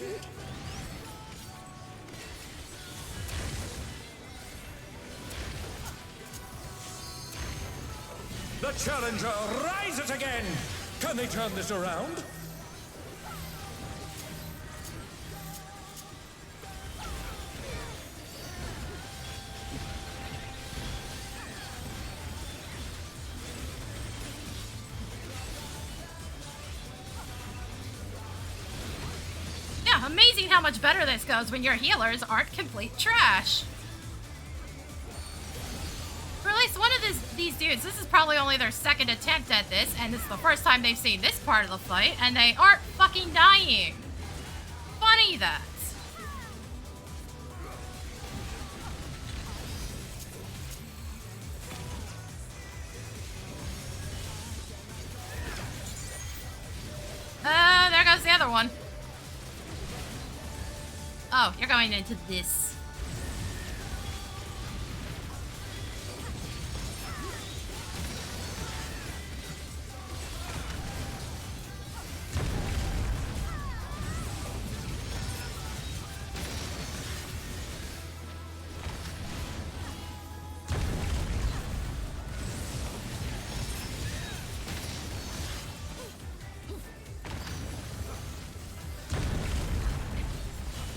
The challenger rises again! Can they turn this around? Amazing how much better this goes when your healers aren't complete trash. For at least one of these dudes, this is probably only their second attempt at this, and it's the first time they've seen this part of the fight, and they aren't fucking dying. Funny that. There goes the other one. Oh, you're going into this.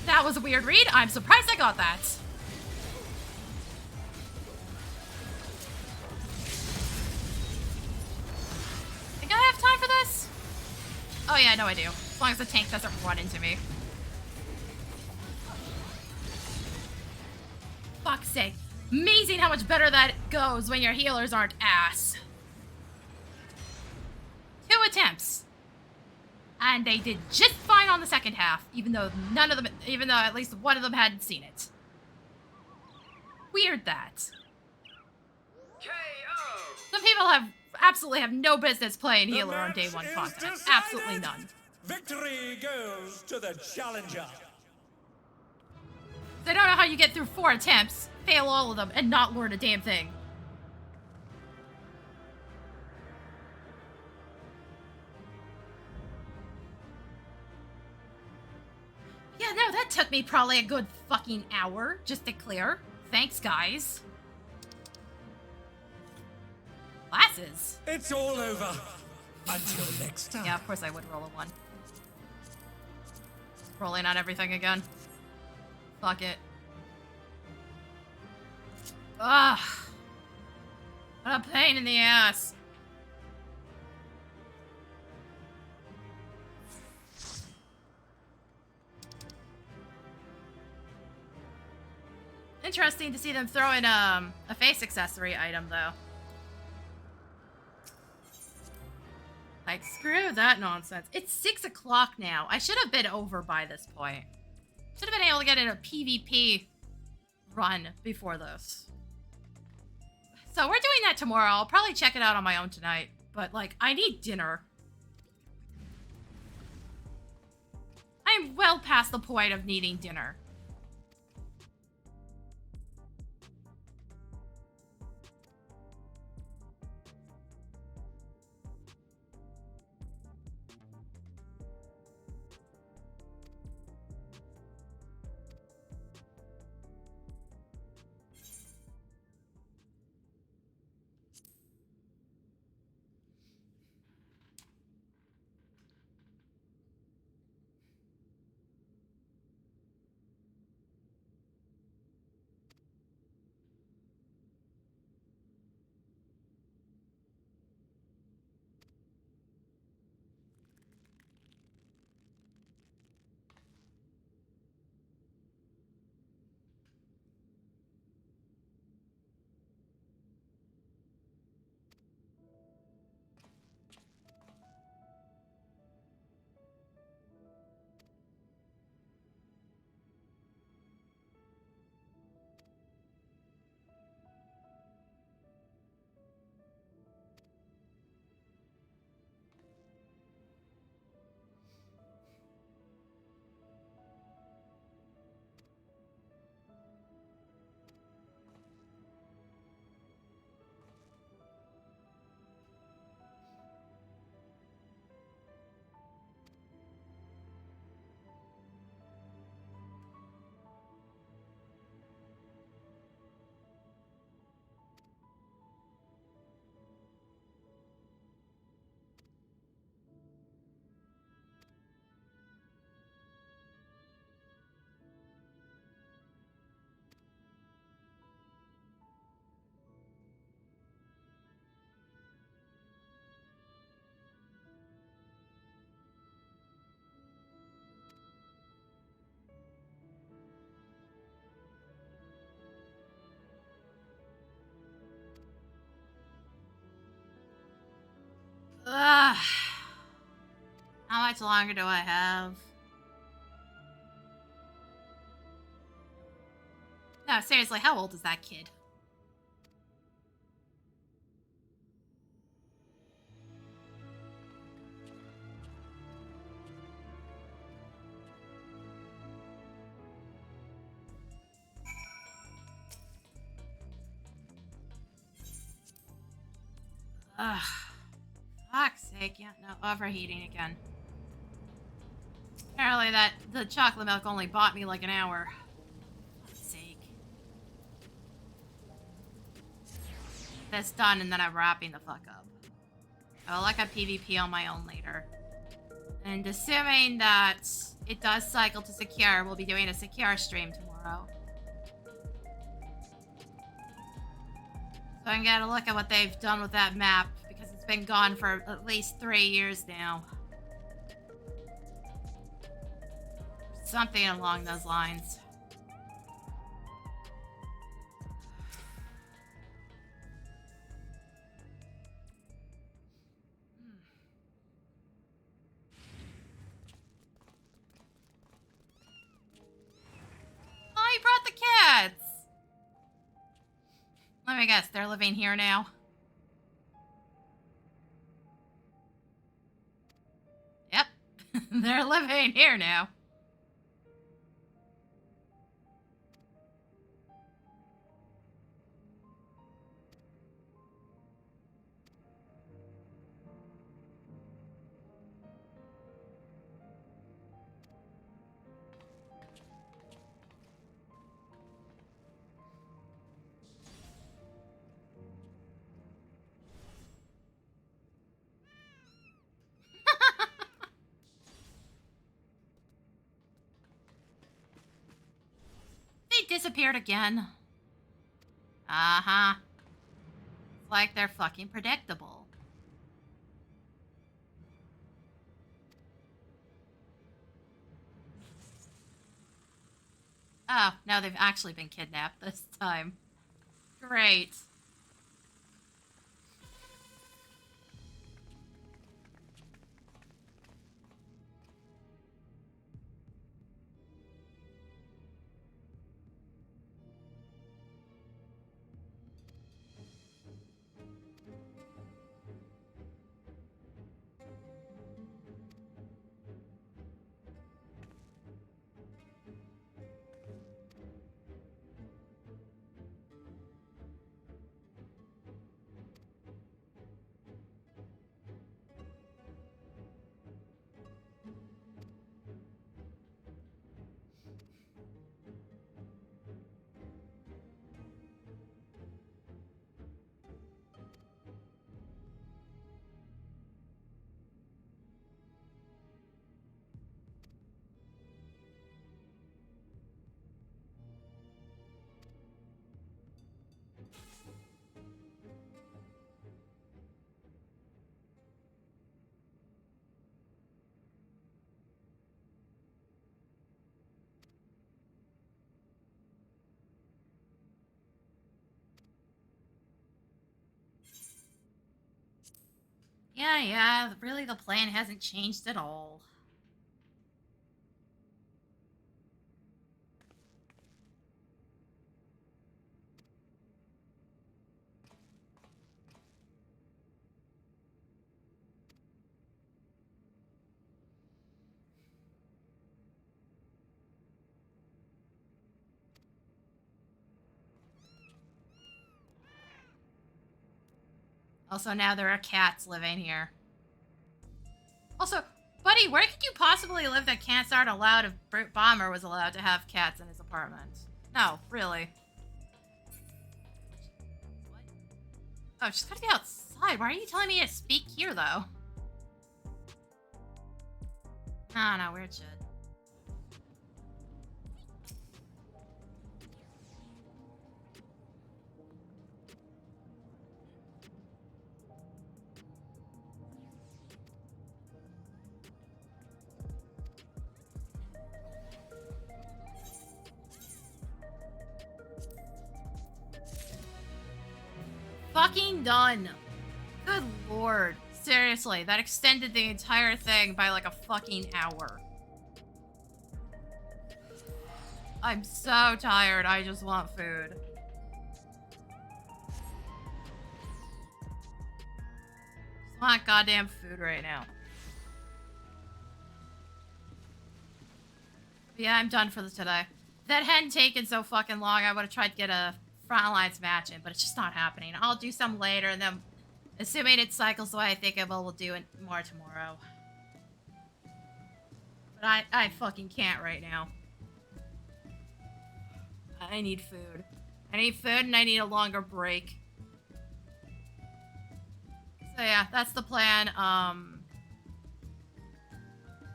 That was a weird read. I'm surprised I got that. Think I have time for this? Oh yeah, no I do. As long as the tank doesn't run into me. Fuck's sake. Amazing how much better that goes when your healers aren't ass. 2 attempts. And they did just fine on the second half, even though at least one of them hadn't seen it. Weird that. Some people absolutely have no business playing healer on day 1 content. Absolutely none. Victory goes to the challenger. They don't know how you get through 4 attempts, fail all of them, and not learn a damn thing. Yeah, no, that took me probably a good fucking hour just to clear. Thanks, guys. Glasses. It's all over. Until next time. Yeah, of course I would roll a 1. Rolling on everything again. Fuck it. Ugh. What a pain in the ass. Interesting to see them throw in a face accessory item, though. Like, screw that nonsense. It's 6 o'clock now. I should have been over by this point. Should have been able to get in a PvP run before this. So we're doing that tomorrow. I'll probably check it out on my own tonight. But, like, I need dinner. I'm well past the point of needing dinner. Ugh. How much longer do I have? No, seriously, how old is that kid? Ugh. Fuck's sake, yeah, no, overheating again. Apparently the chocolate milk only bought me like an hour. Fuck's sake. That's done and then I'm wrapping the fuck up. I'll look at PvP on my own later. And assuming that it does cycle to secure, we'll be doing a secure stream tomorrow. So I can get a look at what they've done with that map, because it's been gone for at least 3 years now. Something along those lines. Oh, you brought the cats! Let me guess, they're living here now? Yep, they're living here now. They disappeared again. Uh-huh. It's like they're fucking predictable. Oh, no, they've actually been kidnapped this time. Great. Yeah, really the plan hasn't changed at all. Also, now there are cats living here. Also, buddy, where could you possibly live that cats aren't allowed if Brute Bomber was allowed to have cats in his apartment? No, really. Oh, she's gotta be outside. Why are you telling me to speak here, though? Oh, no, weird shit. Fucking done. Good lord. Seriously, that extended the entire thing by like a fucking hour. I'm so tired, I just want food. Just want goddamn food right now. But yeah, I'm done for today. If that hadn't taken so fucking long, I would have tried to get a Frontlines match in, but it's just not happening. I'll do some later, and then, assuming it cycles the way I think it will, we'll do it more tomorrow. But I fucking can't right now. I need food. I need food, and I need a longer break. So yeah, that's the plan.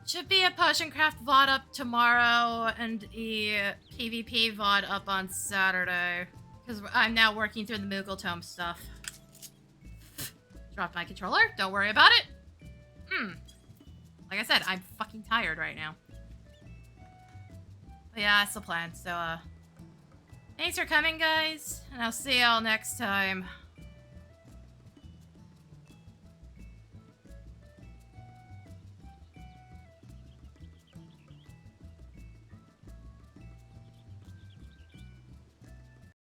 Should be a Potioncraft VOD up tomorrow, and a PvP VOD up on Saturday. Because I'm now working through the Moogle Tome stuff. Dropped my controller. Don't worry about it. Like I said, I'm fucking tired right now. But yeah, that's the plan. So, thanks for coming, guys. And I'll see y'all next time.